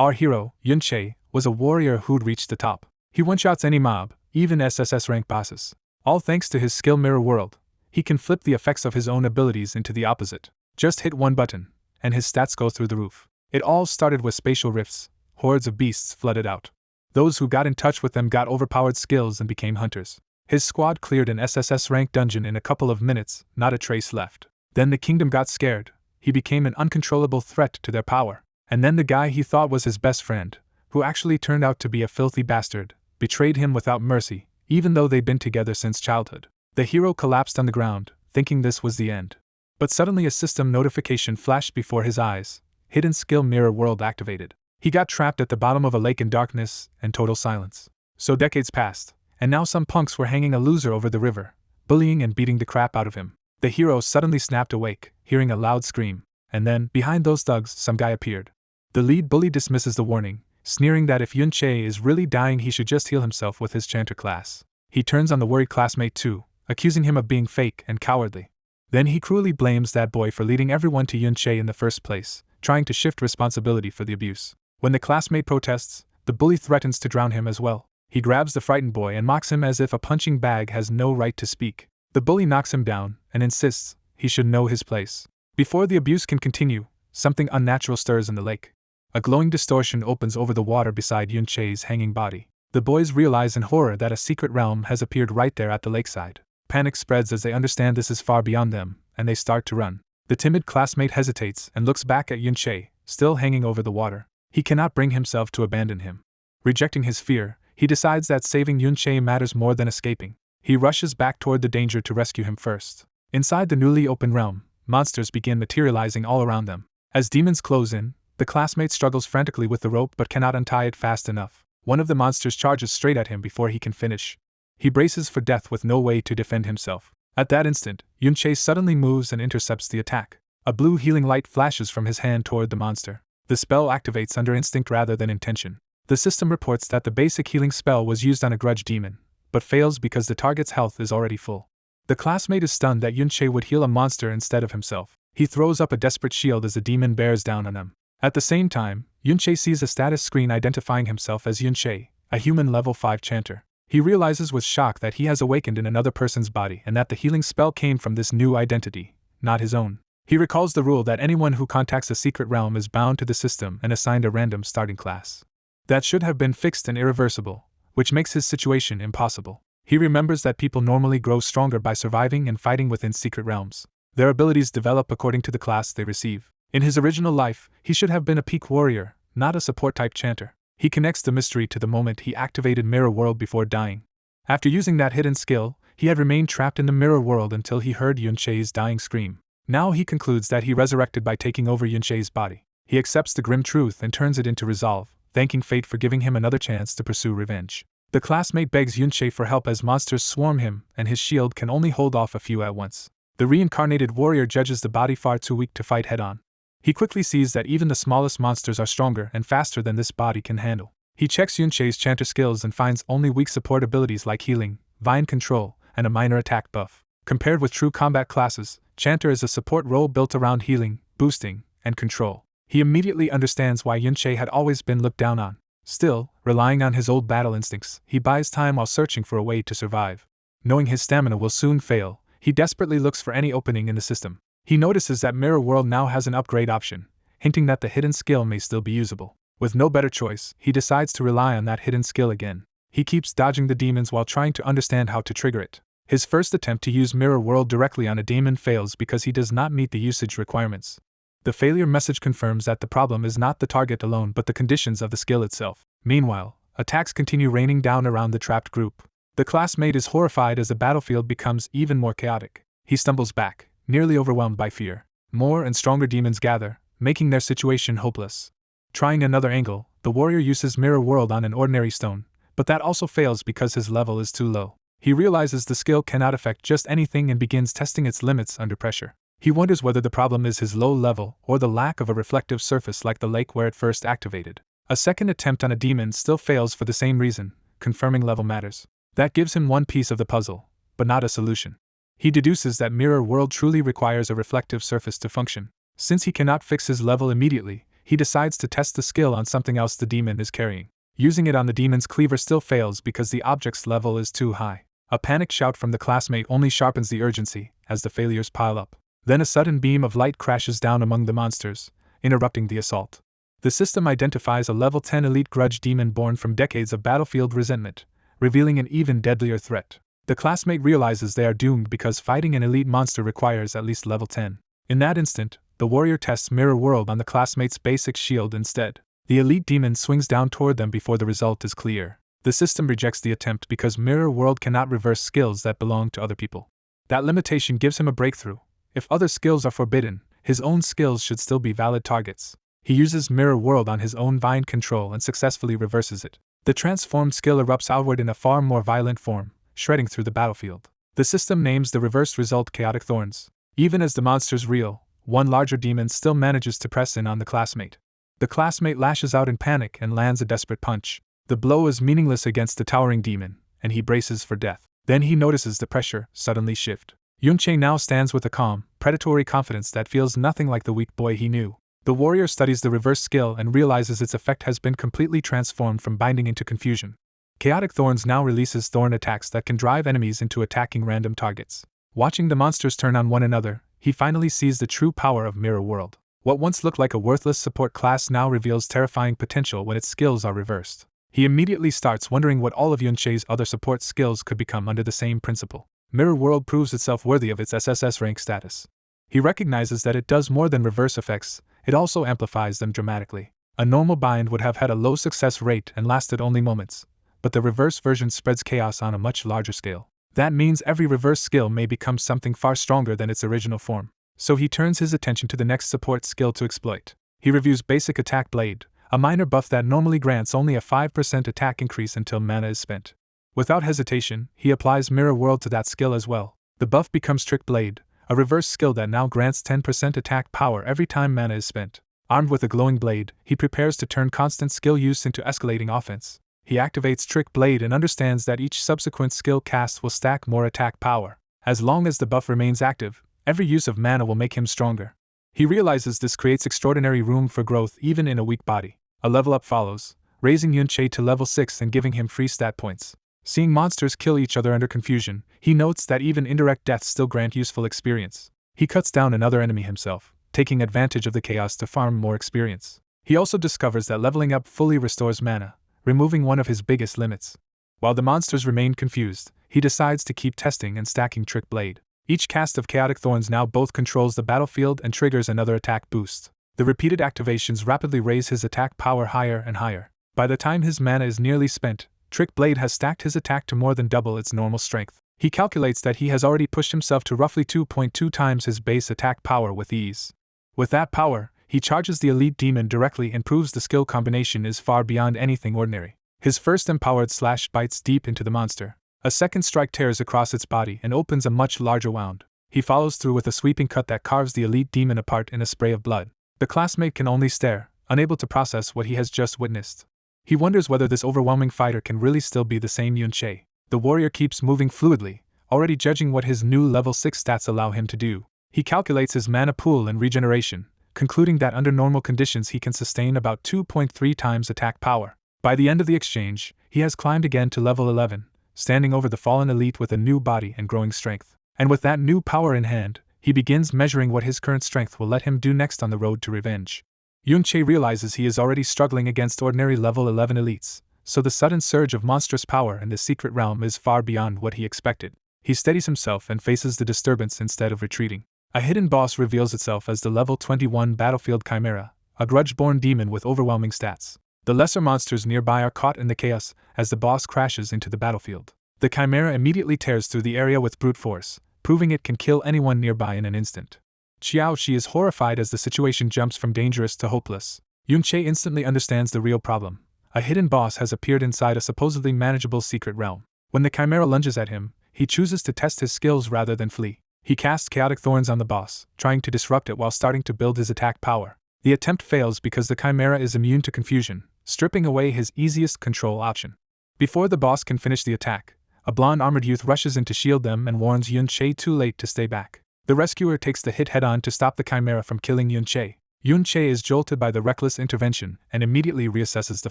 Our hero, Yunche, was a warrior who'd reached the top. He one-shots any mob, even SSS rank bosses. All thanks to his skill Mirror World, he can flip the effects of his own abilities into the opposite. Just hit one button, and his stats go through the roof. It all started with spatial rifts. Hordes of beasts flooded out. Those who got in touch with them got overpowered skills and became hunters. His squad cleared an SSS rank dungeon in a couple of minutes, not a trace left. Then the kingdom got scared. He became an uncontrollable threat to their power. And then the guy he thought was his best friend, who actually turned out to be a filthy bastard, betrayed him without mercy, even though they'd been together since childhood. The hero collapsed on the ground, thinking this was the end. But suddenly a system notification flashed before his eyes. Hidden skill Mirror World activated. He got trapped at the bottom of a lake in darkness and total silence. So decades passed, and now some punks were hanging a loser over the river, bullying and beating the crap out of him. The hero suddenly snapped awake, hearing a loud scream, and then, behind those thugs, some guy appeared. The lead bully dismisses the warning, sneering that if Yunche is really dying he should just heal himself with his chanter class. He turns on the worried classmate too, accusing him of being fake and cowardly. Then he cruelly blames that boy for leading everyone to Yunche in the first place, trying to shift responsibility for the abuse. When the classmate protests, the bully threatens to drown him as well. He grabs the frightened boy and mocks him as if a punching bag has no right to speak. The bully knocks him down and insists he should know his place. Before the abuse can continue, something unnatural stirs in the lake. A glowing distortion opens over the water beside Yunche's hanging body. The boys realize in horror that a secret realm has appeared right there at the lakeside. Panic spreads as they understand this is far beyond them, and they start to run. The timid classmate hesitates and looks back at Yunche, still hanging over the water. He cannot bring himself to abandon him. Rejecting his fear, he decides that saving Yunche matters more than escaping. He rushes back toward the danger to rescue him first. Inside the newly opened realm, monsters begin materializing all around them. As demons close in, the classmate struggles frantically with the rope but cannot untie it fast enough. One of the monsters charges straight at him before he can finish. He braces for death with no way to defend himself. At that instant, Yunche suddenly moves and intercepts the attack. A blue healing light flashes from his hand toward the monster. The spell activates under instinct rather than intention. The system reports that the basic healing spell was used on a grudge demon, but fails because the target's health is already full. The classmate is stunned that Yunche would heal a monster instead of himself. He throws up a desperate shield as the demon bears down on him. At the same time, Yunche sees a status screen identifying himself as Yunche, a human level 5 chanter. He realizes with shock that he has awakened in another person's body and that the healing spell came from this new identity, not his own. He recalls the rule that anyone who contacts a secret realm is bound to the system and assigned a random starting class. That should have been fixed and irreversible, which makes his situation impossible. He remembers that people normally grow stronger by surviving and fighting within secret realms. Their abilities develop according to the class they receive. In his original life, he should have been a peak warrior, not a support-type chanter. He connects the mystery to the moment he activated Mirror World before dying. After using that hidden skill, he had remained trapped in the Mirror World until he heard Yunche's dying scream. Now he concludes that he resurrected by taking over Yunche's body. He accepts the grim truth and turns it into resolve, thanking fate for giving him another chance to pursue revenge. The classmate begs Yunche for help as monsters swarm him and his shield can only hold off a few at once. The reincarnated warrior judges the body far too weak to fight head-on. He quickly sees that even the smallest monsters are stronger and faster than this body can handle. He checks Yunche's chanter skills and finds only weak support abilities like healing, vine control, and a minor attack buff. Compared with true combat classes, chanter is a support role built around healing, boosting, and control. He immediately understands why Yunche had always been looked down on. Still, relying on his old battle instincts, he buys time while searching for a way to survive. Knowing his stamina will soon fail, he desperately looks for any opening in the system. He notices that Mirror World now has an upgrade option, hinting that the hidden skill may still be usable. With no better choice, he decides to rely on that hidden skill again. He keeps dodging the demons while trying to understand how to trigger it. His first attempt to use Mirror World directly on a demon fails because he does not meet the usage requirements. The failure message confirms that the problem is not the target alone but the conditions of the skill itself. Meanwhile, attacks continue raining down around the trapped group. The classmate is horrified as the battlefield becomes even more chaotic. He stumbles back, nearly overwhelmed by fear. More and stronger demons gather, making their situation hopeless. Trying another angle, the warrior uses Mirror World on an ordinary stone, but that also fails because his level is too low. He realizes the skill cannot affect just anything and begins testing its limits under pressure. He wonders whether the problem is his low level or the lack of a reflective surface like the lake where it first activated. A second attempt on a demon still fails for the same reason, confirming level matters. That gives him one piece of the puzzle, but not a solution. He deduces that Mirror World truly requires a reflective surface to function. Since he cannot fix his level immediately, he decides to test the skill on something else the demon is carrying. Using it on the demon's cleaver still fails because the object's level is too high. A panic shout from the classmate only sharpens the urgency as the failures pile up. Then a sudden beam of light crashes down among the monsters, interrupting the assault. The system identifies a level 10 elite grudge demon born from decades of battlefield resentment, revealing an even deadlier threat. The classmate realizes they are doomed because fighting an elite monster requires at least level 10. In that instant, the warrior tests Mirror World on the classmate's basic shield instead. The elite demon swings down toward them before the result is clear. The system rejects the attempt because Mirror World cannot reverse skills that belong to other people. That limitation gives him a breakthrough. If other skills are forbidden, his own skills should still be valid targets. He uses Mirror World on his own vine control and successfully reverses it. The transformed skill erupts outward in a far more violent form, shredding through the battlefield. The system names the reversed result Chaotic Thorns. Even as the monsters reel, one larger demon still manages to press in on the classmate. The classmate lashes out in panic and lands a desperate punch. The blow is meaningless against the towering demon, and he braces for death. Then he notices the pressure suddenly shift. Yunche now stands with a calm, predatory confidence that feels nothing like the weak boy he knew. The warrior studies the reverse skill and realizes its effect has been completely transformed from binding into confusion. Chaotic Thorns now releases thorn attacks that can drive enemies into attacking random targets. Watching the monsters turn on one another, he finally sees the true power of Mirror World. What once looked like a worthless support class now reveals terrifying potential when its skills are reversed. He immediately starts wondering what all of Yunche's other support skills could become under the same principle. Mirror World proves itself worthy of its SSS rank status. He recognizes that it does more than reverse effects, it also amplifies them dramatically. A normal bind would have had a low success rate and lasted only moments, but the reverse version spreads chaos on a much larger scale. That means every reverse skill may become something far stronger than its original form. So he turns his attention to the next support skill to exploit. He reviews Basic Attack Blade, a minor buff that normally grants only a 5% attack increase until mana is spent. Without hesitation, he applies Mirror World to that skill as well. The buff becomes Trick Blade, a reverse skill that now grants 10% attack power every time mana is spent. Armed with a glowing blade, he prepares to turn constant skill use into escalating offense. He activates Trick Blade and understands that each subsequent skill cast will stack more attack power. As long as the buff remains active, every use of mana will make him stronger. He realizes this creates extraordinary room for growth even in a weak body. A level up follows, raising Yunche to level 6 and giving him free stat points. Seeing monsters kill each other under confusion, he notes that even indirect deaths still grant useful experience. He cuts down another enemy himself, taking advantage of the chaos to farm more experience. He also discovers that leveling up fully restores mana, removing one of his biggest limits. While the monsters remain confused, he decides to keep testing and stacking Trick Blade. Each cast of Chaotic Thorns now both controls the battlefield and triggers another attack boost. The repeated activations rapidly raise his attack power higher and higher. By the time his mana is nearly spent, Trick Blade has stacked his attack to more than double its normal strength. He calculates that he has already pushed himself to roughly 2.2 times his base attack power with ease. With that power, he charges the elite demon directly and proves the skill combination is far beyond anything ordinary. His first empowered slash bites deep into the monster. A second strike tears across its body and opens a much larger wound. He follows through with a sweeping cut that carves the elite demon apart in a spray of blood. The classmate can only stare, unable to process what he has just witnessed. He wonders whether this overwhelming fighter can really still be the same Yunche. The warrior keeps moving fluidly, already judging what his new level 6 stats allow him to do. He calculates his mana pool and regeneration, concluding that under normal conditions he can sustain about 2.3 times attack power. By the end of the exchange, he has climbed again to level 11, standing over the fallen elite with a new body and growing strength. And with that new power in hand, he begins measuring what his current strength will let him do next on the road to revenge. Yunche realizes he is already struggling against ordinary level 11 elites, so the sudden surge of monstrous power in the secret realm is far beyond what he expected. He steadies himself and faces the disturbance instead of retreating. A hidden boss reveals itself as the level 21 Battlefield Chimera, a grudge-born demon with overwhelming stats. The lesser monsters nearby are caught in the chaos as the boss crashes into the battlefield. The Chimera immediately tears through the area with brute force, proving it can kill anyone nearby in an instant. Xiaoxi is horrified as the situation jumps from dangerous to hopeless. Yunche instantly understands the real problem. A hidden boss has appeared inside a supposedly manageable secret realm. When the Chimera lunges at him, he chooses to test his skills rather than flee. He casts Chaotic Thorns on the boss, trying to disrupt it while starting to build his attack power. The attempt fails because the Chimera is immune to confusion, stripping away his easiest control option. Before the boss can finish the attack, a blonde armored youth rushes in to shield them and warns Yunche too late to stay back. The rescuer takes the hit head-on to stop the Chimera from killing Yunche. Yun-che is jolted by the reckless intervention and immediately reassesses the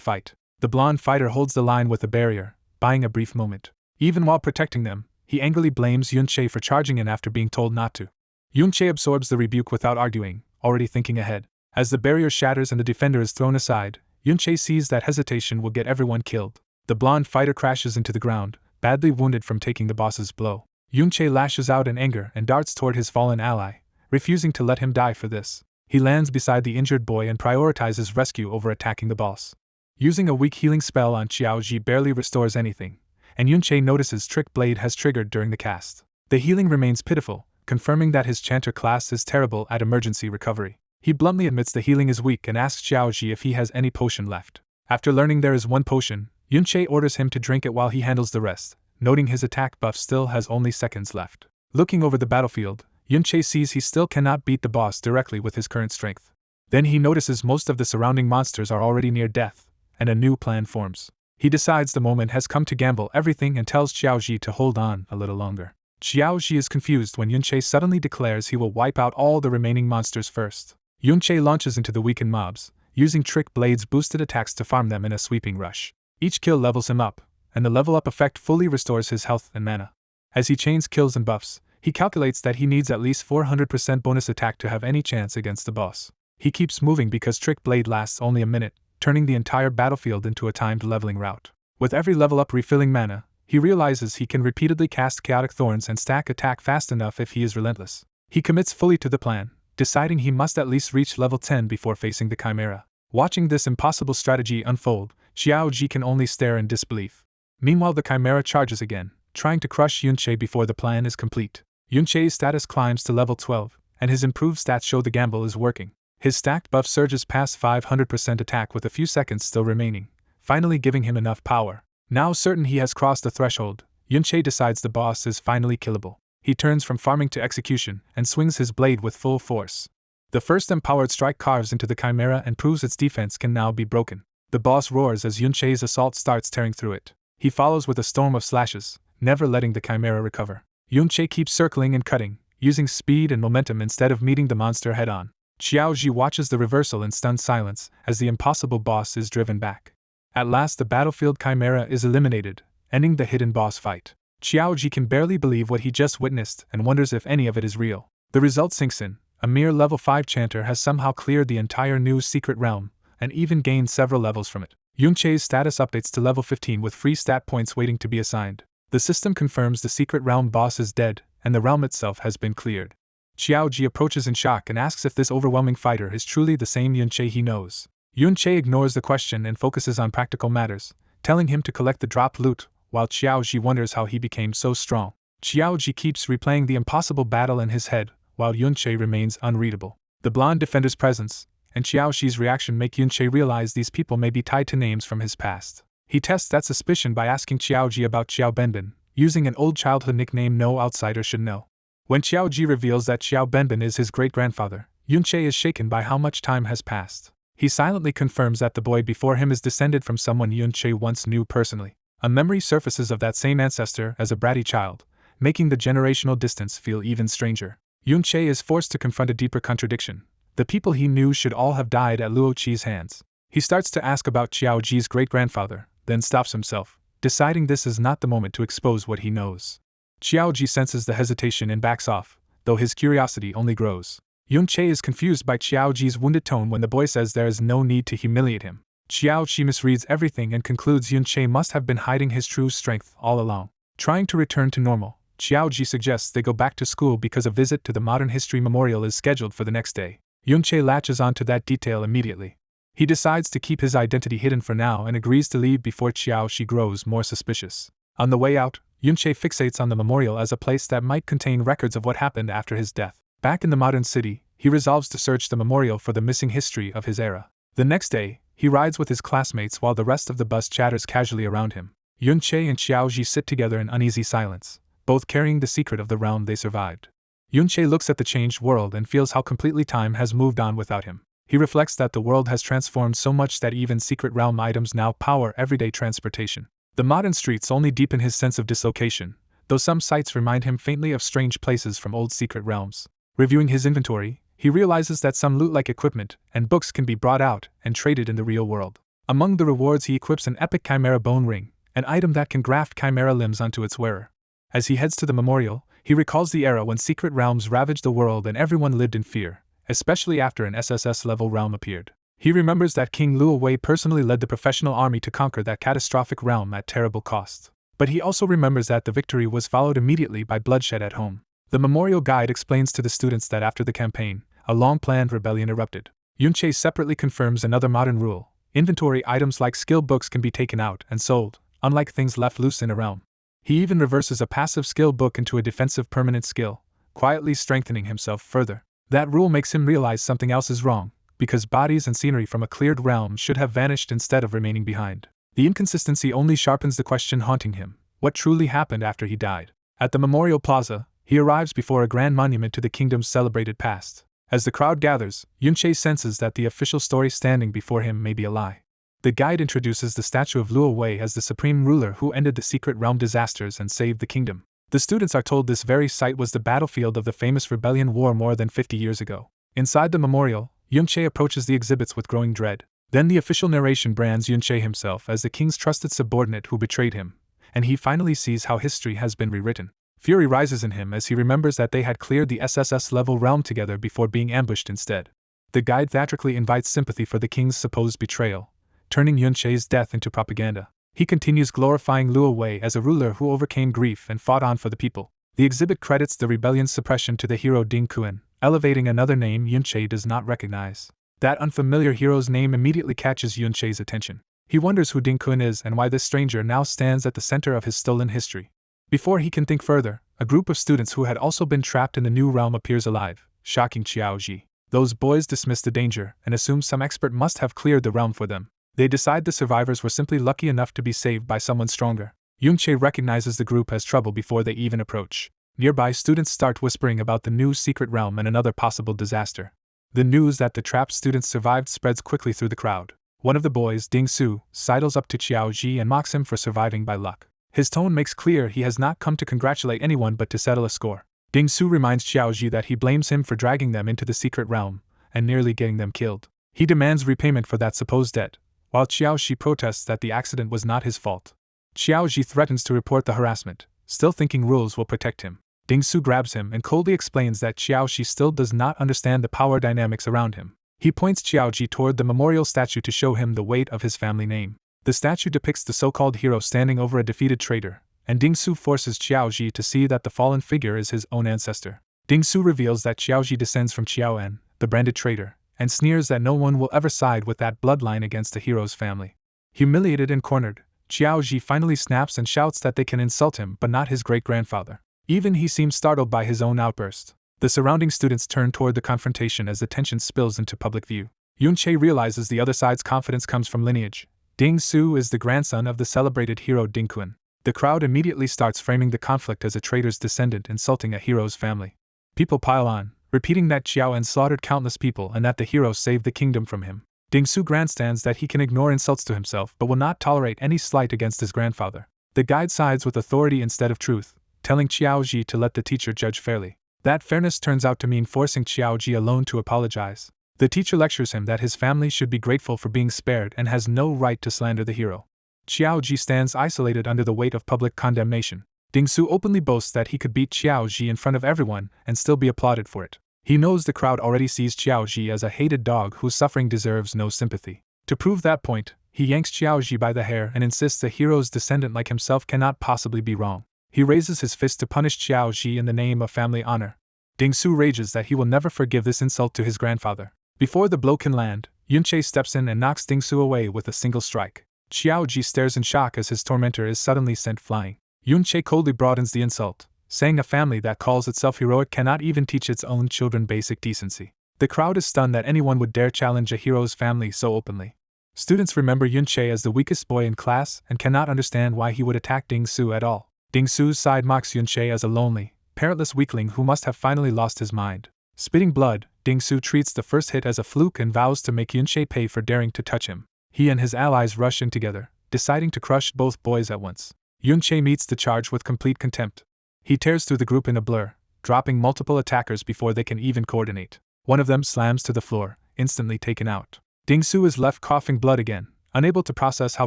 fight. The blonde fighter holds the line with the barrier, buying a brief moment. Even while protecting them, he angrily blames Yun-che for charging in after being told not to. Yun-che absorbs the rebuke without arguing, already thinking ahead. As the barrier shatters and the defender is thrown aside, Yun-che sees that hesitation will get everyone killed. The blonde fighter crashes into the ground, badly wounded from taking the boss's blow. Yun-che lashes out in anger and darts toward his fallen ally, refusing to let him die for this. He lands beside the injured boy and prioritizes rescue over attacking the boss. Using a weak healing spell on Xiaoji barely restores anything, and Yun-che notices Trick Blade has triggered during the cast. The healing remains pitiful, confirming that his chanter class is terrible at emergency recovery. He bluntly admits the healing is weak and asks Xiaoji if he has any potion left. After learning there is one potion, Yun-che orders him to drink it while he handles the rest, noting his attack buff still has only seconds left. Looking over the battlefield, Yun-che sees he still cannot beat the boss directly with his current strength. Then he notices most of the surrounding monsters are already near death, and a new plan forms. He decides the moment has come to gamble everything and tells Xiaoji to hold on a little longer. Xiaoji is confused when Yun-che suddenly declares he will wipe out all the remaining monsters first. Yun-che launches into the weakened mobs, using Trick Blade's boosted attacks to farm them in a sweeping rush. Each kill levels him up, and the level up effect fully restores his health and mana. As he chains kills and buffs, he calculates that he needs at least 400% bonus attack to have any chance against the boss. He keeps moving because Trick Blade lasts only a minute, turning the entire battlefield into a timed leveling route. With every level up refilling mana, he realizes he can repeatedly cast Chaotic Thorns and stack attack fast enough if he is relentless. He commits fully to the plan, deciding he must at least reach level 10 before facing the Chimera. Watching this impossible strategy unfold, Xiaoji can only stare in disbelief. Meanwhile, the Chimera charges again, trying to crush Yun-che before the plan is complete. Yun-che's status climbs to level 12, and his improved stats show the gamble is working. His stacked buff surges past 500% attack with a few seconds still remaining, finally giving him enough power. Now certain he has crossed the threshold, Yun-che decides the boss is finally killable. He turns from farming to execution and swings his blade with full force. The first empowered strike carves into the Chimera and proves its defense can now be broken. The boss roars as Yun-che's assault starts tearing through it. He follows with a storm of slashes, never letting the Chimera recover. Yun-che keeps circling and cutting, using speed and momentum instead of meeting the monster head-on. Xiaoji watches the reversal in stunned silence as the impossible boss is driven back. At last the battlefield Chimera is eliminated, ending the hidden boss fight. Xiaoji can barely believe what he just witnessed and wonders if any of it is real. The result sinks in. A mere level 5 chanter has somehow cleared the entire new secret realm, and even gained several levels from it. Yun-che's status updates to level 15 with free stat points waiting to be assigned. The system confirms the secret realm boss is dead, and the realm itself has been cleared. Xiaoji approaches in shock and asks if this overwhelming fighter is truly the same Yun-che he knows. Yun-che ignores the question and focuses on practical matters, telling him to collect the dropped loot, while Xiaoji wonders how he became so strong. Xiaoji keeps replaying the impossible battle in his head, while Yun-che remains unreadable. The blonde defender's presence and Xiaoxi's reaction make Yun-che realize these people may be tied to names from his past. He tests that suspicion by asking Xiaoji about Xiao Benbin, using an old childhood nickname no outsider should know. When Xiaoji reveals that Xiao Benbin is his great-grandfather, Yun-che is shaken by how much time has passed. He silently confirms that the boy before him is descended from someone Yun-che once knew personally. A memory surfaces of that same ancestor as a bratty child, making the generational distance feel even stranger. Yun-che is forced to confront a deeper contradiction. The people he knew should all have died at Luo Qi's hands. He starts to ask about Xiaoji's great-grandfather, then stops himself, deciding this is not the moment to expose what he knows. Xiaoji senses the hesitation and backs off, though his curiosity only grows. Yun-che is confused by Xiaoji's wounded tone when the boy says there is no need to humiliate him. Xiaoji misreads everything and concludes Yun-che must have been hiding his true strength all along. Trying to return to normal, Xiaoji suggests they go back to school because a visit to the Modern History Memorial is scheduled for the next day. Yun-che latches onto that detail immediately. He decides to keep his identity hidden for now and agrees to leave before Xiaoji grows more suspicious. On the way out, Yun-che fixates on the memorial as a place that might contain records of what happened after his death. Back in the modern city, he resolves to search the memorial for the missing history of his era. The next day, he rides with his classmates while the rest of the bus chatters casually around him. Yun-che and Xiaoji sit together in uneasy silence, both carrying the secret of the realm they survived. Yun-che looks at the changed world and feels how completely time has moved on without him. He reflects that the world has transformed so much that even secret realm items now power everyday transportation. The modern streets only deepen his sense of dislocation, though some sights remind him faintly of strange places from old secret realms. Reviewing his inventory, he realizes that some loot like equipment and books can be brought out and traded in the real world. Among the rewards, he equips an epic chimera bone ring, an item that can graft chimera limbs onto its wearer. As he heads to the memorial, he recalls the era when secret realms ravaged the world and everyone lived in fear, especially after an SSS-level realm appeared. He remembers that King Luo Wei personally led the professional army to conquer that catastrophic realm at terrible cost. But he also remembers that the victory was followed immediately by bloodshed at home. The memorial guide explains to the students that after the campaign, a long-planned rebellion erupted. Yunche separately confirms another modern rule: inventory items like skill books can be taken out and sold, unlike things left loose in a realm. He even reverses a passive skill book into a defensive permanent skill, quietly strengthening himself further. That rule makes him realize something else is wrong, because bodies and scenery from a cleared realm should have vanished instead of remaining behind. The inconsistency only sharpens the question haunting him: what truly happened after he died? At the memorial plaza, he arrives before a grand monument to the kingdom's celebrated past. As the crowd gathers, Yunche senses that the official story standing before him may be a lie. The guide introduces the statue of Luo Wei as the supreme ruler who ended the secret realm disasters and saved the kingdom. The students are told this very site was the battlefield of the famous rebellion war more than 50 years ago. Inside the memorial, Yunche approaches the exhibits with growing dread. Then the official narration brands Yunche himself as the king's trusted subordinate who betrayed him, and he finally sees how history has been rewritten. Fury rises in him as he remembers that they had cleared the SSS-level realm together before being ambushed instead. The guide theatrically invites sympathy for the king's supposed betrayal, turning Yunche's death into propaganda. He continues glorifying Luo Wei as a ruler who overcame grief and fought on for the people. The exhibit credits the rebellion's suppression to the hero Ding Kuan, elevating another name Yunche does not recognize. That unfamiliar hero's name immediately catches Yunche's attention. He wonders who Ding Kuan is and why this stranger now stands at the center of his stolen history. Before he can think further, a group of students who had also been trapped in the new realm appears alive, shocking Xiao Ji. Those boys dismiss the danger and assume some expert must have cleared the realm for them. They decide the survivors were simply lucky enough to be saved by someone stronger. Yunche recognizes the group as trouble before they even approach. Nearby students start whispering about the new secret realm and another possible disaster. The news that the trapped students survived spreads quickly through the crowd. One of the boys, Ding Su, sidles up to Xiao Ji and mocks him for surviving by luck. His tone makes clear he has not come to congratulate anyone but to settle a score. Ding Su reminds Xiao Ji that he blames him for dragging them into the secret realm and nearly getting them killed. He demands repayment for that supposed debt, while Xiao Ji protests that the accident was not his fault. Xiao Ji threatens to report the harassment, still thinking rules will protect him. Ding Su grabs him and coldly explains that Xiao Ji still does not understand the power dynamics around him. He points Xiao Ji toward the memorial statue to show him the weight of his family name. The statue depicts the so-called hero standing over a defeated traitor, and Ding Su forces Xiao Ji to see that the fallen figure is his own ancestor. Ding Su reveals that Xiao Ji descends from Xiao En, the branded traitor, and sneers that no one will ever side with that bloodline against the hero's family. Humiliated and cornered, Xiao Ji finally snaps and shouts that they can insult him but not his great-grandfather. Even he seems startled by his own outburst. The surrounding students turn toward the confrontation as the tension spills into public view. Yunche realizes the other side's confidence comes from lineage. Ding Su is the grandson of the celebrated hero Ding Kuan. The crowd immediately starts framing the conflict as a traitor's descendant insulting a hero's family. People pile on, repeating that Xiao En slaughtered countless people and that the hero saved the kingdom from him. Ding Su grandstands that he can ignore insults to himself but will not tolerate any slight against his grandfather. The guide sides with authority instead of truth, telling Xiao Ji to let the teacher judge fairly. That fairness turns out to mean forcing Xiao Ji alone to apologize. The teacher lectures him that his family should be grateful for being spared and has no right to slander the hero. Xiao Ji stands isolated under the weight of public condemnation. Ding Su openly boasts that he could beat Xiao Ji in front of everyone and still be applauded for it. He knows the crowd already sees Xiao Ji as a hated dog whose suffering deserves no sympathy. To prove that point, he yanks Xiao Ji by the hair and insists a hero's descendant like himself cannot possibly be wrong. He raises his fist to punish Xiao Ji in the name of family honor. Ding Su rages that he will never forgive this insult to his grandfather. Before the blow can land, Yunche steps in and knocks Ding Su away with a single strike. Xiao Ji stares in shock as his tormentor is suddenly sent flying. Yunche coldly broadens the insult, saying a family that calls itself heroic cannot even teach its own children basic decency. The crowd is stunned that anyone would dare challenge a hero's family so openly. Students remember Yunche as the weakest boy in class and cannot understand why he would attack Ding Su at all. Ding Su's side mocks Yunche as a lonely, parentless weakling who must have finally lost his mind. Spitting blood, Ding Su treats the first hit as a fluke and vows to make Yunche pay for daring to touch him. He and his allies rush in together, deciding to crush both boys at once. Yunche meets the charge with complete contempt. He tears through the group in a blur, dropping multiple attackers before they can even coordinate. One of them slams to the floor, instantly taken out. Ding Su is left coughing blood again, unable to process how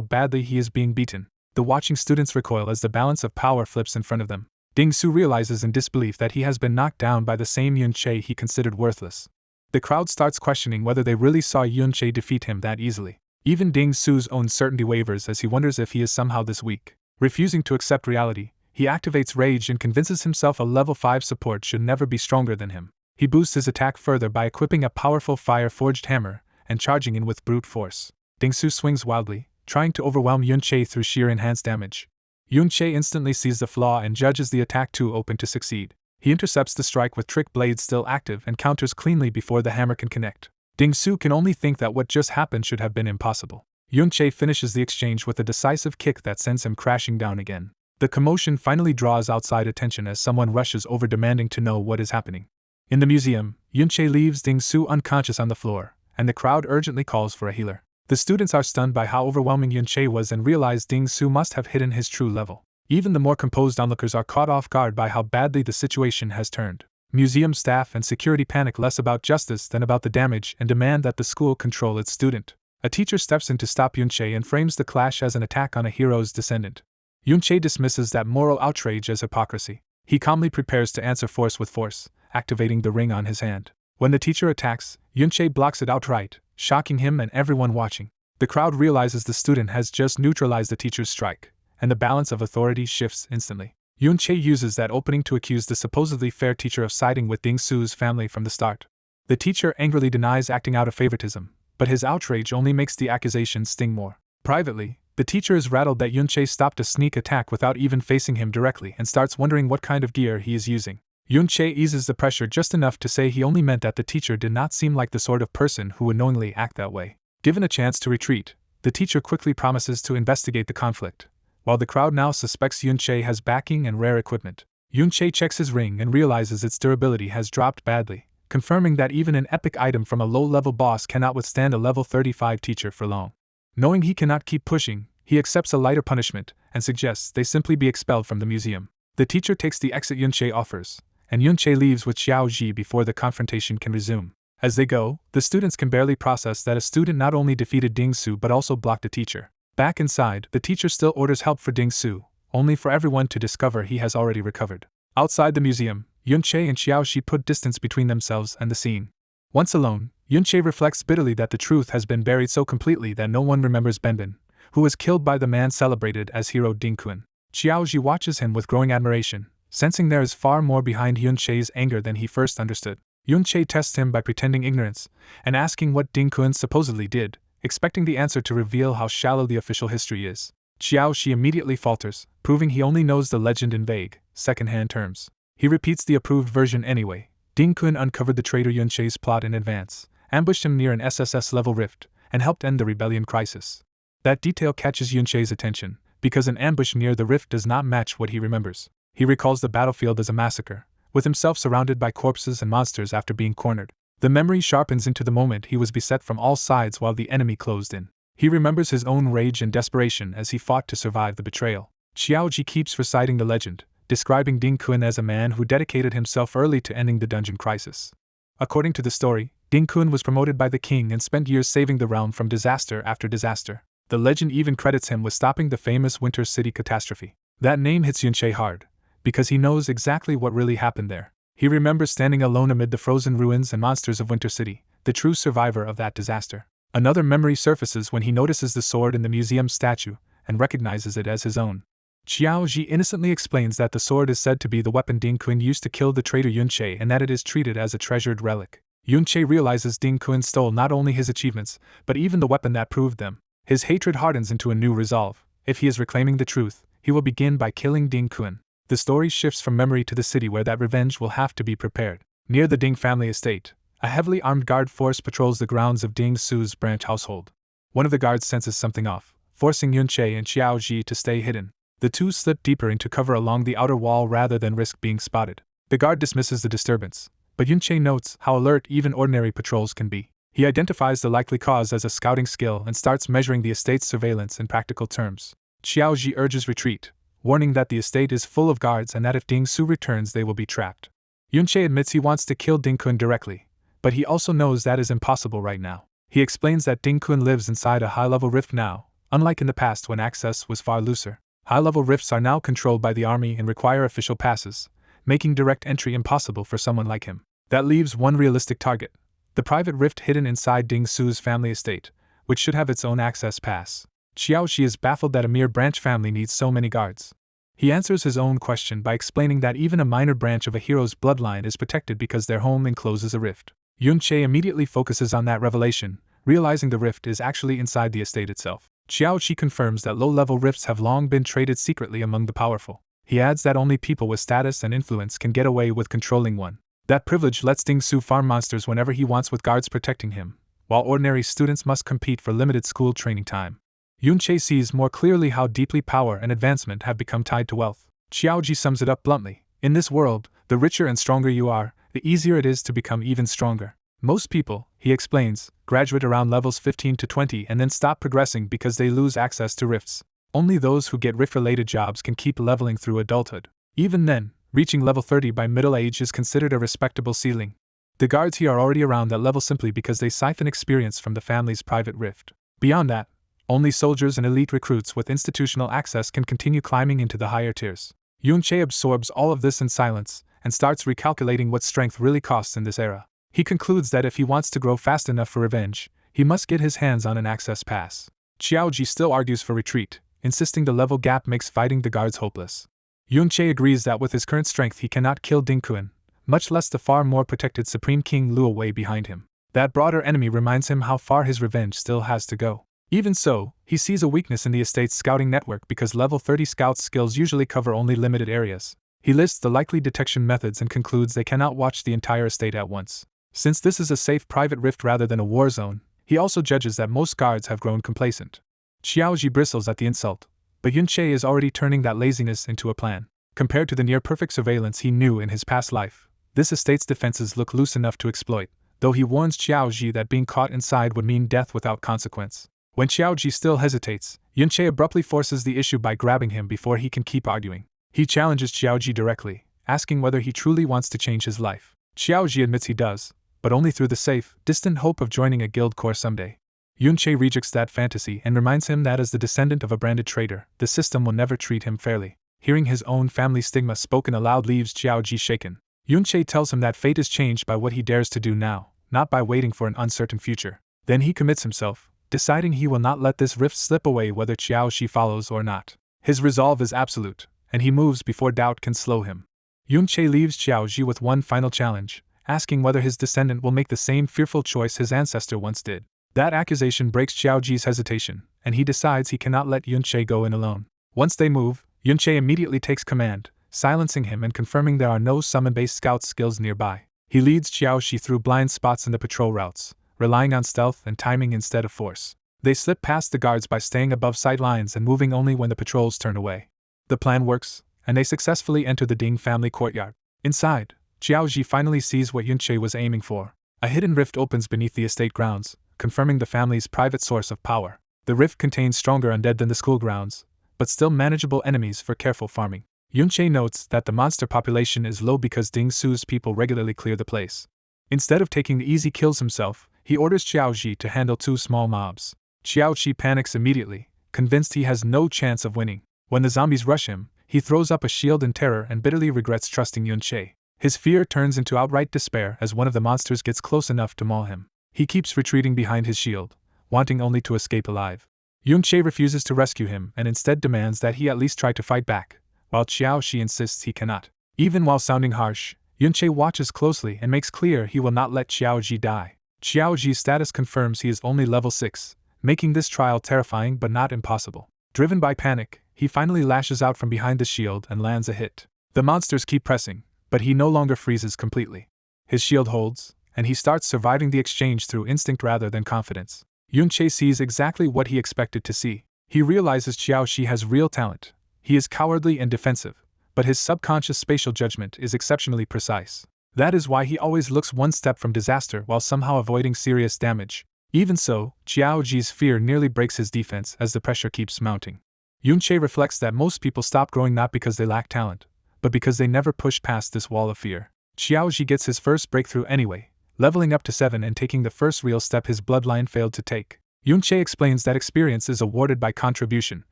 badly he is being beaten. The watching students recoil as the balance of power flips in front of them. Ding Su realizes in disbelief that he has been knocked down by the same Yun Che he considered worthless. The crowd starts questioning whether they really saw Yun Che defeat him that easily. Even Ding Su's own certainty wavers as he wonders if he is somehow this weak. Refusing to accept reality, he activates rage and convinces himself a level 5 support should never be stronger than him. He boosts his attack further by equipping a powerful fire-forged hammer and charging in with brute force. Ding Su swings wildly, trying to overwhelm Yun Che through sheer enhanced damage. Yun Che instantly sees the flaw and judges the attack too open to succeed. He intercepts the strike with trick blades still active and counters cleanly before the hammer can connect. Ding Su can only think that what just happened should have been impossible. Yun Che finishes the exchange with a decisive kick that sends him crashing down again. The commotion finally draws outside attention as someone rushes over demanding to know what is happening. In the museum, Yun Che leaves Ding Su unconscious on the floor, and the crowd urgently calls for a healer. The students are stunned by how overwhelming Yun Che was and realize Ding Su must have hidden his true level. Even the more composed onlookers are caught off guard by how badly the situation has turned. Museum staff and security panic less about justice than about the damage and demand that the school control its student. A teacher steps in to stop Yun Che and frames the clash as an attack on a hero's descendant. Yun Che dismisses that moral outrage as hypocrisy. He calmly prepares to answer force with force, activating the ring on his hand. When the teacher attacks, Yun Che blocks it outright, shocking him and everyone watching. The crowd realizes the student has just neutralized the teacher's strike, and the balance of authority shifts instantly. Yun Che uses that opening to accuse the supposedly fair teacher of siding with Ding Su's family from the start. The teacher angrily denies acting out of favoritism, but his outrage only makes the accusation sting more. Privately, the teacher is rattled that Yun Che stopped a sneak attack without even facing him directly and starts wondering what kind of gear he is using. Yun Che eases the pressure just enough to say he only meant that the teacher did not seem like the sort of person who would knowingly act that way. Given a chance to retreat, the teacher quickly promises to investigate the conflict, while the crowd now suspects Yun Che has backing and rare equipment. Yun Che checks his ring and realizes its durability has dropped badly, confirming that even an epic item from a low-level boss cannot withstand a level 35 teacher for long. Knowing he cannot keep pushing, he accepts a lighter punishment and suggests they simply be expelled from the museum. The teacher takes the exit Yun Che offers, and Yun Che leaves with Xiao Ji before the confrontation can resume. As they go, the students can barely process that a student not only defeated Ding Su but also blocked a teacher. Back inside, the teacher still orders help for Ding Su, only for everyone to discover he has already recovered. Outside the museum, Yun Che and Xiao Ji put distance between themselves and the scene. Once alone, Yun Che reflects bitterly that the truth has been buried so completely that no one remembers Benbin, who was killed by the man celebrated as hero Ding Kun. Xiao Ji watches him with growing admiration, sensing there is far more behind Yun Che's anger than he first understood. Yun Che tests him by pretending ignorance and asking what Ding Kun supposedly did, expecting the answer to reveal how shallow the official history is. Xiao Ji immediately falters, proving he only knows the legend in vague, second-hand terms. He repeats the approved version anyway. Ding Kun uncovered the traitor Yun Che's plot in advance, ambushed him near an SSS-level rift, and helped end the rebellion crisis. That detail catches Yun Che's attention, because an ambush near the rift does not match what he remembers. He recalls the battlefield as a massacre, with himself surrounded by corpses and monsters after being cornered. The memory sharpens into the moment he was beset from all sides while the enemy closed in. He remembers his own rage and desperation as he fought to survive the betrayal. Xiao Ji keeps reciting the legend, describing Ding Kun as a man who dedicated himself early to ending the dungeon crisis. According to the story, Ding Kun was promoted by the king and spent years saving the realm from disaster after disaster. The legend even credits him with stopping the famous Winter City catastrophe. That name hits Yun Che hard, because he knows exactly what really happened there. He remembers standing alone amid the frozen ruins and monsters of Winter City, the true survivor of that disaster. Another memory surfaces when he notices the sword in the museum statue and recognizes it as his own. Xiao Ji innocently explains that the sword is said to be the weapon Ding Kun used to kill the traitor Yun Che and that it is treated as a treasured relic. Yun Che realizes Ding Kun stole not only his achievements, but even the weapon that proved them. His hatred hardens into a new resolve. If he is reclaiming the truth, he will begin by killing Ding Kun. The story shifts from memory to the city where that revenge will have to be prepared. Near the Ding family estate, a heavily armed guard force patrols the grounds of Ding Su's branch household. One of the guards senses something off, forcing Yun Che and Xiao Ji to stay hidden. The two slip deeper into cover along the outer wall rather than risk being spotted. The guard dismisses the disturbance, but Yun Che notes how alert even ordinary patrols can be. He identifies the likely cause as a scouting skill and starts measuring the estate's surveillance in practical terms. Xiao Ji urges retreat, warning that the estate is full of guards and that if Ding Su returns they will be trapped. Yun Che admits he wants to kill Ding Kun directly, but he also knows that is impossible right now. He explains that Ding Kun lives inside a high-level rift now, unlike in the past when access was far looser. High-level rifts are now controlled by the army and require official passes, making direct entry impossible for someone like him. That leaves one realistic target: the private rift hidden inside Ding Su's family estate, which should have its own access pass. Xiaoxi is baffled that a mere branch family needs so many guards. He answers his own question by explaining that even a minor branch of a hero's bloodline is protected because their home encloses a rift. Yunche immediately focuses on that revelation, realizing the rift is actually inside the estate itself. Xiaoxi confirms that low-level rifts have long been traded secretly among the powerful. He adds that only people with status and influence can get away with controlling one. That privilege lets Ding Su farm monsters whenever he wants with guards protecting him, while ordinary students must compete for limited school training time. Yunche sees more clearly how deeply power and advancement have become tied to wealth. Xiaoji sums it up bluntly: in this world, the richer and stronger you are, the easier it is to become even stronger. Most people, he explains, graduate around levels 15 to 20 and then stop progressing because they lose access to rifts. Only those who get rift-related jobs can keep leveling through adulthood. Even then, reaching level 30 by middle age is considered a respectable ceiling. The guards here are already around that level simply because they siphon experience from the family's private rift. Beyond that, only soldiers and elite recruits with institutional access can continue climbing into the higher tiers. Yunche absorbs all of this in silence and starts recalculating what strength really costs in this era. He concludes that if he wants to grow fast enough for revenge, he must get his hands on an access pass. Xiaoji still argues for retreat, insisting the level gap makes fighting the guards hopeless. Yunche agrees that with his current strength he cannot kill Ding Kun, much less the far more protected Supreme King Luo Wei behind him. That broader enemy reminds him how far his revenge still has to go. Even so, he sees a weakness in the estate's scouting network because level 30 scouts' skills usually cover only limited areas. He lists the likely detection methods and concludes they cannot watch the entire estate at once. Since this is a safe private rift rather than a war zone, he also judges that most guards have grown complacent. Xiaoji bristles at the insult, but Yunche is already turning that laziness into a plan. Compared to the near-perfect surveillance he knew in his past life, this estate's defenses look loose enough to exploit, though he warns Xiaoji that being caught inside would mean death without consequence. When Xiaoji still hesitates, Yunche abruptly forces the issue by grabbing him before he can keep arguing. He challenges Xiaoji directly, asking whether he truly wants to change his life. Xiaoji admits he does, but only through the safe, distant hope of joining a guild corps someday. Yunche rejects that fantasy and reminds him that as the descendant of a branded traitor, the system will never treat him fairly. Hearing his own family stigma spoken aloud leaves Xiaoji shaken. Yunche tells him that fate is changed by what he dares to do now, not by waiting for an uncertain future. Then he commits himself, deciding he will not let this rift slip away whether Xiaoxi follows or not. His resolve is absolute, and he moves before doubt can slow him. Yunche leaves Xiaoji with one final challenge, asking whether his descendant will make the same fearful choice his ancestor once did. That accusation breaks Xiaoji's hesitation, and he decides he cannot let Yunche go in alone. Once they move, Yunche immediately takes command, silencing him and confirming there are no summon-based scout skills nearby. He leads Xiaoxi through blind spots in the patrol routes, relying on stealth and timing instead of force. They slip past the guards by staying above sight lines and moving only when the patrols turn away. The plan works, and they successfully enter the Ding family courtyard. Inside, Xiaoji finally sees what Yunche was aiming for. A hidden rift opens beneath the estate grounds, confirming the family's private source of power. The rift contains stronger undead than the school grounds, but still manageable enemies for careful farming. Yunche notes that the monster population is low because Ding Su's people regularly clear the place. Instead of taking the easy kills himself, he orders Xiaoji to handle 2 small mobs. Xiaoji panics immediately, convinced he has no chance of winning. When the zombies rush him, he throws up a shield in terror and bitterly regrets trusting Yunche. His fear turns into outright despair as one of the monsters gets close enough to maul him. He keeps retreating behind his shield, wanting only to escape alive. Yunche refuses to rescue him and instead demands that he at least try to fight back, while Xiaoxi insists he cannot. Even while sounding harsh, Yunche watches closely and makes clear he will not let Xiaoji die. Xiaoji's status confirms he is only level 6, making this trial terrifying but not impossible. Driven by panic, he finally lashes out from behind the shield and lands a hit. The monsters keep pressing, but he no longer freezes completely. His shield holds, and he starts surviving the exchange through instinct rather than confidence. Yunche sees exactly what he expected to see. He realizes Xiaoxi has real talent. He is cowardly and defensive, but his subconscious spatial judgment is exceptionally precise. That is why he always looks one step from disaster while somehow avoiding serious damage. Even so, Xiaoji's fear nearly breaks his defense as the pressure keeps mounting. Yunche reflects that most people stop growing not because they lack talent, but because they never push past this wall of fear. Xiaoji gets his first breakthrough anyway, leveling up to 7 and taking the first real step his bloodline failed to take. Yunche explains that experience is awarded by contribution,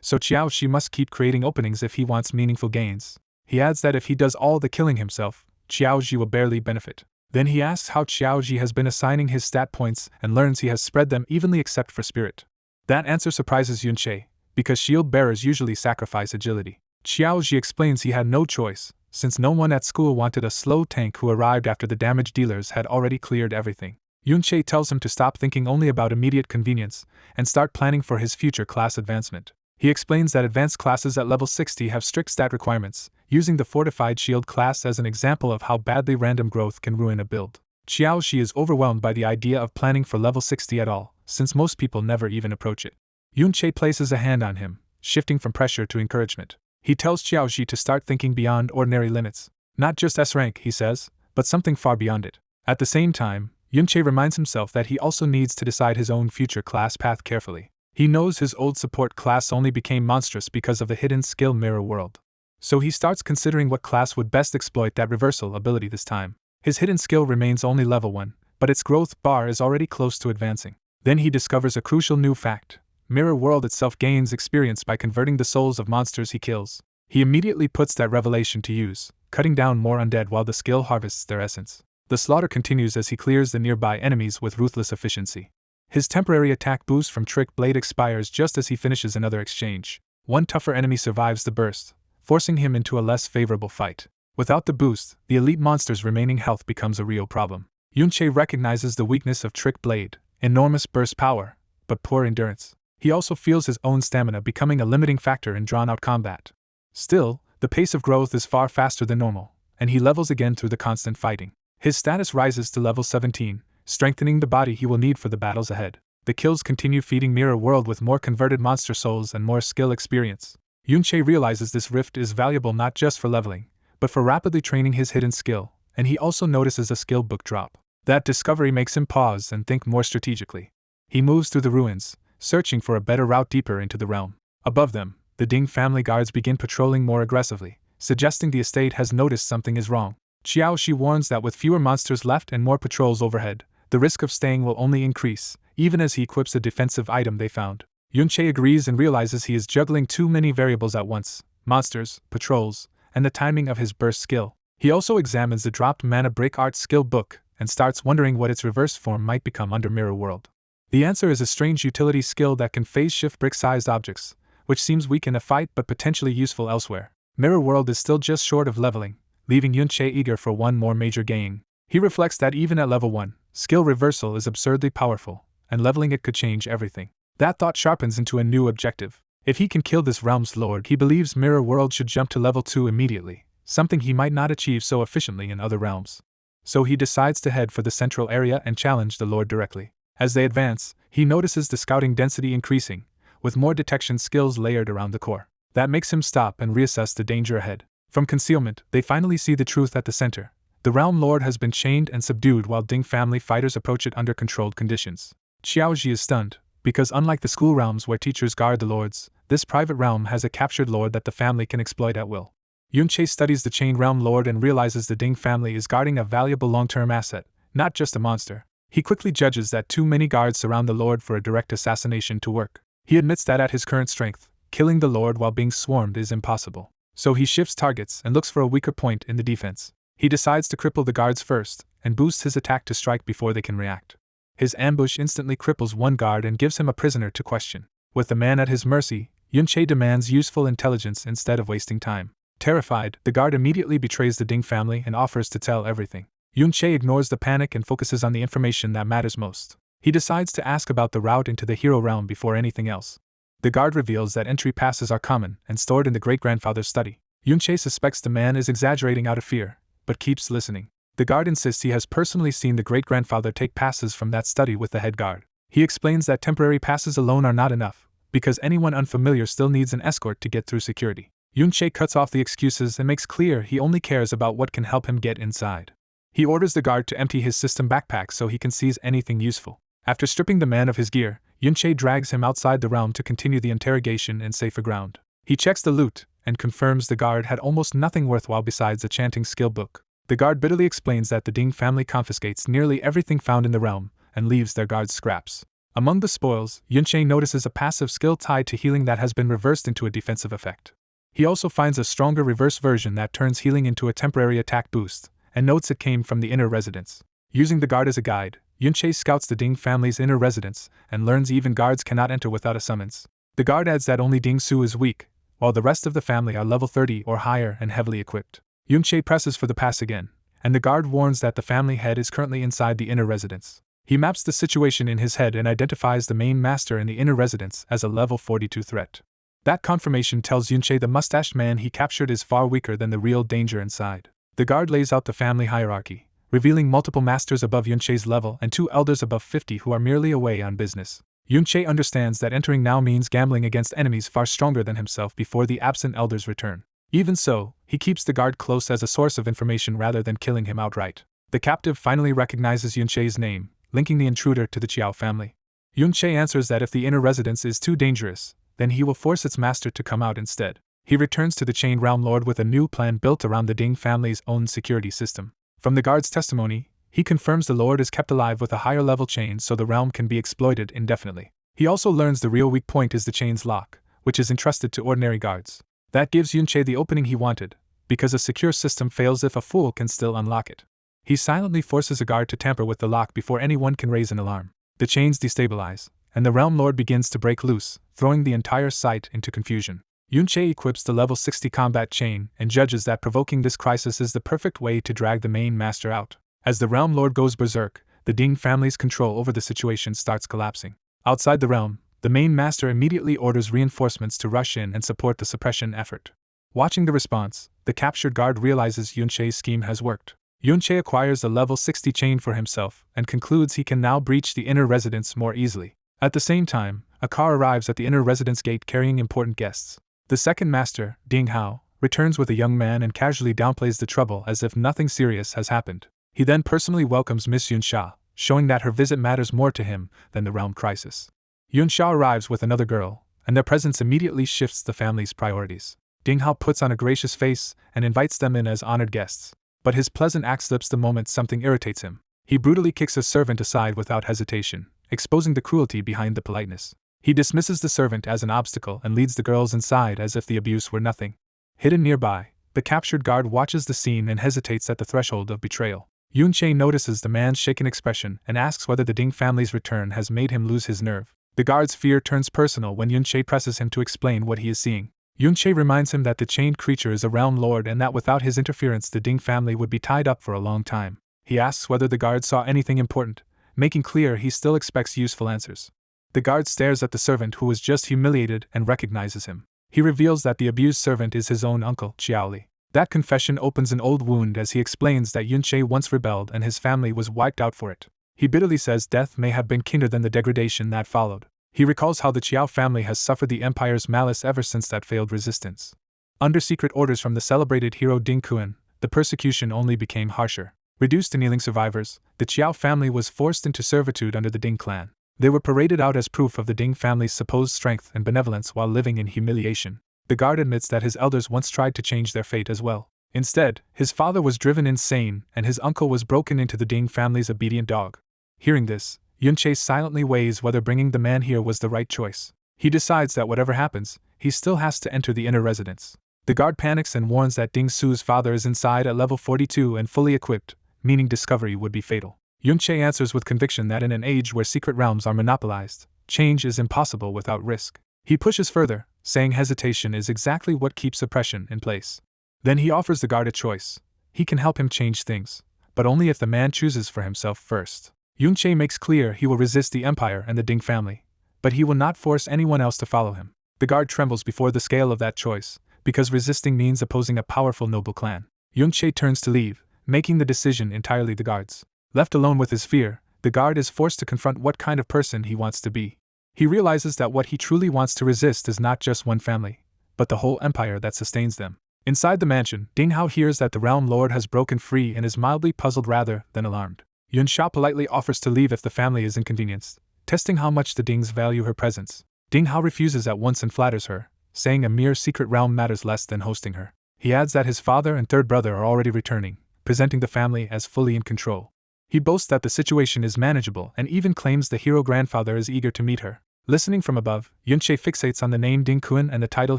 so Xiaoxi must keep creating openings if he wants meaningful gains. He adds that if he does all the killing himself, Xiaoxi will barely benefit. Then he asks how Xiaoxi has been assigning his stat points and learns he has spread them evenly except for spirit. That answer surprises Yunche, because shield bearers usually sacrifice agility. Xiaoxi explains he had no choice, since no one at school wanted a slow tank who arrived after the damage dealers had already cleared everything. Yunche tells him to stop thinking only about immediate convenience and start planning for his future class advancement. He explains that advanced classes at level 60 have strict stat requirements, using the Fortified Shield class as an example of how badly random growth can ruin a build. Xiaoxi is overwhelmed by the idea of planning for level 60 at all, since most people never even approach it. Yunche places a hand on him, shifting from pressure to encouragement. He tells Xiaoxi to start thinking beyond ordinary limits. Not just S rank, he says, but something far beyond it. At the same time, Yunche reminds himself that he also needs to decide his own future class path carefully. He knows his old support class only became monstrous because of the hidden skill mirror world. So he starts considering what class would best exploit that reversal ability this time. His hidden skill remains only level 1, but its growth bar is already close to advancing. Then he discovers a crucial new fact. Mirror world itself gains experience by converting the souls of monsters he kills. He immediately puts that revelation to use, cutting down more undead while the skill harvests their essence. The slaughter continues as he clears the nearby enemies with ruthless efficiency. His temporary attack boost from Trick Blade expires just as he finishes another exchange. One tougher enemy survives the burst, forcing him into a less favorable fight. Without the boost, the elite monster's remaining health becomes a real problem. Yunche recognizes the weakness of Trick Blade, enormous burst power, but poor endurance. He also feels his own stamina becoming a limiting factor in drawn-out combat. Still, the pace of growth is far faster than normal, and he levels again through the constant fighting. His status rises to level 17, strengthening the body he will need for the battles ahead. The kills continue feeding Mirror World with more converted monster souls and more skill experience. Yunche realizes this rift is valuable not just for leveling, but for rapidly training his hidden skill, and he also notices a skill book drop. That discovery makes him pause and think more strategically. He moves through the ruins, searching for a better route deeper into the realm. Above them, the Ding family guards begin patrolling more aggressively, suggesting the estate has noticed something is wrong. Xiaoxi warns that with fewer monsters left and more patrols overhead, the risk of staying will only increase, even as he equips a defensive item they found. Yunche agrees and realizes he is juggling too many variables at once: monsters, patrols, and the timing of his burst skill. He also examines the dropped Mana Break Art skill book and starts wondering what its reverse form might become under Mirror World. The answer is a strange utility skill that can phase shift brick-sized objects, which seems weak in a fight but potentially useful elsewhere. Mirror World is still just short of leveling, leaving Yunche eager for one more major gain. He reflects that even at level 1, skill reversal is absurdly powerful, and leveling it could change everything. That thought sharpens into a new objective. If he can kill this realm's lord, he believes Mirror World should jump to level 2 immediately, something he might not achieve so efficiently in other realms. So he decides to head for the central area and challenge the lord directly. As they advance, he notices the scouting density increasing, with more detection skills layered around the core. That makes him stop and reassess the danger ahead. From concealment, they finally see the truth at the center. The realm lord has been chained and subdued while Ding family fighters approach it under controlled conditions. Xiaoxi is stunned, because unlike the school realms where teachers guard the lords, this private realm has a captured lord that the family can exploit at will. Yunche studies the chained realm lord and realizes the Ding family is guarding a valuable long-term asset, not just a monster. He quickly judges that too many guards surround the lord for a direct assassination to work. He admits that at his current strength, killing the lord while being swarmed is impossible. So he shifts targets and looks for a weaker point in the defense. He decides to cripple the guards first, and boosts his attack to strike before they can react. His ambush instantly cripples one guard and gives him a prisoner to question. With the man at his mercy, Yunche demands useful intelligence instead of wasting time. Terrified, the guard immediately betrays the Ding family and offers to tell everything. Yunche ignores the panic and focuses on the information that matters most. He decides to ask about the route into the hero realm before anything else. The guard reveals that entry passes are common and stored in the great-grandfather's study. Yunche suspects the man is exaggerating out of fear, but keeps listening. The guard insists he has personally seen the great-grandfather take passes from that study with the head guard. He explains that temporary passes alone are not enough, because anyone unfamiliar still needs an escort to get through security. Yunche cuts off the excuses and makes clear he only cares about what can help him get inside. He orders the guard to empty his system backpack so he can seize anything useful. After stripping the man of his gear, Yunche drags him outside the realm to continue the interrogation in safer ground. He checks the loot and confirms the guard had almost nothing worthwhile besides a chanting skill book. The guard bitterly explains that the Ding family confiscates nearly everything found in the realm and leaves their guards scraps. Among the spoils, Yunche notices a passive skill tied to healing that has been reversed into a defensive effect. He also finds a stronger reverse version that turns healing into a temporary attack boost, and notes it came from the inner residence. Using the guard as a guide, Yunche scouts the Ding family's inner residence and learns even guards cannot enter without a summons. The guard adds that only Ding Su is weak, while the rest of the family are level 30 or higher and heavily equipped. Yunche presses for the pass again, and the guard warns that the family head is currently inside the inner residence. He maps the situation in his head and identifies the main master in the inner residence as a level 42 threat. That confirmation tells Yunche the mustached man he captured is far weaker than the real danger inside. The guard lays out the family hierarchy, revealing multiple masters above Yunche's level and 2 elders above 50 who are merely away on business. Yunche understands that entering now means gambling against enemies far stronger than himself before the absent elders return. Even so, he keeps the guard close as a source of information rather than killing him outright. The captive finally recognizes Yunche's name, linking the intruder to the Chiao family. Yunche answers that if the inner residence is too dangerous, then he will force its master to come out instead. He returns to the Chain Realm Lord with a new plan built around the Ding family's own security system. From the guard's testimony, he confirms the Lord is kept alive with a higher level chain so the realm can be exploited indefinitely. He also learns the real weak point is the chain's lock, which is entrusted to ordinary guards. That gives Yunche the opening he wanted, because a secure system fails if a fool can still unlock it. He silently forces a guard to tamper with the lock before anyone can raise an alarm. The chains destabilize, and the Realm Lord begins to break loose, throwing the entire site into confusion. Yunche equips the level 60 combat chain and judges that provoking this crisis is the perfect way to drag the main master out. As the Realm Lord goes berserk, the Ding family's control over the situation starts collapsing. Outside the realm, the main master immediately orders reinforcements to rush in and support the suppression effort. Watching the response, the captured guard realizes Yunche's scheme has worked. Yunche acquires a level 60 chain for himself and concludes he can now breach the inner residence more easily. At the same time, a car arrives at the inner residence gate carrying important guests. The second master, Ding Hao, returns with a young man and casually downplays the trouble as if nothing serious has happened. He then personally welcomes Miss Yunsha, showing that her visit matters more to him than the realm crisis. Yunsha arrives with another girl, and their presence immediately shifts the family's priorities. Ding Hao puts on a gracious face and invites them in as honored guests. But his pleasant act slips the moment something irritates him. He brutally kicks a servant aside without hesitation, exposing the cruelty behind the politeness. He dismisses the servant as an obstacle and leads the girls inside as if the abuse were nothing. Hidden nearby, the captured guard watches the scene and hesitates at the threshold of betrayal. Yunche notices the man's shaken expression and asks whether the Ding family's return has made him lose his nerve. The guard's fear turns personal when Yunche presses him to explain what he is seeing. Yunche reminds him that the chained creature is a realm lord and that without his interference the Ding family would be tied up for a long time. He asks whether the guard saw anything important, making clear he still expects useful answers. The guard stares at the servant who was just humiliated and recognizes him. He reveals that the abused servant is his own uncle, Xiaoli. That confession opens an old wound as he explains that Yunche once rebelled and his family was wiped out for it. He bitterly says death may have been kinder than the degradation that followed. He recalls how the Qiao family has suffered the Empire's malice ever since that failed resistance. Under secret orders from the celebrated hero Ding Kuan, the persecution only became harsher. Reduced to kneeling survivors, the Qiao family was forced into servitude under the Ding clan. They were paraded out as proof of the Ding family's supposed strength and benevolence while living in humiliation. The guard admits that his elders once tried to change their fate as well. Instead, his father was driven insane and his uncle was broken into the Ding family's obedient dog. Hearing this, Yunche silently weighs whether bringing the man here was the right choice. He decides that whatever happens, he still has to enter the inner residence. The guard panics and warns that Ding Su's father is inside at level 42 and fully equipped, meaning discovery would be fatal. Yunche answers with conviction that in an age where secret realms are monopolized, change is impossible without risk. He pushes further, saying hesitation is exactly what keeps oppression in place. Then he offers the guard a choice. He can help him change things, but only if the man chooses for himself first. Yunche makes clear he will resist the Empire and the Ding family, but he will not force anyone else to follow him. The guard trembles before the scale of that choice, because resisting means opposing a powerful noble clan. Yunche turns to leave, making the decision entirely the guard's. Left alone with his fear, the guard is forced to confront what kind of person he wants to be. He realizes that what he truly wants to resist is not just one family, but the whole empire that sustains them. Inside the mansion, Ding Hao hears that the realm lord has broken free and is mildly puzzled rather than alarmed. Yunsha politely offers to leave if the family is inconvenienced, testing how much the Dings value her presence. Ding Hao refuses at once and flatters her, saying a mere secret realm matters less than hosting her. He adds that his father and third brother are already returning, presenting the family as fully in control. He boasts that the situation is manageable and even claims the hero grandfather is eager to meet her. Listening from above, Yunche fixates on the name Ding Kun and the title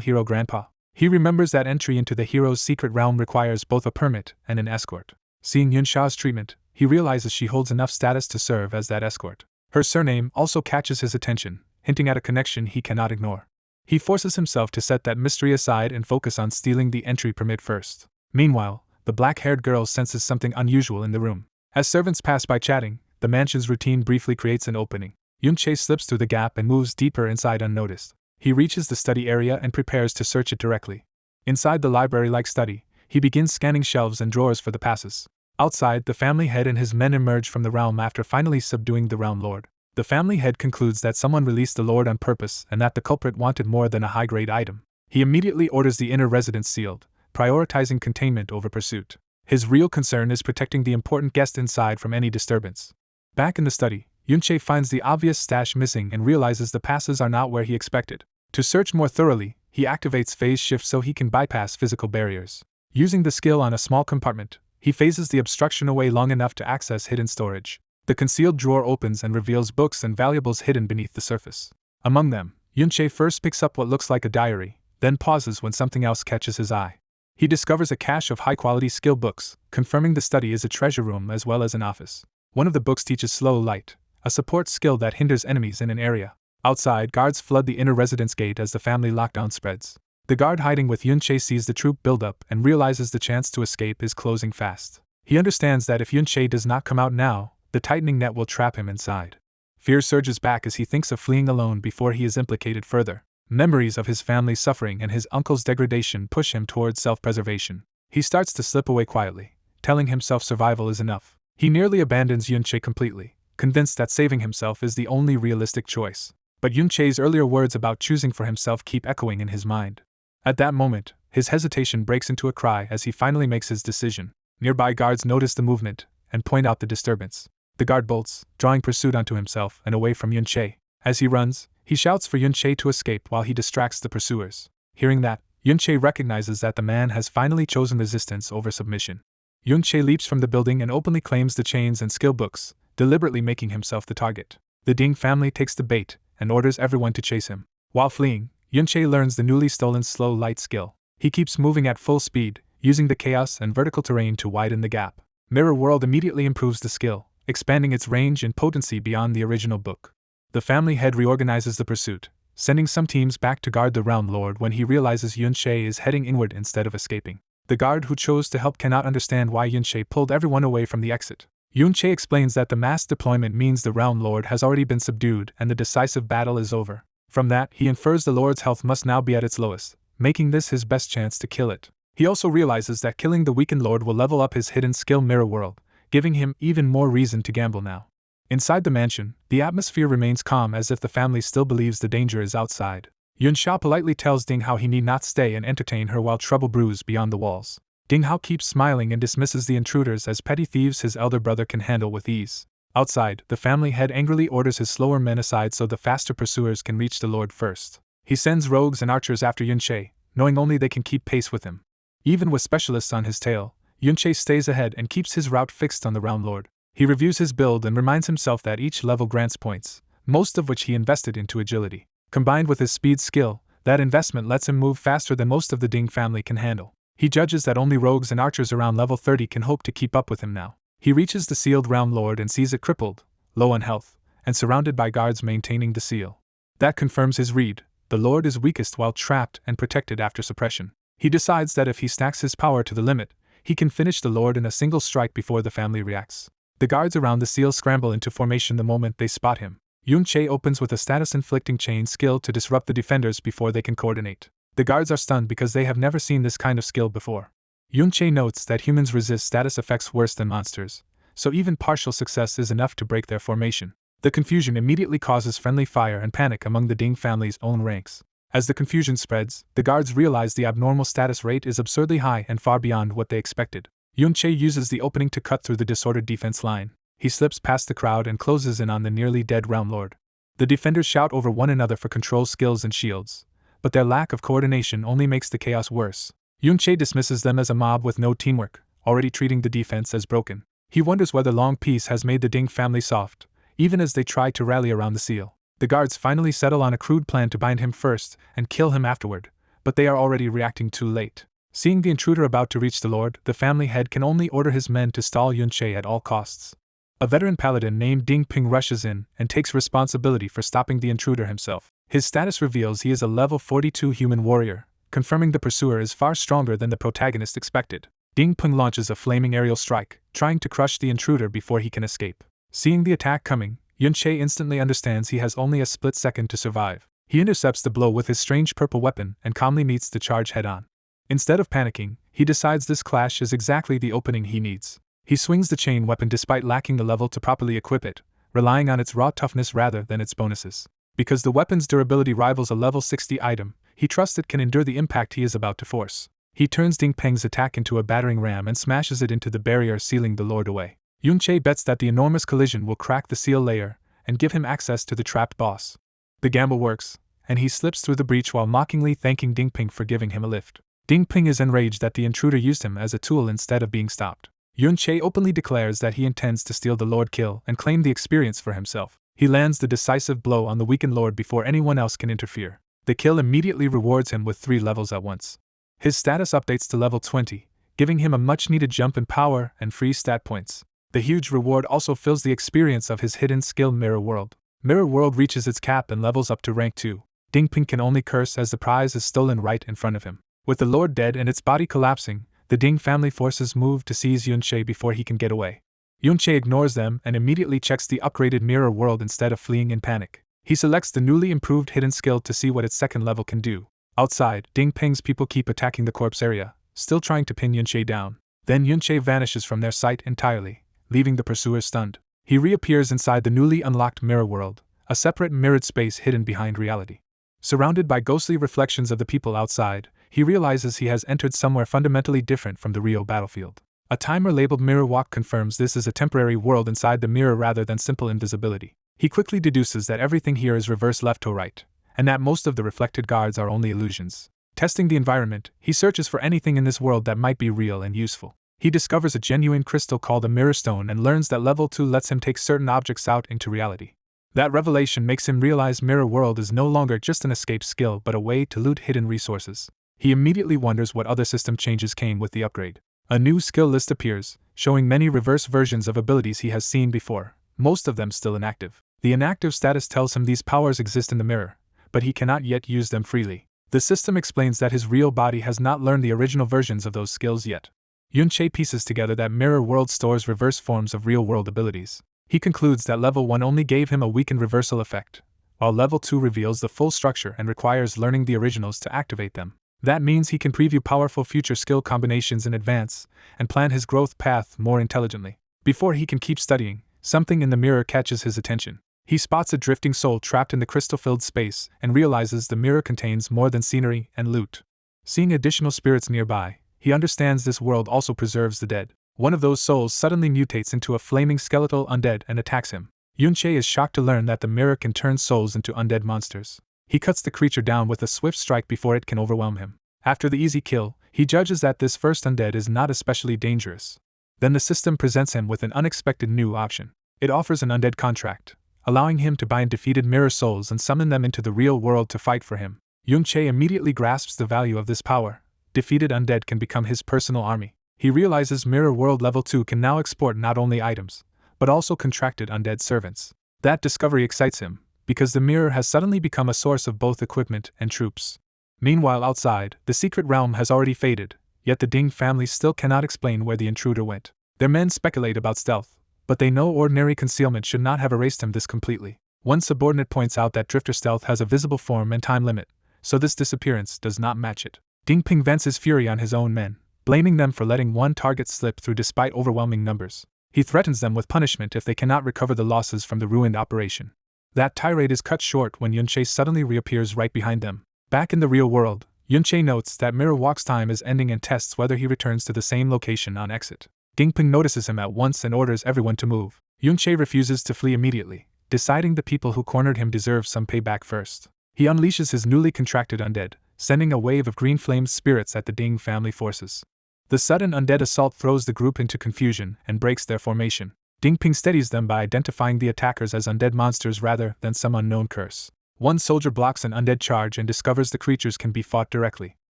Hero Grandpa. He remembers that entry into the hero's secret realm requires both a permit and an escort. Seeing Yunsha's treatment, he realizes she holds enough status to serve as that escort. Her surname also catches his attention, hinting at a connection he cannot ignore. He forces himself to set that mystery aside and focus on stealing the entry permit first. Meanwhile, the black-haired girl senses something unusual in the room. As servants pass by chatting, the mansion's routine briefly creates an opening. Yunche slips through the gap and moves deeper inside unnoticed. He reaches the study area and prepares to search it directly. Inside the library-like study, he begins scanning shelves and drawers for the passes. Outside, the family head and his men emerge from the realm after finally subduing the realm lord. The family head concludes that someone released the lord on purpose and that the culprit wanted more than a high-grade item. He immediately orders the inner residence sealed, prioritizing containment over pursuit. His real concern is protecting the important guest inside from any disturbance. Back in the study, Yunche finds the obvious stash missing and realizes the passes are not where he expected. To search more thoroughly, he activates phase shift so he can bypass physical barriers. Using the skill on a small compartment, he phases the obstruction away long enough to access hidden storage. The concealed drawer opens and reveals books and valuables hidden beneath the surface. Among them, Yunche first picks up what looks like a diary, then pauses when something else catches his eye. He discovers a cache of high-quality skill books, confirming the study is a treasure room as well as an office. One of the books teaches slow light, a support skill that hinders enemies in an area. Outside, guards flood the inner residence gate as the family lockdown spreads. The guard hiding with Yunche sees the troop buildup and realizes the chance to escape is closing fast. He understands that if Yunche does not come out now, the tightening net will trap him inside. Fear surges back as he thinks of fleeing alone before he is implicated further. Memories of his family's suffering and his uncle's degradation push him towards self-preservation. He starts to slip away quietly, telling himself survival is enough. He nearly abandons Yunche completely, convinced that saving himself is the only realistic choice. But Yunche's earlier words about choosing for himself keep echoing in his mind. At that moment, his hesitation breaks into a cry as he finally makes his decision. Nearby guards notice the movement and point out the disturbance. The guard bolts, drawing pursuit onto himself and away from Yunche. As he runs, he shouts for Yunche to escape while he distracts the pursuers. Hearing that, Yunche recognizes that the man has finally chosen resistance over submission. Yunche leaps from the building and openly claims the chains and skill books, deliberately making himself the target. The Ding family takes the bait and orders everyone to chase him. While fleeing, Yunche learns the newly stolen slow light skill. He keeps moving at full speed, using the chaos and vertical terrain to widen the gap. Mirror World immediately improves the skill, expanding its range and potency beyond the original book. The family head reorganizes the pursuit, sending some teams back to guard the Realm Lord when he realizes Yunche is heading inward instead of escaping. The guard who chose to help cannot understand why Yunche pulled everyone away from the exit. Yunche explains that the mass deployment means the Realm Lord has already been subdued and the decisive battle is over. From that, he infers the Lord's health must now be at its lowest, making this his best chance to kill it. He also realizes that killing the weakened Lord will level up his hidden skill Mirror World, giving him even more reason to gamble now. Inside the mansion, the atmosphere remains calm as if the family still believes the danger is outside. Yunsha politely tells Ding Hao he need not stay and entertain her while trouble brews beyond the walls. Ding Hao keeps smiling and dismisses the intruders as petty thieves his elder brother can handle with ease. Outside, the family head angrily orders his slower men aside so the faster pursuers can reach the Lord first. He sends rogues and archers after Yunche, knowing only they can keep pace with him. Even with specialists on his tail, Yunche stays ahead and keeps his route fixed on the Realm Lord. He reviews his build and reminds himself that each level grants points, most of which he invested into agility. Combined with his speed skill, that investment lets him move faster than most of the Ding family can handle. He judges that only rogues and archers around level 30 can hope to keep up with him now. He reaches the sealed Realm Lord and sees it crippled, low on health, and surrounded by guards maintaining the seal. That confirms his read: the Lord is weakest while trapped and protected after suppression. He decides that if he stacks his power to the limit, he can finish the Lord in a single strike before the family reacts. The guards around the seal scramble into formation the moment they spot him. Yunche opens with a status-inflicting chain skill to disrupt the defenders before they can coordinate. The guards are stunned because they have never seen this kind of skill before. Yunche notes that humans resist status effects worse than monsters, so even partial success is enough to break their formation. The confusion immediately causes friendly fire and panic among the Ding family's own ranks. As the confusion spreads, the guards realize the abnormal status rate is absurdly high and far beyond what they expected. Yunche uses the opening to cut through the disordered defense line. He slips past the crowd and closes in on the nearly dead Realm Lord. The defenders shout over one another for control skills and shields, but their lack of coordination only makes the chaos worse. Yunche dismisses them as a mob with no teamwork, already treating the defense as broken. He wonders whether long peace has made the Ding family soft, even as they try to rally around the seal. The guards finally settle on a crude plan to bind him first and kill him afterward, but they are already reacting too late. Seeing the intruder about to reach the lord, the family head can only order his men to stall Yunche at all costs. A veteran paladin named Ding Ping rushes in and takes responsibility for stopping the intruder himself. His status reveals he is a level 42 human warrior, confirming the pursuer is far stronger than the protagonist expected. Ding Ping launches a flaming aerial strike, trying to crush the intruder before he can escape. Seeing the attack coming, Yunche instantly understands he has only a split second to survive. He intercepts the blow with his strange purple weapon and calmly meets the charge head-on. Instead of panicking, he decides this clash is exactly the opening he needs. He swings the chain weapon despite lacking the level to properly equip it, relying on its raw toughness rather than its bonuses. Because the weapon's durability rivals a level 60 item, he trusts it can endure the impact he is about to force. He turns Ding Peng's attack into a battering ram and smashes it into the barrier sealing the lord away. Yunche bets that the enormous collision will crack the seal layer and give him access to the trapped boss. The gamble works, and he slips through the breach while mockingly thanking Ding Peng for giving him a lift. Ding Peng is enraged that the intruder used him as a tool instead of being stopped. Yunche openly declares that he intends to steal the lord kill and claim the experience for himself. He lands the decisive blow on the weakened lord before anyone else can interfere. The kill immediately rewards him with 3 levels at once. His status updates to level 20, giving him a much-needed jump in power and free stat points. The huge reward also fills the experience of his hidden skill Mirror World. Mirror World reaches its cap and levels up to rank 2. Ding Peng can only curse as the prize is stolen right in front of him. With the lord dead and its body collapsing, the Ding family forces move to seize Yunche before he can get away. Yunche ignores them and immediately checks the upgraded Mirror World instead of fleeing in panic. He selects the newly improved hidden skill to see what its second level can do. Outside, Ding Peng's people keep attacking the corpse area, still trying to pin Yunche down. Then Yunche vanishes from their sight entirely, leaving the pursuers stunned. He reappears inside the newly unlocked Mirror World, a separate mirrored space hidden behind reality. Surrounded by ghostly reflections of the people outside, he realizes he has entered somewhere fundamentally different from the real battlefield. A timer labeled Mirror Walk confirms this is a temporary world inside the mirror rather than simple invisibility. He quickly deduces that everything here is reverse left to right, and that most of the reflected guards are only illusions. Testing the environment, he searches for anything in this world that might be real and useful. He discovers a genuine crystal called a Mirror Stone and learns that level 2 lets him take certain objects out into reality. That revelation makes him realize Mirror World is no longer just an escape skill but a way to loot hidden resources. He immediately wonders what other system changes came with the upgrade. A new skill list appears, showing many reverse versions of abilities he has seen before, most of them still inactive. The inactive status tells him these powers exist in the mirror, but he cannot yet use them freely. The system explains that his real body has not learned the original versions of those skills yet. Yunche pieces together that Mirror World stores reverse forms of real-world abilities. He concludes that level 1 only gave him a weakened reversal effect, while level 2 reveals the full structure and requires learning the originals to activate them. That means he can preview powerful future skill combinations in advance and plan his growth path more intelligently. Before he can keep studying, something in the mirror catches his attention. He spots a drifting soul trapped in the crystal-filled space and realizes the mirror contains more than scenery and loot. Seeing additional spirits nearby, he understands this world also preserves the dead. One of those souls suddenly mutates into a flaming skeletal undead and attacks him. Yunche is shocked to learn that the mirror can turn souls into undead monsters. He cuts the creature down with a swift strike before it can overwhelm him. After the easy kill, he judges that this first undead is not especially dangerous. Then the system presents him with an unexpected new option. It offers an undead contract, allowing him to bind defeated mirror souls and summon them into the real world to fight for him. Yunche immediately grasps the value of this power. Defeated undead can become his personal army. He realizes Mirror World Level 2 can now export not only items, but also contracted undead servants. That discovery excites him, because the mirror has suddenly become a source of both equipment and troops. Meanwhile outside, the secret realm has already faded, yet the Ding family still cannot explain where the intruder went. Their men speculate about stealth, but they know ordinary concealment should not have erased him this completely. One subordinate points out that Drifter stealth has a visible form and time limit, so this disappearance does not match it. Ding Ping vents his fury on his own men, blaming them for letting one target slip through despite overwhelming numbers. He threatens them with punishment if they cannot recover the losses from the ruined operation. That tirade is cut short when Yunche suddenly reappears right behind them. Back in the real world, Yunche notes that Mirror Walk's time is ending and tests whether he returns to the same location on exit. Ding Ping notices him at once and orders everyone to move. Yunche refuses to flee immediately, deciding the people who cornered him deserve some payback first. He unleashes his newly contracted undead, sending a wave of green flamed spirits at the Ding family forces. The sudden undead assault throws the group into confusion and breaks their formation. Ding Ping steadies them by identifying the attackers as undead monsters rather than some unknown curse. One soldier blocks an undead charge and discovers the creatures can be fought directly.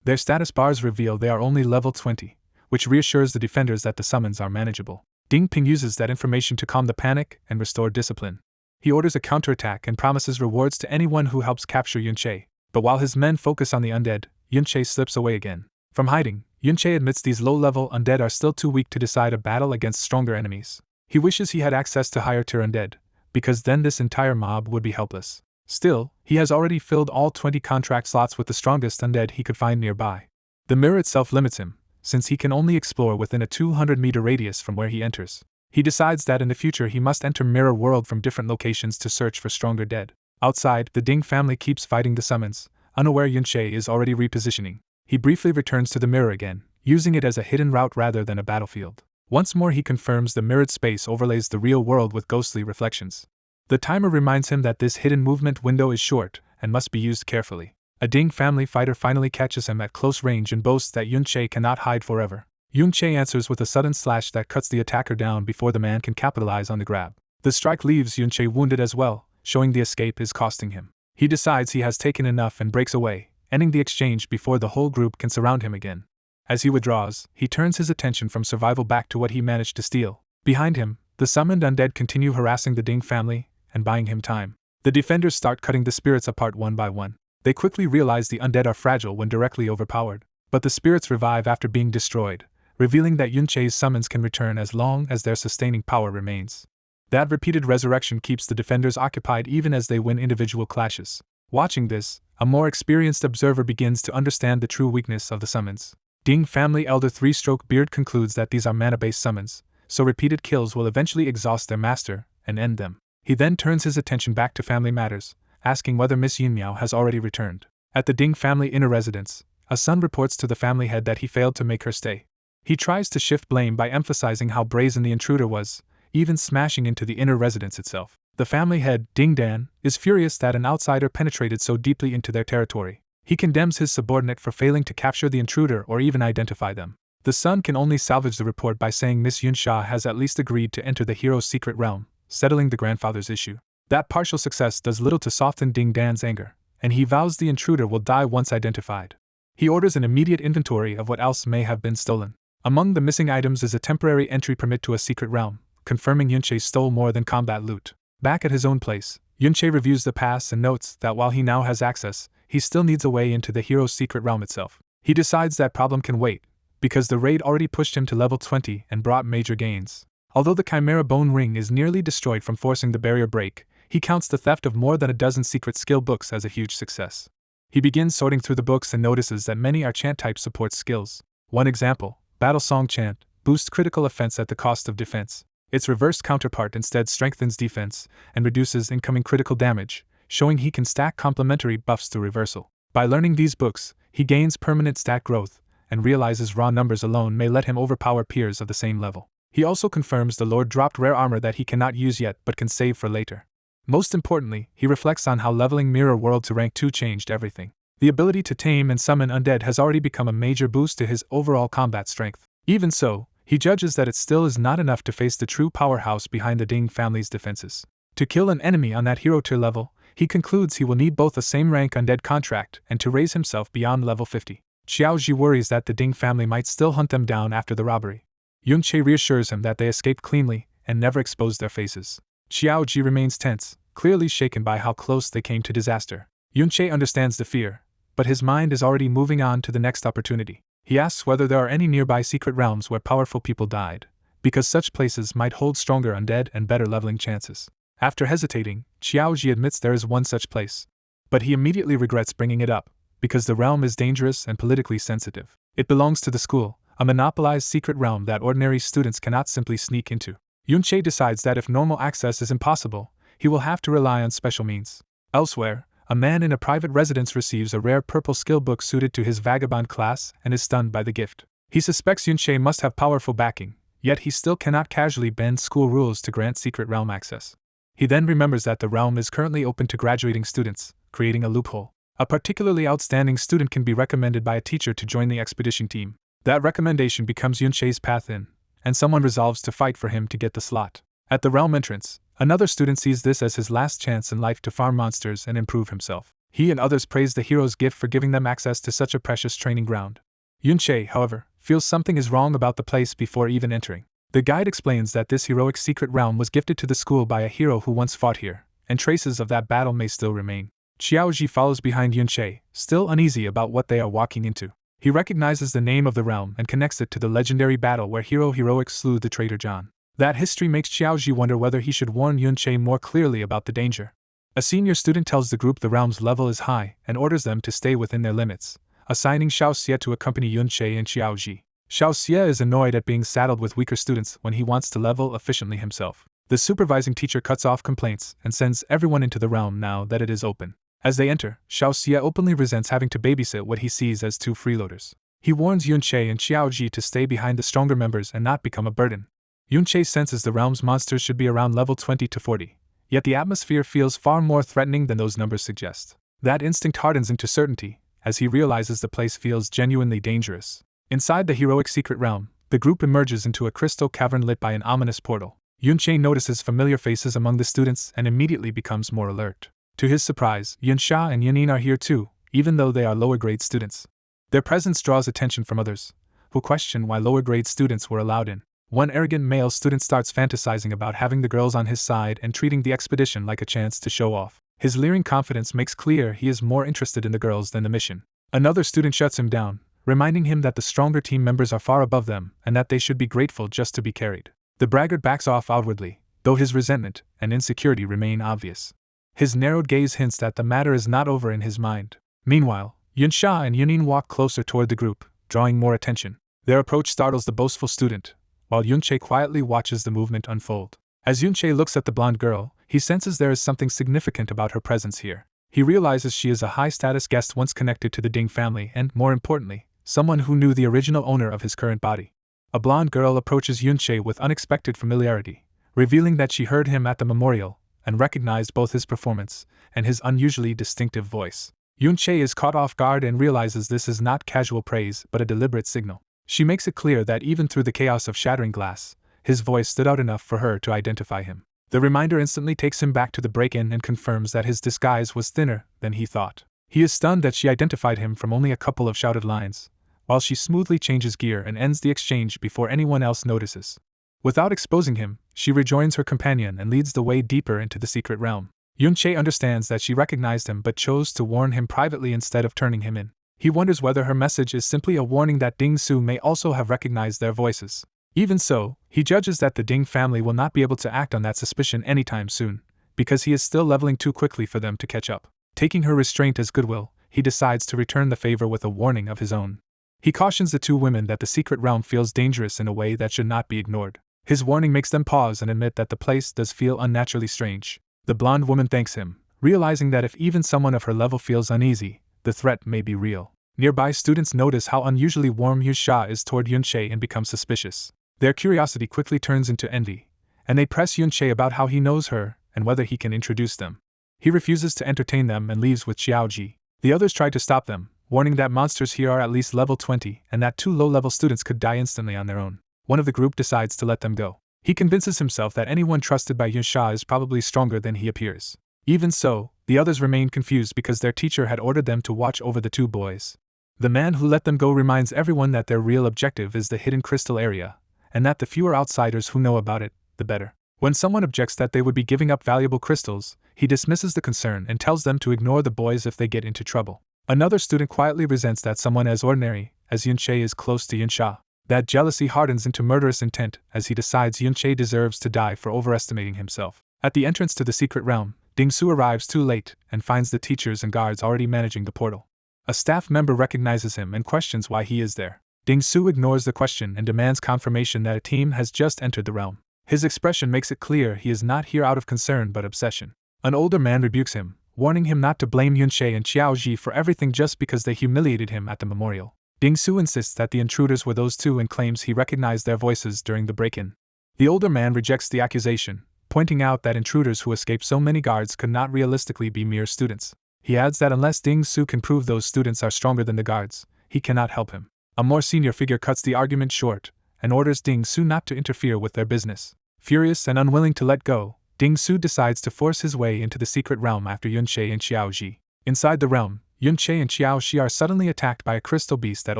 Their status bars reveal they are only level 20, which reassures the defenders that the summons are manageable. Ding Ping uses that information to calm the panic and restore discipline. He orders a counterattack and promises rewards to anyone who helps capture Yunche. But while his men focus on the undead, Yunche slips away again. From hiding, Yunche admits these low-level undead are still too weak to decide a battle against stronger enemies. He wishes he had access to higher-tier undead, because then this entire mob would be helpless. Still, he has already filled all 20 contract slots with the strongest undead he could find nearby. The mirror itself limits him, since he can only explore within a 200-meter radius from where he enters. He decides that in the future he must enter Mirror World from different locations to search for stronger dead. Outside, the Ding family keeps fighting the summons, unaware Yunche is already repositioning. He briefly returns to the mirror again, using it as a hidden route rather than a battlefield. Once more he confirms the mirrored space overlays the real world with ghostly reflections. The timer reminds him that this hidden movement window is short and must be used carefully. A Ding family fighter finally catches him at close range and boasts that Yunche cannot hide forever. Yunche answers with a sudden slash that cuts the attacker down before the man can capitalize on the grab. The strike leaves Yunche wounded as well, showing the escape is costing him. He decides he has taken enough and breaks away, ending the exchange before the whole group can surround him again. As he withdraws, he turns his attention from survival back to what he managed to steal. Behind him, the summoned undead continue harassing the Ding family and buying him time. The defenders start cutting the spirits apart one by one. They quickly realize the undead are fragile when directly overpowered, but the spirits revive after being destroyed, revealing that Yunche's summons can return as long as their sustaining power remains. That repeated resurrection keeps the defenders occupied even as they win individual clashes. Watching this, a more experienced observer begins to understand the true weakness of the summons. Ding family elder 3-stroke beard concludes that these are mana-based summons, so repeated kills will eventually exhaust their master and end them. He then turns his attention back to family matters, asking whether Miss Yunmiao has already returned. At the Ding family inner residence, a son reports to the family head that he failed to make her stay. He tries to shift blame by emphasizing how brazen the intruder was, even smashing into the inner residence itself. The family head, Ding Dan, is furious that an outsider penetrated so deeply into their territory. He condemns his subordinate for failing to capture the intruder or even identify them. The son can only salvage the report by saying Miss Yunsha has at least agreed to enter the hero's secret realm, settling the grandfather's issue. That partial success does little to soften Ding Dan's anger, and he vows the intruder will die once identified. He orders an immediate inventory of what else may have been stolen. Among the missing items is a temporary entry permit to a secret realm, confirming Yunche stole more than combat loot. Back at his own place, Yunche reviews the pass and notes that while he now has access, he still needs a way into the hero's secret realm itself. He decides that problem can wait, because the raid already pushed him to level 20 and brought major gains. Although the Chimera Bone Ring is nearly destroyed from forcing the barrier break, he counts the theft of more than a dozen secret skill books as a huge success. He begins sorting through the books and notices that many are chant-type support skills. One example, Battle Song Chant, boosts critical offense at the cost of defense. Its reversed counterpart instead strengthens defense and reduces incoming critical damage, showing he can stack complementary buffs through reversal. By learning these books, he gains permanent stat growth, and realizes raw numbers alone may let him overpower peers of the same level. He also confirms the Lord dropped rare armor that he cannot use yet but can save for later. Most importantly, he reflects on how leveling Mirror World to rank 2 changed everything. The ability to tame and summon undead has already become a major boost to his overall combat strength. Even so, he judges that it still is not enough to face the true powerhouse behind the Ding family's defenses. To kill an enemy on that hero tier level, he concludes he will need both a same rank undead contract and to raise himself beyond level 50. Xiaoji worries that the Ding family might still hunt them down after the robbery. Yunche reassures him that they escaped cleanly and never exposed their faces. Xiaoji remains tense, clearly shaken by how close they came to disaster. Yunche understands the fear, but his mind is already moving on to the next opportunity. He asks whether there are any nearby secret realms where powerful people died, because such places might hold stronger undead and better leveling chances. After hesitating, Xiaoji admits there is one such place. But he immediately regrets bringing it up, because the realm is dangerous and politically sensitive. It belongs to the school, a monopolized secret realm that ordinary students cannot simply sneak into. Yunche decides that if normal access is impossible, he will have to rely on special means. Elsewhere, a man in a private residence receives a rare purple skill book suited to his vagabond class and is stunned by the gift. He suspects Yunche must have powerful backing, yet he still cannot casually bend school rules to grant secret realm access. He then remembers that the realm is currently open to graduating students, creating a loophole. A particularly outstanding student can be recommended by a teacher to join the expedition team. That recommendation becomes Yunche's path in, and someone resolves to fight for him to get the slot. At the realm entrance, another student sees this as his last chance in life to farm monsters and improve himself. He and others praise the hero's gift for giving them access to such a precious training ground. Yunche, however, feels something is wrong about the place before even entering. The guide explains that this heroic secret realm was gifted to the school by a hero who once fought here, and traces of that battle may still remain. Xiaoji follows behind Yunche, still uneasy about what they are walking into. He recognizes the name of the realm and connects it to the legendary battle where Hero Heroic slew the traitor John. That history makes Xiaoji wonder whether he should warn Yunche more clearly about the danger. A senior student tells the group the realm's level is high and orders them to stay within their limits, assigning Xiaoxie to accompany Yunche and Xiaoji. Xiaoxie is annoyed at being saddled with weaker students when he wants to level efficiently himself. The supervising teacher cuts off complaints and sends everyone into the realm now that it is open. As they enter, Xiaoxie openly resents having to babysit what he sees as two freeloaders. He warns Yunche and Xiaoji to stay behind the stronger members and not become a burden. Yunche senses the realm's monsters should be around level 20 to 40, yet the atmosphere feels far more threatening than those numbers suggest. That instinct hardens into certainty, as he realizes the place feels genuinely dangerous. Inside the heroic secret realm, the group emerges into a crystal cavern lit by an ominous portal. Yunche notices familiar faces among the students and immediately becomes more alert. To his surprise, Yunsha and Yunin are here too, even though they are lower-grade students. Their presence draws attention from others, who question why lower-grade students were allowed in. One arrogant male student starts fantasizing about having the girls on his side and treating the expedition like a chance to show off. His leering confidence makes clear he is more interested in the girls than the mission. Another student shuts him down, reminding him that the stronger team members are far above them and that they should be grateful just to be carried. The braggart backs off outwardly, though his resentment and insecurity remain obvious. His narrowed gaze hints that the matter is not over in his mind. Meanwhile, Yunsha and Yunin walk closer toward the group, drawing more attention. Their approach startles the boastful student, while Yunche quietly watches the movement unfold. As Yunche looks at the blonde girl, he senses there is something significant about her presence here. He realizes she is a high-status guest once connected to the Ding family and, more importantly, someone who knew the original owner of his current body. A blonde girl approaches Yunche with unexpected familiarity, revealing that she heard him at the memorial and recognized both his performance and his unusually distinctive voice. Yunche is caught off guard and realizes this is not casual praise but a deliberate signal. She makes it clear that even through the chaos of shattering glass, his voice stood out enough for her to identify him. The reminder instantly takes him back to the break-in and confirms that his disguise was thinner than he thought. He is stunned that she identified him from only a couple of shouted lines, while she smoothly changes gear and ends the exchange before anyone else notices. Without exposing him, she rejoins her companion and leads the way deeper into the secret realm. Yunche understands that she recognized him but chose to warn him privately instead of turning him in. He wonders whether her message is simply a warning that Ding Su may also have recognized their voices. Even so, he judges that the Ding family will not be able to act on that suspicion anytime soon, because he is still leveling too quickly for them to catch up. Taking her restraint as goodwill, he decides to return the favor with a warning of his own. He cautions the two women that the secret realm feels dangerous in a way that should not be ignored. His warning makes them pause and admit that the place does feel unnaturally strange. The blonde woman thanks him, realizing that if even someone of her level feels uneasy, the threat may be real. Nearby students notice how unusually warm Yunsha is toward Yunche and become suspicious. Their curiosity quickly turns into envy, and they press Yunche about how he knows her and whether he can introduce them. He refuses to entertain them and leaves with Xiaoji. The others try to stop them, warning that monsters here are at least level 20 and that two low-level students could die instantly on their own. One of the group decides to let them go. He convinces himself that anyone trusted by Yunsha is probably stronger than he appears. Even so, the others remain confused because their teacher had ordered them to watch over the two boys. The man who let them go reminds everyone that their real objective is the hidden crystal area, and that the fewer outsiders who know about it, the better. When someone objects that they would be giving up valuable crystals, he dismisses the concern and tells them to ignore the boys if they get into trouble. Another student quietly resents that someone as ordinary as Yunche is close to Yunsha. That jealousy hardens into murderous intent as he decides Yunche deserves to die for overestimating himself. At the entrance to the secret realm, Ding Su arrives too late and finds the teachers and guards already managing the portal. A staff member recognizes him and questions why he is there. Ding Su ignores the question and demands confirmation that a team has just entered the realm. His expression makes it clear he is not here out of concern but obsession. An older man rebukes him, warning him not to blame Yunche and Xiaoji for everything just because they humiliated him at the memorial. Ding Su insists that the intruders were those two and claims he recognized their voices during the break-in. The older man rejects the accusation, pointing out that intruders who escaped so many guards could not realistically be mere students. He adds that unless Ding Su can prove those students are stronger than the guards, he cannot help him. A more senior figure cuts the argument short and orders Ding Su not to interfere with their business. Furious and unwilling to let go, Ding Su decides to force his way into the secret realm after Yunche and Xiaoji. Inside the realm, Yunche and Xiaoji are suddenly attacked by a crystal beast that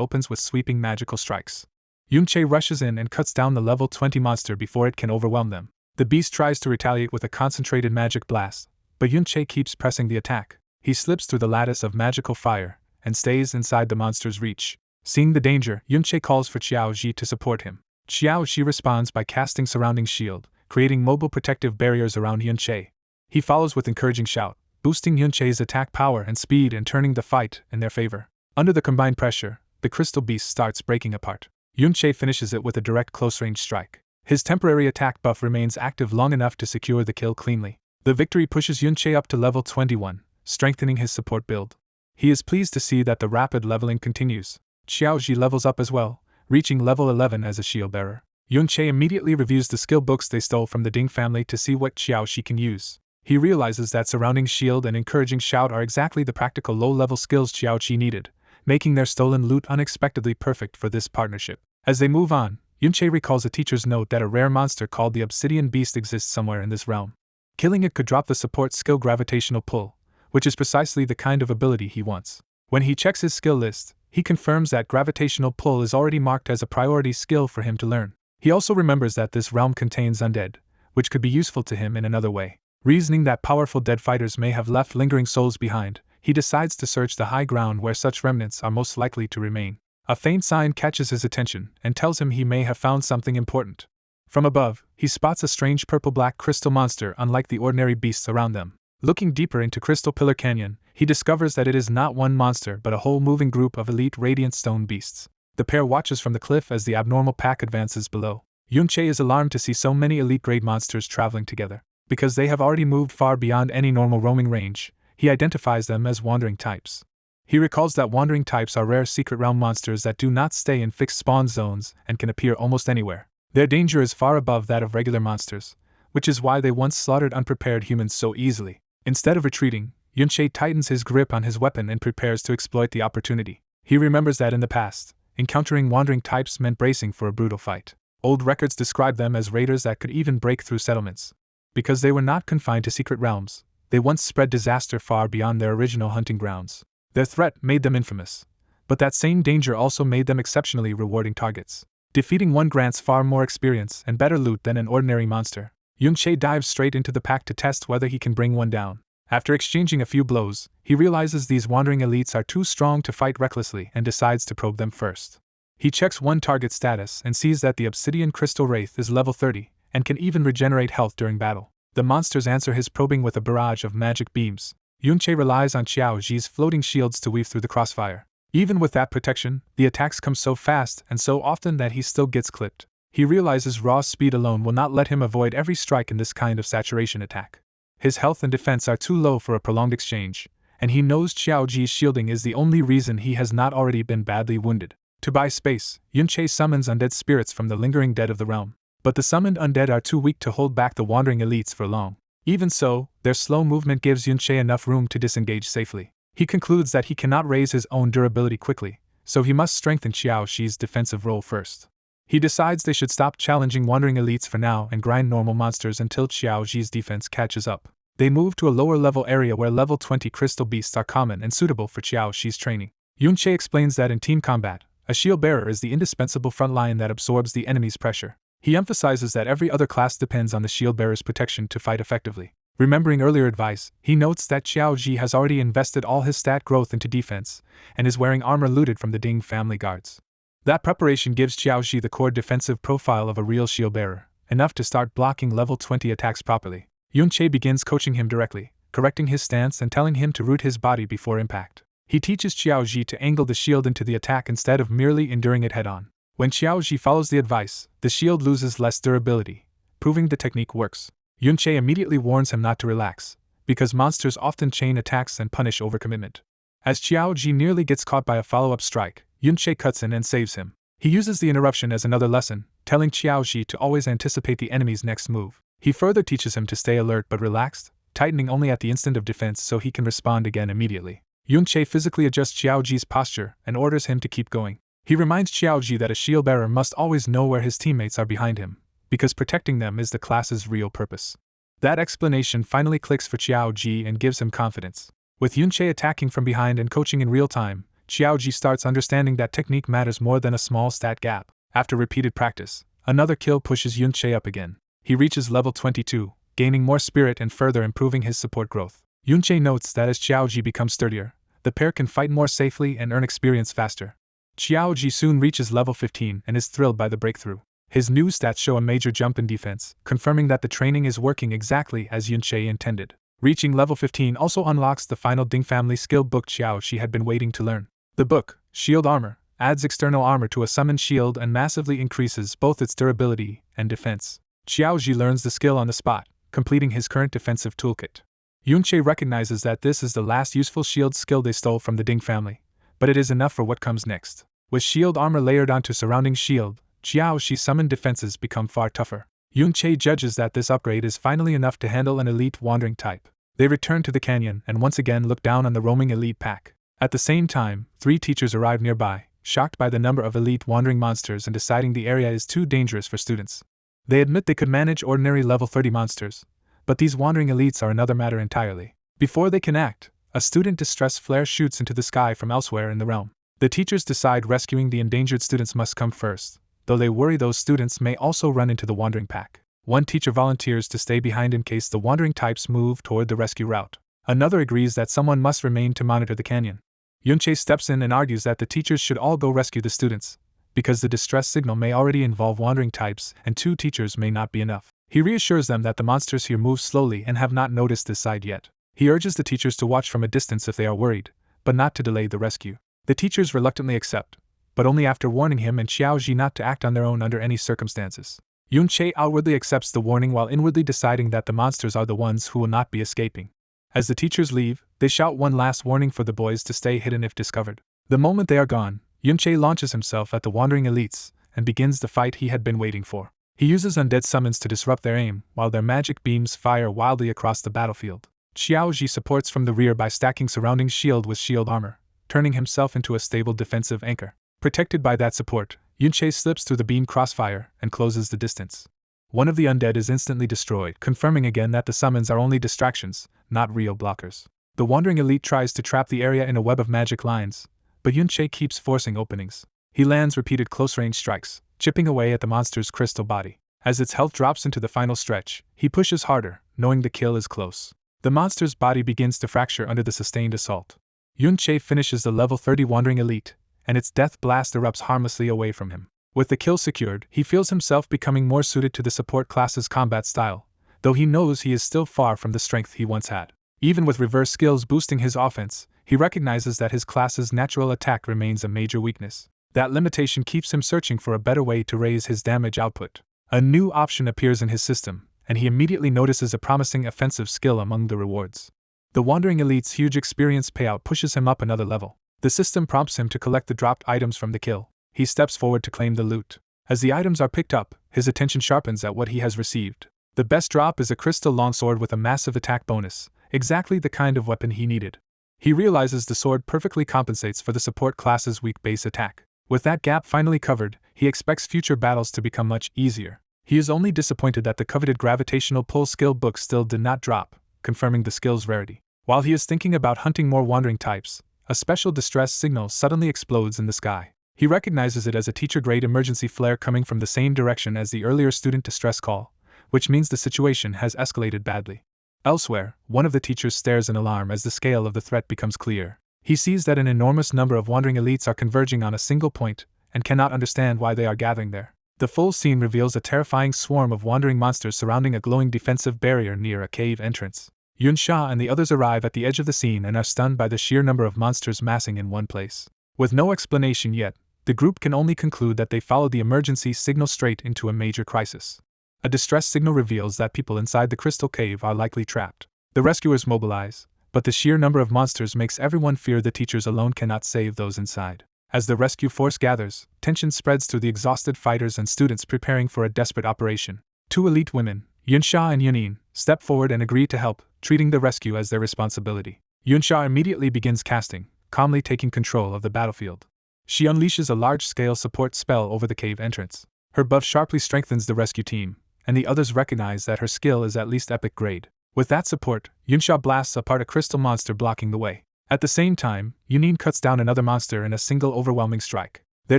opens with sweeping magical strikes. Yunche rushes in and cuts down the level 20 monster before it can overwhelm them. The beast tries to retaliate with a concentrated magic blast, but Yunche keeps pressing the attack. He slips through the lattice of magical fire and stays inside the monster's reach. Seeing the danger, Yunche calls for Xiaoji to support him. Xiaoji responds by casting Surrounding Shield, creating mobile protective barriers around Yunche. He follows with encouraging shout, boosting Yunche's attack power and speed and turning the fight in their favor. Under the combined pressure, the crystal beast starts breaking apart. Yunche finishes it with a direct close-range strike. His temporary attack buff remains active long enough to secure the kill cleanly. The victory pushes Yunche up to level 21, strengthening his support build. He is pleased to see that the rapid leveling continues. Xiaoji levels up as well, reaching level 11 as a shield bearer. Yunche immediately reviews the skill books they stole from the Ding family to see what Xiaoji can use. He realizes that Surrounding Shield and Encouraging Shout are exactly the practical low-level skills Xiaoji needed, making their stolen loot unexpectedly perfect for this partnership. As they move on, Yunche recalls a teacher's note that a rare monster called the Obsidian Beast exists somewhere in this realm. Killing it could drop the support skill Gravitational Pull, which is precisely the kind of ability he wants. When he checks his skill list, he confirms that Gravitational Pull is already marked as a priority skill for him to learn. He also remembers that this realm contains undead, which could be useful to him in another way. Reasoning that powerful dead fighters may have left lingering souls behind, he decides to search the high ground where such remnants are most likely to remain. A faint sign catches his attention and tells him he may have found something important. From above, he spots a strange purple-black crystal monster unlike the ordinary beasts around them. Looking deeper into Crystal Pillar Canyon, he discovers that it is not one monster but a whole moving group of elite radiant stone beasts. The pair watches from the cliff as the abnormal pack advances below. Yunche is alarmed to see so many elite-grade monsters traveling together. Because they have already moved far beyond any normal roaming range, he identifies them as wandering types. He recalls that wandering types are rare secret realm monsters that do not stay in fixed spawn zones and can appear almost anywhere. Their danger is far above that of regular monsters, which is why they once slaughtered unprepared humans so easily. Instead of retreating, Yunche tightens his grip on his weapon and prepares to exploit the opportunity. He remembers that in the past, encountering wandering types meant bracing for a brutal fight. Old records describe them as raiders that could even break through settlements. Because they were not confined to secret realms, they once spread disaster far beyond their original hunting grounds. Their threat made them infamous, but that same danger also made them exceptionally rewarding targets. Defeating one grants far more experience and better loot than an ordinary monster. Yunche dives straight into the pack to test whether he can bring one down. After exchanging a few blows, he realizes these wandering elites are too strong to fight recklessly and decides to probe them first. He checks one target status and sees that the Obsidian Crystal Wraith is level 30, and can even regenerate health during battle. The monsters answer his probing with a barrage of magic beams. Yunche relies on Xiaoji's floating shields to weave through the crossfire. Even with that protection, the attacks come so fast and so often that he still gets clipped. He realizes raw speed alone will not let him avoid every strike in this kind of saturation attack. His health and defense are too low for a prolonged exchange, and he knows Xiaoji's shielding is the only reason he has not already been badly wounded. To buy space, Yunche summons undead spirits from the lingering dead of the realm. But the summoned undead are too weak to hold back the wandering elites for long. Even so, their slow movement gives Yunche enough room to disengage safely. He concludes that he cannot raise his own durability quickly, so he must strengthen Xiaoxi's defensive role first. He decides they should stop challenging wandering elites for now and grind normal monsters until Xiaoxi's defense catches up. They move to a lower level area where level 20 crystal beasts are common and suitable for Xiaoxi's training. Yunche explains that in team combat, a shield bearer is the indispensable front line that absorbs the enemy's pressure. He emphasizes that every other class depends on the shield bearer's protection to fight effectively. Remembering earlier advice, he notes that Xiaoji has already invested all his stat growth into defense, and is wearing armor looted from the Ding family guards. That preparation gives Xiaoji the core defensive profile of a real shield bearer, enough to start blocking level 20 attacks properly. Yunche begins coaching him directly, correcting his stance and telling him to root his body before impact. He teaches Xiaoji to angle the shield into the attack instead of merely enduring it head-on. When Xiaoji follows the advice, the shield loses less durability, proving the technique works. Yunche immediately warns him not to relax, because monsters often chain attacks and punish overcommitment. As Xiaoji nearly gets caught by a follow-up strike, Yunche cuts in and saves him. He uses the interruption as another lesson, telling Xiaoji to always anticipate the enemy's next move. He further teaches him to stay alert but relaxed, tightening only at the instant of defense so he can respond again immediately. Yunche physically adjusts Xiaoji's posture and orders him to keep going. He reminds Xiaoji that a shield bearer must always know where his teammates are behind him, because protecting them is the class's real purpose. That explanation finally clicks for Xiaoji and gives him confidence. With Yunche attacking from behind and coaching in real time, Xiaoji starts understanding that technique matters more than a small stat gap. After repeated practice, another kill pushes Yunche up again. He reaches level 22, gaining more spirit and further improving his support growth. Yunche notes that as Xiaoji becomes sturdier, the pair can fight more safely and earn experience faster. Xiaoji soon reaches level 15 and is thrilled by the breakthrough. His new stats show a major jump in defense, confirming that the training is working exactly as Yunche intended. Reaching level 15 also unlocks the final Ding family skill book Xiaoji had been waiting to learn. The book, Shield Armor, adds external armor to a summoned shield and massively increases both its durability and defense. Xiaoji learns the skill on the spot, completing his current defensive toolkit. Yunche recognizes that this is the last useful shield skill they stole from the Ding family, but it is enough for what comes next. With shield armor layered onto surrounding shield, Xiaoxi's summoned defenses become far tougher. Yunche judges that this upgrade is finally enough to handle an elite wandering type. They return to the canyon and once again look down on the roaming elite pack. At the same time, 3 teachers arrive nearby, shocked by the number of elite wandering monsters and deciding the area is too dangerous for students. They admit they could manage ordinary level 30 monsters, but these wandering elites are another matter entirely. Before they can act, a student distress flare shoots into the sky from elsewhere in the realm. The teachers decide rescuing the endangered students must come first, though they worry those students may also run into the wandering pack. One teacher volunteers to stay behind in case the wandering types move toward the rescue route. Another agrees that someone must remain to monitor the canyon. Yunche steps in and argues that the teachers should all go rescue the students, because the distress signal may already involve wandering types and 2 teachers may not be enough. He reassures them that the monsters here move slowly and have not noticed this side yet. He urges the teachers to watch from a distance if they are worried, but not to delay the rescue. The teachers reluctantly accept, but only after warning him and Xiaoji not to act on their own under any circumstances. Yunche outwardly accepts the warning while inwardly deciding that the monsters are the ones who will not be escaping. As the teachers leave, they shout one last warning for the boys to stay hidden if discovered. The moment they are gone, Yunche launches himself at the wandering elites and begins the fight he had been waiting for. He uses undead summons to disrupt their aim, while their magic beams fire wildly across the battlefield. Xiaoji supports from the rear by stacking surrounding shield with shield armor, turning himself into a stable defensive anchor. Protected by that support, Yunche slips through the beam crossfire and closes the distance. One of the undead is instantly destroyed, confirming again that the summons are only distractions, not real blockers. The wandering elite tries to trap the area in a web of magic lines, but Yunche keeps forcing openings. He lands repeated close-range strikes, chipping away at the monster's crystal body. As its health drops into the final stretch, he pushes harder, knowing the kill is close. The monster's body begins to fracture under the sustained assault. Yunche finishes the level 30 wandering elite, and its death blast erupts harmlessly away from him. With the kill secured, he feels himself becoming more suited to the support class's combat style, though he knows he is still far from the strength he once had. Even with reverse skills boosting his offense, he recognizes that his class's natural attack remains a major weakness. That limitation keeps him searching for a better way to raise his damage output. A new option appears in his system, and he immediately notices a promising offensive skill among the rewards. The Wandering Elite's huge experience payout pushes him up another level. The system prompts him to collect the dropped items from the kill. He steps forward to claim the loot. As the items are picked up, his attention sharpens at what he has received. The best drop is a crystal longsword with a massive attack bonus, exactly the kind of weapon he needed. He realizes the sword perfectly compensates for the support class's weak base attack. With that gap finally covered, he expects future battles to become much easier. He is only disappointed that the coveted gravitational pull skill book still did not drop, confirming the skill's rarity. While he is thinking about hunting more wandering types, a special distress signal suddenly explodes in the sky. He recognizes it as a teacher-grade emergency flare coming from the same direction as the earlier student distress call, which means the situation has escalated badly. Elsewhere, one of the teachers stares in alarm as the scale of the threat becomes clear. He sees that an enormous number of wandering elites are converging on a single point, and cannot understand why they are gathering there. The full scene reveals a terrifying swarm of wandering monsters surrounding a glowing defensive barrier near a cave entrance. Yunsha and the others arrive at the edge of the scene and are stunned by the sheer number of monsters massing in one place. With no explanation yet, the group can only conclude that they followed the emergency signal straight into a major crisis. A distress signal reveals that people inside the crystal cave are likely trapped. The rescuers mobilize, but the sheer number of monsters makes everyone fear the teachers alone cannot save those inside. As the rescue force gathers, tension spreads through the exhausted fighters and students preparing for a desperate operation. Two elite women, Yunsha and Yunin, step forward and agree to help, treating the rescue as their responsibility. Yunsha immediately begins casting, calmly taking control of the battlefield. She unleashes a large-scale support spell over the cave entrance. Her buff sharply strengthens the rescue team, and the others recognize that her skill is at least epic grade. With that support, Yunsha blasts apart a crystal monster blocking the way. At the same time, Yunin cuts down another monster in a single overwhelming strike. Their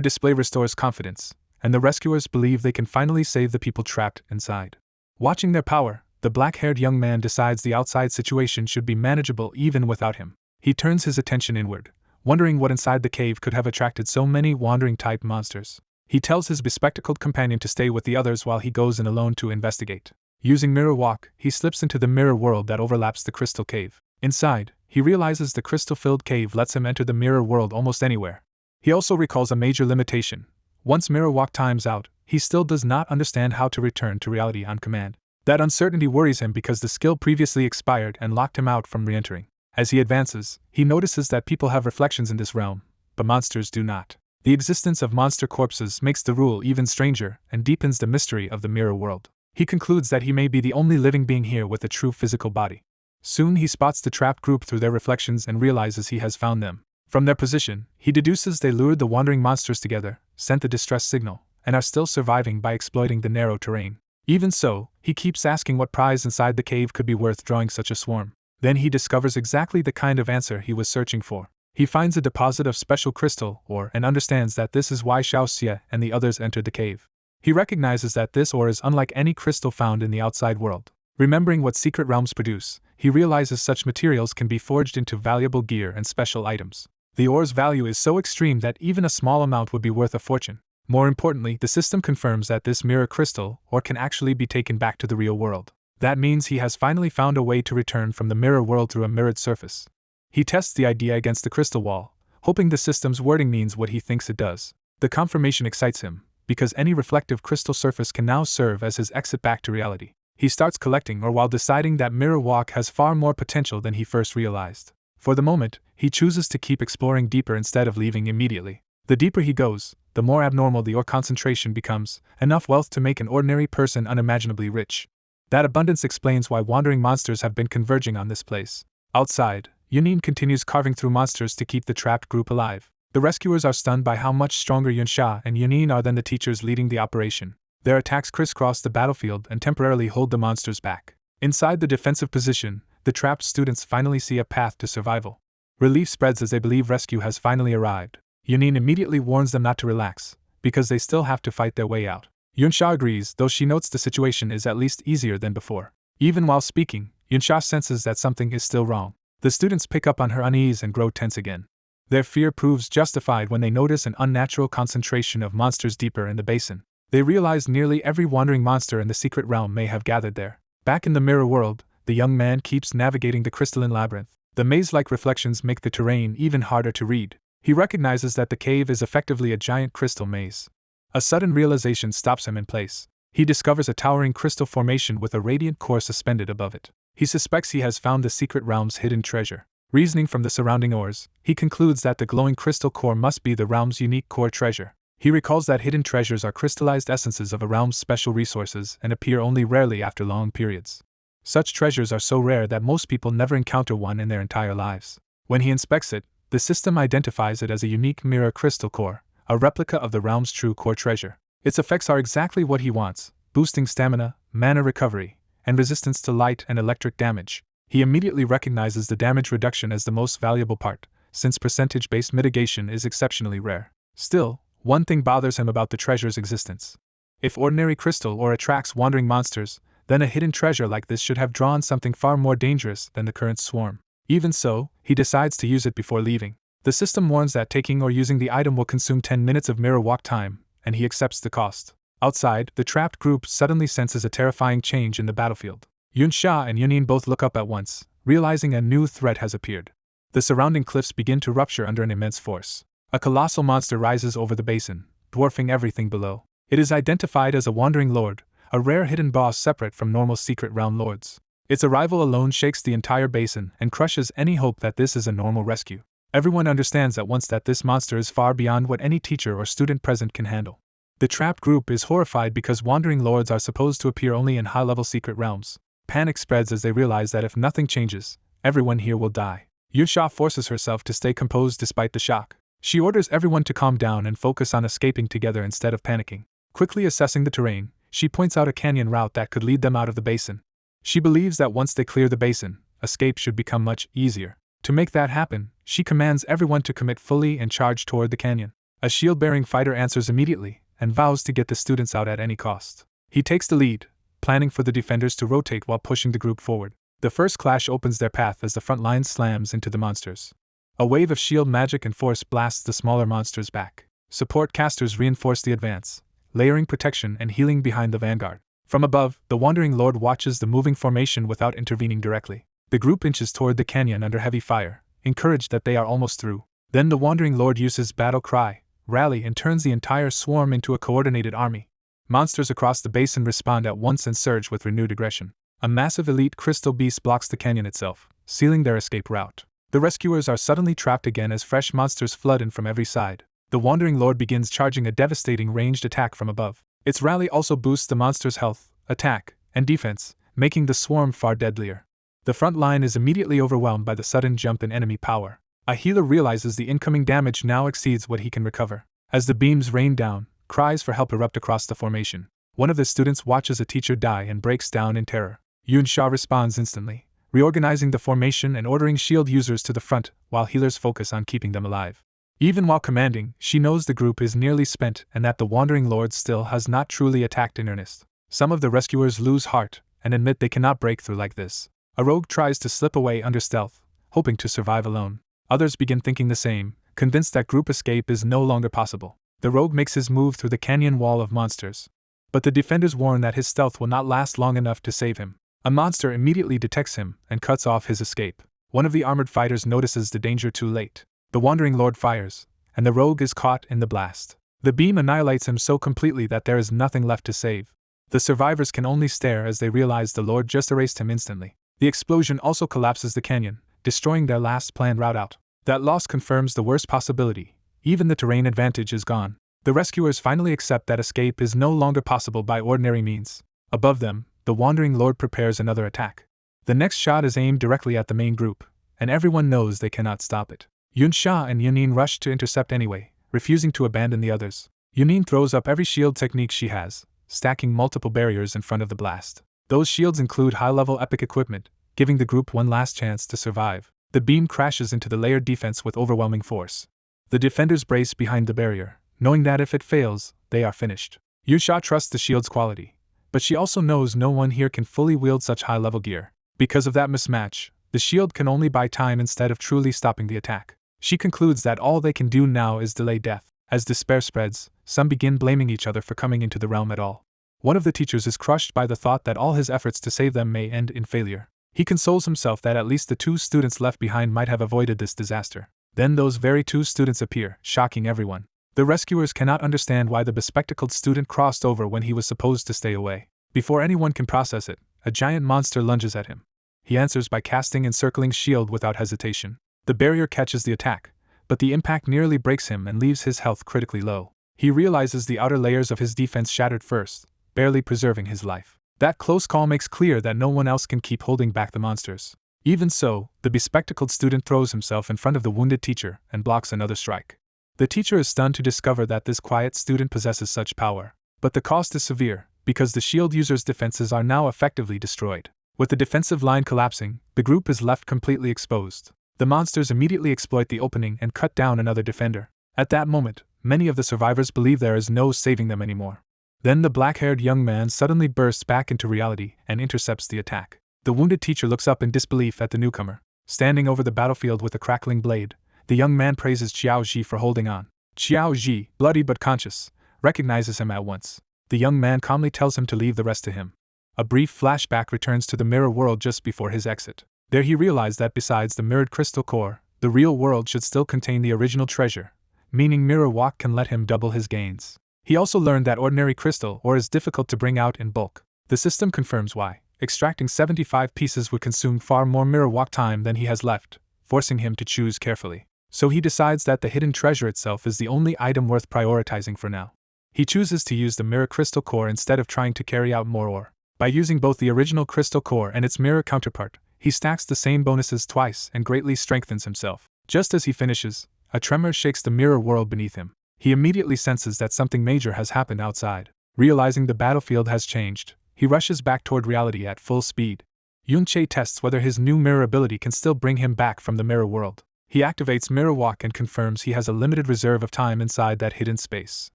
display restores confidence, and the rescuers believe they can finally save the people trapped inside. Watching their power, the black-haired young man decides the outside situation should be manageable even without him. He turns his attention inward, wondering what inside the cave could have attracted so many wandering-type monsters. He tells his bespectacled companion to stay with the others while he goes in alone to investigate. Using Mirror Walk, he slips into the mirror world that overlaps the crystal cave. Inside, he realizes the crystal-filled cave lets him enter the mirror world almost anywhere. He also recalls a major limitation. Once Mirror Walk times out, he still does not understand how to return to reality on command. That uncertainty worries him because the skill previously expired and locked him out from re-entering. As he advances, he notices that people have reflections in this realm, but monsters do not. The existence of monster corpses makes the rule even stranger and deepens the mystery of the mirror world. He concludes that he may be the only living being here with a true physical body. Soon he spots the trapped group through their reflections and realizes he has found them. From their position, he deduces they lured the wandering monsters together, sent the distress signal, and are still surviving by exploiting the narrow terrain. Even so, he keeps asking what prize inside the cave could be worth drawing such a swarm. Then he discovers exactly the kind of answer he was searching for. He finds a deposit of special crystal ore and understands that this is why Xiaoxia and the others entered the cave. He recognizes that this ore is unlike any crystal found in the outside world. Remembering what secret realms produce, he realizes such materials can be forged into valuable gear and special items. The ore's value is so extreme that even a small amount would be worth a fortune. More importantly, the system confirms that this mirror crystal ore can actually be taken back to the real world. That means he has finally found a way to return from the mirror world through a mirrored surface. He tests the idea against the crystal wall, hoping the system's wording means what he thinks it does. The confirmation excites him, because any reflective crystal surface can now serve as his exit back to reality. He starts collecting ore while deciding that Mirror Walk has far more potential than he first realized. For the moment, he chooses to keep exploring deeper instead of leaving immediately. The deeper he goes, the more abnormal the ore concentration becomes, enough wealth to make an ordinary person unimaginably rich. That abundance explains why wandering monsters have been converging on this place. Outside, Yunin continues carving through monsters to keep the trapped group alive. The rescuers are stunned by how much stronger Yunsha and Yunin are than the teachers leading the operation. Their attacks crisscross the battlefield and temporarily hold the monsters back. Inside the defensive position, the trapped students finally see a path to survival. Relief spreads as they believe rescue has finally arrived. Yunin immediately warns them not to relax, because they still have to fight their way out. Yunsha agrees, though she notes the situation is at least easier than before. Even while speaking, Yunsha senses that something is still wrong. The students pick up on her unease and grow tense again. Their fear proves justified when they notice an unnatural concentration of monsters deeper in the basin. They realize nearly every wandering monster in the secret realm may have gathered there. Back in the mirror world, the young man keeps navigating the crystalline labyrinth. The maze-like reflections make the terrain even harder to read. He recognizes that the cave is effectively a giant crystal maze. A sudden realization stops him in place. He discovers a towering crystal formation with a radiant core suspended above it. He suspects he has found the secret realm's hidden treasure. Reasoning from the surrounding ores, he concludes that the glowing crystal core must be the realm's unique core treasure. He recalls that hidden treasures are crystallized essences of a realm's special resources and appear only rarely after long periods. Such treasures are so rare that most people never encounter one in their entire lives. When he inspects it, the system identifies it as a unique mirror crystal core, a replica of the realm's true core treasure. Its effects are exactly what he wants, boosting stamina, mana recovery, and resistance to light and electric damage. He immediately recognizes the damage reduction as the most valuable part, since percentage-based mitigation is exceptionally rare. Still, one thing bothers him about the treasure's existence. If ordinary crystal ore attracts wandering monsters, then a hidden treasure like this should have drawn something far more dangerous than the current swarm. Even so, he decides to use it before leaving. The system warns that taking or using the item will consume 10 minutes of mirror walk time, and he accepts the cost. Outside, the trapped group suddenly senses a terrifying change in the battlefield. Yunsha and Yunin both look up at once, realizing a new threat has appeared. The surrounding cliffs begin to rupture under an immense force. A colossal monster rises over the basin, dwarfing everything below. It is identified as a wandering lord, a rare hidden boss separate from normal secret realm lords. Its arrival alone shakes the entire basin and crushes any hope that this is a normal rescue. Everyone understands at once that this monster is far beyond what any teacher or student present can handle. The trapped group is horrified because wandering lords are supposed to appear only in high-level secret realms. Panic spreads as they realize that if nothing changes, everyone here will die. Yunsha forces herself to stay composed despite the shock. She orders everyone to calm down and focus on escaping together instead of panicking. Quickly assessing the terrain, she points out a canyon route that could lead them out of the basin. She believes that once they clear the basin, escape should become much easier. To make that happen, she commands everyone to commit fully and charge toward the canyon. A shield-bearing fighter answers immediately and vows to get the students out at any cost. He takes the lead, planning for the defenders to rotate while pushing the group forward. The first clash opens their path as the front line slams into the monsters. A wave of shield magic and force blasts the smaller monsters back. Support casters reinforce the advance, layering protection and healing behind the vanguard. From above, the Wandering Lord watches the moving formation without intervening directly. The group inches toward the canyon under heavy fire, encouraged that they are almost through. Then the Wandering Lord uses Battle Cry, Rally, and turns the entire swarm into a coordinated army. Monsters across the basin respond at once and surge with renewed aggression. A massive elite crystal beast blocks the canyon itself, sealing their escape route. The rescuers are suddenly trapped again as fresh monsters flood in from every side. The Wandering Lord begins charging a devastating ranged attack from above. Its rally also boosts the monster's health, attack, and defense, making the swarm far deadlier. The front line is immediately overwhelmed by the sudden jump in enemy power. A healer realizes the incoming damage now exceeds what he can recover. As the beams rain down, cries for help erupt across the formation. One of the students watches a teacher die and breaks down in terror. Yunsha responds instantly, reorganizing the formation and ordering shield users to the front, while healers focus on keeping them alive. Even while commanding, she knows the group is nearly spent and that the Wandering Lord still has not truly attacked in earnest. Some of the rescuers lose heart and admit they cannot break through like this. A rogue tries to slip away under stealth, hoping to survive alone. Others begin thinking the same, convinced that group escape is no longer possible. The rogue makes his move through the canyon wall of monsters. But the defenders warn that his stealth will not last long enough to save him. A monster immediately detects him and cuts off his escape. One of the armored fighters notices the danger too late. The Wandering Lord fires, and the rogue is caught in the blast. The beam annihilates him so completely that there is nothing left to save. The survivors can only stare as they realize the Lord just erased him instantly. The explosion also collapses the canyon, destroying their last planned route out. That loss confirms the worst possibility. Even the terrain advantage is gone. The rescuers finally accept that escape is no longer possible by ordinary means. Above them, the Wandering Lord prepares another attack. The next shot is aimed directly at the main group, and everyone knows they cannot stop it. Yunsha and Yunin rush to intercept anyway, refusing to abandon the others. Yunin throws up every shield technique she has, stacking multiple barriers in front of the blast. Those shields include high-level epic equipment, giving the group one last chance to survive. The beam crashes into the layered defense with overwhelming force. The defenders brace behind the barrier, knowing that if it fails, they are finished. Yunsha trusts the shield's quality, but she also knows no one here can fully wield such high-level gear. Because of that mismatch, the shield can only buy time instead of truly stopping the attack. She concludes that all they can do now is delay death. As despair spreads, some begin blaming each other for coming into the realm at all. One of the teachers is crushed by the thought that all his efforts to save them may end in failure. He consoles himself that at least the 2 students left behind might have avoided this disaster. Then those very 2 students appear, shocking everyone. The rescuers cannot understand why the bespectacled student crossed over when he was supposed to stay away. Before anyone can process it, a giant monster lunges at him. He answers by casting encircling shield without hesitation. The barrier catches the attack, but the impact nearly breaks him and leaves his health critically low. He realizes the outer layers of his defense shattered first, barely preserving his life. That close call makes clear that no one else can keep holding back the monsters. Even so, the bespectacled student throws himself in front of the wounded teacher and blocks another strike. The teacher is stunned to discover that this quiet student possesses such power. But the cost is severe, because the shield user's defenses are now effectively destroyed. With the defensive line collapsing, the group is left completely exposed. The monsters immediately exploit the opening and cut down another defender. At that moment, many of the survivors believe there is no saving them anymore. Then the black-haired young man suddenly bursts back into reality and intercepts the attack. The wounded teacher looks up in disbelief at the newcomer. Standing over the battlefield with a crackling blade, the young man praises Qiao Ji for holding on. Qiao Ji, bloody but conscious, recognizes him at once. The young man calmly tells him to leave the rest to him. A brief flashback returns to the mirror world just before his exit. There he realized that besides the mirrored crystal core, the real world should still contain the original treasure, meaning Mirror Walk can let him double his gains. He also learned that ordinary crystal ore is difficult to bring out in bulk. The system confirms why. Extracting 75 pieces would consume far more Mirror Walk time than he has left, forcing him to choose carefully. So he decides that the hidden treasure itself is the only item worth prioritizing for now. He chooses to use the mirror crystal core instead of trying to carry out more ore. By using both the original crystal core and its mirror counterpart, he stacks the same bonuses twice and greatly strengthens himself. Just as he finishes, A tremor shakes the mirror world beneath him. He immediately senses that something major has happened outside. Realizing the battlefield has changed, he rushes back toward reality at full speed. Yun-Che tests whether his new mirror ability can still bring him back from the mirror world. He activates Mirror Walk and confirms he has a limited reserve of time inside that hidden space.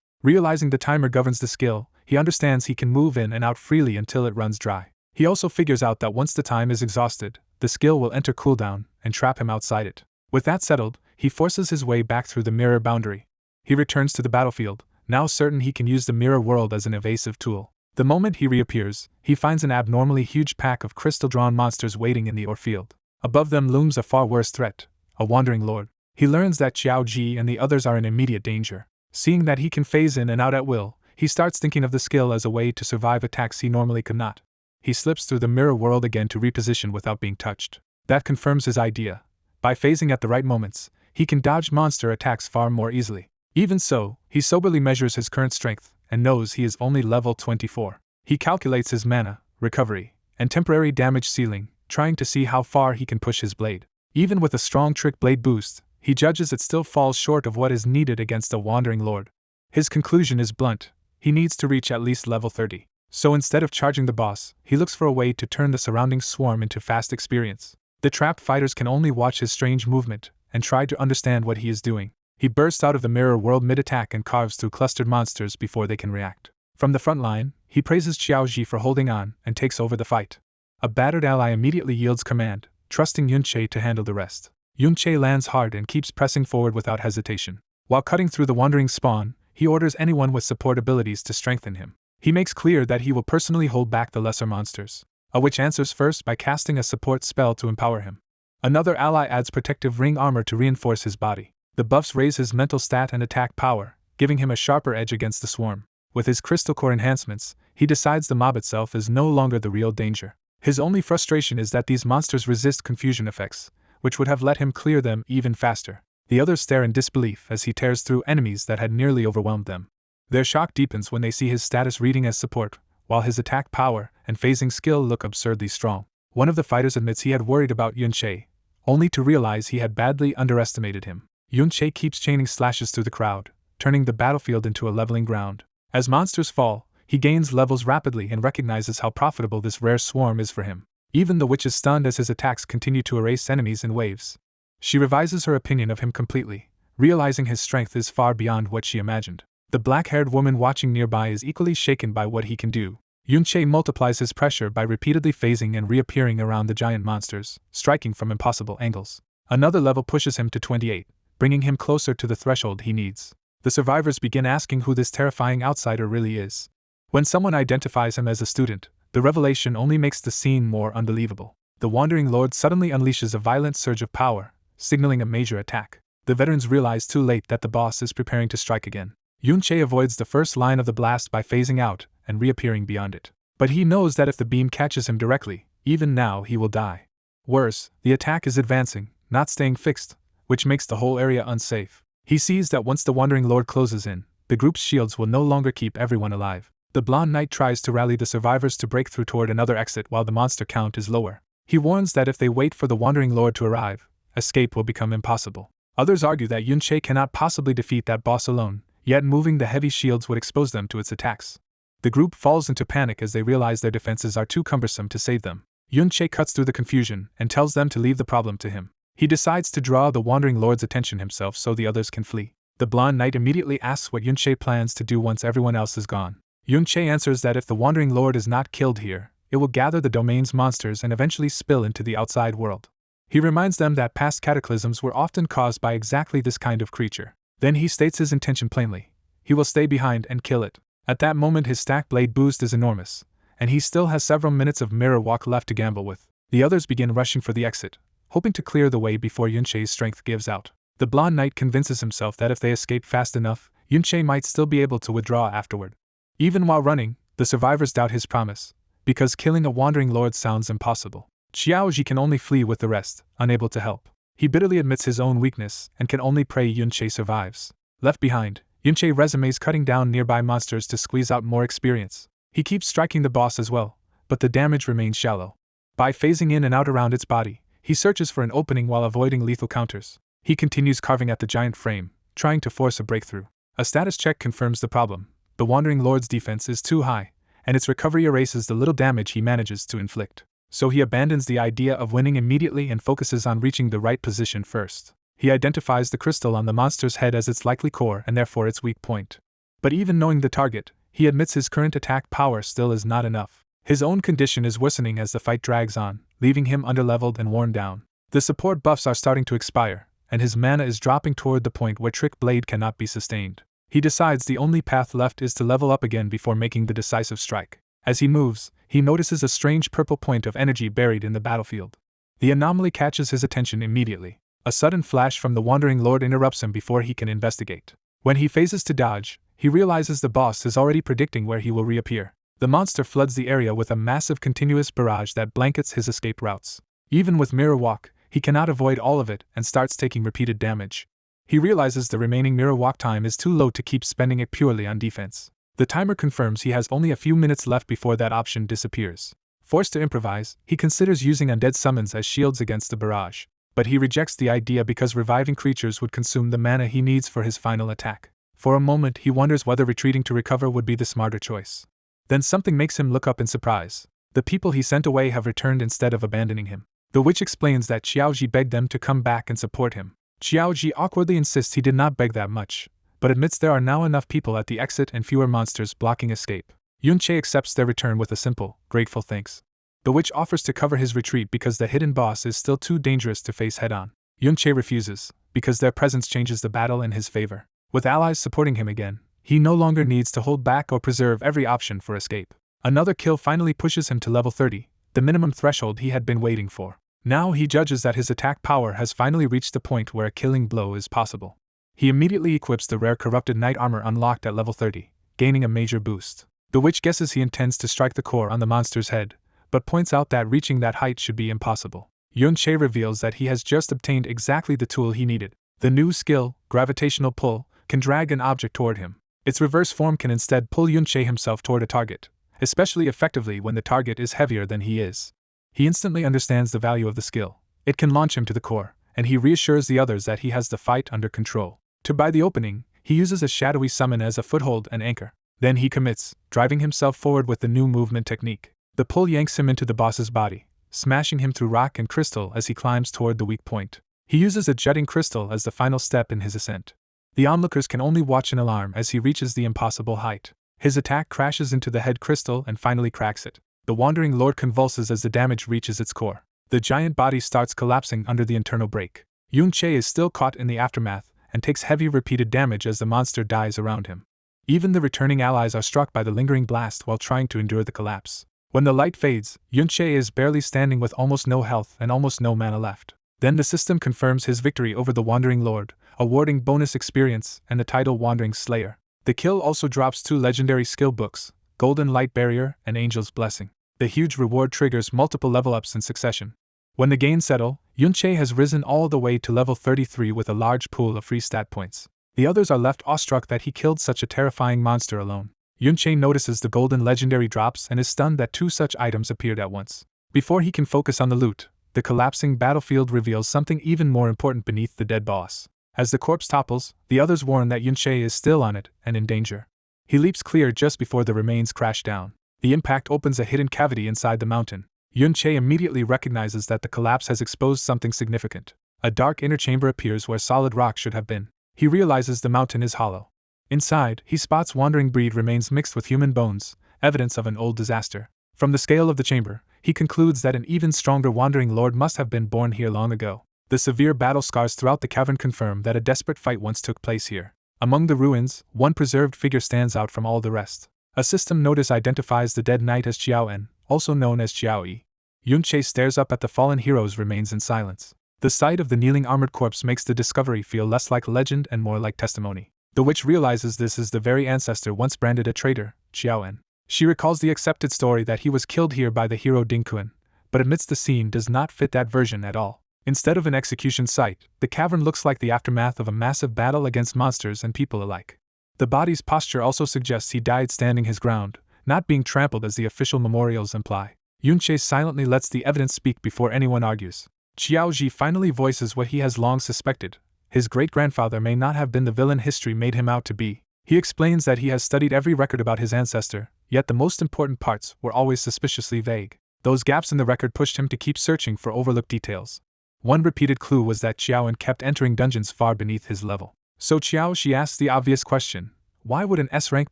Realizing the timer governs the skill, he understands he can move in and out freely until it runs dry. He also figures out that once the time is exhausted, the skill will enter cooldown and trap him outside it. With that settled, he forces his way back through the mirror boundary. He returns to the battlefield, now certain he can use the mirror world as an evasive tool. The moment he reappears, he finds an abnormally huge pack of crystal-drawn monsters waiting in the ore field. Above them looms a far worse threat, a wandering lord. He learns that Xiao Ji and the others are in immediate danger. Seeing that he can phase in and out at will, he starts thinking of the skill as a way to survive attacks he normally could not. He slips through the mirror world again to reposition without being touched. That confirms his idea. By phasing at the right moments, he can dodge monster attacks far more easily. Even so, he soberly measures his current strength and knows he is only level 24. He calculates his mana, recovery, and temporary damage ceiling, trying to see how far he can push his blade. Even with a strong trick blade boost, he judges it still falls short of what is needed against a wandering lord. His conclusion is blunt: he needs to reach at least level 30. So instead of charging the boss, he looks for a way to turn the surrounding swarm into fast experience. The trapped fighters can only watch his strange movement and try to understand what he is doing. He bursts out of the mirror world mid-attack and carves through clustered monsters before they can react. From the front line, he praises Xiao Ji for holding on and takes over the fight. A battered ally immediately yields command, trusting Yun-Che to handle the rest. Yun-Che lands hard and keeps pressing forward without hesitation. While cutting through the wandering spawn, he orders anyone with support abilities to strengthen him. He makes clear that he will personally hold back the lesser monsters. A witch answers first by casting a support spell to empower him. Another ally adds protective ring armor to reinforce his body. The buffs raise his mental stat and attack power, giving him a sharper edge against the swarm. With his crystal core enhancements, he decides the mob itself is no longer the real danger. His only frustration is that these monsters resist confusion effects, which would have let him clear them even faster. The others stare in disbelief as he tears through enemies that had nearly overwhelmed them. Their shock deepens when they see his status reading as support, while his attack power and phasing skill look absurdly strong. One of the fighters admits he had worried about Yun-Che, only to realize he had badly underestimated him. Yun-Che keeps chaining slashes through the crowd, turning the battlefield into a leveling ground. As monsters fall, he gains levels rapidly and recognizes how profitable this rare swarm is for him. Even the witch is stunned as his attacks continue to erase enemies in waves. She revises her opinion of him completely, realizing his strength is far beyond what she imagined. The black-haired woman watching nearby is equally shaken by what he can do. Yun-Che multiplies his pressure by repeatedly phasing and reappearing around the giant monsters, striking from impossible angles. Another level pushes him to 28, bringing him closer to the threshold he needs. The survivors begin asking who this terrifying outsider really is. When someone identifies him as a student, the revelation only makes the scene more unbelievable. The wandering lord suddenly unleashes a violent surge of power, signaling a major attack. The veterans realize too late that the boss is preparing to strike again. Yun-Che avoids the first line of the blast by phasing out and reappearing beyond it. But he knows that if the beam catches him directly, even now he will die. Worse, the attack is advancing, not staying fixed, which makes the whole area unsafe. He sees that once the wandering lord closes in, the group's shields will no longer keep everyone alive. The blonde knight tries to rally the survivors to break through toward another exit while the monster count is lower. He warns that if they wait for the wandering lord to arrive, escape will become impossible. Others argue that Yun-Che cannot possibly defeat that boss alone, yet moving the heavy shields would expose them to its attacks. The group falls into panic as they realize their defenses are too cumbersome to save them. Yun-Che cuts through the confusion and tells them to leave the problem to him. He decides to draw the wandering lord's attention himself so the others can flee. The blonde knight immediately asks what Yun-Che plans to do once everyone else is gone. Yun-Che answers that if the wandering lord is not killed here, it will gather the domain's monsters and eventually spill into the outside world. He reminds them that past cataclysms were often caused by exactly this kind of creature. Then he states his intention plainly. He will stay behind and kill it. At that moment his stack blade boost is enormous, and he still has several minutes of mirror walk left to gamble with. The others begin rushing for the exit, hoping to clear the way before Yun-Che's strength gives out. The blonde knight convinces himself that if they escape fast enough, Yun-Che might still be able to withdraw afterward. Even while running, the survivors doubt his promise, because killing a wandering lord sounds impossible. Xiao Ji can only flee with the rest, unable to help. He bitterly admits his own weakness and can only pray Yun-Che survives. Left behind, Yun-Che resumes cutting down nearby monsters to squeeze out more experience. He keeps striking the boss as well, but the damage remains shallow. By phasing in and out around its body, he searches for an opening while avoiding lethal counters. He continues carving at the giant frame, trying to force a breakthrough. A status check confirms the problem. The Wandering Lord's defense is too high, and its recovery erases the little damage he manages to inflict. So he abandons the idea of winning immediately and focuses on reaching the right position first. He identifies the crystal on the monster's head as its likely core and therefore its weak point. But even knowing the target, he admits his current attack power still is not enough. His own condition is worsening as the fight drags on, leaving him underleveled and worn down. The support buffs are starting to expire, and his mana is dropping toward the point where Trick Blade cannot be sustained. He decides the only path left is to level up again before making the decisive strike. As he moves, he notices a strange purple point of energy buried in the battlefield. The anomaly catches his attention immediately. A sudden flash from the Wandering Lord interrupts him before he can investigate. When he phases to dodge, he realizes the boss is already predicting where he will reappear. The monster floods the area with a massive continuous barrage that blankets his escape routes. Even with Mirror Walk, he cannot avoid all of it and starts taking repeated damage. He realizes the remaining Mirror Walk time is too low to keep spending it purely on defense. The timer confirms he has only a few minutes left before that option disappears. Forced to improvise, he considers using undead summons as shields against the barrage. But he rejects the idea because reviving creatures would consume the mana he needs for his final attack. For a moment he wonders whether retreating to recover would be the smarter choice. Then something makes him look up in surprise. The people he sent away have returned instead of abandoning him. The witch explains that Xiaoji begged them to come back and support him. Xiaoji awkwardly insists he did not beg that much, but admits there are now enough people at the exit and fewer monsters blocking escape. Yunche accepts their return with a simple, grateful thanks. The witch offers to cover his retreat because the hidden boss is still too dangerous to face head-on. Yunche refuses, because their presence changes the battle in his favor. With allies supporting him again, he no longer needs to hold back or preserve every option for escape. Another kill finally pushes him to level 30, the minimum threshold he had been waiting for. Now he judges that his attack power has finally reached the point where a killing blow is possible. He immediately equips the rare Corrupted Knight armor unlocked at level 30, gaining a major boost. The witch guesses he intends to strike the core on the monster's head, but points out that reaching that height should be impossible. Yunche reveals that he has just obtained exactly the tool he needed. The new skill, Gravitational Pull, can drag an object toward him. Its reverse form can instead pull Yunche himself toward a target, especially effectively when the target is heavier than he is. He instantly understands the value of the skill. It can launch him to the core, and he reassures the others that he has the fight under control. To buy the opening, he uses a shadowy summon as a foothold and anchor. Then he commits, driving himself forward with the new movement technique. The pull yanks him into the boss's body, smashing him through rock and crystal as he climbs toward the weak point. He uses a jutting crystal as the final step in his ascent. The onlookers can only watch in alarm as he reaches the impossible height. His attack crashes into the head crystal and finally cracks it. The Wandering Lord convulses as the damage reaches its core. The giant body starts collapsing under the internal break. Yunche is still caught in the aftermath and takes heavy repeated damage as the monster dies around him. Even the returning allies are struck by the lingering blast while trying to endure the collapse. When the light fades, Yunche is barely standing with almost no health and almost no mana left. Then the system confirms his victory over the Wandering Lord, awarding bonus experience and the title Wandering Slayer. The kill also drops 2 legendary skill books, Golden Light Barrier and Angel's Blessing. The huge reward triggers multiple level ups in succession. When the gains settle, Yunche has risen all the way to level 33 with a large pool of free stat points. The others are left awestruck that he killed such a terrifying monster alone. Yunche notices the golden legendary drops and is stunned that 2 such items appeared at once. Before he can focus on the loot, the collapsing battlefield reveals something even more important beneath the dead boss. As the corpse topples, the others warn that Yunche is still on it and in danger. He leaps clear just before the remains crash down. The impact opens a hidden cavity inside the mountain. Yunche immediately recognizes that the collapse has exposed something significant. A dark inner chamber appears where solid rock should have been. He realizes the mountain is hollow. Inside, he spots wandering breed remains mixed with human bones, evidence of an old disaster. From the scale of the chamber, he concludes that an even stronger Wandering Lord must have been born here long ago. The severe battle scars throughout the cavern confirm that a desperate fight once took place here. Among the ruins, one preserved figure stands out from all the rest. A system notice identifies the dead knight as Xiao En, also known as Xiao Yi. Yunche stares up at the fallen hero's remains in silence. The sight of the kneeling armored corpse makes the discovery feel less like legend and more like testimony. The witch realizes this is the very ancestor once branded a traitor, Xiao En. She recalls the accepted story that he was killed here by the hero Ding Kun, but admits the scene does not fit that version at all. Instead of an execution site, the cavern looks like the aftermath of a massive battle against monsters and people alike. The body's posture also suggests he died standing his ground, not being trampled as the official memorials imply. Yunche silently lets the evidence speak before anyone argues. Xiaoji finally voices what he has long suspected. His great-grandfather may not have been the villain history made him out to be. He explains that he has studied every record about his ancestor, yet the most important parts were always suspiciously vague. Those gaps in the record pushed him to keep searching for overlooked details. One repeated clue was that Xiao kept entering dungeons far beneath his level. So she asked the obvious question, why would an S-rank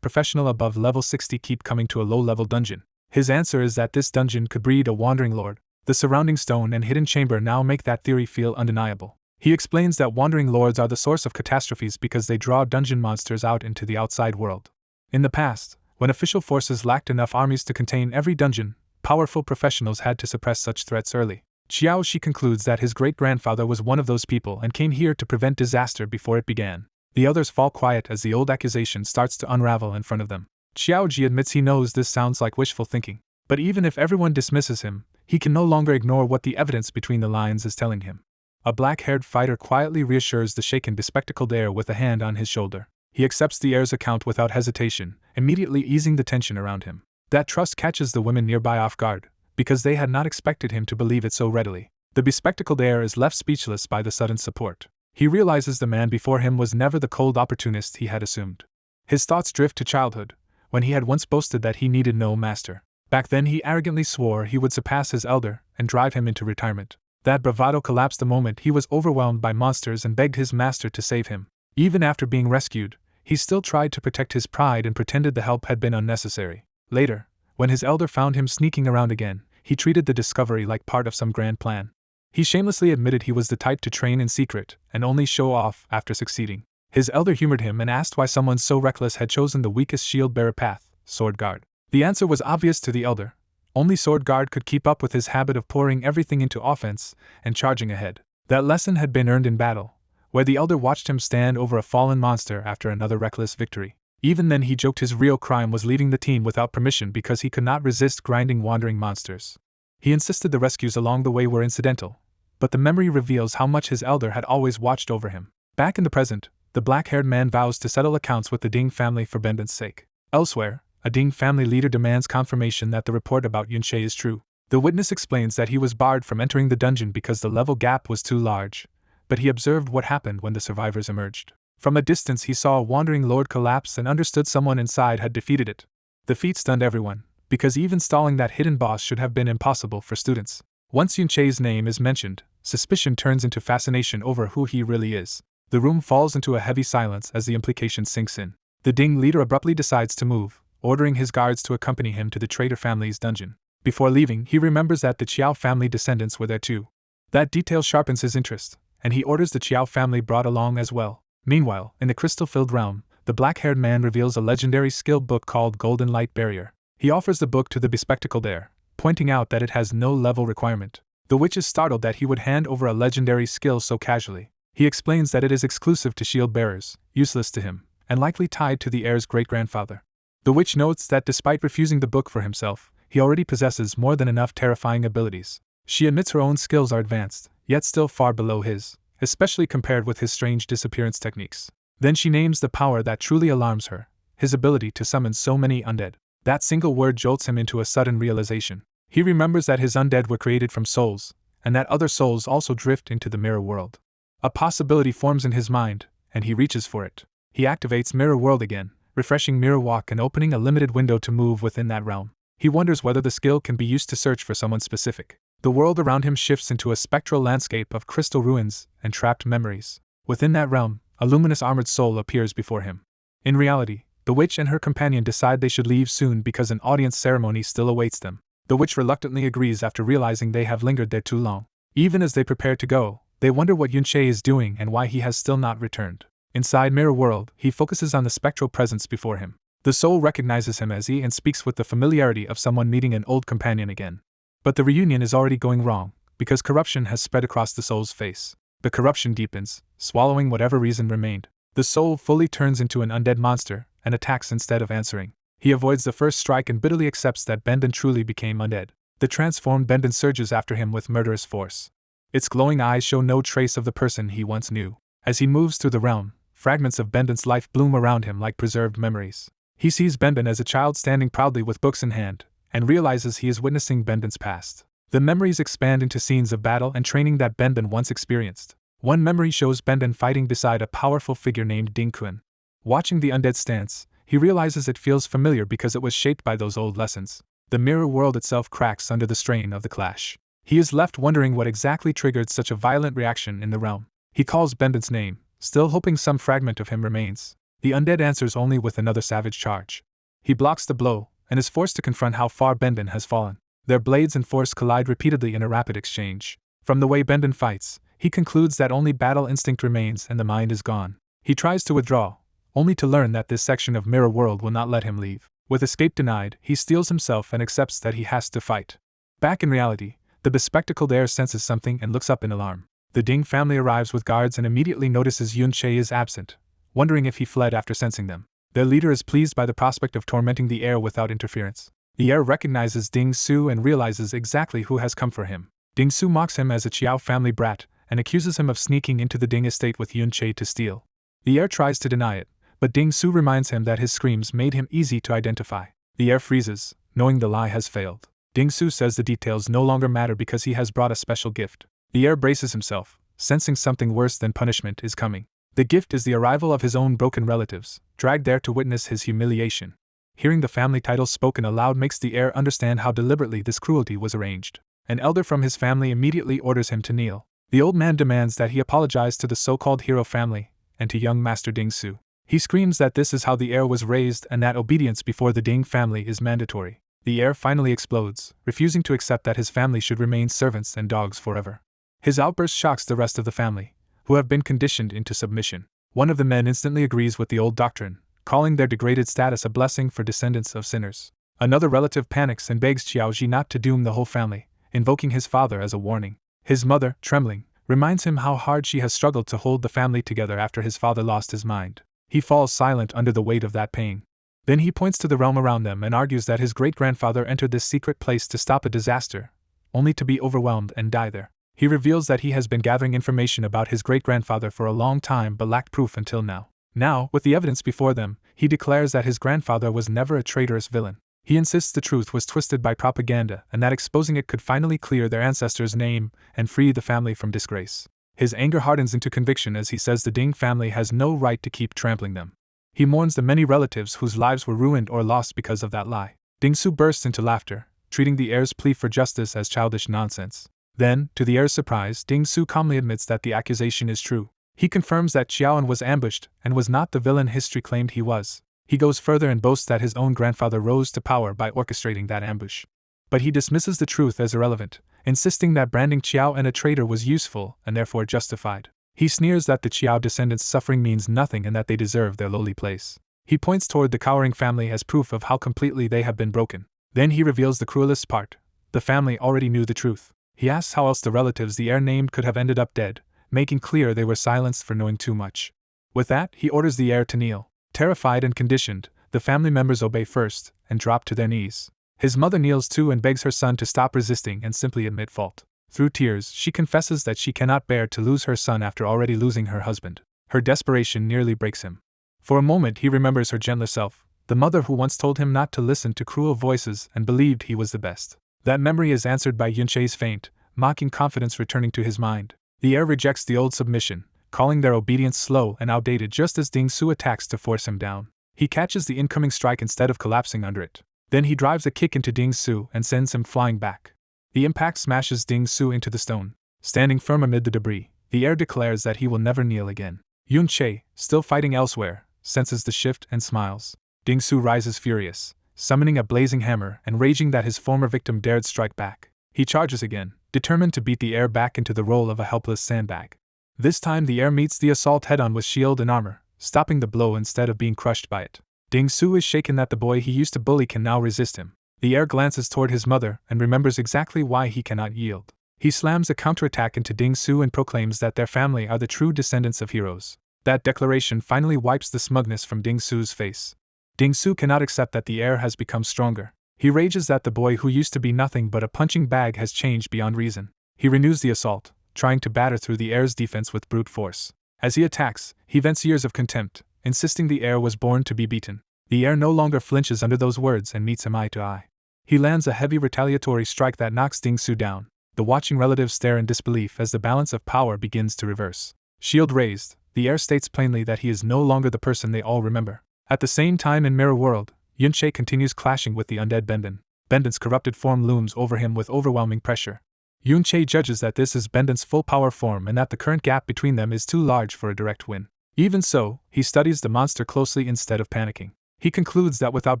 professional above level 60 keep coming to a low-level dungeon? His answer is that this dungeon could breed a wandering lord. The surrounding stone and hidden chamber now make that theory feel undeniable. He explains that wandering lords are the source of catastrophes because they draw dungeon monsters out into the outside world. In the past, when official forces lacked enough armies to contain every dungeon, powerful professionals had to suppress such threats early. She concludes that his great-grandfather was one of those people and came here to prevent disaster before it began. The others fall quiet as the old accusation starts to unravel in front of them. Xiaoji admits he knows this sounds like wishful thinking, but even if everyone dismisses him, he can no longer ignore what the evidence between the lines is telling him. A black-haired fighter quietly reassures the shaken, bespectacled heir with a hand on his shoulder. He accepts the heir's account without hesitation, immediately easing the tension around him. That trust catches the women nearby off guard, because they had not expected him to believe it so readily. The bespectacled heir is left speechless by the sudden support. He realizes the man before him was never the cold opportunist he had assumed. His thoughts drift to childhood, when he had once boasted that he needed no master. Back then he arrogantly swore he would surpass his elder and drive him into retirement. That bravado collapsed the moment he was overwhelmed by monsters and begged his master to save him. Even after being rescued, he still tried to protect his pride and pretended the help had been unnecessary. Later, when his elder found him sneaking around again, he treated the discovery like part of some grand plan. He shamelessly admitted he was the type to train in secret and only show off after succeeding. His elder humored him and asked why someone so reckless had chosen the weakest shield-bearer path, Sword Guard. The answer was obvious to the elder. Only Sword Guard could keep up with his habit of pouring everything into offense and charging ahead. That lesson had been earned in battle, where the elder watched him stand over a fallen monster after another reckless victory. Even then he joked his real crime was leaving the team without permission because he could not resist grinding wandering monsters. He insisted the rescues along the way were incidental, but the memory reveals how much his elder had always watched over him. Back in the present, the black-haired man vows to settle accounts with the Ding family for Benden's sake. Elsewhere, a Ding family leader demands confirmation that the report about Yunche is true. The witness explains that he was barred from entering the dungeon because the level gap was too large, but he observed what happened when the survivors emerged. From a distance he saw a wandering lord collapse and understood someone inside had defeated it. The feat stunned everyone, because even stalling that hidden boss should have been impossible for students. Once Yunche's name is mentioned, suspicion turns into fascination over who he really is. The room falls into a heavy silence as the implication sinks in. The Ding leader abruptly decides to move, ordering his guards to accompany him to the traitor family's dungeon. Before leaving, he remembers that the Qiao family descendants were there too. That detail sharpens his interest, and he orders the Qiao family brought along as well. Meanwhile, in the crystal-filled realm, the black-haired man reveals a legendary skill book called Golden Light Barrier. He offers the book to the bespectacled heir, pointing out that it has no level requirement. The witch is startled that he would hand over a legendary skill so casually. He explains that it is exclusive to shield bearers, useless to him, and likely tied to the heir's great-grandfather. The witch notes that despite refusing the book for himself, he already possesses more than enough terrifying abilities. She admits her own skills are advanced, yet still far below his, especially compared with his strange disappearance techniques. Then she names the power that truly alarms her, his ability to summon so many undead. That single word jolts him into a sudden realization. He remembers that his undead were created from souls, and that other souls also drift into the mirror world. A possibility forms in his mind, and he reaches for it. He activates Mirror World again, refreshing Mirror Walk and opening a limited window to move within that realm. He wonders whether the skill can be used to search for someone specific. The world around him shifts into a spectral landscape of crystal ruins and trapped memories. Within that realm, a luminous armored soul appears before him. In reality, the witch and her companion decide they should leave soon because an audience ceremony still awaits them. The witch reluctantly agrees after realizing they have lingered there too long. Even as they prepare to go, they wonder what Yunche is doing and why he has still not returned. Inside Mirror World, he focuses on the spectral presence before him. The soul recognizes him as he and speaks with the familiarity of someone meeting an old companion again. But the reunion is already going wrong, because corruption has spread across the soul's face. The corruption deepens, swallowing whatever reason remained. The soul fully turns into an undead monster, and attacks instead of answering. He avoids the first strike and bitterly accepts that Benden truly became undead. The transformed Benden surges after him with murderous force. Its glowing eyes show no trace of the person he once knew. As he moves through the realm, fragments of Benden's life bloom around him like preserved memories. He sees Benden as a child standing proudly with books in hand, and realizes he is witnessing Benden's past. The memories expand into scenes of battle and training that Benden once experienced. One memory shows Benden fighting beside a powerful figure named Ding Kun. Watching the undead stance, he realizes it feels familiar because it was shaped by those old lessons. The mirror world itself cracks under the strain of the clash. He is left wondering what exactly triggered such a violent reaction in the realm. He calls Benden's name, still hoping some fragment of him remains. The undead answers only with another savage charge. He blocks the blow, and is forced to confront how far Benden has fallen. Their blades and force collide repeatedly in a rapid exchange. From the way Benden fights, he concludes that only battle instinct remains and the mind is gone. He tries to withdraw, only to learn that this section of Mirror World will not let him leave. With escape denied, he steels himself and accepts that he has to fight. Back in reality, the bespectacled heir senses something and looks up in alarm. The Ding family arrives with guards and immediately notices Yun Che is absent, wondering if he fled after sensing them. Their leader is pleased by the prospect of tormenting the heir without interference. The heir recognizes Ding Su and realizes exactly who has come for him. Ding Su mocks him as a Chiao family brat and accuses him of sneaking into the Ding estate with Yun Che to steal. The heir tries to deny it, but Ding Su reminds him that his screams made him easy to identify. The heir freezes, knowing the lie has failed. Ding Su says the details no longer matter because he has brought a special gift. The heir braces himself, sensing something worse than punishment is coming. The gift is the arrival of his own broken relatives, dragged there to witness his humiliation. Hearing the family title spoken aloud makes the heir understand how deliberately this cruelty was arranged. An elder from his family immediately orders him to kneel. The old man demands that he apologize to the so-called hero family, and to young Master Ding Su. He screams that this is how the heir was raised and that obedience before the Ding family is mandatory. The heir finally explodes, refusing to accept that his family should remain servants and dogs forever. His outburst shocks the rest of the family, who have been conditioned into submission. One of the men instantly agrees with the old doctrine, calling their degraded status a blessing for descendants of sinners. Another relative panics and begs Xiaoji not to doom the whole family, invoking his father as a warning. His mother, trembling, reminds him how hard she has struggled to hold the family together after his father lost his mind. He falls silent under the weight of that pain. Then he points to the realm around them and argues that his great-grandfather entered this secret place to stop a disaster, only to be overwhelmed and die there. He reveals that he has been gathering information about his great-grandfather for a long time but lacked proof until now. Now, with the evidence before them, he declares that his grandfather was never a traitorous villain. He insists the truth was twisted by propaganda and that exposing it could finally clear their ancestors' name and free the family from disgrace. His anger hardens into conviction as he says the Ding family has no right to keep trampling them. He mourns the many relatives whose lives were ruined or lost because of that lie. Ding Su bursts into laughter, treating the heir's plea for justice as childish nonsense. Then, to the heir's surprise, Ding Su calmly admits that the accusation is true. He confirms that Xiaoan was ambushed and was not the villain history claimed he was. He goes further and boasts that his own grandfather rose to power by orchestrating that ambush. But he dismisses the truth as irrelevant, insisting that branding Qiao and a traitor was useful and therefore justified. He sneers that the Qiao descendants' suffering means nothing and that they deserve their lowly place. He points toward the cowering family as proof of how completely they have been broken. Then he reveals the cruelest part. The family already knew the truth. He asks how else the relatives the heir named could have ended up dead, making clear they were silenced for knowing too much. With that, he orders the heir to kneel. Terrified and conditioned, the family members obey first and drop to their knees. His mother kneels too and begs her son to stop resisting and simply admit fault. Through tears, she confesses that she cannot bear to lose her son after already losing her husband. Her desperation nearly breaks him. For a moment he remembers her gentler self, the mother who once told him not to listen to cruel voices and believed he was the best. That memory is answered by Yunche's faint, mocking confidence returning to his mind. The heir rejects the old submission, calling their obedience slow and outdated just as Ding Su attacks to force him down. He catches the incoming strike instead of collapsing under it. Then he drives a kick into Ding Su and sends him flying back. The impact smashes Ding Su into the stone. Standing firm amid the debris, the heir declares that he will never kneel again. Yun Che, still fighting elsewhere, senses the shift and smiles. Ding Su rises furious, summoning a blazing hammer and raging that his former victim dared strike back. He charges again, determined to beat the heir back into the role of a helpless sandbag. This time the heir meets the assault head-on with shield and armor, stopping the blow instead of being crushed by it. Ding Su is shaken that the boy he used to bully can now resist him. The heir glances toward his mother and remembers exactly why he cannot yield. He slams a counterattack into Ding Su and proclaims that their family are the true descendants of heroes. That declaration finally wipes the smugness from Ding Su's face. Ding Su cannot accept that the heir has become stronger. He rages that the boy who used to be nothing but a punching bag has changed beyond reason. He renews the assault, trying to batter through the heir's defense with brute force. As he attacks, he vents years of contempt, insisting the heir was born to be beaten. The heir no longer flinches under those words and meets him eye to eye. He lands a heavy retaliatory strike that knocks Ding Su down, The watching relatives stare in disbelief as the balance of power begins to reverse. Shield raised, the heir states plainly that he is no longer the person they all remember. At the same time in Mirror World, Yunche continues clashing with the undead Benben. Benben's corrupted form looms over him with overwhelming pressure. Yunche judges that this is Benben's full power form and that the current gap between them is too large for a direct win. Even so, he studies the monster closely instead of panicking. He concludes that without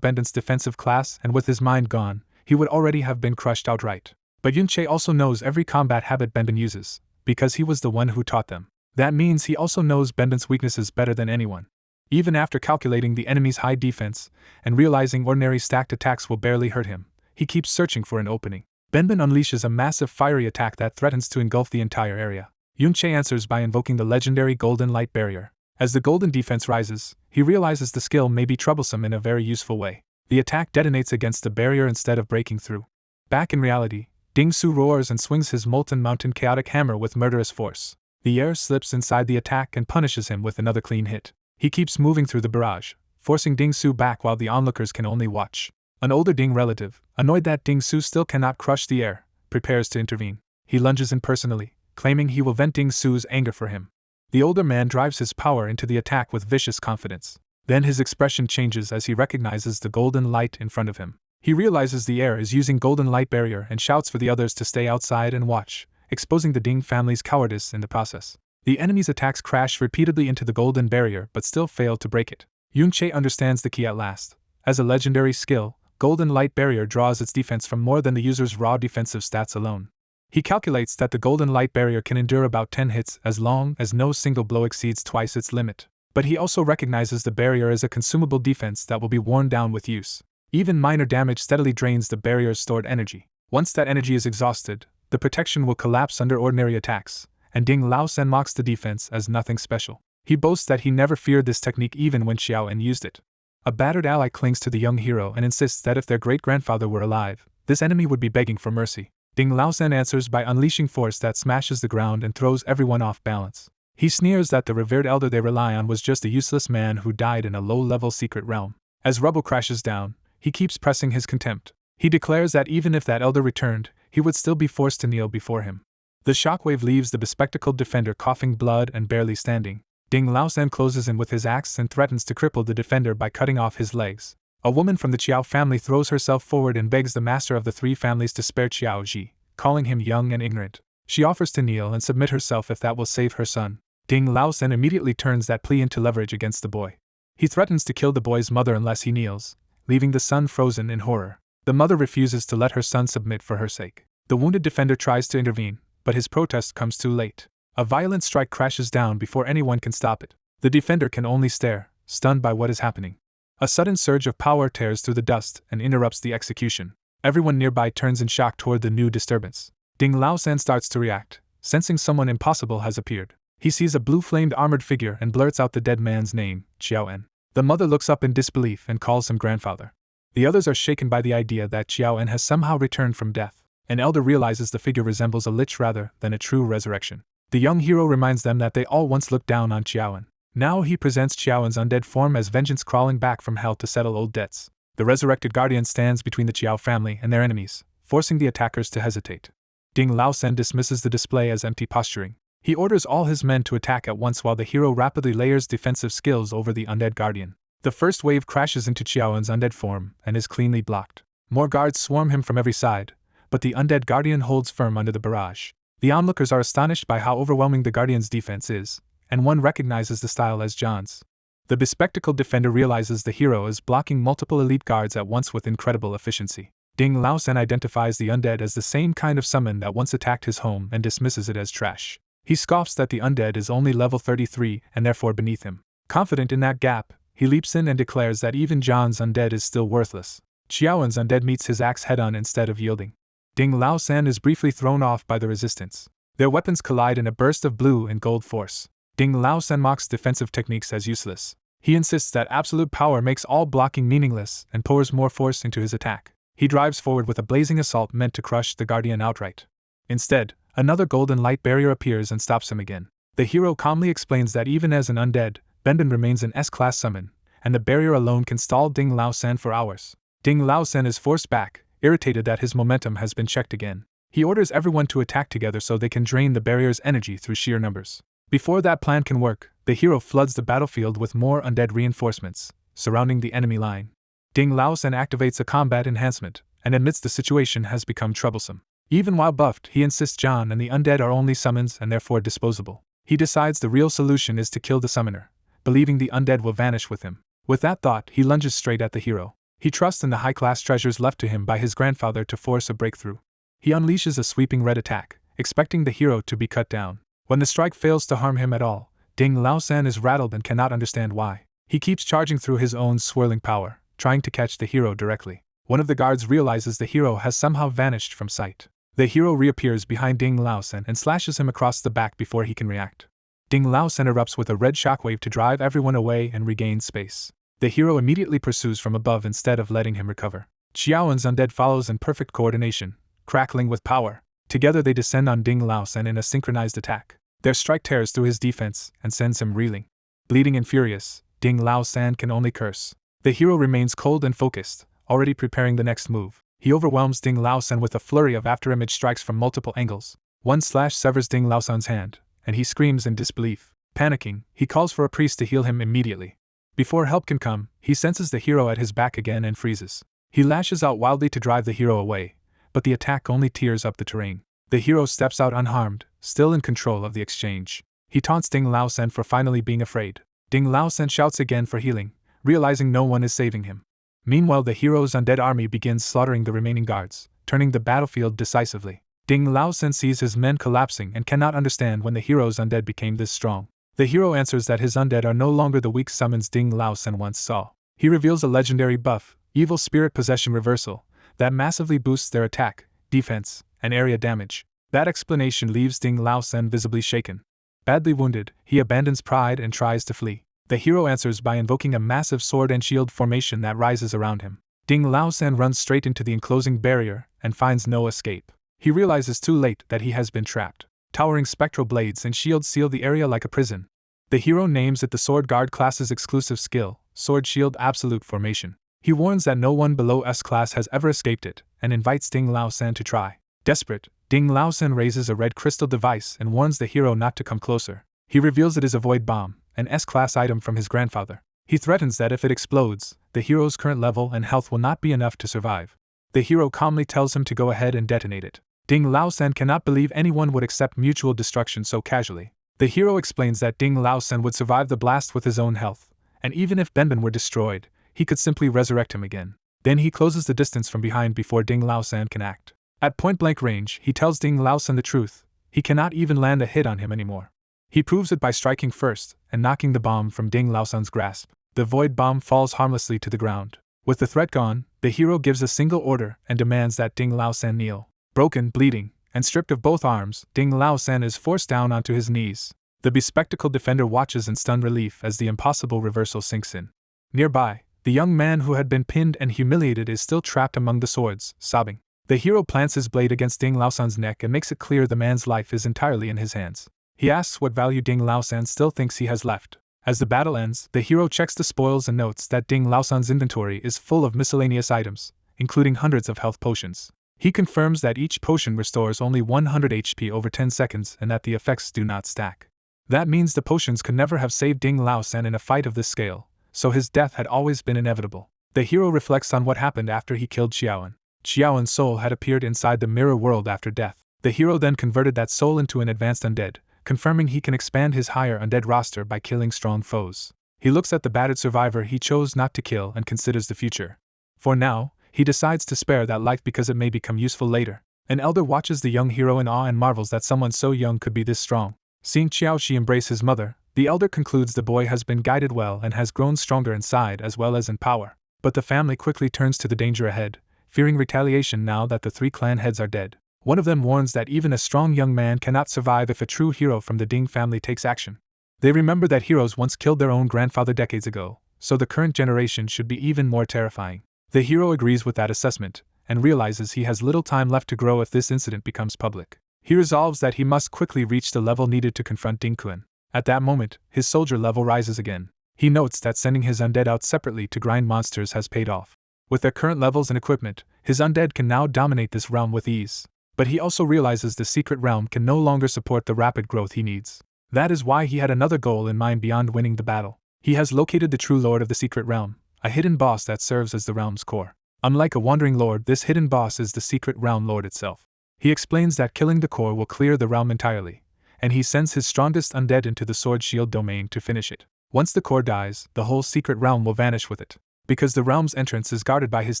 Benben's defensive class and with his mind gone, he would already have been crushed outright. But Yunche also knows every combat habit Benben uses, because he was the one who taught them. That means he also knows Benben's weaknesses better than anyone. Even after calculating the enemy's high defense and realizing ordinary stacked attacks will barely hurt him, he keeps searching for an opening. Benben unleashes a massive fiery attack that threatens to engulf the entire area. Yunche answers by invoking the legendary Golden Light Barrier. As the golden defense rises, he realizes the skill may be troublesome in a very useful way. The attack detonates against the barrier instead of breaking through. Back in reality, Ding-Su roars and swings his Molten Mountain Chaotic Hammer with murderous force. The heir slips inside the attack and punishes him with another clean hit. He keeps moving through the barrage, forcing Ding-Su back while the onlookers can only watch. An older Ding relative, annoyed that Ding-Su still cannot crush the heir, prepares to intervene. He lunges in personally, claiming he will vent Ding-Su's anger for him. The older man drives his power into the attack with vicious confidence. Then his expression changes as he recognizes the golden light in front of him. He realizes the heir is using Golden Light Barrier and shouts for the others to stay outside and watch, exposing the Ding family's cowardice in the process. The enemy's attacks crash repeatedly into the golden barrier but still fail to break it. Yunche understands the key at last. As a legendary skill, Golden Light Barrier draws its defense from more than the user's raw defensive stats alone. He calculates that the Golden Light Barrier can endure about 10 hits as long as no single blow exceeds twice its limit. But he also recognizes the barrier as a consumable defense that will be worn down with use. Even minor damage steadily drains the barrier's stored energy. Once that energy is exhausted, the protection will collapse under ordinary attacks, and Ding Lao-sen mocks the defense as nothing special. He boasts that he never feared this technique even when Xiao-en used it. A battered ally clings to the young hero and insists that if their great-grandfather were alive, this enemy would be begging for mercy. Ding Lao-sen answers by unleashing force that smashes the ground and throws everyone off balance. He sneers that the revered elder they rely on was just a useless man who died in a low-level secret realm. As rubble crashes down, he keeps pressing his contempt. He declares that even if that elder returned, he would still be forced to kneel before him. The shockwave leaves the bespectacled defender coughing blood and barely standing. Ding Lao-sen closes in with his axe and threatens to cripple the defender by cutting off his legs. A woman from the Qiao family throws herself forward and begs the master of the three families to spare Qiao Ji, calling him young and ignorant. She offers to kneel and submit herself if that will save her son. Ding Lao-sen immediately turns that plea into leverage against the boy. He threatens to kill the boy's mother unless he kneels, leaving the son frozen in horror. The mother refuses to let her son submit for her sake. The wounded defender tries to intervene, but his protest comes too late. A violent strike crashes down before anyone can stop it. The defender can only stare, stunned by what is happening. A sudden surge of power tears through the dust and interrupts the execution. Everyone nearby turns in shock toward the new disturbance. Ding Lao-sen starts to react, sensing someone impossible has appeared. He sees a blue-flamed armored figure and blurts out the dead man's name, Xiao-en. The mother looks up in disbelief and calls him grandfather. The others are shaken by the idea that Xiao-en has somehow returned from death. An elder realizes the figure resembles a lich rather than a true resurrection. The young hero reminds them that they all once looked down on Xiao-en. Now he presents Xiao-en's undead form as vengeance crawling back from hell to settle old debts. The resurrected guardian stands between the Qiao family and their enemies, forcing the attackers to hesitate. Ding Lao-sen dismisses the display as empty posturing. He orders all his men to attack at once while the hero rapidly layers defensive skills over the undead guardian. The first wave crashes into Xiao-en's undead form and is cleanly blocked. More guards swarm him from every side, but the undead guardian holds firm under the barrage. The onlookers are astonished by how overwhelming the guardian's defense is, and one recognizes the style as John's. The bespectacled defender realizes the hero is blocking multiple elite guards at once with incredible efficiency. Ding Lao-sen identifies the undead as the same kind of summon that once attacked his home and dismisses it as trash. He scoffs that the undead is only level 33 and therefore beneath him. Confident in that gap, he leaps in and declares that even John's undead is still worthless. Xiao-en's undead meets his axe head-on instead of yielding. Ding Lao-sen is briefly thrown off by the resistance. Their weapons collide in a burst of blue and gold force. Ding Lao-sen mocks defensive techniques as useless. He insists that absolute power makes all blocking meaningless and pours more force into his attack. He drives forward with a blazing assault meant to crush the guardian outright. Instead, another golden light barrier appears and stops him again. The hero calmly explains that even as an undead, Benben remains an S-class summon, and the barrier alone can stall Ding Lao-sen for hours. Ding Lao-sen is forced back, irritated that his momentum has been checked again. He orders everyone to attack together so they can drain the barrier's energy through sheer numbers. Before that plan can work, the hero floods the battlefield with more undead reinforcements, surrounding the enemy line. Ding Laosan activates a combat enhancement, and admits the situation has become troublesome. Even while buffed, he insists John and the undead are only summons and therefore disposable. He decides the real solution is to kill the summoner, believing the undead will vanish with him. With that thought, he lunges straight at the hero. He trusts in the high-class treasures left to him by his grandfather to force a breakthrough. He unleashes a sweeping red attack, expecting the hero to be cut down. When the strike fails to harm him at all, Ding Laosan is rattled and cannot understand why. He keeps charging through his own swirling power, trying to catch the hero directly. One of the guards realizes the hero has somehow vanished from sight. The hero reappears behind Ding Laosan and slashes him across the back before he can react. Ding Laosan erupts with a red shockwave to drive everyone away and regain space. The hero immediately pursues from above instead of letting him recover. Xiaowen's undead follows in perfect coordination, crackling with power. Together they descend on Ding Laosan in a synchronized attack. Their strike tears through his defense and sends him reeling. Bleeding and furious, Ding Laosan can only curse. The hero remains cold and focused, already preparing the next move. He overwhelms Ding Laosan with a flurry of afterimage strikes from multiple angles. One slash severs Ding Laosan's hand, and he screams in disbelief. Panicking, he calls for a priest to heal him immediately. Before help can come, he senses the hero at his back again and freezes. He lashes out wildly to drive the hero away, but the attack only tears up the terrain. The hero steps out unharmed, still in control of the exchange. He taunts Ding Laosan for finally being afraid. Ding Laosan shouts again for healing, realizing no one is saving him. Meanwhile, the hero's undead army begins slaughtering the remaining guards, turning the battlefield decisively. Ding Laosan sees his men collapsing and cannot understand when the hero's undead became this strong. The hero answers that his undead are no longer the weak summons Ding Laosan once saw. He reveals a legendary buff, Evil Spirit Possession Reversal, that massively boosts their attack, defense, and area damage. That explanation leaves Ding Laosan visibly shaken. Badly wounded, he abandons pride and tries to flee. The hero answers by invoking a massive sword and shield formation that rises around him. Ding Laosan runs straight into the enclosing barrier and finds no escape. He realizes too late that he has been trapped. Towering spectral blades and shields seal the area like a prison. The hero names it the Sword Guard class's exclusive skill, Sword Shield Absolute Formation. He warns that no one below S-class has ever escaped it, and invites Ding Laosan to try. Desperate, Ding Laosan raises a red crystal device and warns the hero not to come closer. He reveals it is a Void Bomb, an S-class item from his grandfather. He threatens that if it explodes, the hero's current level and health will not be enough to survive. The hero calmly tells him to go ahead and detonate it. Ding Laosan cannot believe anyone would accept mutual destruction so casually. The hero explains that Ding Laosan would survive the blast with his own health, and even if Benben were destroyed, he could simply resurrect him again. Then he closes the distance from behind before Ding Laosan can act. At point-blank range, he tells Ding Laosan the truth. He cannot even land a hit on him anymore. He proves it by striking first and knocking the bomb from Ding Laosan's grasp. The void bomb falls harmlessly to the ground. With the threat gone, the hero gives a single order and demands that Ding Laosan kneel. Broken, bleeding, and stripped of both arms, Ding Laosan is forced down onto his knees. The bespectacled defender watches in stunned relief as the impossible reversal sinks in. Nearby, the young man who had been pinned and humiliated is still trapped among the swords, sobbing. The hero plants his blade against Ding Laosan's neck and makes it clear the man's life is entirely in his hands. He asks what value Ding Laosan still thinks he has left. As the battle ends, the hero checks the spoils and notes that Ding Laosan's inventory is full of miscellaneous items, including hundreds of health potions. He confirms that each potion restores only 100 HP over 10 seconds and that the effects do not stack. That means the potions could never have saved Ding Laosan in a fight of this scale, so his death had always been inevitable. The hero reflects on what happened after he killed Xiaowen. Xiaowen's soul had appeared inside the mirror world after death. The hero then converted that soul into an advanced undead, confirming he can expand his higher undead roster by killing strong foes. He looks at the battered survivor he chose not to kill and considers the future. For now, he decides to spare that life because it may become useful later. An elder watches the young hero in awe and marvels that someone so young could be this strong. Seeing Xiaoxi embrace his mother, the elder concludes the boy has been guided well and has grown stronger inside as well as in power. But the family quickly turns to the danger ahead, fearing retaliation now that the 3 clan heads are dead. One of them warns that even a strong young man cannot survive if a true hero from the Ding family takes action. They remember that heroes once killed their own grandfather decades ago, so the current generation should be even more terrifying. The hero agrees with that assessment, and realizes he has little time left to grow if this incident becomes public. He resolves that he must quickly reach the level needed to confront Ding Kun. At that moment, his soldier level rises again. He notes that sending his undead out separately to grind monsters has paid off. With their current levels and equipment, his undead can now dominate this realm with ease. But he also realizes the secret realm can no longer support the rapid growth he needs. That is why he had another goal in mind beyond winning the battle. He has located the true lord of the secret realm, a hidden boss that serves as the realm's core. Unlike a wandering lord, this hidden boss is the secret realm lord itself. He explains that killing the core will clear the realm entirely, and he sends his strongest undead into the sword shield domain to finish it. Once the core dies, the whole secret realm will vanish with it. Because the realm's entrance is guarded by his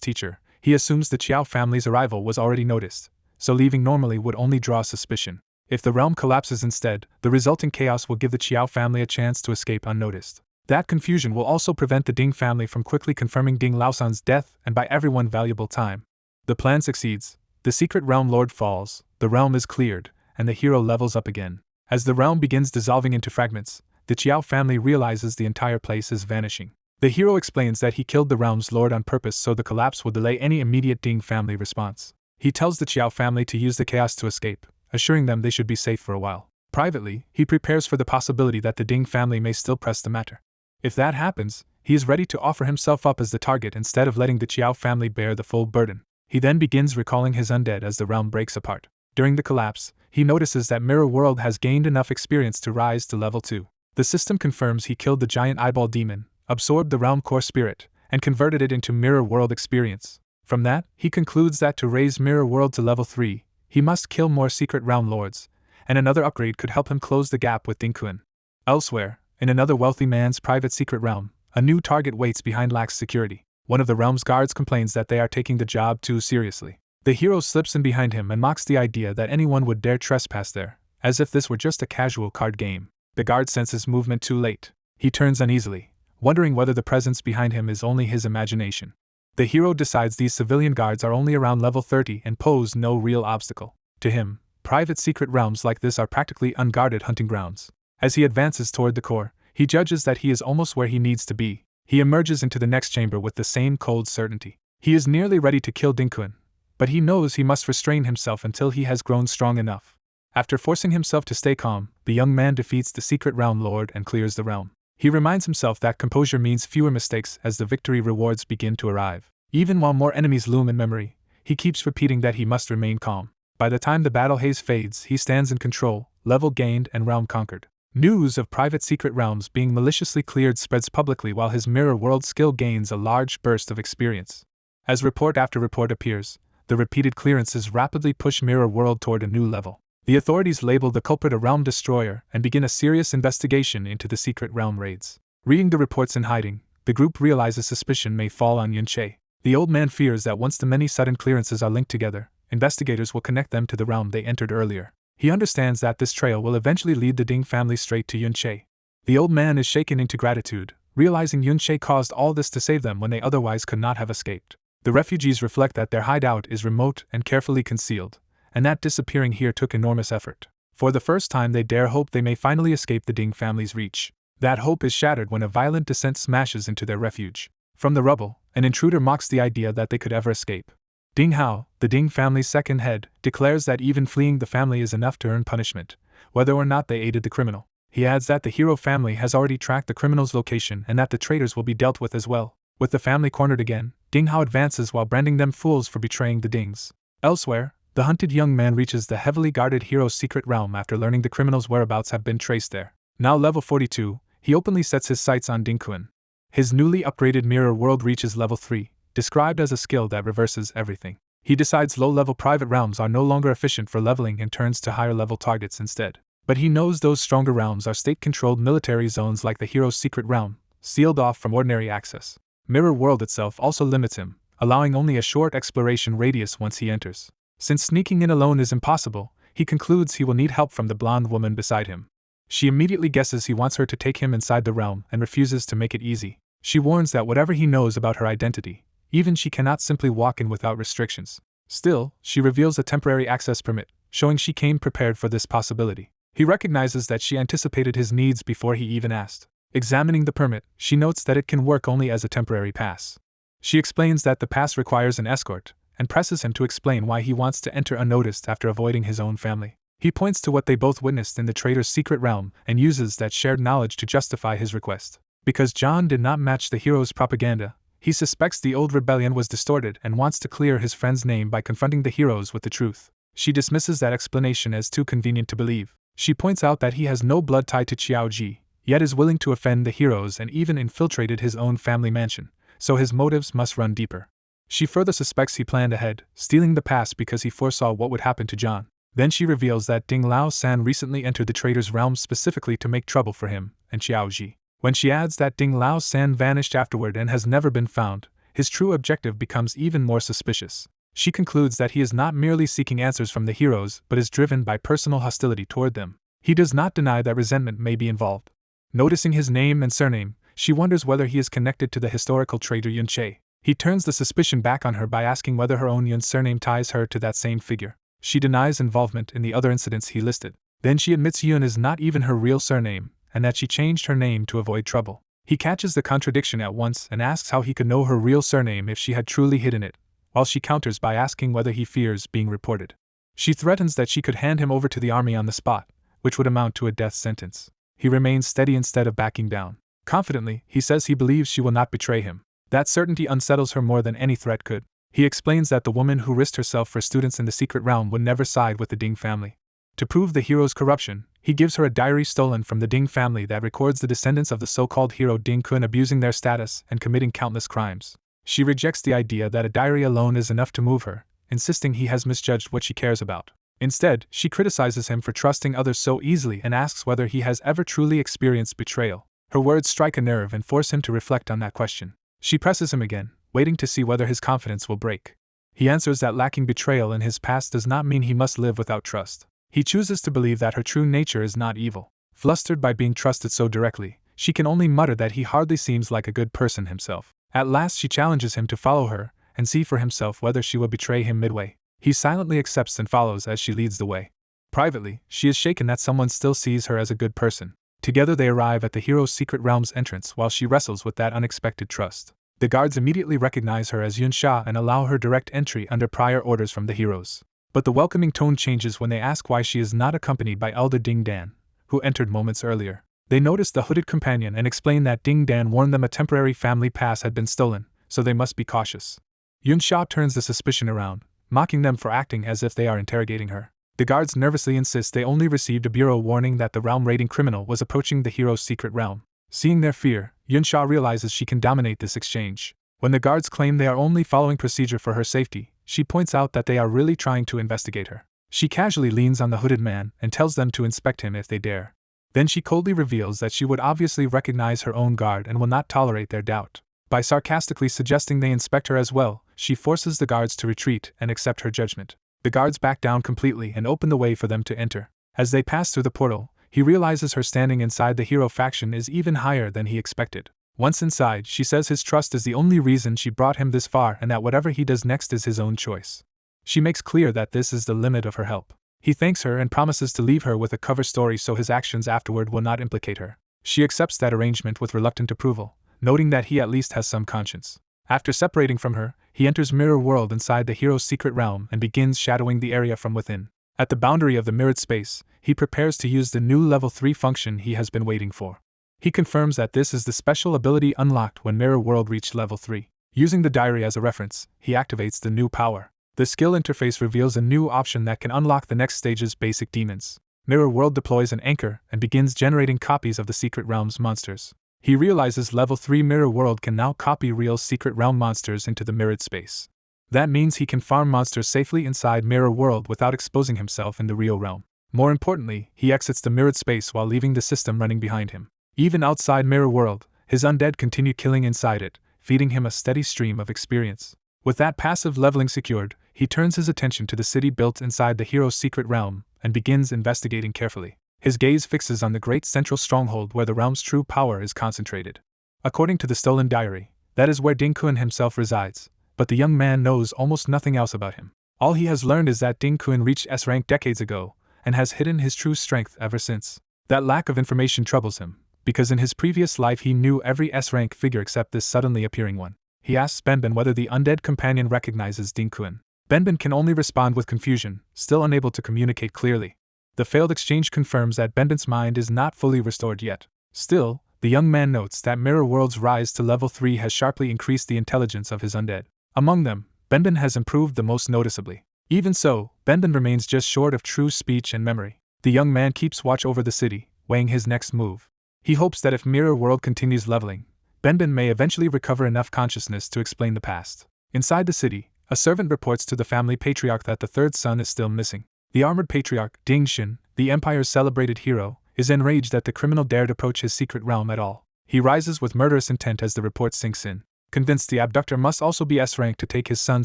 teacher, he assumes the Qiao family's arrival was already noticed, so leaving normally would only draw suspicion. If the realm collapses instead, the resulting chaos will give the Qiao family a chance to escape unnoticed. That confusion will also prevent the Ding family from quickly confirming Ding Laosan's death and buy everyone valuable time. The plan succeeds, the secret realm lord falls, the realm is cleared, and the hero levels up again. As the realm begins dissolving into fragments, the Qiao family realizes the entire place is vanishing. The hero explains that he killed the realm's lord on purpose so the collapse will delay any immediate Ding family response. He tells the Qiao family to use the chaos to escape, assuring them they should be safe for a while. Privately, he prepares for the possibility that the Ding family may still press the matter. If that happens, he is ready to offer himself up as the target instead of letting the Qiao family bear the full burden. He then begins recalling his undead as the realm breaks apart. During the collapse, he notices that Mirror World has gained enough experience to rise to level 2. The system confirms he killed the giant eyeball demon, absorbed the realm core spirit, and converted it into Mirror World experience. From that, he concludes that to raise Mirror World to level 3, he must kill more secret realm lords, and another upgrade could help him close the gap with Dingquan. Elsewhere, in another wealthy man's private secret realm, a new target waits behind lax security. One of the realm's guards complains that they are taking the job too seriously. The hero slips in behind him and mocks the idea that anyone would dare trespass there, as if this were just a casual card game. The guard senses movement too late. He turns uneasily, wondering whether the presence behind him is only his imagination. The hero decides these civilian guards are only around level 30 and pose no real obstacle. To him, private secret realms like this are practically unguarded hunting grounds. As he advances toward the core, he judges that he is almost where he needs to be. He emerges into the next chamber with the same cold certainty. He is nearly ready to kill Dingquan, but he knows he must restrain himself until he has grown strong enough. After forcing himself to stay calm, the young man defeats the secret realm lord and clears the realm. He reminds himself that composure means fewer mistakes as the victory rewards begin to arrive. Even while more enemies loom in memory, he keeps repeating that he must remain calm. By the time the battle haze fades, he stands in control, level gained and realm conquered. News of private secret realms being maliciously cleared spreads publicly while his mirror world skill gains a large burst of experience. As report after report appears, the repeated clearances rapidly push mirror world toward a new level. The authorities label the culprit a realm destroyer and begin a serious investigation into the secret realm raids. Reading the reports in hiding, the group realizes suspicion may fall on Yunche. The old man fears that once the many sudden clearances are linked together, investigators will connect them to the realm they entered earlier. He understands that this trail will eventually lead the Ding family straight to Yunche. The old man is shaken into gratitude, realizing Yunche caused all this to save them when they otherwise could not have escaped. The refugees reflect that their hideout is remote and carefully concealed, and that disappearing here took enormous effort. For the first time they dare hope they may finally escape the Ding family's reach. That hope is shattered when a violent descent smashes into their refuge. From the rubble, an intruder mocks the idea that they could ever escape. Ding Hao, the Ding family's second head, declares that even fleeing the family is enough to earn punishment, whether or not they aided the criminal. He adds that the hero family has already tracked the criminal's location and that the traitors will be dealt with as well. With the family cornered again, Ding Hao advances while branding them fools for betraying the Dings. Elsewhere, the hunted young man reaches the heavily guarded hero's secret realm after learning the criminal's whereabouts have been traced there. Now level 42, he openly sets his sights on Dingquan. His newly upgraded mirror world reaches level 3, described as a skill that reverses everything. He decides low-level private realms are no longer efficient for leveling and turns to higher-level targets instead. But he knows those stronger realms are state-controlled military zones like the hero's secret realm, sealed off from ordinary access. Mirror World itself also limits him, allowing only a short exploration radius once he enters. Since sneaking in alone is impossible, he concludes he will need help from the blonde woman beside him. She immediately guesses he wants her to take him inside the realm and refuses to make it easy. She warns that whatever he knows about her identity, even she cannot simply walk in without restrictions. Still, she reveals a temporary access permit, showing she came prepared for this possibility. He recognizes that she anticipated his needs before he even asked. Examining the permit, she notes that it can work only as a temporary pass. She explains that the pass requires an escort, and presses him to explain why he wants to enter unnoticed after avoiding his own family. He points to what they both witnessed in the traitor's secret realm and uses that shared knowledge to justify his request. Because John did not match the hero's propaganda, he suspects the old rebellion was distorted and wants to clear his friend's name by confronting the heroes with the truth. She dismisses that explanation as too convenient to believe. She points out that he has no blood tie to Qiaoji, yet is willing to offend the heroes and even infiltrated his own family mansion, so his motives must run deeper. She further suspects he planned ahead, stealing the past because he foresaw what would happen to John. Then she reveals that Ding Lao-san recently entered the trader's realm specifically to make trouble for him and Qiaoji. When she adds that Ding Lao-san vanished afterward and has never been found, his true objective becomes even more suspicious. She concludes that he is not merely seeking answers from the heroes but is driven by personal hostility toward them. He does not deny that resentment may be involved. Noticing his name and surname, she wonders whether he is connected to the historical trader Yun Che. He turns the suspicion back on her by asking whether her own Yun surname ties her to that same figure. She denies involvement in the other incidents he listed. Then she admits Yun is not even her real surname, and that she changed her name to avoid trouble. He catches the contradiction at once and asks how he could know her real surname if she had truly hidden it, while she counters by asking whether he fears being reported. She threatens that she could hand him over to the army on the spot, which would amount to a death sentence. He remains steady instead of backing down. Confidently, he says he believes she will not betray him. That certainty unsettles her more than any threat could. He explains that the woman who risked herself for students in the secret realm would never side with the Ding family. To prove the hero's corruption, he gives her a diary stolen from the Ding family that records the descendants of the so-called hero Ding Kun abusing their status and committing countless crimes. She rejects the idea that a diary alone is enough to move her, insisting he has misjudged what she cares about. Instead, she criticizes him for trusting others so easily and asks whether he has ever truly experienced betrayal. Her words strike a nerve and force him to reflect on that question. She presses him again, waiting to see whether his confidence will break. He answers that lacking betrayal in his past does not mean he must live without trust. He chooses to believe that her true nature is not evil. Flustered by being trusted so directly, she can only mutter that he hardly seems like a good person himself. At last she challenges him to follow her and see for himself whether she will betray him midway. He silently accepts and follows as she leads the way. Privately, she is shaken that someone still sees her as a good person. Together they arrive at the hero's secret realm's entrance while she wrestles with that unexpected trust. The guards immediately recognize her as Yun Sha and allow her direct entry under prior orders from the heroes. But the welcoming tone changes when they ask why she is not accompanied by Elder Ding Dan, who entered moments earlier. They notice the hooded companion and explain that Ding Dan warned them a temporary family pass had been stolen, so they must be cautious. Yun Sha turns the suspicion around, mocking them for acting as if they are interrogating her. The guards nervously insist they only received a bureau warning that the realm-raiding criminal was approaching the hero's secret realm. Seeing their fear, Yun Sha realizes she can dominate this exchange. When the guards claim they are only following procedure for her safety, she points out that they are really trying to investigate her. She casually leans on the hooded man and tells them to inspect him if they dare. Then she coldly reveals that she would obviously recognize her own guard and will not tolerate their doubt. By sarcastically suggesting they inspect her as well, she forces the guards to retreat and accept her judgment. The guards back down completely and open the way for them to enter. As they pass through the portal, he realizes her standing inside the hero faction is even higher than he expected. Once inside, she says his trust is the only reason she brought him this far and that whatever he does next is his own choice. She makes clear that this is the limit of her help. He thanks her and promises to leave her with a cover story so his actions afterward will not implicate her. She accepts that arrangement with reluctant approval, noting that he at least has some conscience. After separating from her, he enters Mirror World inside the hero's secret realm and begins shadowing the area from within. At the boundary of the mirrored space, he prepares to use the new level 3 function he has been waiting for. He confirms that this is the special ability unlocked when Mirror World reached level 3. Using the diary as a reference, he activates the new power. The skill interface reveals a new option that can unlock the next stage's basic demons. Mirror World deploys an anchor and begins generating copies of the Secret Realm's monsters. He realizes level 3 Mirror World can now copy real Secret Realm monsters into the mirrored space. That means he can farm monsters safely inside Mirror World without exposing himself in the real realm. More importantly, he exits the mirrored space while leaving the system running behind him. Even outside Mirror World, his undead continue killing inside it, feeding him a steady stream of experience. With that passive leveling secured, he turns his attention to the city built inside the hero's secret realm and begins investigating carefully. His gaze fixes on the great central stronghold where the realm's true power is concentrated. According to the stolen diary, that is where Ding Kun himself resides, but the young man knows almost nothing else about him. All he has learned is that Ding Kun reached S rank decades ago and has hidden his true strength ever since. That lack of information troubles him, because in his previous life he knew every S-rank figure except this suddenly appearing one. He asks Benben whether the undead companion recognizes Ding Kun. Benben can only respond with confusion, still unable to communicate clearly. The failed exchange confirms that Benben's mind is not fully restored yet. Still, the young man notes that Mirror World's rise to level 3 has sharply increased the intelligence of his undead. Among them, Benben has improved the most noticeably. Even so, Benben remains just short of true speech and memory. The young man keeps watch over the city, weighing his next move. He hopes that if Mirror World continues leveling, Benben may eventually recover enough consciousness to explain the past. Inside the city, a servant reports to the family patriarch that the third son is still missing. The armored patriarch, Ding Xin, the empire's celebrated hero, is enraged that the criminal dared approach his secret realm at all. He rises with murderous intent as the report sinks in. Convinced the abductor must also be S-rank to take his son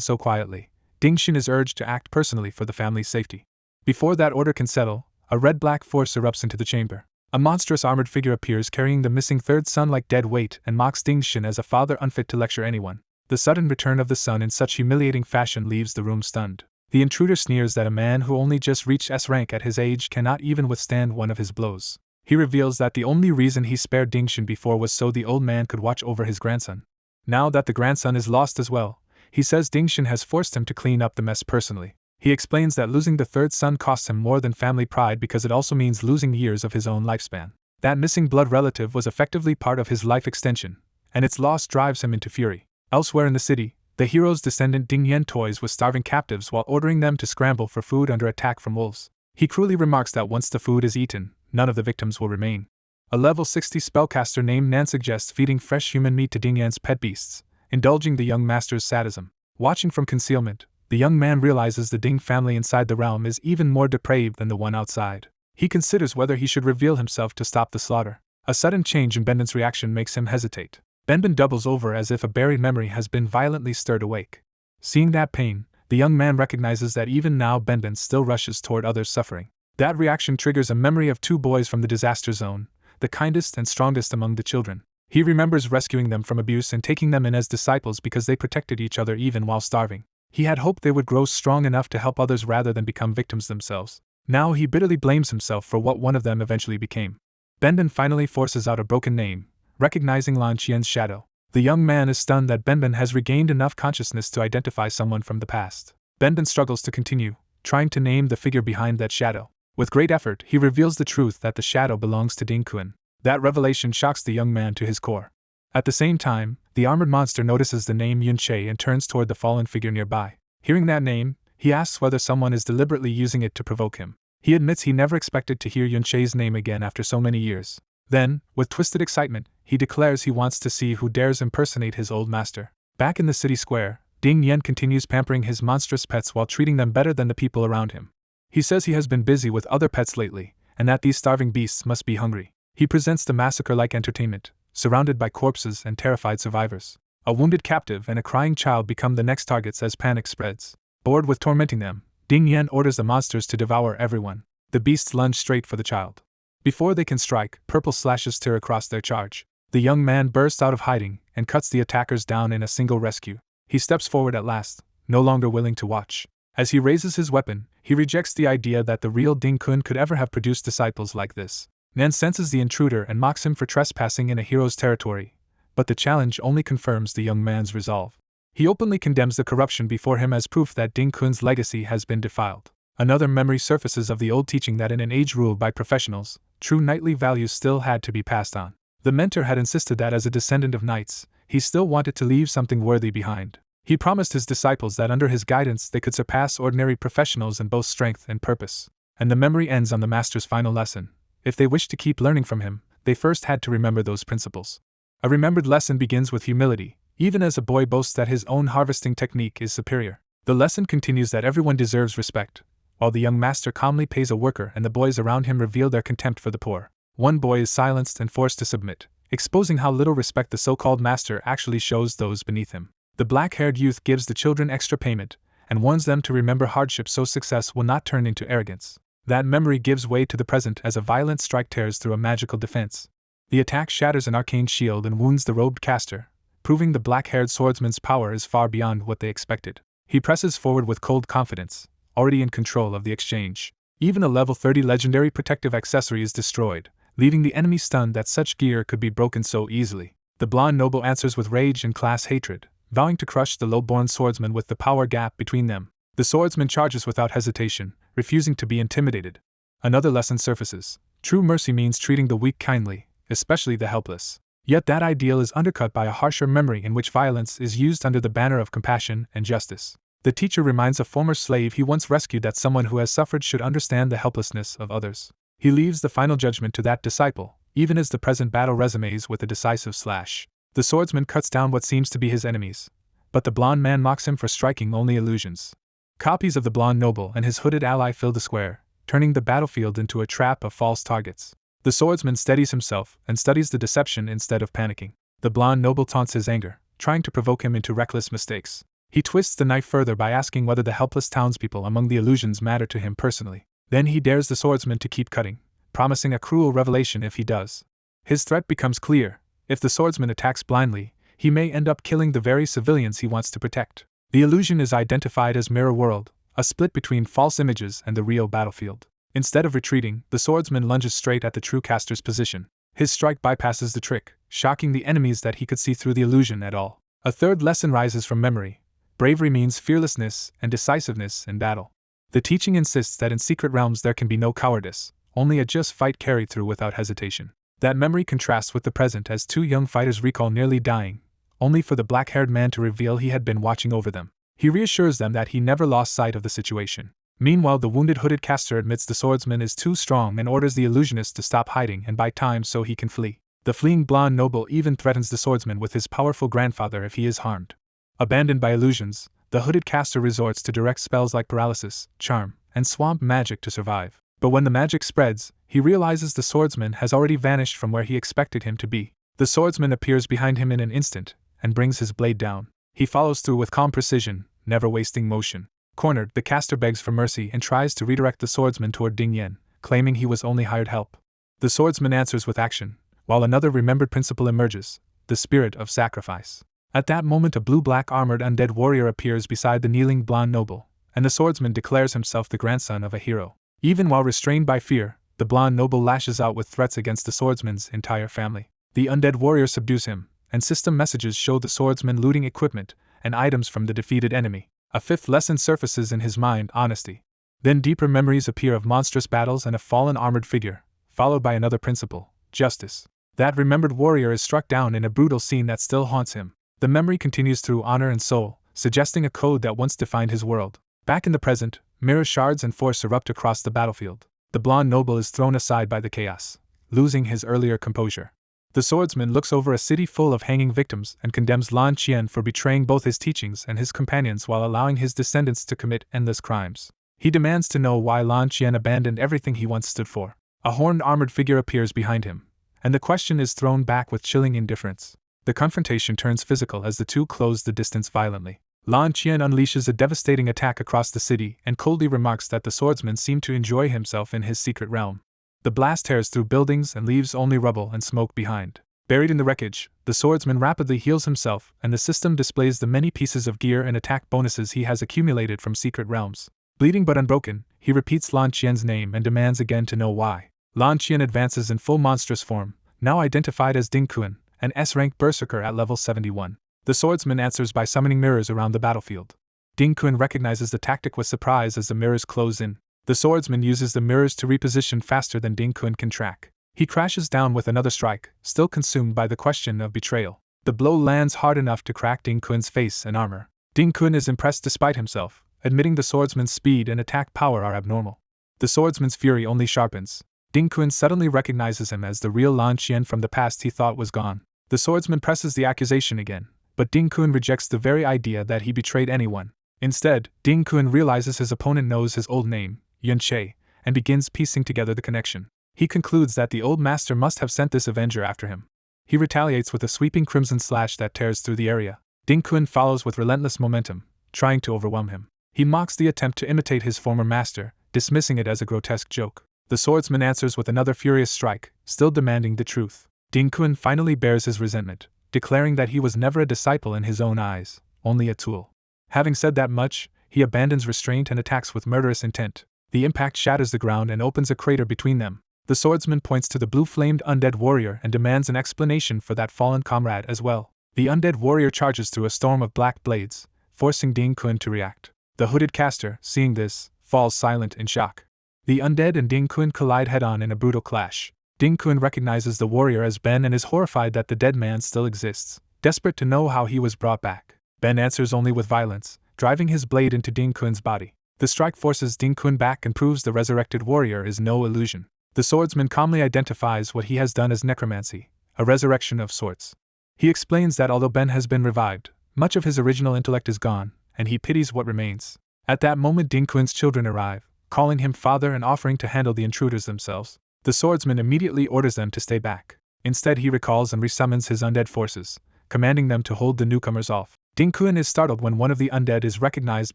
so quietly, Ding Xin is urged to act personally for the family's safety. Before that order can settle, a red-black force erupts into the chamber. A monstrous armored figure appears carrying the missing third son like dead weight and mocks Ding Xin as a father unfit to lecture anyone. The sudden return of the son in such humiliating fashion leaves the room stunned. The intruder sneers that a man who only just reached S-rank at his age cannot even withstand one of his blows. He reveals that the only reason he spared Ding Xin before was so the old man could watch over his grandson. Now that the grandson is lost as well, he says Ding Xin has forced him to clean up the mess personally. He explains that losing the third son costs him more than family pride because it also means losing years of his own lifespan. That missing blood relative was effectively part of his life extension, and its loss drives him into fury. Elsewhere in the city, the hero's descendant Ding Yan toys with starving captives while ordering them to scramble for food under attack from wolves. He cruelly remarks that once the food is eaten, none of the victims will remain. A level 60 spellcaster named Nan suggests feeding fresh human meat to Ding Yan's pet beasts, indulging the young master's sadism. Watching from concealment, the young man realizes the Ding family inside the realm is even more depraved than the one outside. He considers whether he should reveal himself to stop the slaughter. A sudden change in Benben's reaction makes him hesitate. Benben doubles over as if a buried memory has been violently stirred awake. Seeing that pain, the young man recognizes that even now Benben still rushes toward others suffering. That reaction triggers a memory of two boys from the disaster zone, the kindest and strongest among the children. He remembers rescuing them from abuse and taking them in as disciples because they protected each other even while starving. He had hoped they would grow strong enough to help others rather than become victims themselves. Now he bitterly blames himself for what one of them eventually became. Benben finally forces out a broken name, recognizing Lan Qian's shadow. The young man is stunned that Benben has regained enough consciousness to identify someone from the past. Benben struggles to continue, trying to name the figure behind that shadow. With great effort, he reveals the truth that the shadow belongs to Ding Kun. That revelation shocks the young man to his core. At the same time, the armored monster notices the name Yun Che and turns toward the fallen figure nearby. Hearing that name, he asks whether someone is deliberately using it to provoke him. He admits he never expected to hear Yun Che's name again after so many years. Then, with twisted excitement, he declares he wants to see who dares impersonate his old master. Back in the city square, Ding Yan continues pampering his monstrous pets while treating them better than the people around him. He says he has been busy with other pets lately, and that these starving beasts must be hungry. He presents the massacre-like entertainment, surrounded by corpses and terrified survivors. A wounded captive and a crying child become the next targets as panic spreads. Bored with tormenting them, Ding Yan orders the monsters to devour everyone. The beasts lunge straight for the child. Before they can strike, purple slashes tear across their charge. The young man bursts out of hiding and cuts the attackers down in a single rescue. He steps forward at last, no longer willing to watch. As he raises his weapon, he rejects the idea that the real Ding Kun could ever have produced disciples like this. Nan senses the intruder and mocks him for trespassing in a hero's territory, but the challenge only confirms the young man's resolve. He openly condemns the corruption before him as proof that Ding Kun's legacy has been defiled. Another memory surfaces of the old teaching that in an age ruled by professionals, true knightly values still had to be passed on. The mentor had insisted that as a descendant of knights, he still wanted to leave something worthy behind. He promised his disciples that under his guidance they could surpass ordinary professionals in both strength and purpose. And the memory ends on the master's final lesson. If they wished to keep learning from him, they first had to remember those principles. A remembered lesson begins with humility, even as a boy boasts that his own harvesting technique is superior. The lesson continues that everyone deserves respect, while the young master calmly pays a worker and the boys around him reveal their contempt for the poor. One boy is silenced and forced to submit, exposing how little respect the so-called master actually shows those beneath him. The black-haired youth gives the children extra payment, and warns them to remember hardship so success will not turn into arrogance. That memory gives way to the present as a violent strike tears through a magical defense. The attack shatters an arcane shield and wounds the robed caster, proving the black-haired swordsman's power is far beyond what they expected. He presses forward with cold confidence, already in control of the exchange. Even a level 30 legendary protective accessory is destroyed, leaving the enemy stunned that such gear could be broken so easily. The blonde noble answers with rage and class hatred, vowing to crush the low-born swordsman with the power gap between them. The swordsman charges without hesitation, refusing to be intimidated. Another lesson surfaces. True mercy means treating the weak kindly, especially the helpless. Yet that ideal is undercut by a harsher memory in which violence is used under the banner of compassion and justice. The teacher reminds a former slave he once rescued that someone who has suffered should understand the helplessness of others. He leaves the final judgment to that disciple, even as the present battle resumes with a decisive slash. The swordsman cuts down what seems to be his enemies, but the blonde man mocks him for striking only illusions. Copies of the blonde noble and his hooded ally fill the square, turning the battlefield into a trap of false targets. The swordsman steadies himself and studies the deception instead of panicking. The blonde noble taunts his anger, trying to provoke him into reckless mistakes. He twists the knife further by asking whether the helpless townspeople among the illusions matter to him personally. Then he dares the swordsman to keep cutting, promising a cruel revelation if he does. His threat becomes clear. If the swordsman attacks blindly, he may end up killing the very civilians he wants to protect. The illusion is identified as Mirror World, a split between false images and the real battlefield. Instead of retreating, the swordsman lunges straight at the true caster's position. His strike bypasses the trick, shocking the enemies that he could see through the illusion at all. A third lesson rises from memory. Bravery means fearlessness and decisiveness in battle. The teaching insists that in secret realms there can be no cowardice, only a just fight carried through without hesitation. That memory contrasts with the present as two young fighters recall nearly dying, only for the black-haired man to reveal he had been watching over them. He reassures them that he never lost sight of the situation. Meanwhile, the wounded hooded caster admits the swordsman is too strong and orders the illusionist to stop hiding and buy time so he can flee. The fleeing blonde noble even threatens the swordsman with his powerful grandfather if he is harmed. Abandoned by illusions, the hooded caster resorts to direct spells like paralysis, charm, and swamp magic to survive. But when the magic spreads, he realizes the swordsman has already vanished from where he expected him to be. The swordsman appears behind him in an instant and brings his blade down. He follows through with calm precision, never wasting motion. Cornered, the caster begs for mercy and tries to redirect the swordsman toward Ding Yen, claiming he was only hired help. The swordsman answers with action, while another remembered principle emerges: the spirit of sacrifice. At that moment, a blue-black armored undead warrior appears beside the kneeling blonde noble, and the swordsman declares himself the grandson of a hero. Even while restrained by fear, the blonde noble lashes out with threats against the swordsman's entire family. The undead warrior subdues him, and system messages show the swordsman looting equipment and items from the defeated enemy. A fifth lesson surfaces in his mind: honesty. Then deeper memories appear of monstrous battles and a fallen armored figure, followed by another principle: justice. That remembered warrior is struck down in a brutal scene that still haunts him. The memory continues through honor and soul, suggesting a code that once defined his world. Back in the present, mirror shards and force erupt across the battlefield. The blonde noble is thrown aside by the chaos, losing his earlier composure. The swordsman looks over a city full of hanging victims and condemns Lan Qian for betraying both his teachings and his companions while allowing his descendants to commit endless crimes. He demands to know why Lan Qian abandoned everything he once stood for. A horned armored figure appears behind him, and the question is thrown back with chilling indifference. The confrontation turns physical as the two close the distance violently. Lan Qian unleashes a devastating attack across the city and coldly remarks that the swordsman seemed to enjoy himself in his secret realm. The blast tears through buildings and leaves only rubble and smoke behind. Buried in the wreckage, the swordsman rapidly heals himself, and the system displays the many pieces of gear and attack bonuses he has accumulated from secret realms. Bleeding but unbroken, he repeats Lan Qian's name and demands again to know why. Lan Qian advances in full monstrous form, now identified as Ding Kun, an S-rank berserker at level 71. The swordsman answers by summoning mirrors around the battlefield. Ding Kun recognizes the tactic with surprise as the mirrors close in. The swordsman uses the mirrors to reposition faster than Ding Kun can track. He crashes down with another strike, still consumed by the question of betrayal. The blow lands hard enough to crack Ding Kun's face and armor. Ding Kun is impressed despite himself, admitting the swordsman's speed and attack power are abnormal. The swordsman's fury only sharpens. Ding Kun suddenly recognizes him as the real Lan Qian from the past he thought was gone. The swordsman presses the accusation again, but Ding Kun rejects the very idea that he betrayed anyone. Instead, Ding Kun realizes his opponent knows his old name, Yun Che, and begins piecing together the connection. He concludes that the old master must have sent this avenger after him. He retaliates with a sweeping crimson slash that tears through the area. Ding Kun follows with relentless momentum, trying to overwhelm him. He mocks the attempt to imitate his former master, dismissing it as a grotesque joke. The swordsman answers with another furious strike, still demanding the truth. Ding Kun finally bears his resentment, declaring that he was never a disciple in his own eyes, only a tool. Having said that much, he abandons restraint and attacks with murderous intent. The impact shatters the ground and opens a crater between them. The swordsman points to the blue-flamed undead warrior and demands an explanation for that fallen comrade as well. The undead warrior charges through a storm of black blades, forcing Ding Kun to react. The hooded caster, seeing this, falls silent in shock. The undead and Ding Kun collide head-on in a brutal clash. Ding Kun recognizes the warrior as Ben and is horrified that the dead man still exists, desperate to know how he was brought back. Ben answers only with violence, driving his blade into Ding Kun's body. The strike forces Ding Kun back and proves the resurrected warrior is no illusion. The swordsman calmly identifies what he has done as necromancy, a resurrection of sorts. He explains that although Ben has been revived, much of his original intellect is gone, and he pities what remains. At that moment Ding Kun's children arrive, calling him father and offering to handle the intruders themselves. The swordsman immediately orders them to stay back. Instead he recalls and resummons his undead forces, commanding them to hold the newcomers off. Ding Kun is startled when one of the undead is recognized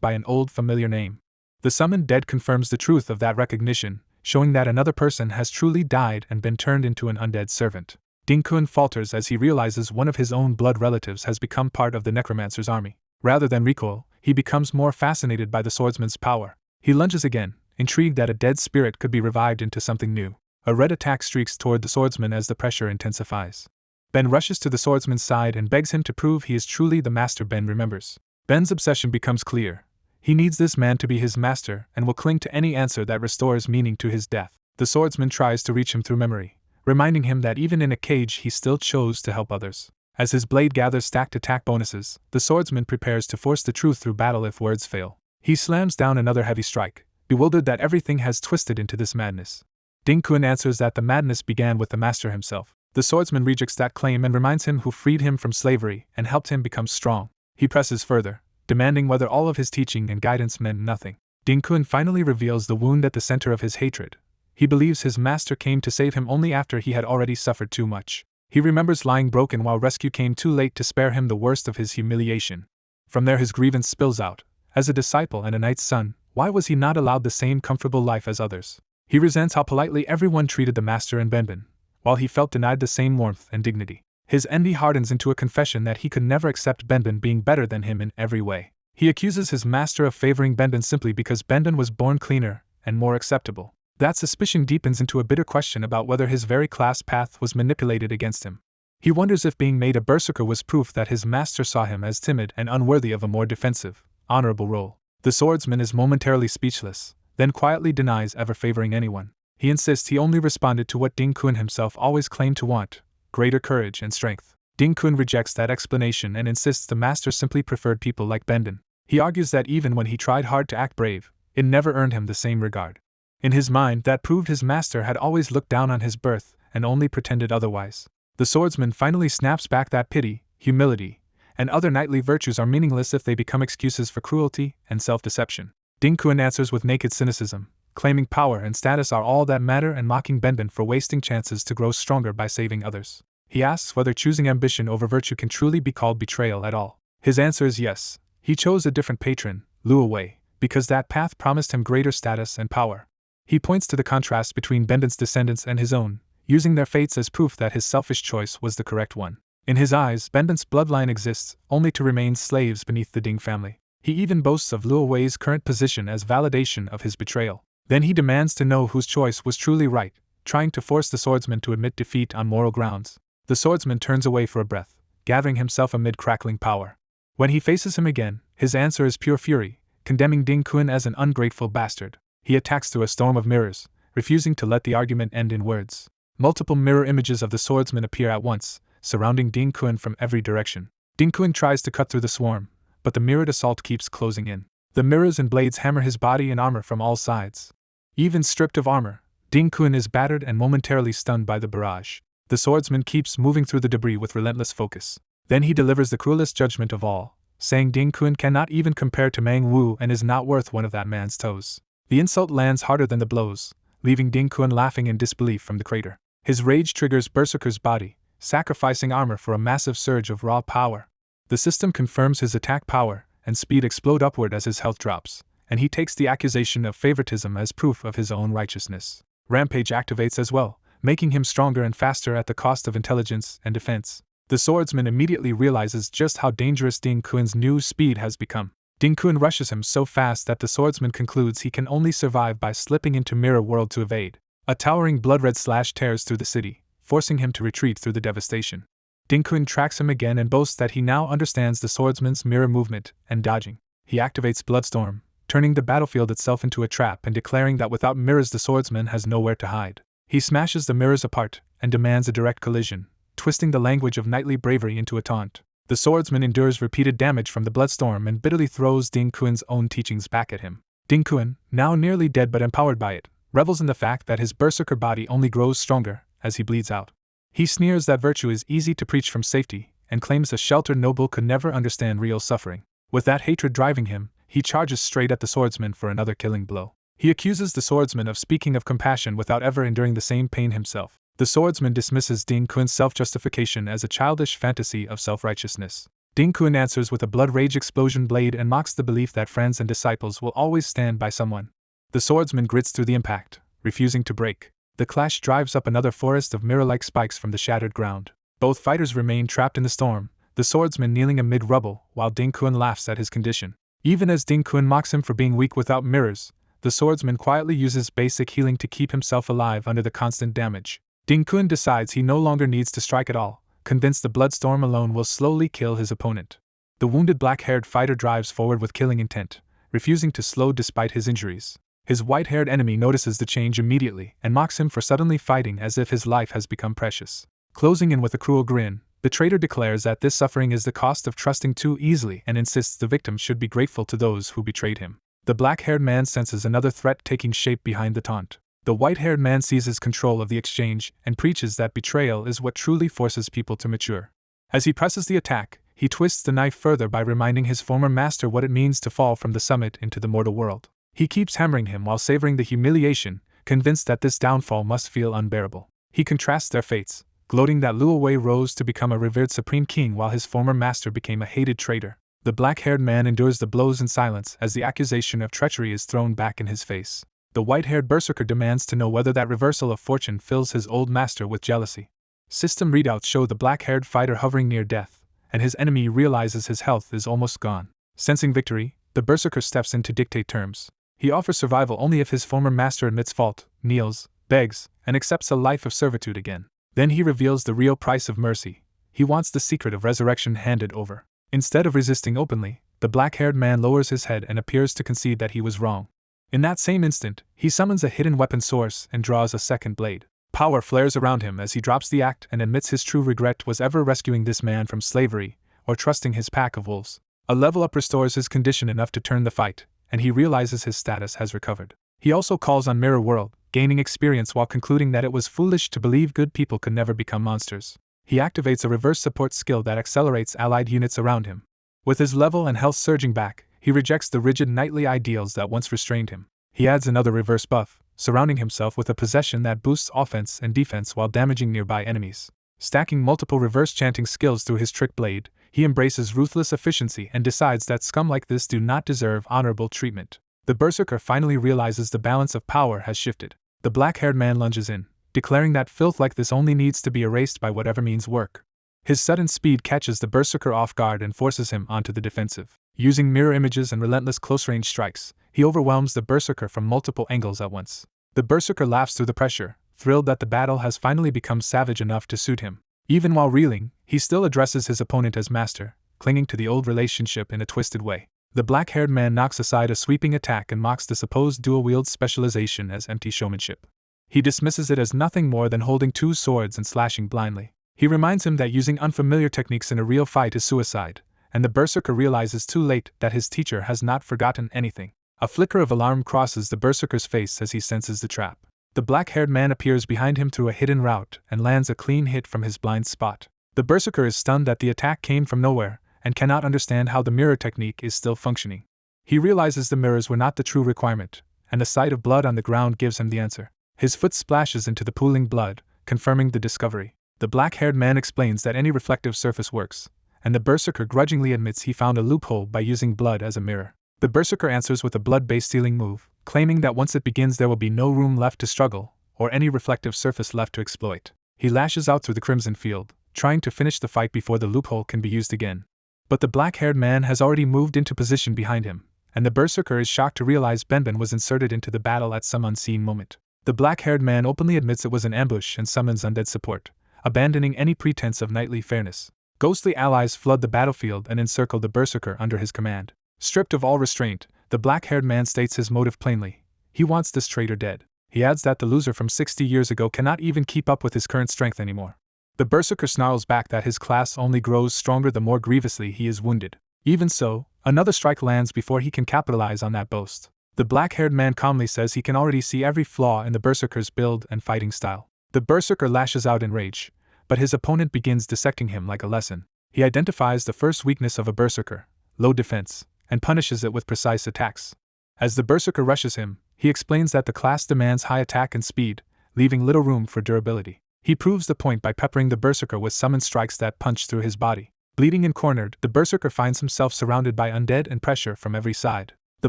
by an old familiar name. The summoned dead confirms the truth of that recognition, showing that another person has truly died and been turned into an undead servant. Ding Kun falters as he realizes one of his own blood relatives has become part of the necromancer's army. Rather than recoil, he becomes more fascinated by the swordsman's power. He lunges again, intrigued that a dead spirit could be revived into something new. A red attack streaks toward the swordsman as the pressure intensifies. Ben rushes to the swordsman's side and begs him to prove he is truly the master Ben remembers. Ben's obsession becomes clear. He needs this man to be his master and will cling to any answer that restores meaning to his death. The swordsman tries to reach him through memory, reminding him that even in a cage he still chose to help others. As his blade gathers stacked attack bonuses, the swordsman prepares to force the truth through battle if words fail. He slams down another heavy strike, bewildered that everything has twisted into this madness. Ding Kun answers that the madness began with the master himself. The swordsman rejects that claim and reminds him who freed him from slavery and helped him become strong. He presses further, demanding whether all of his teaching and guidance meant nothing. Ding Kun finally reveals the wound at the center of his hatred. He believes his master came to save him only after he had already suffered too much. He remembers lying broken while rescue came too late to spare him the worst of his humiliation. From there his grievance spills out. As a disciple and a knight's son, why was he not allowed the same comfortable life as others? He resents how politely everyone treated the master and Benben, while he felt denied the same warmth and dignity. His envy hardens into a confession that he could never accept Benben being better than him in every way. He accuses his master of favoring Benben simply because Benben was born cleaner and more acceptable. That suspicion deepens into a bitter question about whether his very class path was manipulated against him. He wonders if being made a berserker was proof that his master saw him as timid and unworthy of a more defensive, honorable role. The swordsman is momentarily speechless, then quietly denies ever favoring anyone. He insists he only responded to what Ding Kun himself always claimed to want: greater courage and strength. Ding Kun rejects that explanation and insists the master simply preferred people like Benben. He argues that even when he tried hard to act brave, it never earned him the same regard. In his mind, that proved his master had always looked down on his birth and only pretended otherwise. The swordsman finally snaps back that pity, humility, and other knightly virtues are meaningless if they become excuses for cruelty and self-deception. Ding Kun answers with naked cynicism, claiming power and status are all that matter and mocking Benben for wasting chances to grow stronger by saving others. He asks whether choosing ambition over virtue can truly be called betrayal at all. His answer is yes. He chose a different patron, Lu Wei, because that path promised him greater status and power. He points to the contrast between Benben's descendants and his own, using their fates as proof that his selfish choice was the correct one. In his eyes, Benben's bloodline exists only to remain slaves beneath the Ding family. He even boasts of Lu Wei's current position as validation of his betrayal. Then he demands to know whose choice was truly right, trying to force the swordsman to admit defeat on moral grounds. The swordsman turns away for a breath, gathering himself amid crackling power. When he faces him again, his answer is pure fury, condemning Ding Kun as an ungrateful bastard. He attacks through a storm of mirrors, refusing to let the argument end in words. Multiple mirror images of the swordsman appear at once, surrounding Ding Kun from every direction. Ding Kun tries to cut through the swarm, but the mirrored assault keeps closing in. The mirrors and blades hammer his body and armor from all sides. Even stripped of armor, Ding Kun is battered and momentarily stunned by the barrage. The swordsman keeps moving through the debris with relentless focus. Then he delivers the cruelest judgment of all, saying Ding Kun cannot even compare to Mang Wu and is not worth one of that man's toes. The insult lands harder than the blows, leaving Ding Kun laughing in disbelief from the crater. His rage triggers Berserker's body, sacrificing armor for a massive surge of raw power. The system confirms his attack power and speed explode upward as his health drops, and he takes the accusation of favoritism as proof of his own righteousness. Rampage activates as well, making him stronger and faster at the cost of intelligence and defense. The swordsman immediately realizes just how dangerous Ding Kun's new speed has become. Ding Kun rushes him so fast that the swordsman concludes he can only survive by slipping into Mirror World to evade. A towering blood-red slash tears through the city, forcing him to retreat through the devastation. Ding Kun tracks him again and boasts that he now understands the swordsman's mirror movement and dodging. He activates Bloodstorm, turning the battlefield itself into a trap and declaring that without mirrors the swordsman has nowhere to hide. He smashes the mirrors apart and demands a direct collision, twisting the language of knightly bravery into a taunt. The swordsman endures repeated damage from the bloodstorm and bitterly throws Ding Kuen's own teachings back at him. Ding Kuen, now nearly dead but empowered by it, revels in the fact that his berserker body only grows stronger as he bleeds out. He sneers that virtue is easy to preach from safety, and claims a sheltered noble could never understand real suffering. With that hatred driving him, he charges straight at the swordsman for another killing blow. He accuses the swordsman of speaking of compassion without ever enduring the same pain himself. The swordsman dismisses Ding Kuen's self-justification as a childish fantasy of self-righteousness. Ding Kuen answers with a blood rage explosion blade and mocks the belief that friends and disciples will always stand by someone. The swordsman grits through the impact, refusing to break. The clash drives up another forest of mirror-like spikes from the shattered ground. Both fighters remain trapped in the storm, the swordsman kneeling amid rubble while Ding Kuen laughs at his condition. Even as Ding Kuen mocks him for being weak without mirrors, the swordsman quietly uses basic healing to keep himself alive under the constant damage. Ding Kuen decides he no longer needs to strike at all, convinced the bloodstorm alone will slowly kill his opponent. The wounded black-haired fighter drives forward with killing intent, refusing to slow despite his injuries. His white-haired enemy notices the change immediately and mocks him for suddenly fighting as if his life has become precious. Closing in with a cruel grin, the traitor declares that this suffering is the cost of trusting too easily and insists the victim should be grateful to those who betrayed him. The black-haired man senses another threat taking shape behind the taunt. The white-haired man seizes control of the exchange and preaches that betrayal is what truly forces people to mature. As he presses the attack, he twists the knife further by reminding his former master what it means to fall from the summit into the mortal world. He keeps hammering him while savoring the humiliation, convinced that this downfall must feel unbearable. He contrasts their fates, gloating that Luo Wei rose to become a revered supreme king while his former master became a hated traitor. The black-haired man endures the blows in silence as the accusation of treachery is thrown back in his face. The white-haired berserker demands to know whether that reversal of fortune fills his old master with jealousy. System readouts show the black-haired fighter hovering near death, and his enemy realizes his health is almost gone. Sensing victory, the berserker steps in to dictate terms. He offers survival only if his former master admits fault, kneels, begs, and accepts a life of servitude again. Then he reveals the real price of mercy. He wants the secret of resurrection handed over. Instead of resisting openly, the black-haired man lowers his head and appears to concede that he was wrong. In that same instant, he summons a hidden weapon source and draws a second blade. Power flares around him as he drops the act and admits his true regret was ever rescuing this man from slavery or trusting his pack of wolves. A level up restores his condition enough to turn the fight, and he realizes his status has recovered. He also calls on Mirror World, gaining experience while concluding that it was foolish to believe good people could never become monsters. He activates a reverse support skill that accelerates allied units around him. With his level and health surging back, he rejects the rigid knightly ideals that once restrained him. He adds another reverse buff, surrounding himself with a possession that boosts offense and defense while damaging nearby enemies. Stacking multiple reverse chanting skills through his trick blade, he embraces ruthless efficiency and decides that scum like this do not deserve honorable treatment. The berserker finally realizes the balance of power has shifted. The black-haired man lunges in, declaring that filth like this only needs to be erased by whatever means work. His sudden speed catches the berserker off guard and forces him onto the defensive. Using mirror images and relentless close-range strikes, he overwhelms the berserker from multiple angles at once. The berserker laughs through the pressure, thrilled that the battle has finally become savage enough to suit him. Even while reeling, he still addresses his opponent as master, clinging to the old relationship in a twisted way. The black-haired man knocks aside a sweeping attack and mocks the supposed dual-wield specialization as empty showmanship. He dismisses it as nothing more than holding two swords and slashing blindly. He reminds him that using unfamiliar techniques in a real fight is suicide, and the berserker realizes too late that his teacher has not forgotten anything. A flicker of alarm crosses the berserker's face as he senses the trap. The black-haired man appears behind him through a hidden route and lands a clean hit from his blind spot. The berserker is stunned that the attack came from nowhere and cannot understand how the mirror technique is still functioning. He realizes the mirrors were not the true requirement, and the sight of blood on the ground gives him the answer. His foot splashes into the pooling blood, confirming the discovery. The black-haired man explains that any reflective surface works, and the berserker grudgingly admits he found a loophole by using blood as a mirror. The berserker answers with a blood-based sealing move, claiming that once it begins there will be no room left to struggle, or any reflective surface left to exploit. He lashes out through the crimson field, trying to finish the fight before the loophole can be used again. But the black-haired man has already moved into position behind him, and the berserker is shocked to realize Benben was inserted into the battle at some unseen moment. The black-haired man openly admits it was an ambush and summons undead support, abandoning any pretense of knightly fairness. Ghostly allies flood the battlefield and encircle the berserker under his command. Stripped of all restraint, the black-haired man states his motive plainly. He wants this traitor dead. He adds that the loser from 60 years ago cannot even keep up with his current strength anymore. The berserker snarls back that his class only grows stronger the more grievously he is wounded. Even so, another strike lands before he can capitalize on that boast. The black-haired man calmly says he can already see every flaw in the berserker's build and fighting style. The berserker lashes out in rage, but his opponent begins dissecting him like a lesson. He identifies the first weakness of a berserker, low defense, and punishes it with precise attacks. As the berserker rushes him, he explains that the class demands high attack and speed, leaving little room for durability. He proves the point by peppering the berserker with summoned strikes that punch through his body. Bleeding and cornered, the berserker finds himself surrounded by undead and pressure from every side. The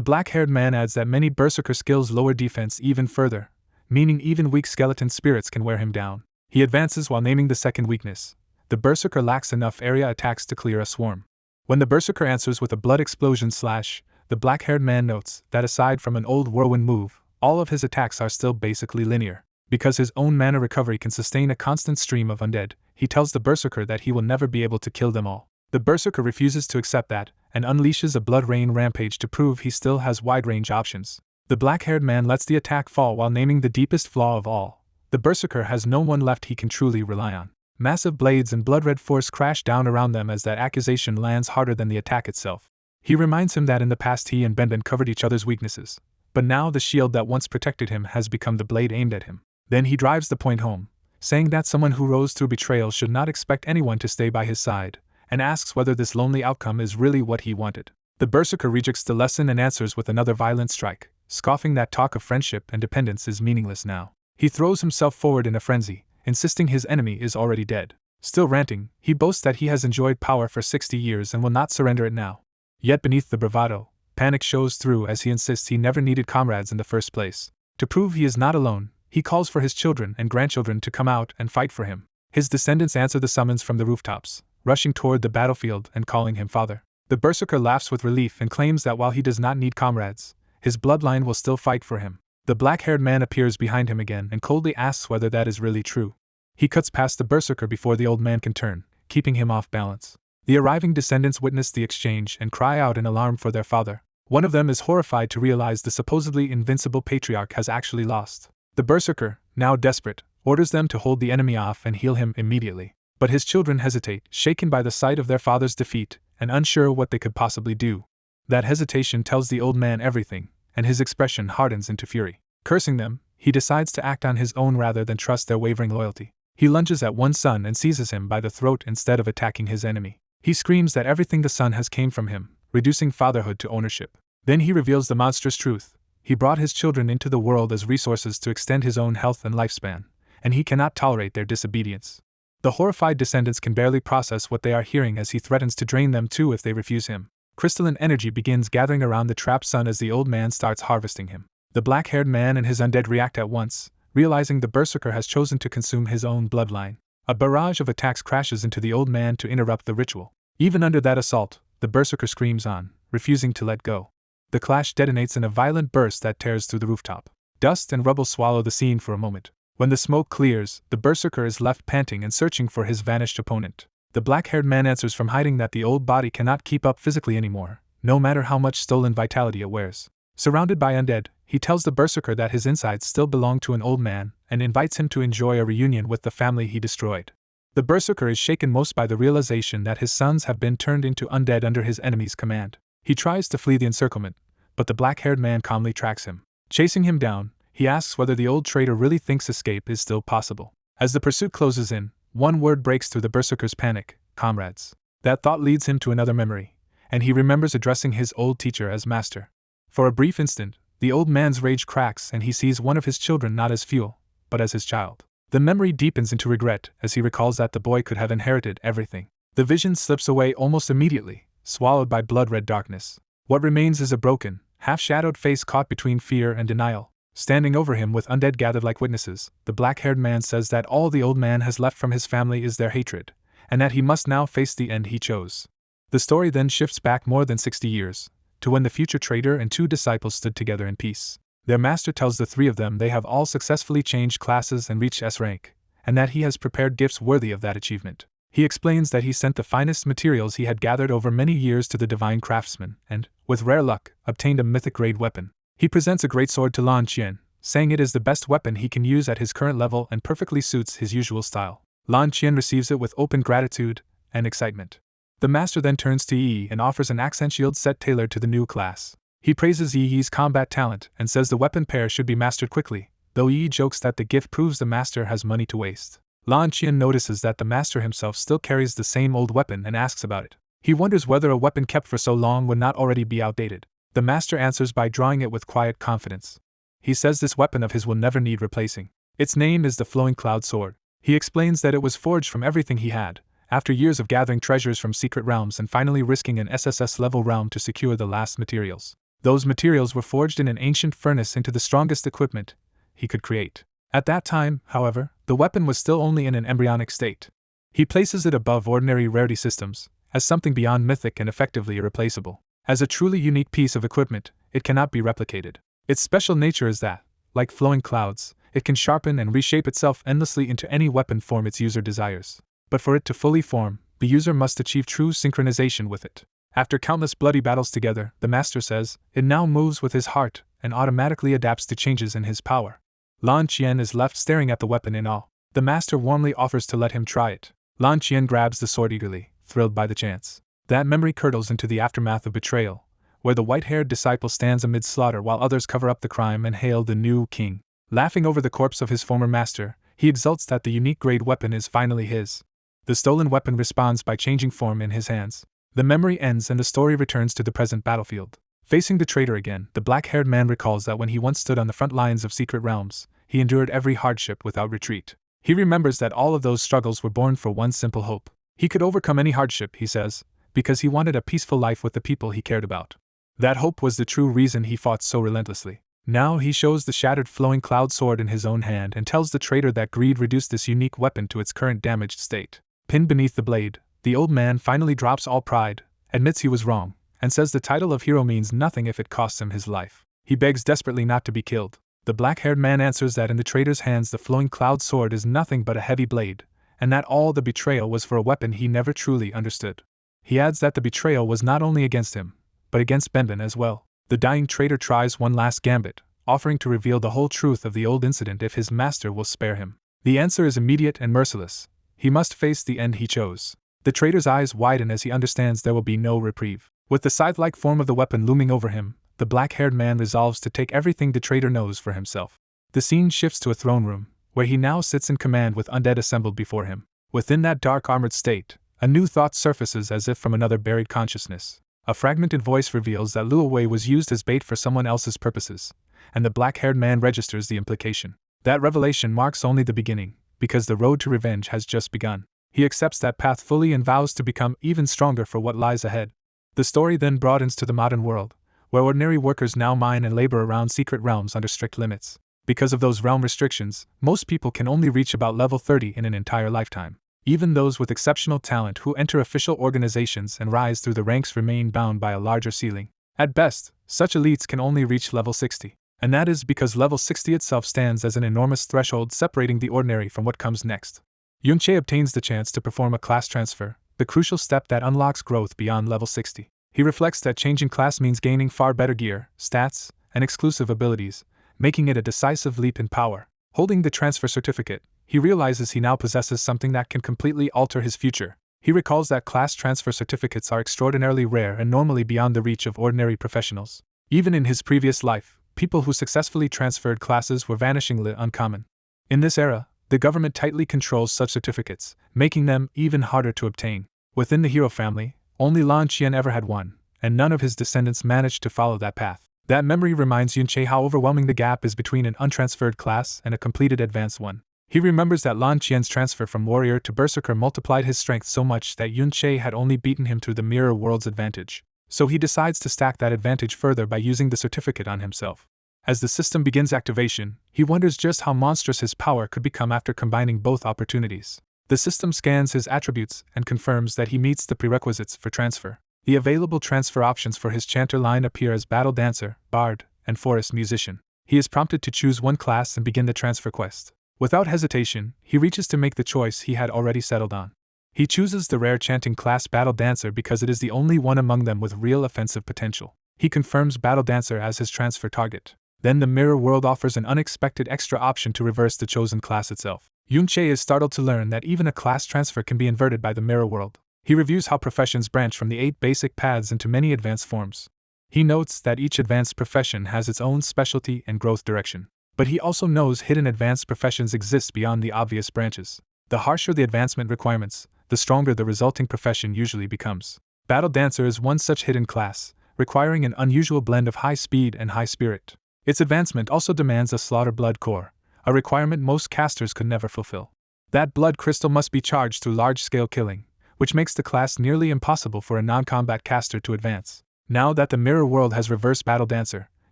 black-haired man adds that many berserker skills lower defense even further, meaning even weak skeleton spirits can wear him down. He advances while naming the second weakness. The berserker lacks enough area attacks to clear a swarm. When the berserker answers with a blood explosion slash, the black-haired man notes that aside from an old whirlwind move, all of his attacks are still basically linear. Because his own mana recovery can sustain a constant stream of undead, he tells the berserker that he will never be able to kill them all. The berserker refuses to accept that, and unleashes a blood rain rampage to prove he still has wide-range options. The black-haired man lets the attack fall while naming the deepest flaw of all. The berserker has no one left he can truly rely on. Massive blades and blood-red force crash down around them as that accusation lands harder than the attack itself. He reminds him that in the past he and Benben covered each other's weaknesses, but now the shield that once protected him has become the blade aimed at him. Then he drives the point home, saying that someone who rose through betrayal should not expect anyone to stay by his side, and asks whether this lonely outcome is really what he wanted. The berserker rejects the lesson and answers with another violent strike, scoffing that talk of friendship and dependence is meaningless now. He throws himself forward in a frenzy, insisting his enemy is already dead. Still ranting, he boasts that he has enjoyed power for 60 years and will not surrender it now. Yet beneath the bravado, panic shows through as he insists he never needed comrades in the first place. To prove he is not alone, he calls for his children and grandchildren to come out and fight for him. His descendants answer the summons from the rooftops, rushing toward the battlefield and calling him father. The berserker laughs with relief and claims that while he does not need comrades, his bloodline will still fight for him. The black-haired man appears behind him again and coldly asks whether that is really true. He cuts past the berserker before the old man can turn, keeping him off balance. The arriving descendants witness the exchange and cry out in alarm for their father. One of them is horrified to realize the supposedly invincible patriarch has actually lost. The berserker, now desperate, orders them to hold the enemy off and heal him immediately. But his children hesitate, shaken by the sight of their father's defeat, and unsure what they could possibly do. That hesitation tells the old man everything, and his expression hardens into fury. Cursing them, he decides to act on his own rather than trust their wavering loyalty. He lunges at one son and seizes him by the throat instead of attacking his enemy. He screams that everything the son has came from him, reducing fatherhood to ownership. Then he reveals the monstrous truth. He brought his children into the world as resources to extend his own health and lifespan, and he cannot tolerate their disobedience. The horrified descendants can barely process what they are hearing as he threatens to drain them too if they refuse him. Crystalline energy begins gathering around the trapped son as the old man starts harvesting him. The black-haired man and his undead react at once, realizing the berserker has chosen to consume his own bloodline. A barrage of attacks crashes into the old man to interrupt the ritual. Even under that assault, the berserker screams on, refusing to let go. The clash detonates in a violent burst that tears through the rooftop. Dust and rubble swallow the scene for a moment. When the smoke clears, the berserker is left panting and searching for his vanished opponent. The black-haired man answers from hiding that the old body cannot keep up physically anymore, no matter how much stolen vitality it wears. Surrounded by undead, he tells the berserker that his insides still belong to an old man and invites him to enjoy a reunion with the family he destroyed. The berserker is shaken most by the realization that his sons have been turned into undead under his enemy's command. He tries to flee the encirclement, but the black-haired man calmly tracks him. Chasing him down, he asks whether the old traitor really thinks escape is still possible. As the pursuit closes in, one word breaks through the berserker's panic: comrades. That thought leads him to another memory, and he remembers addressing his old teacher as master. For a brief instant, the old man's rage cracks and he sees one of his children not as fuel, but as his child. The memory deepens into regret as he recalls that the boy could have inherited everything. The vision slips away almost immediately, swallowed by blood-red darkness. What remains is a broken, half-shadowed face caught between fear and denial. Standing over him with undead gathered like witnesses, the black-haired man says that all the old man has left from his family is their hatred, and that he must now face the end he chose. The story then shifts back more than 60 years, to when the future trader and 2 disciples stood together in peace. Their master tells the 3 of them they have all successfully changed classes and reached S rank, and that he has prepared gifts worthy of that achievement. He explains that he sent the finest materials he had gathered over many years to the divine craftsman and, with rare luck, obtained a mythic-grade weapon. He presents a great sword to Lan Qian, saying it is the best weapon he can use at his current level and perfectly suits his usual style. Lan Qian receives it with open gratitude and excitement. The master then turns to Yi and offers an accent shield set tailored to the new class. He praises Yi's combat talent and says the weapon pair should be mastered quickly, though Yi jokes that the gift proves the master has money to waste. Lan Qian notices that the master himself still carries the same old weapon and asks about it. He wonders whether a weapon kept for so long would not already be outdated. The master answers by drawing it with quiet confidence. He says this weapon of his will never need replacing. Its name is the Flowing Cloud Sword. He explains that it was forged from everything he had, after years of gathering treasures from secret realms and finally risking an SSS-level realm to secure the last materials. Those materials were forged in an ancient furnace into the strongest equipment he could create. At that time, however, the weapon was still only in an embryonic state. He places it above ordinary rarity systems, as something beyond mythic and effectively irreplaceable. As a truly unique piece of equipment, it cannot be replicated. Its special nature is that, like flowing clouds, it can sharpen and reshape itself endlessly into any weapon form its user desires. But for it to fully form, the user must achieve true synchronization with it. After countless bloody battles together, the master says, it now moves with his heart and automatically adapts to changes in his power. Lan Qian is left staring at the weapon in awe. The master warmly offers to let him try it. Lan Qian grabs the sword eagerly, thrilled by the chance. That memory curdles into the aftermath of betrayal, where the white-haired disciple stands amid slaughter while others cover up the crime and hail the new king. Laughing over the corpse of his former master, he exults that the unique grade weapon is finally his. The stolen weapon responds by changing form in his hands. The memory ends and the story returns to the present battlefield. Facing the traitor again, the black-haired man recalls that when he once stood on the front lines of secret realms, he endured every hardship without retreat. He remembers that all of those struggles were born for one simple hope. He could overcome any hardship, he says, because he wanted a peaceful life with the people he cared about. That hope was the true reason he fought so relentlessly. Now he shows the shattered flowing cloud sword in his own hand and tells the traitor that greed reduced this unique weapon to its current damaged state. Pinned beneath the blade, the old man finally drops all pride, admits he was wrong, and says the title of hero means nothing if it costs him his life. He begs desperately not to be killed. The black-haired man answers that in the traitor's hands the flowing cloud sword is nothing but a heavy blade, and that all the betrayal was for a weapon he never truly understood. He adds that the betrayal was not only against him, but against Benben as well. The dying traitor tries one last gambit, offering to reveal the whole truth of the old incident if his master will spare him. The answer is immediate and merciless. He must face the end he chose. The traitor's eyes widen as he understands there will be no reprieve. With the scythe-like form of the weapon looming over him, the black-haired man resolves to take everything the traitor knows for himself. The scene shifts to a throne room, where he now sits in command with undead assembled before him. Within that dark armored state, a new thought surfaces as if from another buried consciousness. A fragmented voice reveals that Luowei was used as bait for someone else's purposes, and the black-haired man registers the implication. That revelation marks only the beginning, because the road to revenge has just begun. He accepts that path fully and vows to become even stronger for what lies ahead. The story then broadens to the modern world, where ordinary workers now mine and labor around secret realms under strict limits. Because of those realm restrictions, most people can only reach about level 30 in an entire lifetime. Even those with exceptional talent who enter official organizations and rise through the ranks remain bound by a larger ceiling. At best, such elites can only reach level 60. And that is because level 60 itself stands as an enormous threshold separating the ordinary from what comes next. Yunche obtains the chance to perform a class transfer, the crucial step that unlocks growth beyond level 60. He reflects that changing class means gaining far better gear, stats, and exclusive abilities, making it a decisive leap in power. Holding the transfer certificate, he realizes he now possesses something that can completely alter his future. He recalls that class transfer certificates are extraordinarily rare and normally beyond the reach of ordinary professionals. Even in his previous life, people who successfully transferred classes were vanishingly uncommon. In this era, the government tightly controls such certificates, making them even harder to obtain. Within the hero family, only Lan Qian ever had one, and none of his descendants managed to follow that path. That memory reminds Yunche how overwhelming the gap is between an untransferred class and a completed advanced one. He remembers that Lan Qian's transfer from warrior to berserker multiplied his strength so much that Yunche had only beaten him through the mirror world's advantage. So he decides to stack that advantage further by using the certificate on himself. As the system begins activation, he wonders just how monstrous his power could become after combining both opportunities. The system scans his attributes and confirms that he meets the prerequisites for transfer. The available transfer options for his chanter line appear as Battle Dancer, Bard, and Forest Musician. He is prompted to choose one class and begin the transfer quest. Without hesitation, he reaches to make the choice he had already settled on. He chooses the rare chanting class Battle Dancer because it is the only one among them with real offensive potential. He confirms Battle Dancer as his transfer target. Then the mirror world offers an unexpected extra option to reverse the chosen class itself. Yunche is startled to learn that even a class transfer can be inverted by the mirror world. He reviews how professions branch from the 8 basic paths into many advanced forms. He notes that each advanced profession has its own specialty and growth direction. But he also knows hidden advanced professions exist beyond the obvious branches. The harsher the advancement requirements, the stronger the resulting profession usually becomes. Battle Dancer is one such hidden class, requiring an unusual blend of high speed and high spirit. Its advancement also demands a slaughter blood core, a requirement most casters could never fulfill. That blood crystal must be charged through large-scale killing, which makes the class nearly impossible for a non-combat caster to advance. Now that the mirror world has reversed Battle Dancer,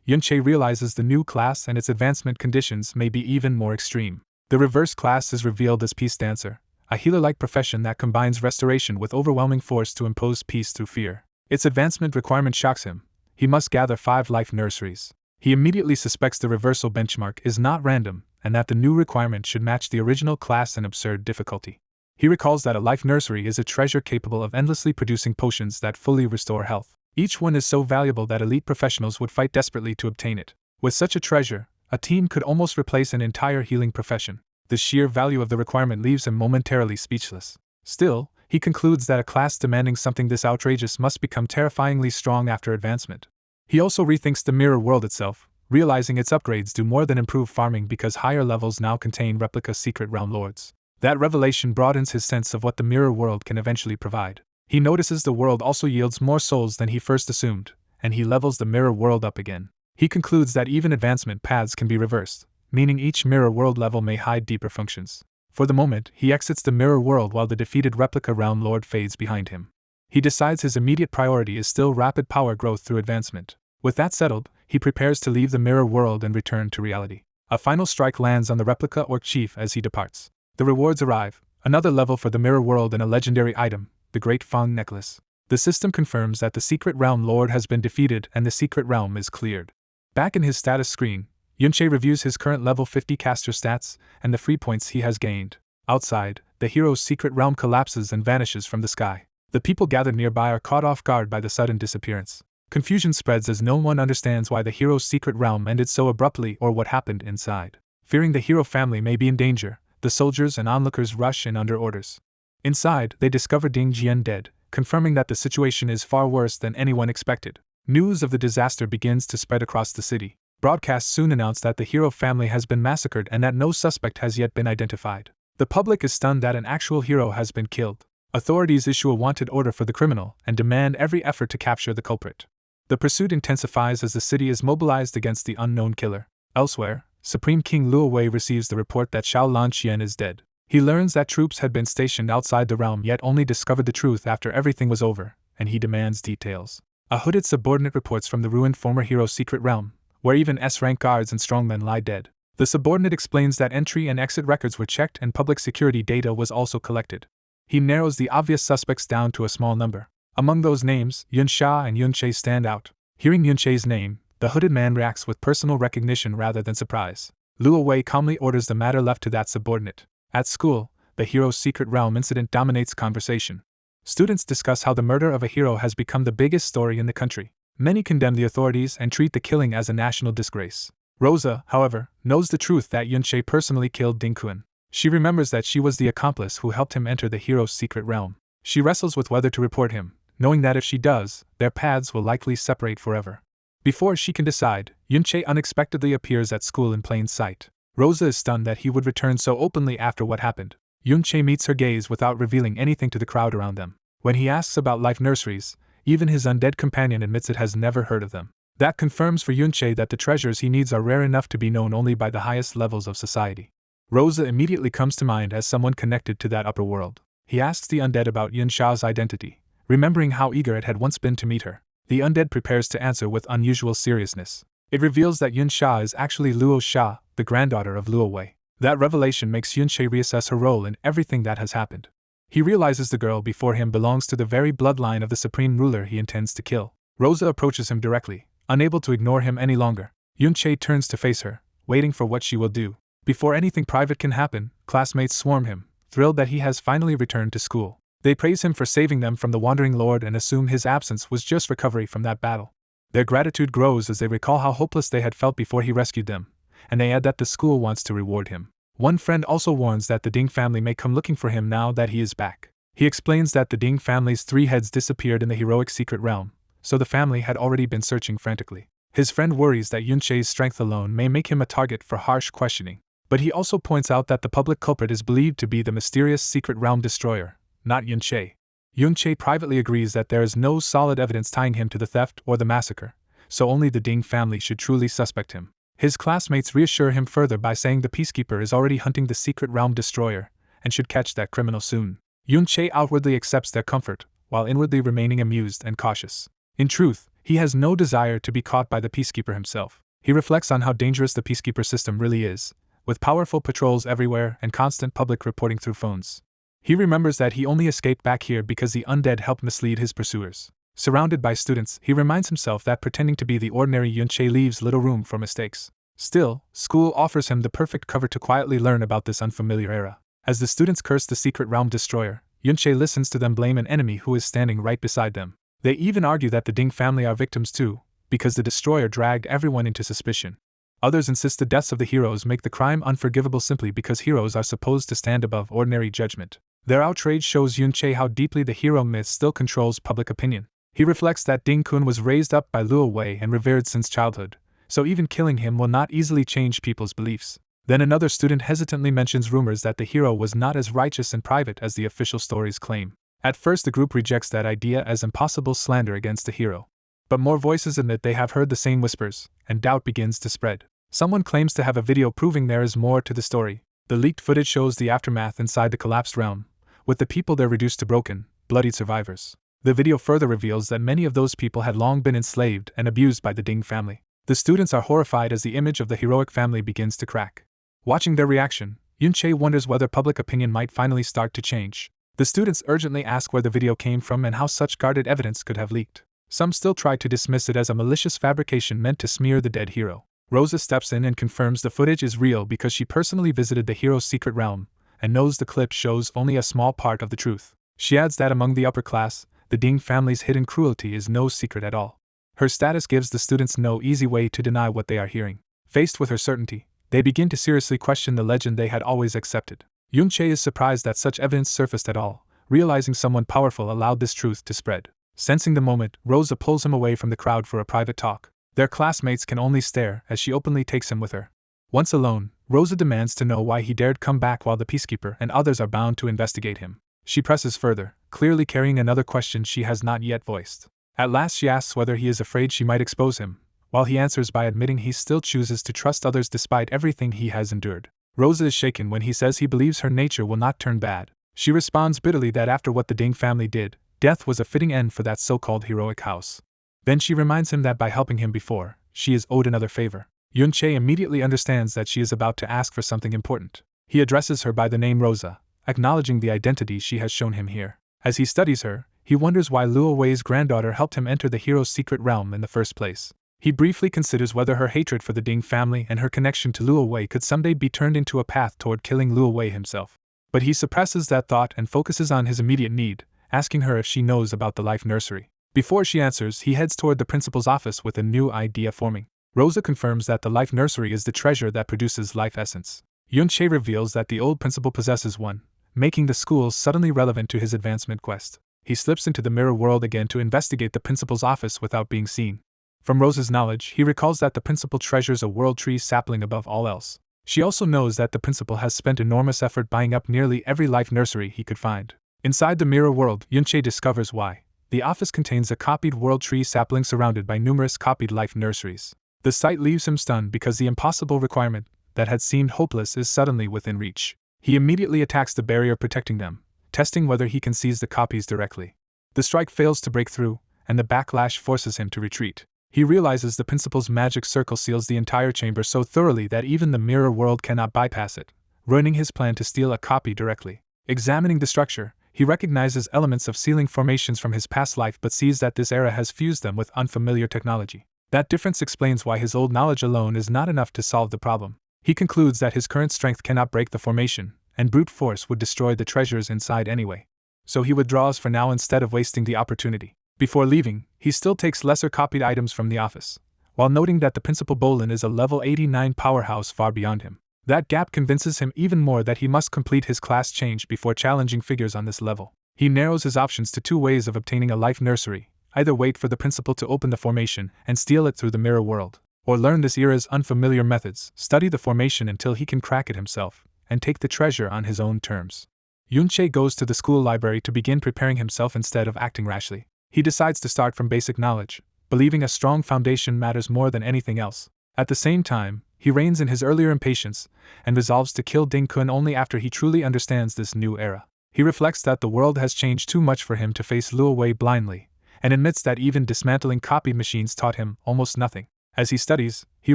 Yunche realizes the new class and its advancement conditions may be even more extreme. The reverse class is revealed as Peace Dancer, a healer-like profession that combines restoration with overwhelming force to impose peace through fear. Its advancement requirement shocks him. He must gather 5 life nurseries. He immediately suspects the reversal benchmark is not random, and that the new requirement should match the original class in absurd difficulty. He recalls that a life nursery is a treasure capable of endlessly producing potions that fully restore health. Each one is so valuable that elite professionals would fight desperately to obtain it. With such a treasure, a team could almost replace an entire healing profession. The sheer value of the requirement leaves him momentarily speechless. Still, he concludes that a class demanding something this outrageous must become terrifyingly strong after advancement. He also rethinks the mirror world itself, realizing its upgrades do more than improve farming because higher levels now contain replica secret realm lords. That revelation broadens his sense of what the mirror world can eventually provide. He notices the world also yields more souls than he first assumed, and he levels the mirror world up again. He concludes that even advancement paths can be reversed, meaning each mirror world level may hide deeper functions. For the moment, he exits the mirror world while the defeated replica realm lord fades behind him. He decides his immediate priority is still rapid power growth through advancement. With that settled, he prepares to leave the mirror world and return to reality. A final strike lands on the replica orc chief as he departs. The rewards arrive, another level for the mirror world and a legendary item, the Great Fang Necklace. The system confirms that the secret realm lord has been defeated and the secret realm is cleared. Back in his status screen, Yunche reviews his current level 50 caster stats and the free points he has gained. Outside, the hero's secret realm collapses and vanishes from the sky. The people gathered nearby are caught off guard by the sudden disappearance. Confusion spreads as no one understands why the hero's secret realm ended so abruptly or what happened inside. Fearing the hero family may be in danger, the soldiers and onlookers rush in under orders. Inside, they discover Ding Jian dead, confirming that the situation is far worse than anyone expected. News of the disaster begins to spread across the city. Broadcasts soon announce that the hero family has been massacred and that no suspect has yet been identified. The public is stunned that an actual hero has been killed. Authorities issue a wanted order for the criminal and demand every effort to capture the culprit. The pursuit intensifies as the city is mobilized against the unknown killer. Elsewhere, Supreme King Luo Wei receives the report that Xiao Lan Qian is dead. He learns that troops had been stationed outside the realm yet only discovered the truth after everything was over, and he demands details. A hooded subordinate reports from the ruined former hero's secret realm, where even S-rank guards and strongmen lie dead. The subordinate explains that entry and exit records were checked and public security data was also collected. He narrows the obvious suspects down to a small number. Among those names, Yunsha and Yunche stand out. Hearing Yunche's name, the hooded man reacts with personal recognition rather than surprise. Luo Wei calmly orders the matter left to that subordinate. At school, the hero's secret realm incident dominates conversation. Students discuss how the murder of a hero has become the biggest story in the country. Many condemn the authorities and treat the killing as a national disgrace. Rosa, however, knows the truth that Yunche personally killed Ding Kun. She remembers that she was the accomplice who helped him enter the hero's secret realm. She wrestles with whether to report him, knowing that if she does, their paths will likely separate forever. Before she can decide, Yunche unexpectedly appears at school in plain sight. Rosa is stunned that he would return so openly after what happened. Yunche meets her gaze without revealing anything to the crowd around them. When he asks about life nurseries, even his undead companion admits it has never heard of them. That confirms for Yunche that the treasures he needs are rare enough to be known only by the highest levels of society. Rosa immediately comes to mind as someone connected to that upper world. He asks the undead about Yunsha's identity, remembering how eager it had once been to meet her. The undead prepares to answer with unusual seriousness. It reveals that Yunsha is actually Luo Sha, the granddaughter of Luo Wei. That revelation makes Yunche reassess her role in everything that has happened. He realizes the girl before him belongs to the very bloodline of the supreme ruler he intends to kill. Rosa approaches him directly, unable to ignore him any longer. Yunche turns to face her, waiting for what she will do. Before anything private can happen, classmates swarm him, thrilled that he has finally returned to school. They praise him for saving them from the Wandering Lord and assume his absence was just recovery from that battle. Their gratitude grows as they recall how hopeless they had felt before he rescued them, and they add that the school wants to reward him. One friend also warns that the Ding family may come looking for him now that he is back. He explains that the Ding family's 3 heads disappeared in the heroic secret realm, so the family had already been searching frantically. His friend worries that Yunche's strength alone may make him a target for harsh questioning, but he also points out that the public culprit is believed to be the mysterious secret realm destroyer, not Yunche. Yunche privately agrees that there is no solid evidence tying him to the theft or the massacre, so only the Ding family should truly suspect him. His classmates reassure him further by saying the peacekeeper is already hunting the secret realm destroyer and should catch that criminal soon. Yunche outwardly accepts their comfort, while inwardly remaining amused and cautious. In truth, he has no desire to be caught by the peacekeeper himself. He reflects on how dangerous the peacekeeper system really is, with powerful patrols everywhere and constant public reporting through phones. He remembers that he only escaped back here because the undead helped mislead his pursuers. Surrounded by students, he reminds himself that pretending to be the ordinary Yunche leaves little room for mistakes. Still, school offers him the perfect cover to quietly learn about this unfamiliar era. As the students curse the secret realm destroyer, Yunche listens to them blame an enemy who is standing right beside them. They even argue that the Ding family are victims too, because the destroyer dragged everyone into suspicion. Others insist the deaths of the heroes make the crime unforgivable simply because heroes are supposed to stand above ordinary judgment. Their outrage shows Yunche how deeply the hero myth still controls public opinion. He reflects that Ding-kun was raised up by Luo Wei and revered since childhood, so even killing him will not easily change people's beliefs. Then another student hesitantly mentions rumors that the hero was not as righteous and private as the official stories claim. At first the group rejects that idea as impossible slander against the hero. But more voices admit they have heard the same whispers, and doubt begins to spread. Someone claims to have a video proving there is more to the story. The leaked footage shows the aftermath inside the collapsed realm, with the people there reduced to broken, bloodied survivors. The video further reveals that many of those people had long been enslaved and abused by the Ding family. The students are horrified as the image of the heroic family begins to crack. Watching their reaction, Yunche wonders whether public opinion might finally start to change. The students urgently ask where the video came from and how such guarded evidence could have leaked. Some still try to dismiss it as a malicious fabrication meant to smear the dead hero. Rosa steps in and confirms the footage is real because she personally visited the hero's secret realm and knows the clip shows only a small part of the truth. She adds that among the upper class, the Ding family's hidden cruelty is no secret at all. Her status gives the students no easy way to deny what they are hearing. Faced with her certainty, they begin to seriously question the legend they had always accepted. Yunche is surprised that such evidence surfaced at all, realizing someone powerful allowed this truth to spread. Sensing the moment, Rosa pulls him away from the crowd for a private talk. Their classmates can only stare as she openly takes him with her. Once alone, Rosa demands to know why he dared come back while the peacekeeper and others are bound to investigate him. She presses further, clearly carrying another question she has not yet voiced. At last she asks whether he is afraid she might expose him, while he answers by admitting he still chooses to trust others despite everything he has endured. Rosa is shaken when he says he believes her nature will not turn bad. She responds bitterly that after what the Ding family did, death was a fitting end for that so-called heroic house. Then she reminds him that by helping him before, she is owed another favor. Yunche immediately understands that she is about to ask for something important. He addresses her by the name Rosa, acknowledging the identity she has shown him here. As he studies her, he wonders why Luo Wei's granddaughter helped him enter the hero's secret realm in the first place. He briefly considers whether her hatred for the Ding family and her connection to Luo Wei could someday be turned into a path toward killing Luo Wei himself. But he suppresses that thought and focuses on his immediate need, asking her if she knows about the Life Nursery. Before she answers, he heads toward the principal's office with a new idea forming. Rosa confirms that the Life Nursery is the treasure that produces life essence. Yunche reveals that the old principal possesses one, making the school suddenly relevant to his advancement quest. He slips into the mirror world again to investigate the principal's office without being seen. From Rosa's knowledge, he recalls that the principal treasures a world tree sapling above all else. She also knows that the principal has spent enormous effort buying up nearly every life nursery he could find. Inside the mirror world, Yunche discovers why. The office contains a copied world tree sapling surrounded by numerous copied life nurseries. The sight leaves him stunned because the impossible requirement that had seemed hopeless is suddenly within reach. He immediately attacks the barrier protecting them, testing whether he can seize the copies directly. The strike fails to break through, and the backlash forces him to retreat. He realizes the principal's magic circle seals the entire chamber so thoroughly that even the mirror world cannot bypass it, ruining his plan to steal a copy directly. Examining the structure, he recognizes elements of sealing formations from his past life but sees that this era has fused them with unfamiliar technology. That difference explains why his old knowledge alone is not enough to solve the problem. He concludes that his current strength cannot break the formation, and brute force would destroy the treasures inside anyway. So he withdraws for now instead of wasting the opportunity. Before leaving, he still takes lesser copied items from the office, while noting that the principal Bolin is a level 89 powerhouse far beyond him. That gap convinces him even more that he must complete his class change before challenging figures on this level. He narrows his options to 2 ways of obtaining a life nursery: either wait for the principal to open the formation and steal it through the mirror world, or learn this era's unfamiliar methods, study the formation until he can crack it himself, and take the treasure on his own terms. Yunche goes to the school library to begin preparing himself instead of acting rashly. He decides to start from basic knowledge, believing a strong foundation matters more than anything else. At the same time, he reins in his earlier impatience and resolves to kill Ding Kun only after he truly understands this new era. He reflects that the world has changed too much for him to face Luo Wei blindly, and admits that even dismantling copy machines taught him almost nothing. As he studies, he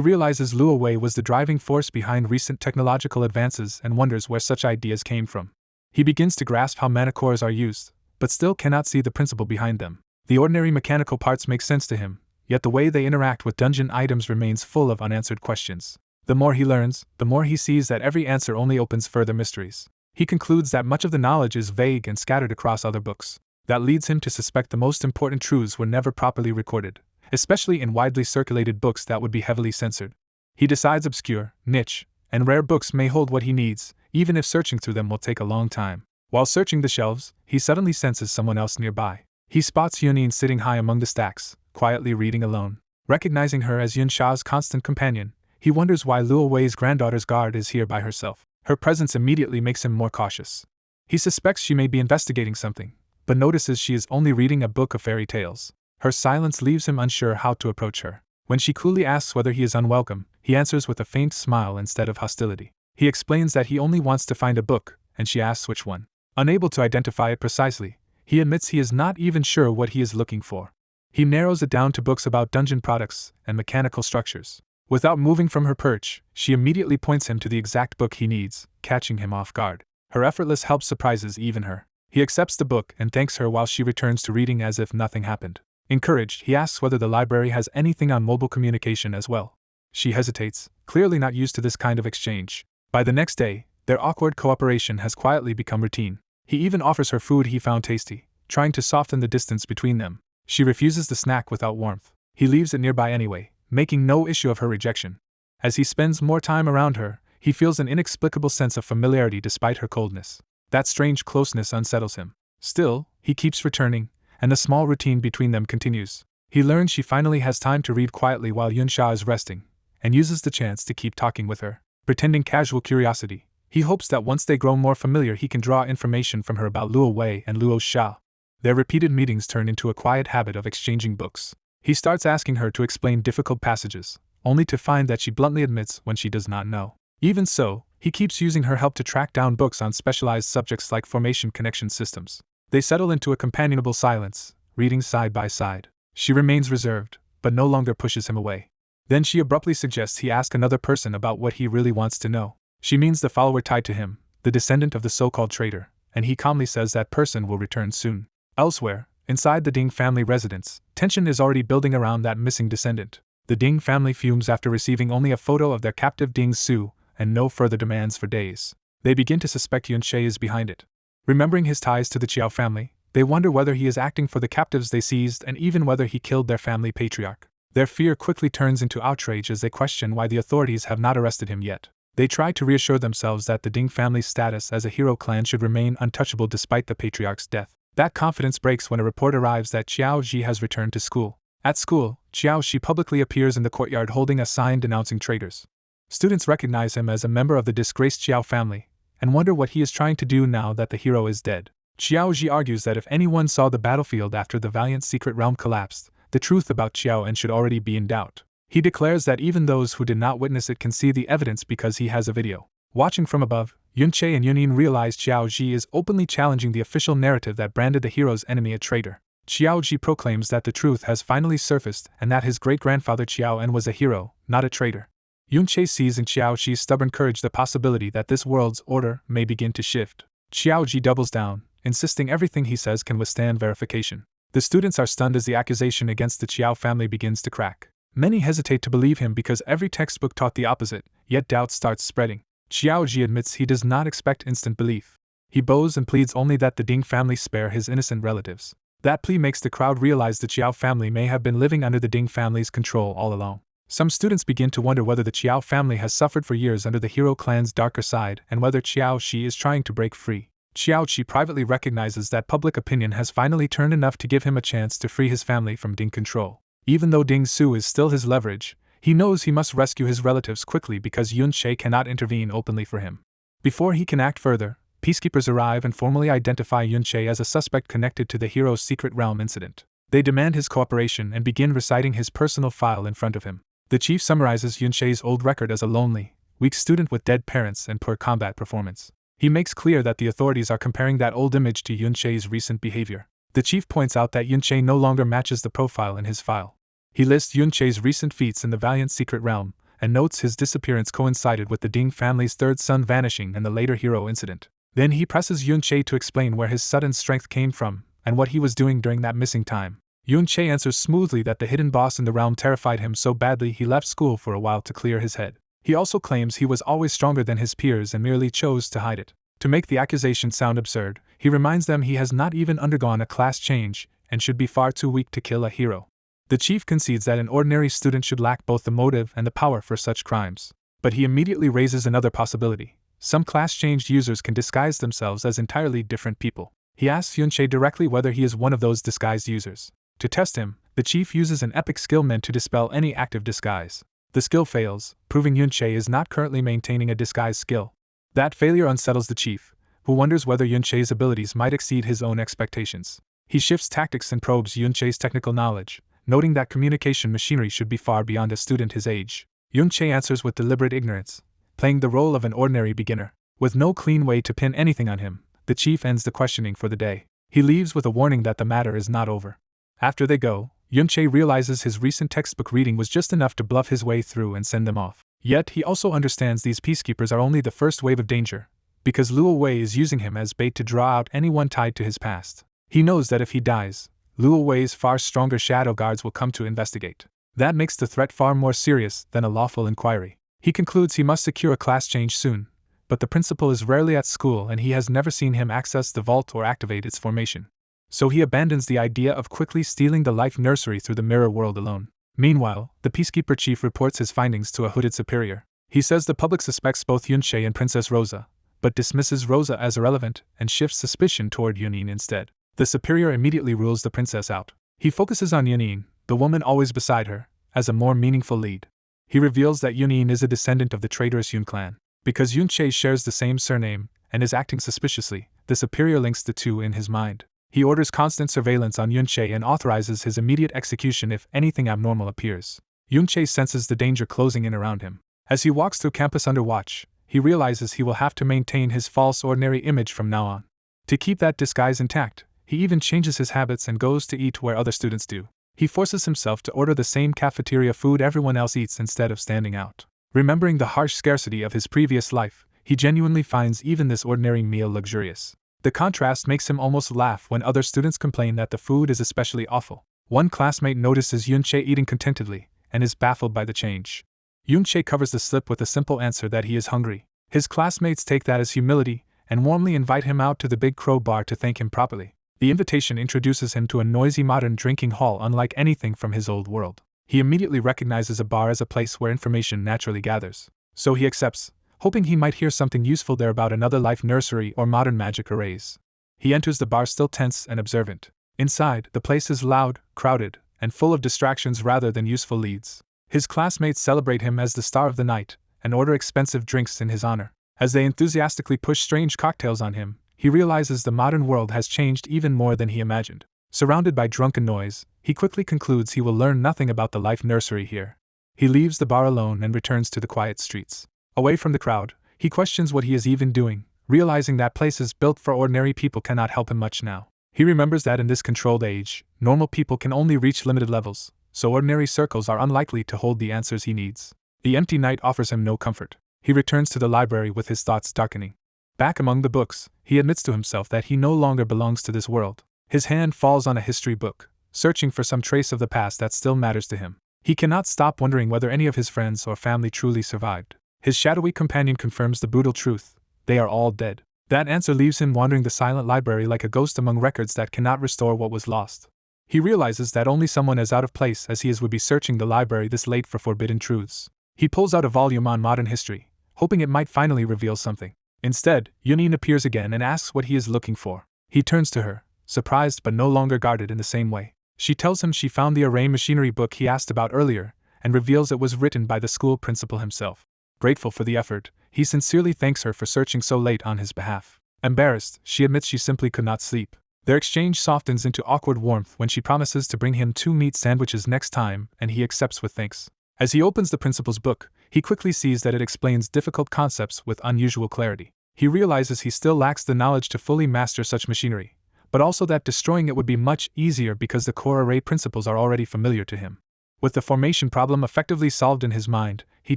realizes Luo Wei was the driving force behind recent technological advances and wonders where such ideas came from. He begins to grasp how manacores are used, but still cannot see the principle behind them. The ordinary mechanical parts make sense to him, yet the way they interact with dungeon items remains full of unanswered questions. The more he learns, the more he sees that every answer only opens further mysteries. He concludes that much of the knowledge is vague and scattered across other books. That leads him to suspect the most important truths were never properly recorded, especially in widely circulated books that would be heavily censored. He decides obscure, niche, and rare books may hold what he needs, even if searching through them will take a long time. While searching the shelves, he suddenly senses someone else nearby. He spots Yunin sitting high among the stacks, quietly reading alone. Recognizing her as Yun Sha's constant companion, he wonders why Luo Wei's granddaughter's guard is here by herself. Her presence immediately makes him more cautious. He suspects she may be investigating something, but notices she is only reading a book of fairy tales. Her silence leaves him unsure how to approach her. When she coolly asks whether he is unwelcome, he answers with a faint smile instead of hostility. He explains that he only wants to find a book, and she asks which one. Unable to identify it precisely, he admits he is not even sure what he is looking for. He narrows it down to books about dungeon products and mechanical structures. Without moving from her perch, she immediately points him to the exact book he needs, catching him off guard. Her effortless help surprises even her. He accepts the book and thanks her while she returns to reading as if nothing happened. Encouraged, he asks whether the library has anything on mobile communication as well. She hesitates, clearly not used to this kind of exchange. By the next day, their awkward cooperation has quietly become routine. He even offers her food he found tasty, trying to soften the distance between them. She refuses the snack without warmth. He leaves it nearby anyway, making no issue of her rejection. As he spends more time around her, he feels an inexplicable sense of familiarity despite her coldness. That strange closeness unsettles him. Still, he keeps returning, and the small routine between them continues. He learns she finally has time to read quietly while Yunsha is resting, and uses the chance to keep talking with her. Pretending casual curiosity, he hopes that once they grow more familiar he can draw information from her about Luo Wei and Luo Sha. Their repeated meetings turn into a quiet habit of exchanging books. He starts asking her to explain difficult passages, only to find that she bluntly admits when she does not know. Even so, he keeps using her help to track down books on specialized subjects like formation connection systems. They settle into a companionable silence, reading side by side. She remains reserved, but no longer pushes him away. Then she abruptly suggests he ask another person about what he really wants to know. She means the follower tied to him, the descendant of the so-called traitor, and he calmly says that person will return soon. Elsewhere, inside the Ding family residence, tension is already building around that missing descendant. The Ding family fumes after receiving only a photo of their captive Ding Su, and no further demands for days. They begin to suspect Yunshe is behind it. Remembering his ties to the Chiao family, they wonder whether he is acting for the captives they seized and even whether he killed their family patriarch. Their fear quickly turns into outrage as they question why the authorities have not arrested him yet. They try to reassure themselves that the Ding family's status as a hero clan should remain untouchable despite the patriarch's death. That confidence breaks when a report arrives that Qiao Ji has returned to school. At school, Qiao Shi publicly appears in the courtyard holding a sign denouncing traitors. Students recognize him as a member of the disgraced Qiao family, and wonder what he is trying to do now that the hero is dead. Qiao Ji argues that if anyone saw the battlefield after the valiant secret realm collapsed, the truth about Qiao En should already be in doubt. He declares that even those who did not witness it can see the evidence because he has a video. Watching from above, Yunche and Yunin realize Qiao Ji is openly challenging the official narrative that branded the hero's enemy a traitor. Qiao Ji proclaims that the truth has finally surfaced and that his great-grandfather Qiao En was a hero, not a traitor. Yunche sees in Qiao Ji's stubborn courage the possibility that this world's order may begin to shift. Qiao Ji doubles down, insisting everything he says can withstand verification. The students are stunned as the accusation against the Qiao family begins to crack. Many hesitate to believe him because every textbook taught the opposite, yet doubt starts spreading. Qiao Ji admits he does not expect instant belief. He bows and pleads only that the Ding family spare his innocent relatives. That plea makes the crowd realize the Qiao family may have been living under the Ding family's control all along. Some students begin to wonder whether the Qiao family has suffered for years under the hero clan's darker side and whether Qiao Shi is trying to break free. Qiao Shi privately recognizes that public opinion has finally turned enough to give him a chance to free his family from Ding control. Even though Ding Su is still his leverage, he knows he must rescue his relatives quickly because Yun Che cannot intervene openly for him. Before he can act further, peacekeepers arrive and formally identify Yun Che as a suspect connected to the hero's secret realm incident. They demand his cooperation and begin reciting his personal file in front of him. The chief summarizes Yun Che's old record as a lonely, weak student with dead parents and poor combat performance. He makes clear that the authorities are comparing that old image to Yun Che's recent behavior. The chief points out that Yun Che no longer matches the profile in his file. He lists Yun Che's recent feats in the valiant secret realm, and notes his disappearance coincided with the Ding family's third son vanishing and the later hero incident. Then he presses Yun Che to explain where his sudden strength came from, and what he was doing during that missing time. Yun Che answers smoothly that the hidden boss in the realm terrified him so badly he left school for a while to clear his head. He also claims he was always stronger than his peers and merely chose to hide it. To make the accusation sound absurd, he reminds them he has not even undergone a class change, and should be far too weak to kill a hero. The chief concedes that an ordinary student should lack both the motive and the power for such crimes. But he immediately raises another possibility. Some class-changed users can disguise themselves as entirely different people. He asks Yun Che directly whether he is one of those disguised users. To test him, the chief uses an epic skill meant to dispel any active disguise. The skill fails, proving Yun Che is not currently maintaining a disguise skill. That failure unsettles the chief, who wonders whether Yun Che's abilities might exceed his own expectations. He shifts tactics and probes Yun Che's technical knowledge, noting that communication machinery should be far beyond a student his age. Yun Che answers with deliberate ignorance, playing the role of an ordinary beginner. With no clean way to pin anything on him, the chief ends the questioning for the day. He leaves with a warning that the matter is not over. After they go, Yun Che realizes his recent textbook reading was just enough to bluff his way through and send them off. Yet he also understands these peacekeepers are only the first wave of danger, because Luo Wei is using him as bait to draw out anyone tied to his past. He knows that if he dies, Luo Wei's far stronger shadow guards will come to investigate. That makes the threat far more serious than a lawful inquiry. He concludes he must secure a class change soon, but the principal is rarely at school and he has never seen him access the vault or activate its formation. So he abandons the idea of quickly stealing the life nursery through the mirror world alone. Meanwhile, the peacekeeper chief reports his findings to a hooded superior. He says the public suspects both Yun Che and Princess Rosa, but dismisses Rosa as irrelevant and shifts suspicion toward Yunin instead. The superior immediately rules the princess out. He focuses on Yunin, the woman always beside her, as a more meaningful lead. He reveals that Yunin is a descendant of the traitorous Yun clan. Because Yun Che shares the same surname and is acting suspiciously, the superior links the two in his mind. He orders constant surveillance on Yun Che and authorizes his immediate execution if anything abnormal appears. Yun Che senses the danger closing in around him. As he walks through campus under watch, he realizes he will have to maintain his false ordinary image from now on. To keep that disguise intact, he even changes his habits and goes to eat where other students do. He forces himself to order the same cafeteria food everyone else eats instead of standing out. Remembering the harsh scarcity of his previous life, he genuinely finds even this ordinary meal luxurious. The contrast makes him almost laugh when other students complain that the food is especially awful. One classmate notices Yun Che eating contentedly, and is baffled by the change. Yun Che covers the slip with a simple answer that he is hungry. His classmates take that as humility, and warmly invite him out to the Big Crow bar to thank him properly. The invitation introduces him to a noisy modern drinking hall unlike anything from his old world. He immediately recognizes a bar as a place where information naturally gathers. So he accepts, hoping he might hear something useful there about another life nursery or modern magic arrays. He enters the bar still tense and observant. Inside, the place is loud, crowded, and full of distractions rather than useful leads. His classmates celebrate him as the star of the night, and order expensive drinks in his honor. As they enthusiastically push strange cocktails on him, he realizes the modern world has changed even more than he imagined. Surrounded by drunken noise, he quickly concludes he will learn nothing about the life nursery here. He leaves the bar alone and returns to the quiet streets. Away from the crowd, he questions what he is even doing, realizing that places built for ordinary people cannot help him much now. He remembers that in this controlled age, normal people can only reach limited levels, so ordinary circles are unlikely to hold the answers he needs. The empty night offers him no comfort. He returns to the library with his thoughts darkening. Back among the books, he admits to himself that he no longer belongs to this world. His hand falls on a history book, searching for some trace of the past that still matters to him. He cannot stop wondering whether any of his friends or family truly survived. His shadowy companion confirms the brutal truth: they are all dead. That answer leaves him wandering the silent library like a ghost among records that cannot restore what was lost. He realizes that only someone as out of place as he is would be searching the library this late for forbidden truths. He pulls out a volume on modern history, hoping it might finally reveal something. Instead, Yunin appears again and asks what he is looking for. He turns to her, surprised but no longer guarded in the same way. She tells him she found the array machinery book he asked about earlier, and reveals it was written by the school principal himself. Grateful for the effort, he sincerely thanks her for searching so late on his behalf. Embarrassed, she admits she simply could not sleep. Their exchange softens into awkward warmth when she promises to bring him 2 meat sandwiches next time, and he accepts with thanks. As he opens the principal's book, he quickly sees that it explains difficult concepts with unusual clarity. He realizes he still lacks the knowledge to fully master such machinery, but also that destroying it would be much easier because the core array principles are already familiar to him. With the formation problem effectively solved in his mind, he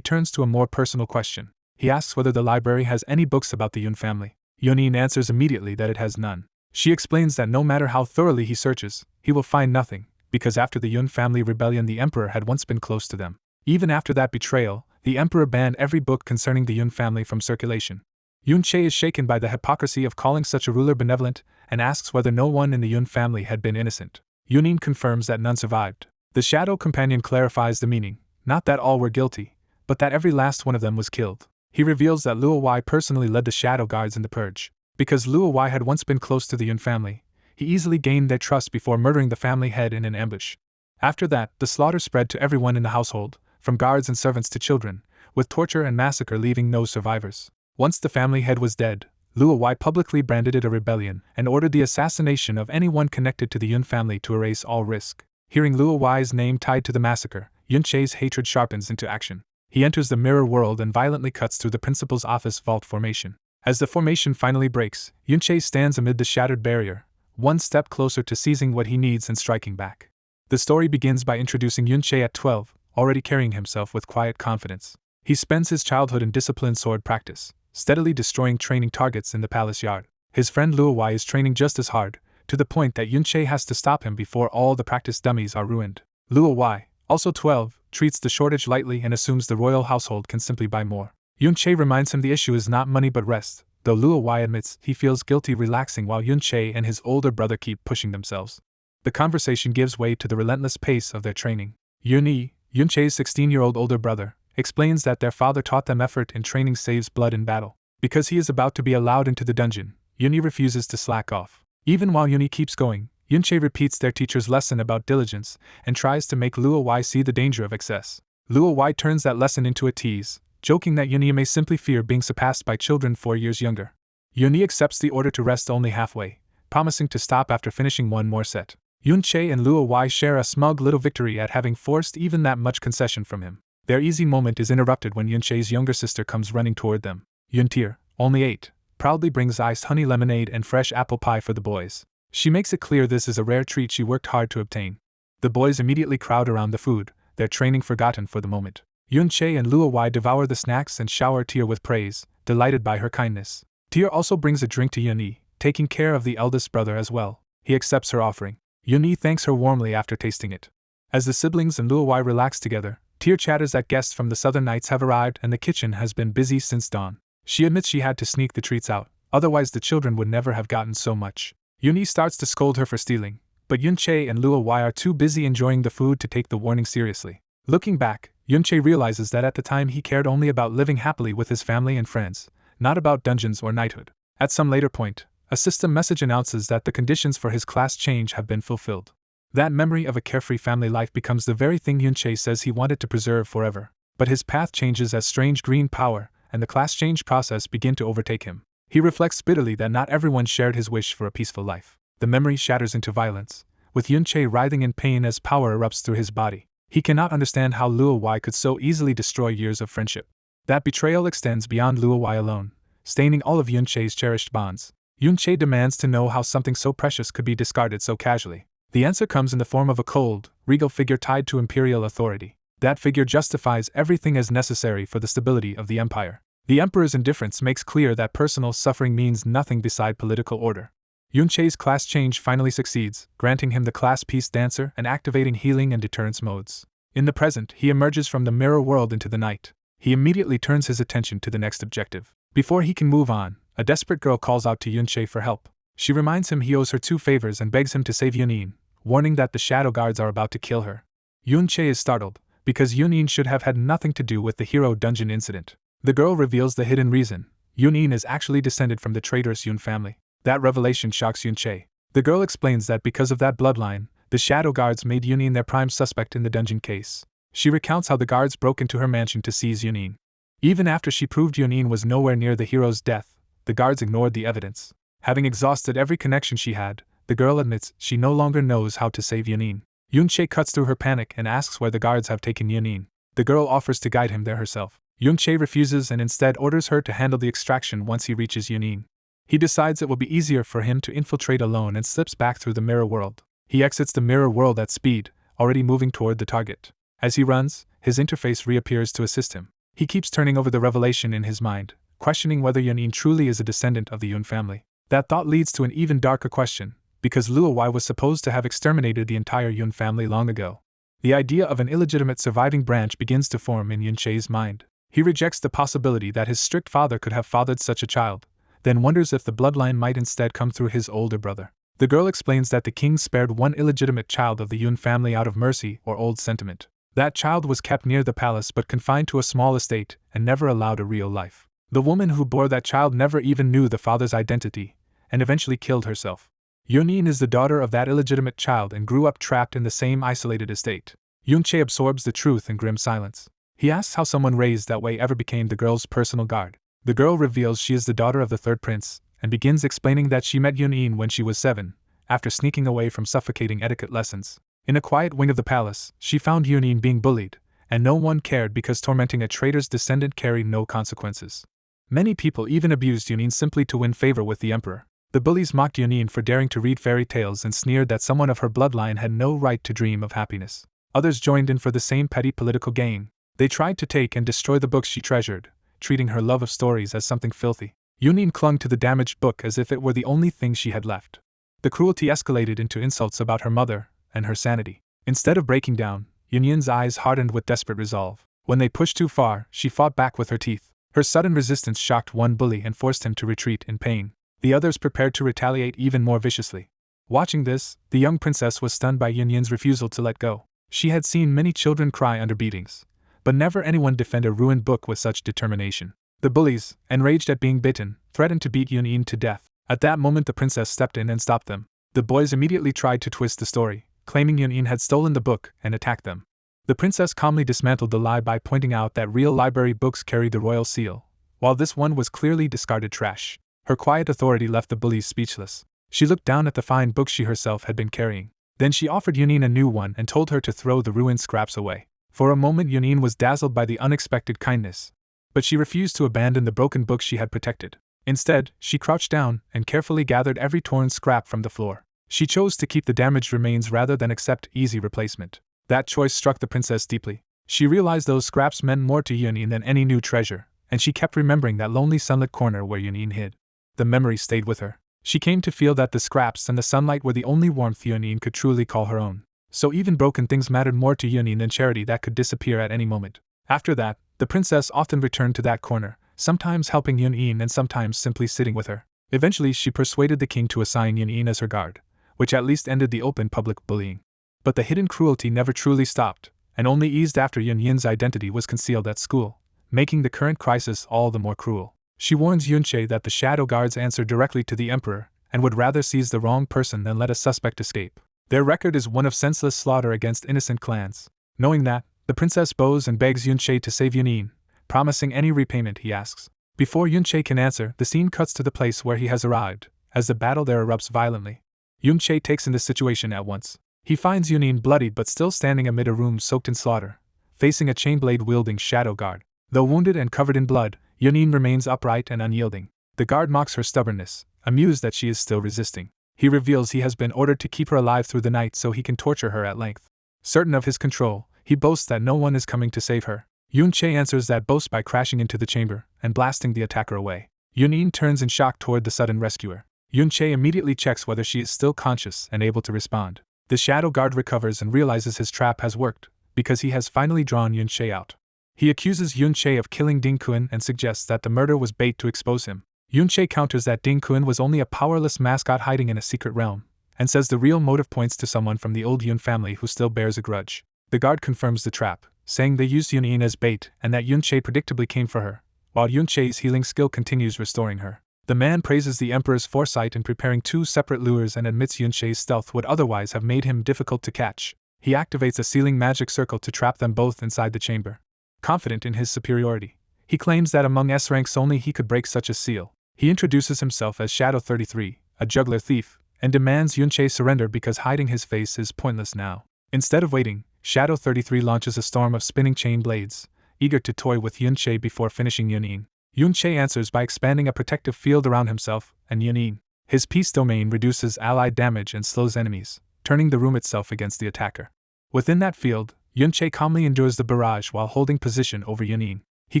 turns to a more personal question. He asks whether the library has any books about the Yun family. Yunin answers immediately that it has none. She explains that no matter how thoroughly he searches, he will find nothing, because after the Yun family rebellion the emperor had once been close to them. Even after that betrayal, the emperor banned every book concerning the Yun family from circulation. Yun Che is shaken by the hypocrisy of calling such a ruler benevolent, and asks whether no one in the Yun family had been innocent. Yunin confirms that none survived. The shadow companion clarifies the meaning, not that all were guilty, but that every last one of them was killed. He reveals that Luo Wai personally led the shadow guards in the purge. Because Luo Wai had once been close to the Yun family, he easily gained their trust before murdering the family head in an ambush. After that, the slaughter spread to everyone in the household, from guards and servants to children, with torture and massacre leaving no survivors. Once the family head was dead, Luo Wai publicly branded it a rebellion and ordered the assassination of anyone connected to the Yun family to erase all risk. Hearing Luo Wai's name tied to the massacre, Yun Che's hatred sharpens into action. He enters the mirror world and violently cuts through the principal's office vault formation. As the formation finally breaks, Yun Che stands amid the shattered barrier, one step closer to seizing what he needs and striking back. The story begins by introducing Yun Che at 12, already carrying himself with quiet confidence. He spends his childhood in disciplined sword practice, steadily destroying training targets in the palace yard. His friend Luo Wai is training just as hard, to the point that Yun Che has to stop him before all the practice dummies are ruined. Luo Wai, also 12, treats the shortage lightly and assumes the royal household can simply buy more. Yun Che reminds him the issue is not money but rest, though Luo Wai admits he feels guilty relaxing while Yun Che and his older brother keep pushing themselves. The conversation gives way to the relentless pace of their training. Yun Che's 16-year-old older brother, explains that their father taught them effort in training saves blood in battle. Because he is about to be allowed into the dungeon, Yun refuses to slack off. Even while Yun keeps going, Yun Che repeats their teacher's lesson about diligence and tries to make Luo Wai see the danger of excess. Luo Wai turns that lesson into a tease, joking that Yun may simply fear being surpassed by children 4 years younger. Yun accepts the order to rest only halfway, promising to stop after finishing one more set. Yun Che and Luo Wai share a smug little victory at having forced even that much concession from him. Their easy moment is interrupted when Yun Che's younger sister comes running toward them. Yun Tier, only 8, proudly brings iced honey lemonade and fresh apple pie for the boys. She makes it clear this is a rare treat she worked hard to obtain. The boys immediately crowd around the food, their training forgotten for the moment. Yun Che and Luo Wai devour the snacks and shower Tier with praise, delighted by her kindness. Tier also brings a drink to Yun, taking care of the eldest brother as well. He accepts her offering. Yun thanks her warmly after tasting it. As the siblings and Luo Wai relax together, Tier chatters that guests from the southern nights have arrived and the kitchen has been busy since dawn. She admits she had to sneak the treats out, otherwise the children would never have gotten so much. Yun starts to scold her for stealing, but Yun Che and Luo Wai are too busy enjoying the food to take the warning seriously. Looking back, Yun Che realizes that at the time he cared only about living happily with his family and friends, not about dungeons or knighthood. At some later point, a system message announces that the conditions for his class change have been fulfilled. That memory of a carefree family life becomes the very thing Yun Che says he wanted to preserve forever. But his path changes as strange green power and the class change process begin to overtake him. He reflects bitterly that not everyone shared his wish for a peaceful life. The memory shatters into violence, with Yun Che writhing in pain as power erupts through his body. He cannot understand how Luo Wai could so easily destroy years of friendship. That betrayal extends beyond Luo Wai alone, staining all of Yun Che's cherished bonds. Yun Che demands to know how something so precious could be discarded so casually. The answer comes in the form of a cold, regal figure tied to imperial authority. That figure justifies everything as necessary for the stability of the empire. The emperor's indifference makes clear that personal suffering means nothing beside political order. Yun Che's class change finally succeeds, granting him the class peace dancer and activating healing and deterrence modes. In the present, he emerges from the mirror world into the night. He immediately turns his attention to the next objective. Before he can move on, a desperate girl calls out to Yun Che for help. She reminds him he owes her 2 favors and begs him to save Yunin, warning that the shadow guards are about to kill her. Yun-che is startled, because Yun-in should have had nothing to do with the hero dungeon incident. The girl reveals the hidden reason. Yun-in is actually descended from the traitorous Yun family. That revelation shocks Yun-che. The girl explains that because of that bloodline, the shadow guards made Yun-in their prime suspect in the dungeon case. She recounts how the guards broke into her mansion to seize Yun-in. Even after she proved Yun-in was nowhere near the hero's death, the guards ignored the evidence. Having exhausted every connection she had, the girl admits she no longer knows how to save Yun-in. Yun-che cuts through her panic and asks where the guards have taken Yun-in. The girl offers to guide him there herself. Yun-che refuses and instead orders her to handle the extraction once he reaches Yun-in. He decides it will be easier for him to infiltrate alone and slips back through the mirror world. He exits the mirror world at speed, already moving toward the target. As he runs, his interface reappears to assist him. He keeps turning over the revelation in his mind, questioning whether Yun-in truly is a descendant of the Yun family. That thought leads to an even darker question, because Luo Wei was supposed to have exterminated the entire Yun family long ago. The idea of an illegitimate surviving branch begins to form in Yun-che's mind. He rejects the possibility that his strict father could have fathered such a child, then wonders if the bloodline might instead come through his older brother. The girl explains that the king spared one illegitimate child of the Yun family out of mercy or old sentiment. That child was kept near the palace but confined to a small estate and never allowed a real life. The woman who bore that child never even knew the father's identity, and eventually killed herself. Yun-in is the daughter of that illegitimate child and grew up trapped in the same isolated estate. Yun-che absorbs the truth in grim silence. He asks how someone raised that way ever became the girl's personal guard. The girl reveals she is the daughter of the third prince, and begins explaining that she met Yun-in when she was 7, after sneaking away from suffocating etiquette lessons. In a quiet wing of the palace, she found Yun-in being bullied, and no one cared because tormenting a traitor's descendant carried no consequences. Many people even abused Yun-in simply to win favor with the emperor. The bullies mocked Yun-in for daring to read fairy tales and sneered that someone of her bloodline had no right to dream of happiness. Others joined in for the same petty political gain. They tried to take and destroy the books she treasured, treating her love of stories as something filthy. Yun-in clung to the damaged book as if it were the only thing she had left. The cruelty escalated into insults about her mother and her sanity. Instead of breaking down, Yun-in's eyes hardened with desperate resolve. When they pushed too far, she fought back with her teeth. Her sudden resistance shocked one bully and forced him to retreat in pain. The others prepared to retaliate even more viciously. Watching this, the young princess was stunned by Yun-in's refusal to let go. She had seen many children cry under beatings, but never anyone defend a ruined book with such determination. The bullies, enraged at being bitten, threatened to beat Yun-in to death. At that moment the princess stepped in and stopped them. The boys immediately tried to twist the story, claiming Yun-in had stolen the book and attacked them. The princess calmly dismantled the lie by pointing out that real library books carried the royal seal, while this one was clearly discarded trash. Her quiet authority left the bullies speechless. She looked down at the fine books she herself had been carrying. Then she offered Yun-in a new one and told her to throw the ruined scraps away. For a moment Yun-in was dazzled by the unexpected kindness, but she refused to abandon the broken books she had protected. Instead, she crouched down and carefully gathered every torn scrap from the floor. She chose to keep the damaged remains rather than accept easy replacement. That choice struck the princess deeply. She realized those scraps meant more to Yun-in than any new treasure, and she kept remembering that lonely sunlit corner where Yun-in hid. The memory stayed with her. She came to feel that the scraps and the sunlight were the only warmth Yun-in could truly call her own. So even broken things mattered more to Yun-in than charity that could disappear at any moment. After that, the princess often returned to that corner, sometimes helping Yun-in and sometimes simply sitting with her. Eventually she persuaded the king to assign Yun-in as her guard, which at least ended the open public bullying. But the hidden cruelty never truly stopped, and only eased after Yun-in's identity was concealed at school, making the current crisis all the more cruel. She warns Yun-che that the shadow guards answer directly to the emperor, and would rather seize the wrong person than let a suspect escape. Their record is one of senseless slaughter against innocent clans. Knowing that, the princess bows and begs Yun-che to save Yun-in, promising any repayment he asks. Before Yun-che can answer, the scene cuts to the place where he has arrived, as the battle there erupts violently. Yun-che takes in the situation at once. He finds Yun-in bloodied but still standing amid a room soaked in slaughter, facing a chain-blade-wielding shadow guard. Though wounded and covered in blood, Yun-in remains upright and unyielding. The guard mocks her stubbornness, amused that she is still resisting. He reveals he has been ordered to keep her alive through the night so he can torture her at length. Certain of his control, he boasts that no one is coming to save her. Yun-che answers that boast by crashing into the chamber and blasting the attacker away. Yun-in turns in shock toward the sudden rescuer. Yun-che immediately checks whether she is still conscious and able to respond. The shadow guard recovers and realizes his trap has worked, because he has finally drawn Yun-che out. He accuses Yun-che of killing Ding Kun and suggests that the murder was bait to expose him. Yun-che counters that Ding Kun was only a powerless mascot hiding in a secret realm, and says the real motive points to someone from the old Yun family who still bears a grudge. The guard confirms the trap, saying they used Yun as bait and that Yun-Che predictably came for her, while Yun-Che's healing skill continues restoring her. The man praises the Emperor's foresight in preparing 2 separate lures and admits Yun-Che's stealth would otherwise have made him difficult to catch. He activates a sealing magic circle to trap them both inside the chamber. Confident in his superiority, he claims that among S ranks only he could break such a seal. He introduces himself as Shadow 33, a juggler thief, and demands Yun-Che surrender because hiding his face is pointless now. Instead of waiting, Shadow 33 launches a storm of spinning chain blades, eager to toy with Yun-Che before finishing Yun-In. Yun-Che answers by expanding a protective field around himself and Yun-In. His peace domain reduces allied damage and slows enemies, turning the room itself against the attacker. Within that field, Yun-Che calmly endures the barrage while holding position over Yun-In. He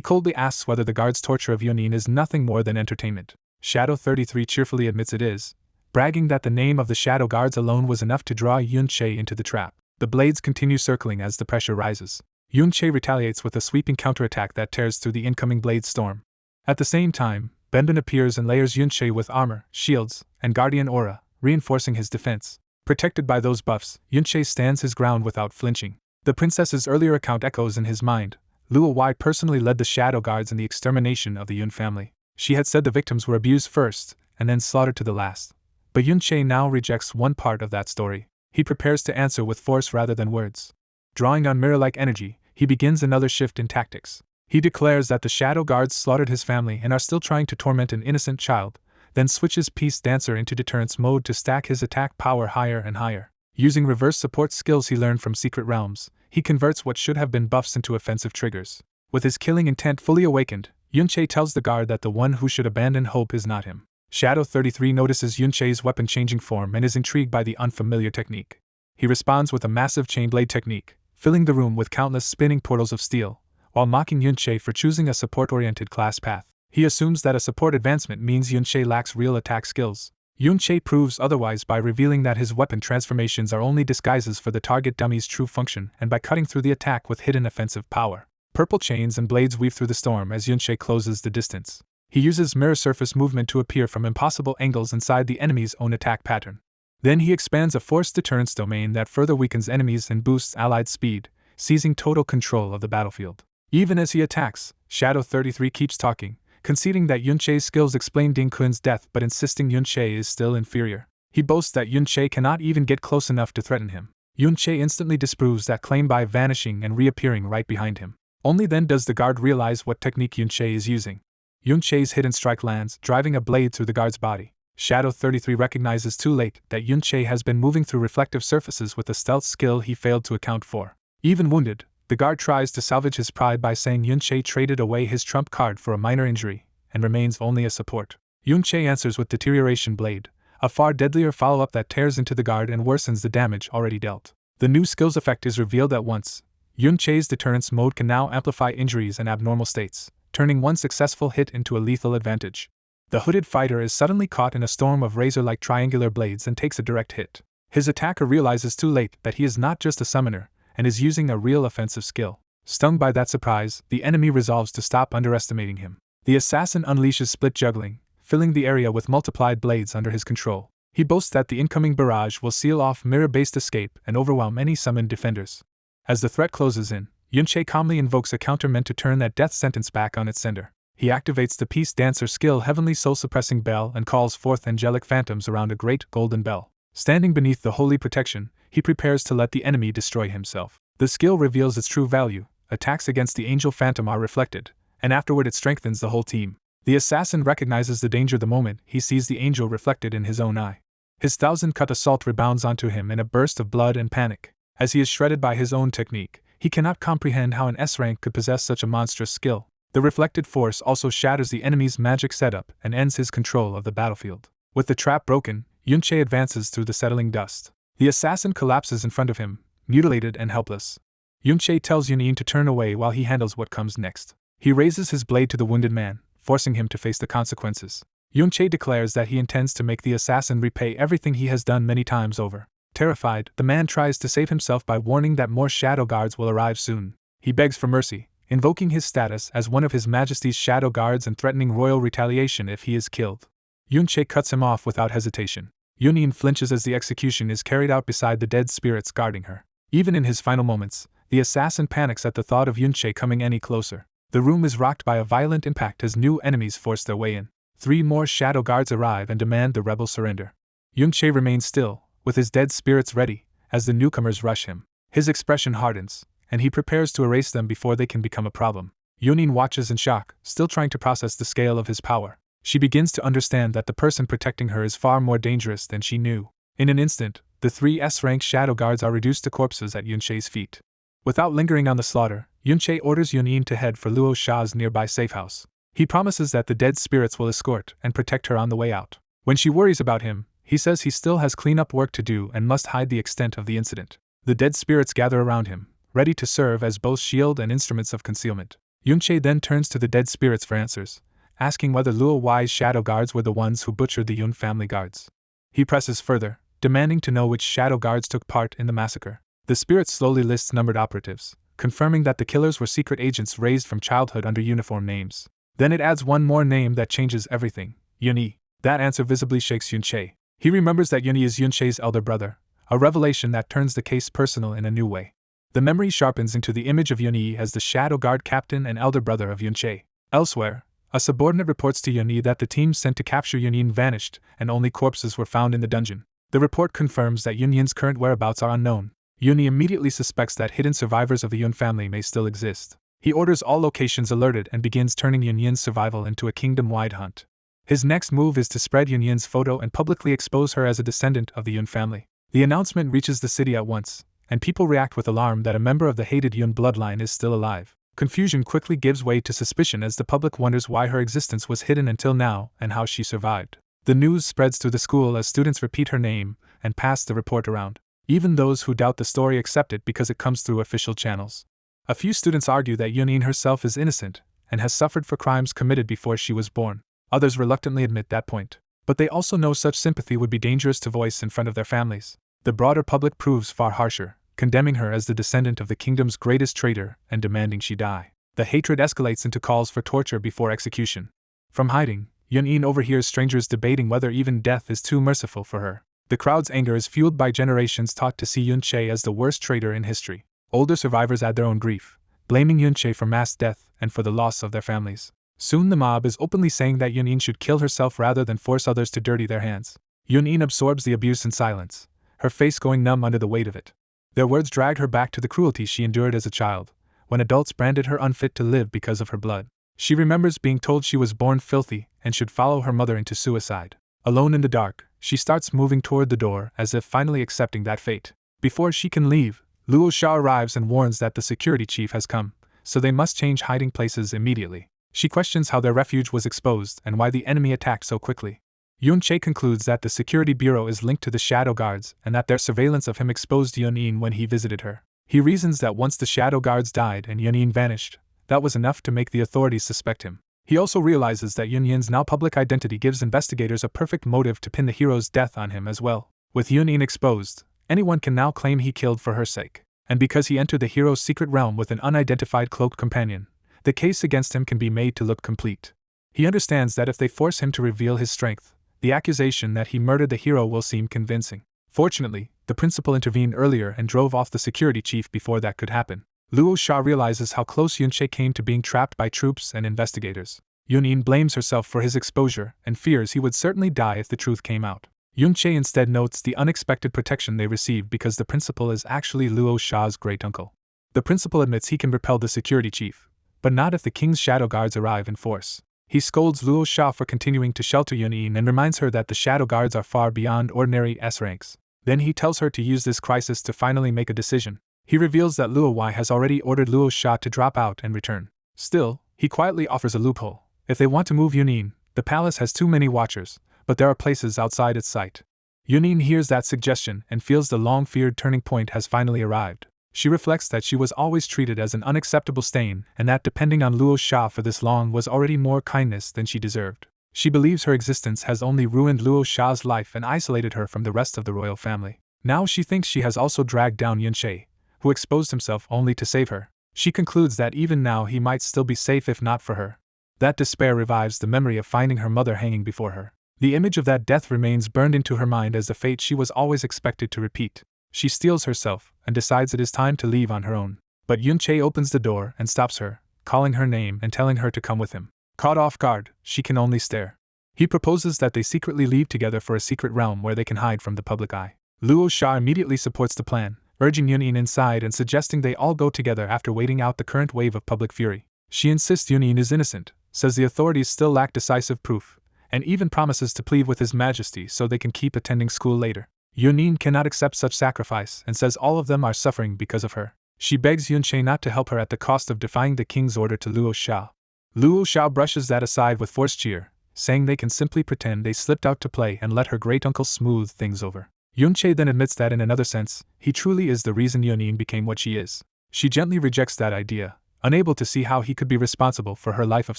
coldly asks whether the guard's torture of Yun-In is nothing more than entertainment. Shadow 33 cheerfully admits it is, bragging that the name of the Shadow Guards alone was enough to draw Yun-Che into the trap. The blades continue circling as the pressure rises. Yun-Che retaliates with a sweeping counterattack that tears through the incoming blade storm. At the same time, Benben appears and layers Yun-Che with armor, shields, and guardian aura, reinforcing his defense. Protected by those buffs, Yun-Che stands his ground without flinching. The princess's earlier account echoes in his mind. Luo Wai personally led the Shadow Guards in the extermination of the Yun family. She had said the victims were abused first, and then slaughtered to the last. But Yun-Che now rejects one part of that story. He prepares to answer with force rather than words. Drawing on mirror-like energy, he begins another shift in tactics. He declares that the Shadow Guards slaughtered his family and are still trying to torment an innocent child, then switches Peace Dancer into deterrence mode to stack his attack power higher and higher. Using reverse support skills he learned from Secret Realms, he converts what should have been buffs into offensive triggers. With his killing intent fully awakened, Yun-Che tells the guard that the one who should abandon hope is not him. Shadow 33 notices Yun-Che's weapon-changing form and is intrigued by the unfamiliar technique. He responds with a massive chain blade technique, filling the room with countless spinning portals of steel, while mocking Yun-Che for choosing a support-oriented class path. He assumes that a support advancement means Yun-Che lacks real attack skills. Yun-Che proves otherwise by revealing that his weapon transformations are only disguises for the target dummy's true function and by cutting through the attack with hidden offensive power. Purple chains and blades weave through the storm as Yun-Che closes the distance. He uses mirror surface movement to appear from impossible angles inside the enemy's own attack pattern. Then he expands a force deterrence domain that further weakens enemies and boosts allied speed, seizing total control of the battlefield. Even as he attacks, Shadow 33 keeps talking, conceding that Yun-Che's skills explain Ding Kun's death but insisting Yun-Che is still inferior. He boasts that Yun-Che cannot even get close enough to threaten him. Yun-Che instantly disproves that claim by vanishing and reappearing right behind him. Only then does the guard realize what technique Yun-Che is using. Yun-Che's hidden strike lands, driving a blade through the guard's body. Shadow 33 recognizes too late that Yun-Che has been moving through reflective surfaces with a stealth skill he failed to account for. Even wounded, the guard tries to salvage his pride by saying Yun-Che traded away his trump card for a minor injury, and remains only a support. Yun-Che answers with Deterioration Blade, a far deadlier follow-up that tears into the guard and worsens the damage already dealt. The new skill's effect is revealed at once. Yun-Che's deterrence mode can now amplify injuries and abnormal states, turning one successful hit into a lethal advantage. The hooded fighter is suddenly caught in a storm of razor-like triangular blades and takes a direct hit. His attacker realizes too late that he is not just a summoner, and is using a real offensive skill. Stung by that surprise, the enemy resolves to stop underestimating him. The assassin unleashes split juggling, filling the area with multiplied blades under his control. He boasts that the incoming barrage will seal off mirror-based escape and overwhelm any summoned defenders. As the threat closes in, Yun-Che calmly invokes a counter meant to turn that death sentence back on its sender. He activates the Peace Dancer skill Heavenly Soul-Suppressing Bell and calls forth angelic phantoms around a great golden bell. Standing beneath the holy protection, he prepares to let the enemy destroy himself. The skill reveals its true value. Attacks against the angel phantom are reflected, and afterward it strengthens the whole team. The assassin recognizes the danger the moment he sees the angel reflected in his own eye. His 1,000-cut assault rebounds onto him in a burst of blood and panic. As he is shredded by his own technique, he cannot comprehend how an S-rank could possess such a monstrous skill. The reflected force also shatters the enemy's magic setup and ends his control of the battlefield. With the trap broken, Yun-Che advances through the settling dust. The assassin collapses in front of him, mutilated and helpless. Yun-Che tells Yun-In to turn away while he handles what comes next. He raises his blade to the wounded man, forcing him to face the consequences. Yun-Che declares that he intends to make the assassin repay everything he has done many times over. Terrified, the man tries to save himself by warning that more shadow guards will arrive soon. He begs for mercy, invoking his status as one of His Majesty's shadow guards and threatening royal retaliation if he is killed. Yun-Che cuts him off without hesitation. Yunyin flinches as the execution is carried out beside the dead spirits guarding her. Even in his final moments, the assassin panics at the thought of Yunche coming any closer. The room is rocked by a violent impact as new enemies force their way in. 3 more shadow guards arrive and demand the rebel surrender. Yunche remains still, with his dead spirits ready, as the newcomers rush him. His expression hardens, and he prepares to erase them before they can become a problem. Yunin watches in shock, still trying to process the scale of his power. She begins to understand that the person protecting her is far more dangerous than she knew. In an instant, the 3 S-rank shadow guards are reduced to corpses at Yunche's feet. Without lingering on the slaughter, Yunche orders Yunin to head for Luo Sha's nearby safe house. He promises that the dead spirits will escort and protect her on the way out. When she worries about him, he says he still has cleanup work to do and must hide the extent of the incident. The dead spirits gather around him, ready to serve as both shield and instruments of concealment. Yunche then turns to the dead spirits for answers, asking whether Luo Wai's shadow guards were the ones who butchered the Yun family guards. He presses further, demanding to know which shadow guards took part in the massacre. The spirit slowly lists numbered operatives, confirming that the killers were secret agents raised from childhood under uniform names. Then it adds one more name that changes everything: Yunyi. That answer visibly shakes Yunche. He remembers that Yunyi is Yunche's elder brother, a revelation that turns the case personal in a new way. The memory sharpens into the image of Yunyi as the shadow guard captain and elder brother of Yunche. Elsewhere, a subordinate reports to Yunyi that the team sent to capture Yunyin vanished and only corpses were found in the dungeon. The report confirms that Yunyin's current whereabouts are unknown. Yunyi immediately suspects that hidden survivors of the Yun family may still exist. He orders all locations alerted and begins turning Yunyin's survival into a kingdom-wide hunt. His next move is to spread Yunyin's photo and publicly expose her as a descendant of the Yun family. The announcement reaches the city at once, and people react with alarm that a member of the hated Yun bloodline is still alive. Confusion quickly gives way to suspicion as the public wonders why her existence was hidden until now and how she survived. The news spreads through the school as students repeat her name and pass the report around. Even those who doubt the story accept it because it comes through official channels. A few students argue that Yunin herself is innocent and has suffered for crimes committed before she was born. Others reluctantly admit that point. But they also know such sympathy would be dangerous to voice in front of their families. The broader public proves far harsher, condemning her as the descendant of the kingdom's greatest traitor and demanding she die. The hatred escalates into calls for torture before execution. From hiding, Yunin overhears strangers debating whether even death is too merciful for her. The crowd's anger is fueled by generations taught to see Yunche as the worst traitor in history. Older survivors add their own grief, blaming Yunche for mass death and for the loss of their families. Soon the mob is openly saying that Yunin should kill herself rather than force others to dirty their hands. Yunin absorbs the abuse in silence, her face going numb under the weight of it. Their words dragged her back to the cruelty she endured as a child, when adults branded her unfit to live because of her blood. She remembers being told she was born filthy and should follow her mother into suicide. Alone in the dark, she starts moving toward the door as if finally accepting that fate. Before she can leave, Luo Sha arrives and warns that the security chief has come, so they must change hiding places immediately. She questions how their refuge was exposed and why the enemy attacked so quickly. Yunche concludes that the security bureau is linked to the shadow guards and that their surveillance of him exposed Yunin when he visited her. He reasons that once the shadow guards died and Yunin vanished, that was enough to make the authorities suspect him. He also realizes that Yunin's now public identity gives investigators a perfect motive to pin the hero's death on him as well. With Yunin exposed, anyone can now claim he killed for her sake. And because he entered the hero's secret realm with an unidentified cloaked companion, the case against him can be made to look complete. He understands that if they force him to reveal his strength, the accusation that he murdered the hero will seem convincing. Fortunately, the principal intervened earlier and drove off the security chief before that could happen. Luo Sha realizes how close Yunche came to being trapped by troops and investigators. Yunin blames herself for his exposure and fears he would certainly die if the truth came out. Yunche instead notes the unexpected protection they received because the principal is actually Luo Sha's great-uncle. The principal admits he can repel the security chief, but not if the king's shadow guards arrive in force. He scolds Luo Sha for continuing to shelter Yunin and reminds her that the shadow guards are far beyond ordinary S ranks. Then he tells her to use this crisis to finally make a decision. He reveals that Luo Wai has already ordered Luo Sha to drop out and return. Still, he quietly offers a loophole. If they want to move Yunin, the palace has too many watchers, but there are places outside its sight. Yunin hears that suggestion and feels the long-feared turning point has finally arrived. She reflects that she was always treated as an unacceptable stain and that depending on Luo Sha for this long was already more kindness than she deserved. She believes her existence has only ruined Luo Sha's life and isolated her from the rest of the royal family. Now she thinks she has also dragged down Yunche, who exposed himself only to save her. She concludes that even now he might still be safe if not for her. That despair revives the memory of finding her mother hanging before her. The image of that death remains burned into her mind as the fate she was always expected to repeat. She steels herself and decides it is time to leave on her own. But Yunche opens the door and stops her, calling her name and telling her to come with him. Caught off guard, she can only stare. He proposes that they secretly leave together for a secret realm where they can hide from the public eye. Luo Sha immediately supports the plan, urging Yunin inside and suggesting they all go together after waiting out the current wave of public fury. She insists Yunin is innocent, says the authorities still lack decisive proof, and even promises to plead with His Majesty so they can keep attending school later. Yunin cannot accept such sacrifice and says all of them are suffering because of her. She begs Yunche not to help her at the cost of defying the king's order to Luo Sha. Luo Sha brushes that aside with forced cheer, saying they can simply pretend they slipped out to play and let her great-uncle smooth things over. Yunche then admits that in another sense, he truly is the reason Yunin became what she is. She gently rejects that idea, unable to see how he could be responsible for her life of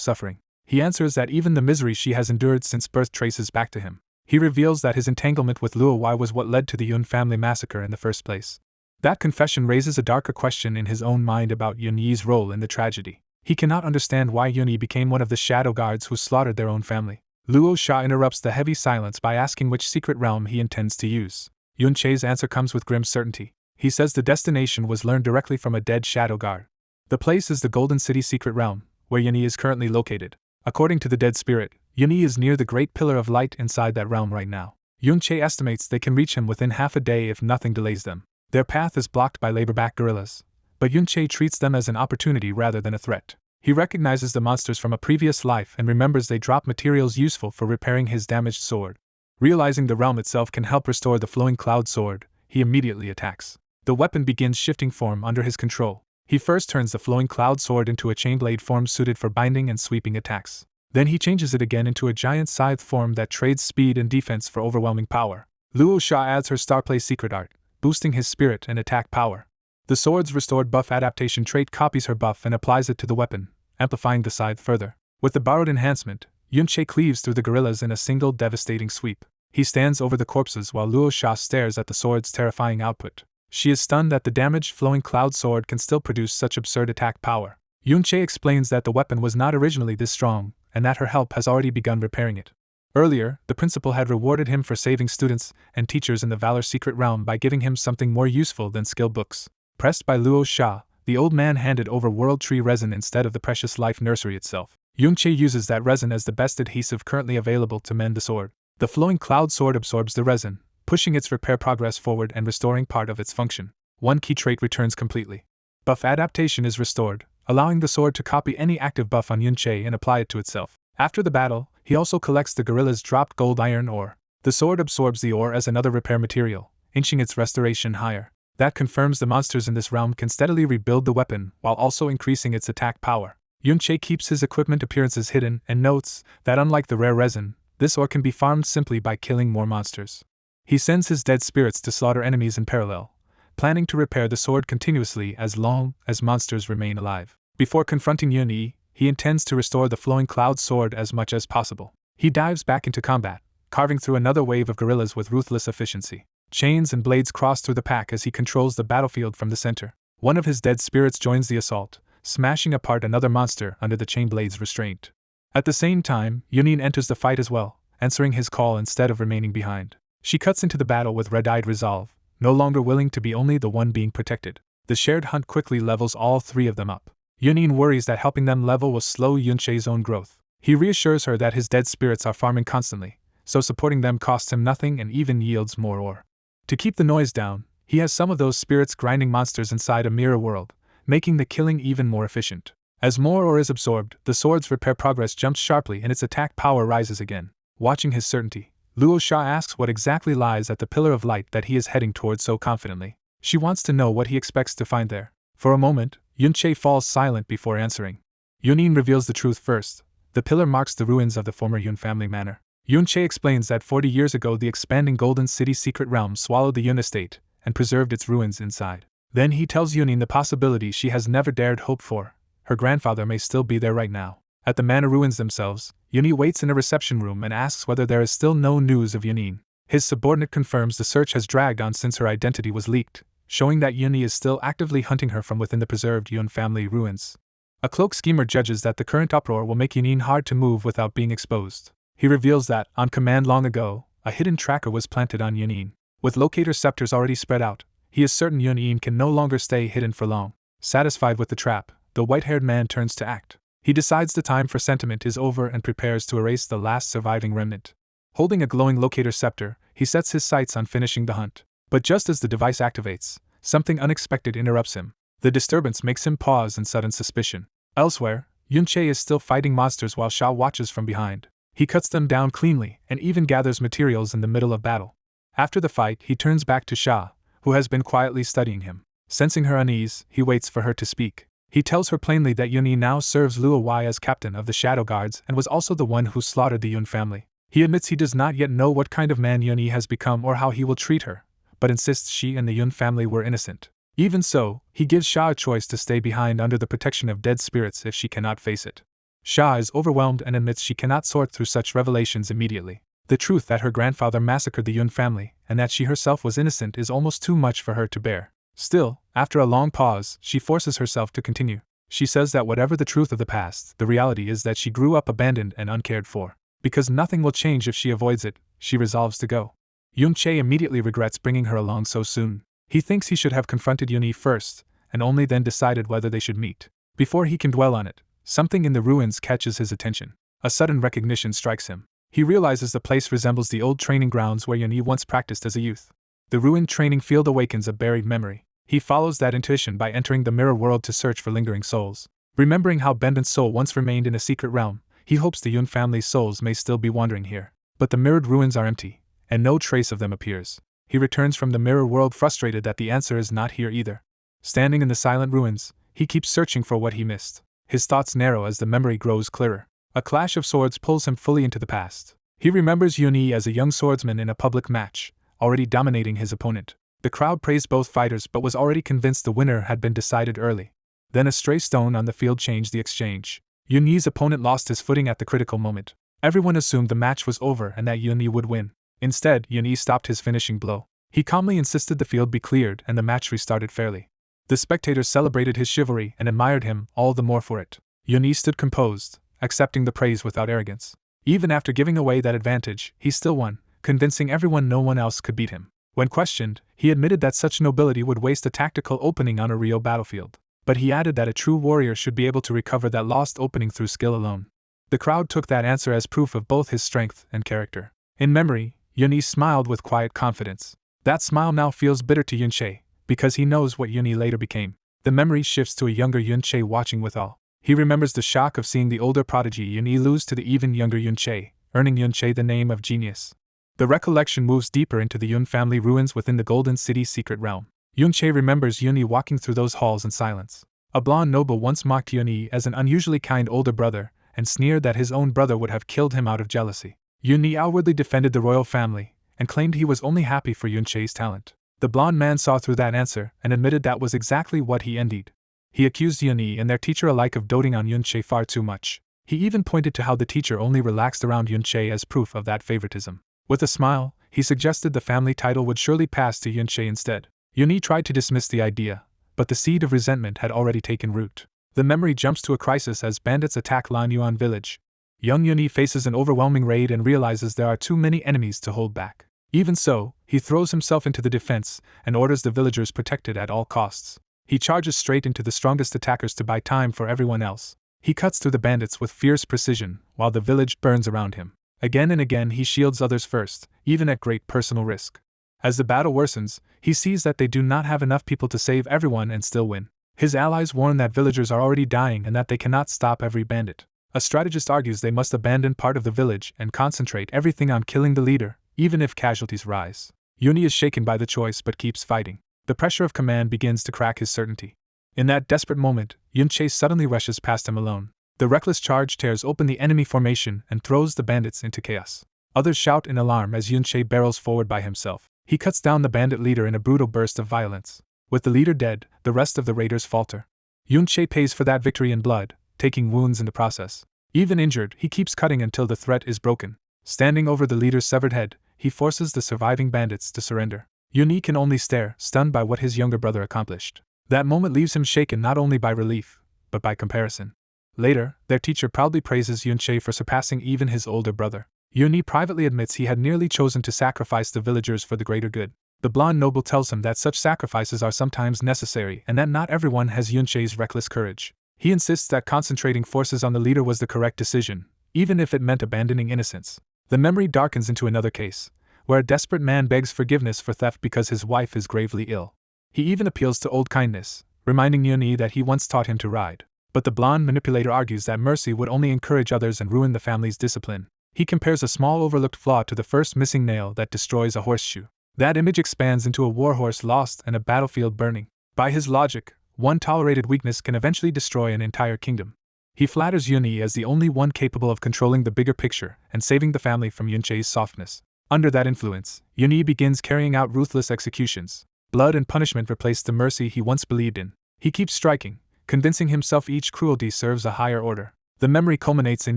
suffering. He answers that even the misery she has endured since birth traces back to him. He reveals that his entanglement with Luo Wei was what led to the Yun family massacre in the first place. That confession raises a darker question in his own mind about Yun Yi's role in the tragedy. He cannot understand why Yun Yi became one of the shadow guards who slaughtered their own family. Luo Sha interrupts the heavy silence by asking which secret realm he intends to use. Yunche's answer comes with grim certainty. He says the destination was learned directly from a dead shadow guard. The place is the Golden City secret realm, where Yun Yi is currently located. According to the dead spirit, Yun Yi is near the Great Pillar of Light inside that realm right now. Yunche estimates they can reach him within half a day if nothing delays them. Their path is blocked by labor-back guerrillas, but Yunche treats them as an opportunity rather than a threat. He recognizes the monsters from a previous life and remembers they drop materials useful for repairing his damaged sword. Realizing the realm itself can help restore the flowing cloud sword, he immediately attacks. The weapon begins shifting form under his control. He first turns the flowing cloud sword into a chain blade form suited for binding and sweeping attacks. Then he changes it again into a giant scythe form that trades speed and defense for overwhelming power. Luo Sha adds her Starplay secret art, boosting his spirit and attack power. The sword's restored buff adaptation trait copies her buff and applies it to the weapon, amplifying the scythe further. With the borrowed enhancement, Yunche cleaves through the guerrillas in a single devastating sweep. He stands over the corpses while Luo Sha stares at the sword's terrifying output. She is stunned that the damaged flowing cloud sword can still produce such absurd attack power. Yunche explains that the weapon was not originally this strong, and that her help has already begun repairing it. Earlier, the principal had rewarded him for saving students and teachers in the Valor Secret Realm by giving him something more useful than skill books. Pressed by Luo Sha, the old man handed over World Tree resin instead of the precious life nursery itself. Yunche uses that resin as the best adhesive currently available to mend the sword. The flowing cloud sword absorbs the resin, pushing its repair progress forward and restoring part of its function. One key trait returns completely. Buff adaptation is restored, allowing the sword to copy any active buff on Yunche and apply it to itself. After the battle, he also collects the guerrilla's dropped gold iron ore. The sword absorbs the ore as another repair material, inching its restoration higher. That confirms the monsters in this realm can steadily rebuild the weapon while also increasing its attack power. Yunche keeps his equipment appearances hidden and notes that unlike the rare resin, this ore can be farmed simply by killing more monsters. He sends his dead spirits to slaughter enemies in parallel, planning to repair the sword continuously as long as monsters remain alive. Before confronting Yun Yi, he intends to restore the flowing cloud sword as much as possible. He dives back into combat, carving through another wave of guerrillas with ruthless efficiency. Chains and blades cross through the pack as he controls the battlefield from the center. One of his dead spirits joins the assault, smashing apart another monster under the chain blade's restraint. At the same time, Yunin enters the fight as well, answering his call instead of remaining behind. She cuts into the battle with red-eyed resolve, no longer willing to be only the one being protected. The shared hunt quickly levels all three of them up. Yunin worries that helping them level will slow Yunche's own growth. He reassures her that his dead spirits are farming constantly, so supporting them costs him nothing and even yields more ore. To keep the noise down, he has some of those spirits grinding monsters inside a mirror world, making the killing even more efficient. As more ore is absorbed, the sword's repair progress jumps sharply and its attack power rises again. Watching his certainty, Luo Sha asks what exactly lies at the Pillar of Light that he is heading towards so confidently. She wants to know what he expects to find there. For a moment, Yunche falls silent before answering. Yunin reveals the truth first. The pillar marks the ruins of the former Yun family manor. Yunche explains that 40 years ago the expanding Golden City secret realm swallowed the Yun estate and preserved its ruins inside. Then he tells Yunin the possibility she has never dared hope for. Her grandfather may still be there right now. At the manor ruins themselves, Yunin waits in a reception room and asks whether there is still no news of Yunin. His subordinate confirms the search has dragged on since her identity was leaked, showing that Yunin is still actively hunting her from within the preserved Yun family ruins. A cloak schemer judges that the current uproar will make Yunin hard to move without being exposed. He reveals that, on command long ago, a hidden tracker was planted on Yunin. With locator scepters already spread out, he is certain Yunin can no longer stay hidden for long. Satisfied with the trap, the white-haired man turns to act. He decides the time for sentiment is over and prepares to erase the last surviving remnant. Holding a glowing locator scepter, he sets his sights on finishing the hunt. But just as the device activates, something unexpected interrupts him. The disturbance makes him pause in sudden suspicion. Elsewhere, Yunche is still fighting monsters while Sha watches from behind. He cuts them down cleanly and even gathers materials in the middle of battle. After the fight, he turns back to Sha, who has been quietly studying him. Sensing her unease, he waits for her to speak. He tells her plainly that Yuni now serves Luo Wei as captain of the Shadow Guards and was also the one who slaughtered the Yun family. He admits he does not yet know what kind of man Yuni has become or how he will treat her, but insists she and the Yun family were innocent. Even so, he gives Sha a choice to stay behind under the protection of dead spirits if she cannot face it. Sha is overwhelmed and admits she cannot sort through such revelations immediately. The truth that her grandfather massacred the Yun family and that she herself was innocent is almost too much for her to bear. Still, after a long pause, she forces herself to continue. She says that whatever the truth of the past, the reality is that she grew up abandoned and uncared for. Because nothing will change if she avoids it, she resolves to go. Yun-Che immediately regrets bringing her along so soon. He thinks he should have confronted Yuni first, and only then decided whether they should meet. Before he can dwell on it, something in the ruins catches his attention. A sudden recognition strikes him. He realizes the place resembles the old training grounds where Yuni once practiced as a youth. The ruined training field awakens a buried memory. He follows that intuition by entering the mirror world to search for lingering souls. Remembering how Benden's soul once remained in a secret realm, he hopes the Yun family's souls may still be wandering here. But the mirrored ruins are empty, and no trace of them appears. He returns from the mirror world frustrated that the answer is not here either. Standing in the silent ruins, he keeps searching for what he missed. His thoughts narrow as the memory grows clearer. A clash of swords pulls him fully into the past. He remembers Yuni as a young swordsman in a public match, already dominating his opponent. The crowd praised both fighters but was already convinced the winner had been decided early. Then a stray stone on the field changed the exchange. Yuni's opponent lost his footing at the critical moment. Everyone assumed the match was over and that Yuni would win. Instead, Yuni stopped his finishing blow. He calmly insisted the field be cleared and the match restarted fairly. The spectators celebrated his chivalry and admired him all the more for it. Yuni stood composed, accepting the praise without arrogance. Even after giving away that advantage, he still won, convincing everyone no one else could beat him. When questioned, he admitted that such nobility would waste a tactical opening on a real battlefield. But he added that a true warrior should be able to recover that lost opening through skill alone. The crowd took that answer as proof of both his strength and character. In memory, Yuni smiled with quiet confidence. That smile now feels bitter to Yunche, because he knows what Yuni later became. The memory shifts to a younger Yunche watching with awe. He remembers the shock of seeing the older prodigy Yuni lose to the even younger Yunche, earning Yunche the name of genius. The recollection moves deeper into the Yun family ruins within the Golden City's secret realm. Yunche remembers Yuni walking through those halls in silence. A blonde noble once mocked Yuni as an unusually kind older brother, and sneered that his own brother would have killed him out of jealousy. Yuni outwardly defended the royal family, and claimed he was only happy for Yunche's talent. The blonde man saw through that answer, and admitted that was exactly what he envied. He accused Yuni and their teacher alike of doting on Yunche far too much. He even pointed to how the teacher only relaxed around Yunche as proof of that favoritism. With a smile, he suggested the family title would surely pass to Yunche instead. Yuni tried to dismiss the idea, but the seed of resentment had already taken root. The memory jumps to a crisis as bandits attack Lan Yuan village. Young Yuni faces an overwhelming raid and realizes there are too many enemies to hold back. Even so, he throws himself into the defense and orders the villagers protected at all costs. He charges straight into the strongest attackers to buy time for everyone else. He cuts through the bandits with fierce precision, while the village burns around him. Again and again he shields others first, even at great personal risk. As the battle worsens, he sees that they do not have enough people to save everyone and still win. His allies warn that villagers are already dying and that they cannot stop every bandit. A strategist argues they must abandon part of the village and concentrate everything on killing the leader, even if casualties rise. Yuni is shaken by the choice but keeps fighting. The pressure of command begins to crack his certainty. In that desperate moment, Yunche suddenly rushes past him alone. The reckless charge tears open the enemy formation and throws the bandits into chaos. Others shout in alarm as Yunche barrels forward by himself. He cuts down the bandit leader in a brutal burst of violence. With the leader dead, the rest of the raiders falter. Yunche pays for that victory in blood, taking wounds in the process. Even injured, he keeps cutting until the threat is broken. Standing over the leader's severed head, he forces the surviving bandits to surrender. Yuni can only stare, stunned by what his younger brother accomplished. That moment leaves him shaken not only by relief, but by comparison. Later, their teacher proudly praises Yunche for surpassing even his older brother. Yuni privately admits he had nearly chosen to sacrifice the villagers for the greater good. The blonde noble tells him that such sacrifices are sometimes necessary and that not everyone has Yunche's reckless courage. He insists that concentrating forces on the leader was the correct decision, even if it meant abandoning innocence. The memory darkens into another case, where a desperate man begs forgiveness for theft because his wife is gravely ill. He even appeals to old kindness, reminding Yuni that he once taught him to ride. But the blonde manipulator argues that mercy would only encourage others and ruin the family's discipline. He compares a small overlooked flaw to the first missing nail that destroys a horseshoe. That image expands into a warhorse lost and a battlefield burning. By his logic, one tolerated weakness can eventually destroy an entire kingdom. He flatters Yuni as the only one capable of controlling the bigger picture and saving the family from Yunche's softness. Under that influence, Yuni begins carrying out ruthless executions. Blood and punishment replace the mercy he once believed in. He keeps striking, convincing himself each cruelty serves a higher order. The memory culminates in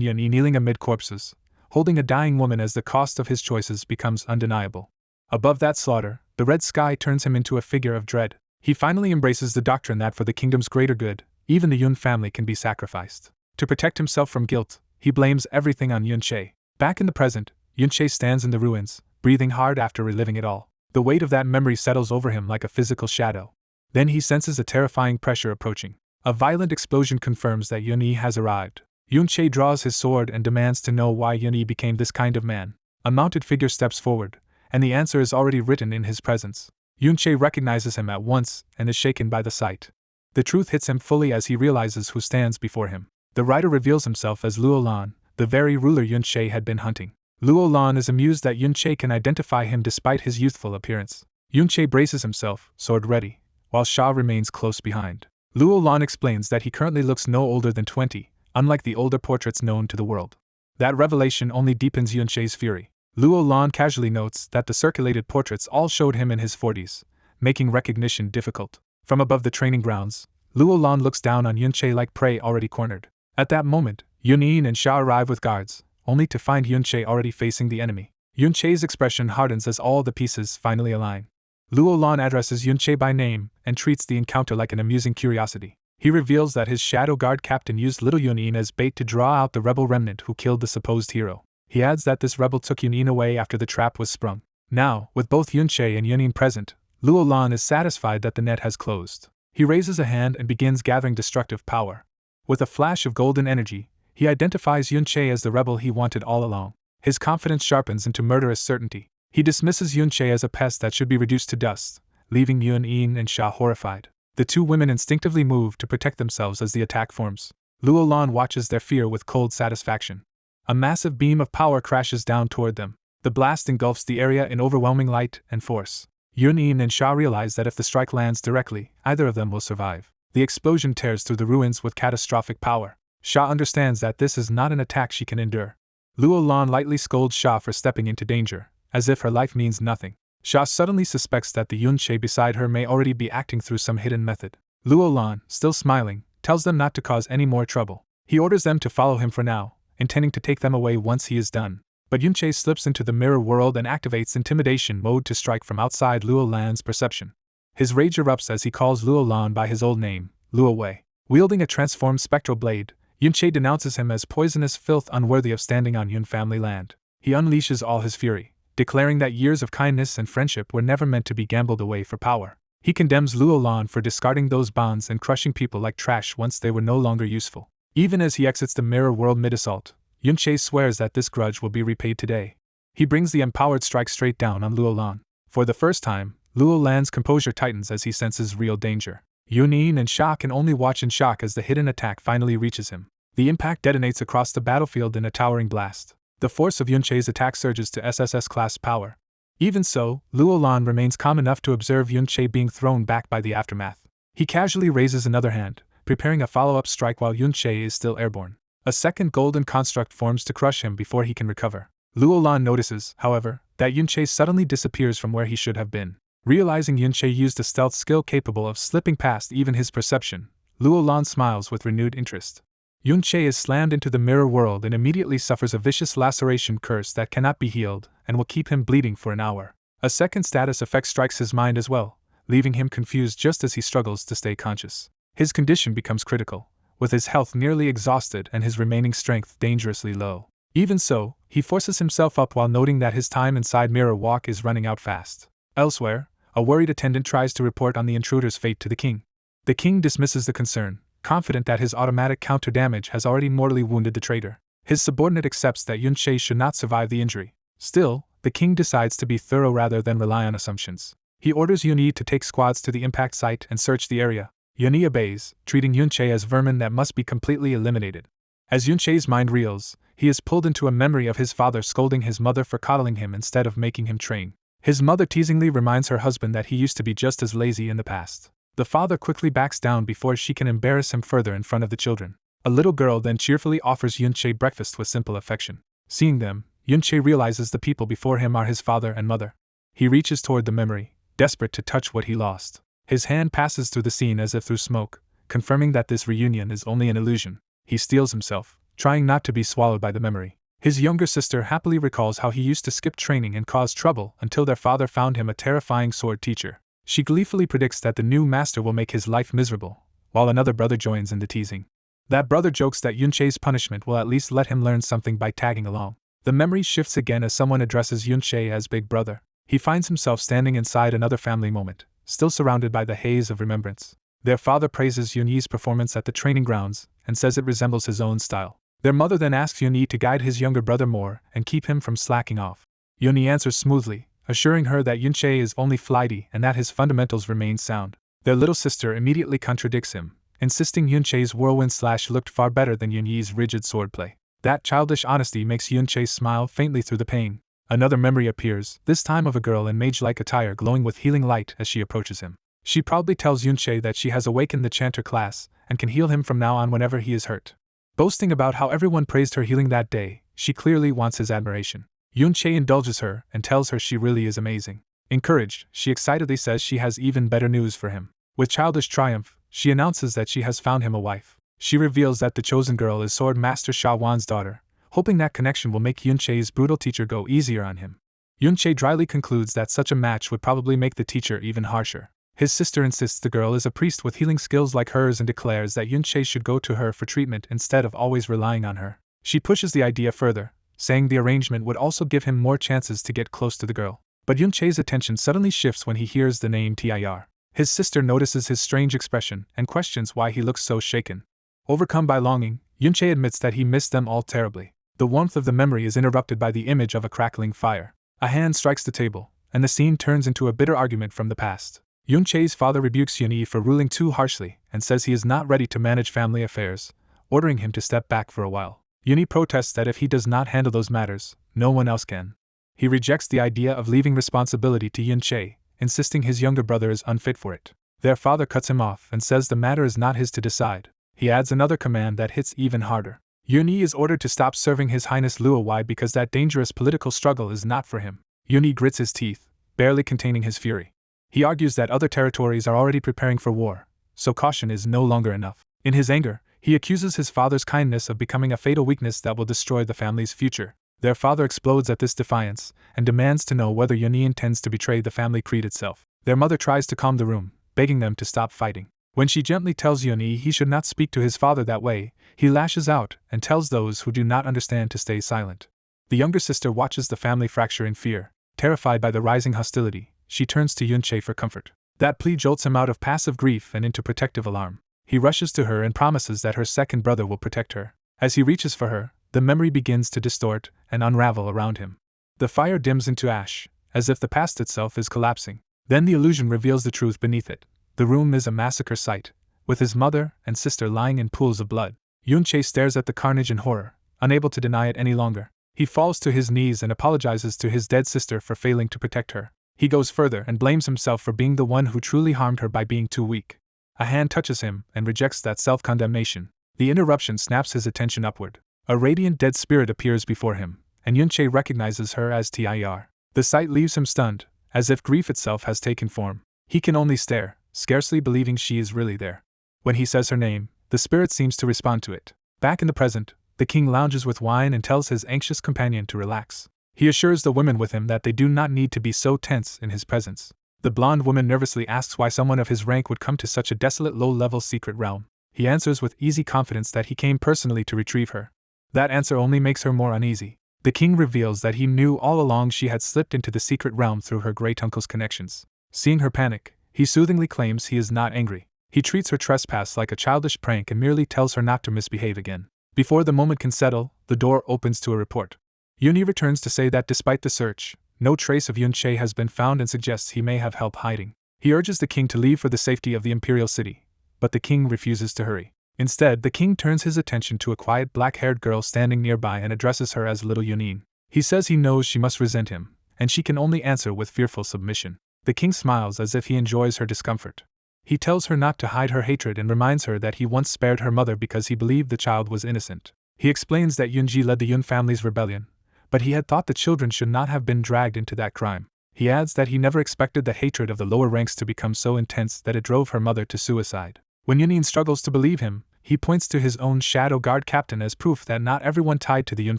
Yuni kneeling amid corpses, holding a dying woman as the cost of his choices becomes undeniable. Above that slaughter, the red sky turns him into a figure of dread. He finally embraces the doctrine that for the kingdom's greater good, even the Yun family can be sacrificed. To protect himself from guilt, he blames everything on Yunche. Back in the present, Yunche stands in the ruins, breathing hard after reliving it all. The weight of that memory settles over him like a physical shadow. Then he senses a terrifying pressure approaching. A violent explosion confirms that Yuni has arrived. Yunche draws his sword and demands to know why Yuni became this kind of man. A mounted figure steps forward, and the answer is already written in his presence. Yunche recognizes him at once and is shaken by the sight. The truth hits him fully as he realizes who stands before him. The writer reveals himself as Luo Lan, the very ruler Yunche had been hunting. Luo Lan is amused that Yunche can identify him despite his youthful appearance. Yunche braces himself, sword ready, while Sha remains close behind. Luo Lan explains that he currently looks no older than 20, unlike the older portraits known to the world. That revelation only deepens Yunche's fury. Luo Lan casually notes that the circulated portraits all showed him in his 40s, making recognition difficult. From above the training grounds, Luo Lan looks down on Yunche like prey already cornered. At that moment, Yunin and Sha arrive with guards, only to find Yunche already facing the enemy. Yunche's expression hardens as all the pieces finally align. Luo Lan addresses Yunche by name and treats the encounter like an amusing curiosity. He reveals that his shadow guard captain used little Yunin as bait to draw out the rebel remnant who killed the supposed hero. He adds that this rebel took Yunin away after the trap was sprung. Now, with both Yunche and Yunin present, Luo Lan is satisfied that the net has closed. He raises a hand and begins gathering destructive power. With a flash of golden energy, he identifies Yunche as the rebel he wanted all along. His confidence sharpens into murderous certainty. He dismisses Yunche as a pest that should be reduced to dust, leaving Yunin and Sha horrified. The two women instinctively move to protect themselves as the attack forms. Luo Lan watches their fear with cold satisfaction. A massive beam of power crashes down toward them. The blast engulfs the area in overwhelming light and force. Yunin and Sha realize that if the strike lands directly, either of them will survive. The explosion tears through the ruins with catastrophic power. Sha understands that this is not an attack she can endure. Luo Lan lightly scolds Sha for stepping into danger, as if her life means nothing. Sha suddenly suspects that the Yunche beside her may already be acting through some hidden method. Luo Lan, still smiling, tells them not to cause any more trouble. He orders them to follow him for now, intending to take them away once he is done. But Yunche slips into the mirror world and activates intimidation mode to strike from outside Luo Lan's perception. His rage erupts as he calls Luo Lan by his old name, Luo Wei. Wielding a transformed spectral blade, Yunche denounces him as poisonous filth unworthy of standing on Yun family land. He unleashes all his fury, declaring that years of kindness and friendship were never meant to be gambled away for power. He condemns Luo Lan for discarding those bonds and crushing people like trash once they were no longer useful. Even as he exits the mirror world mid-assault, Yunche swears that this grudge will be repaid today. He brings the empowered strike straight down on Luo Lan. For the first time, Luo Lan's composure tightens as he senses real danger. Yunin and Sha can only watch in shock as the hidden attack finally reaches him. The impact detonates across the battlefield in a towering blast. The force of Yunche's attack surges to SSS-class power. Even so, Luo Lan remains calm enough to observe Yunche being thrown back by the aftermath. He casually raises another hand, preparing a follow-up strike while Yunche is still airborne. A second golden construct forms to crush him before he can recover. Luo Lan notices, however, that Yunche suddenly disappears from where he should have been. Realizing Yunche used a stealth skill capable of slipping past even his perception, Luo Lan smiles with renewed interest. Yunche is slammed into the mirror world and immediately suffers a vicious laceration curse that cannot be healed and will keep him bleeding for an hour. A second status effect strikes his mind as well, leaving him confused just as he struggles to stay conscious. His condition becomes critical, with his health nearly exhausted and his remaining strength dangerously low. Even so, he forces himself up while noting that his time inside Mirror Walk is running out fast. Elsewhere, a worried attendant tries to report on the intruder's fate to the king. The king dismisses the concern, confident that his automatic counter damage has already mortally wounded the traitor. His subordinate accepts that Yunche should not survive the injury. Still, the king decides to be thorough rather than rely on assumptions. He orders Yuni to take squads to the impact site and search the area. Yuni obeys, treating Yunche as vermin that must be completely eliminated. As Yunche's mind reels, he is pulled into a memory of his father scolding his mother for coddling him instead of making him train. His mother teasingly reminds her husband that he used to be just as lazy in the past. The father quickly backs down before she can embarrass him further in front of the children. A little girl then cheerfully offers Yunche breakfast with simple affection. Seeing them, Yunche realizes the people before him are his father and mother. He reaches toward the memory, desperate to touch what he lost. His hand passes through the scene as if through smoke, confirming that this reunion is only an illusion. He steels himself, trying not to be swallowed by the memory. His younger sister happily recalls how he used to skip training and cause trouble until their father found him a terrifying sword teacher. She gleefully predicts that the new master will make his life miserable, while another brother joins in the teasing. That brother jokes that Yunche's punishment will at least let him learn something by tagging along. The memory shifts again as someone addresses Yunche as Big Brother. He finds himself standing inside another family moment, still surrounded by the haze of remembrance. Their father praises Yunyi's performance at the training grounds and says it resembles his own style. Their mother then asks Yunyi to guide his younger brother more and keep him from slacking off. Yunyi answers smoothly, assuring her that Yunche is only flighty and that his fundamentals remain sound. Their little sister immediately contradicts him, insisting Yunche's whirlwind slash looked far better than Yunyi's rigid swordplay. That childish honesty makes Yunche smile faintly through the pain. Another memory appears, this time of a girl in mage-like attire glowing with healing light as she approaches him. She proudly tells Yunche that she has awakened the chanter class and can heal him from now on whenever he is hurt. Boasting about how everyone praised her healing that day, she clearly wants his admiration. Yunche indulges her and tells her she really is amazing. Encouraged, she excitedly says she has even better news for him. With childish triumph, she announces that she has found him a wife. She reveals that the chosen girl is Sword Master Sha Wan's daughter, hoping that connection will make Yunche's brutal teacher go easier on him. Yunche dryly concludes that such a match would probably make the teacher even harsher. His sister insists the girl is a priest with healing skills like hers and declares that Yunche should go to her for treatment instead of always relying on her. She pushes the idea further, saying the arrangement would also give him more chances to get close to the girl. But Yunche's attention suddenly shifts when he hears the name Tir. His sister notices his strange expression and questions why he looks so shaken. Overcome by longing, Yunche admits that he missed them all terribly. The warmth of the memory is interrupted by the image of a crackling fire. A hand strikes the table, and the scene turns into a bitter argument from the past. Yunche's father rebukes Yunyi for ruling too harshly and says he is not ready to manage family affairs, ordering him to step back for a while. Yunyi protests that if he does not handle those matters, no one else can. He rejects the idea of leaving responsibility to Yunche, insisting his younger brother is unfit for it. Their father cuts him off and says the matter is not his to decide. He adds another command that hits even harder. Yunyi is ordered to stop serving His Highness Luowai because that dangerous political struggle is not for him. Yunyi grits his teeth, barely containing his fury. He argues that other territories are already preparing for war, so caution is no longer enough. In his anger, he accuses his father's kindness of becoming a fatal weakness that will destroy the family's future. Their father explodes at this defiance and demands to know whether Yunyi intends to betray the family creed itself. Their mother tries to calm the room, begging them to stop fighting. When she gently tells Yunyi he should not speak to his father that way, he lashes out and tells those who do not understand to stay silent. The younger sister watches the family fracture in fear. Terrified by the rising hostility, she turns to Yunche for comfort. That plea jolts him out of passive grief and into protective alarm. He rushes to her and promises that her second brother will protect her. As he reaches for her, the memory begins to distort and unravel around him. The fire dims into ash, as if the past itself is collapsing. Then the illusion reveals the truth beneath it. The room is a massacre site, with his mother and sister lying in pools of blood. Yunche stares at the carnage in horror, unable to deny it any longer. He falls to his knees and apologizes to his dead sister for failing to protect her. He goes further and blames himself for being the one who truly harmed her by being too weak. A hand touches him and rejects that self-condemnation. The interruption snaps his attention upward. A radiant dead spirit appears before him, and Yunche recognizes her as Tir. The sight leaves him stunned, as if grief itself has taken form. He can only stare, scarcely believing she is really there. When he says her name, the spirit seems to respond to it. Back in the present, the king lounges with wine and tells his anxious companion to relax. He assures the women with him that they do not need to be so tense in his presence. The blonde woman nervously asks why someone of his rank would come to such a desolate low-level secret realm. He answers with easy confidence that he came personally to retrieve her. That answer only makes her more uneasy. The king reveals that he knew all along she had slipped into the secret realm through her great uncle's connections. Seeing her panic, he soothingly claims he is not angry. He treats her trespass like a childish prank and merely tells her not to misbehave again. Before the moment can settle, the door opens to a report. Yuni returns to say that despite the search, no trace of Yunche has been found and suggests he may have help hiding. He urges the king to leave for the safety of the imperial city, but the king refuses to hurry. Instead, the king turns his attention to a quiet black-haired girl standing nearby and addresses her as Little Yunin. He says he knows she must resent him, and she can only answer with fearful submission. The king smiles as if he enjoys her discomfort. He tells her not to hide her hatred and reminds her that he once spared her mother because he believed the child was innocent. He explains that Yunji led the Yun family's rebellion, but he had thought the children should not have been dragged into that crime. He adds that he never expected the hatred of the lower ranks to become so intense that it drove her mother to suicide. When Yunin struggles to believe him, he points to his own Shadow Guard captain as proof that not everyone tied to the Yun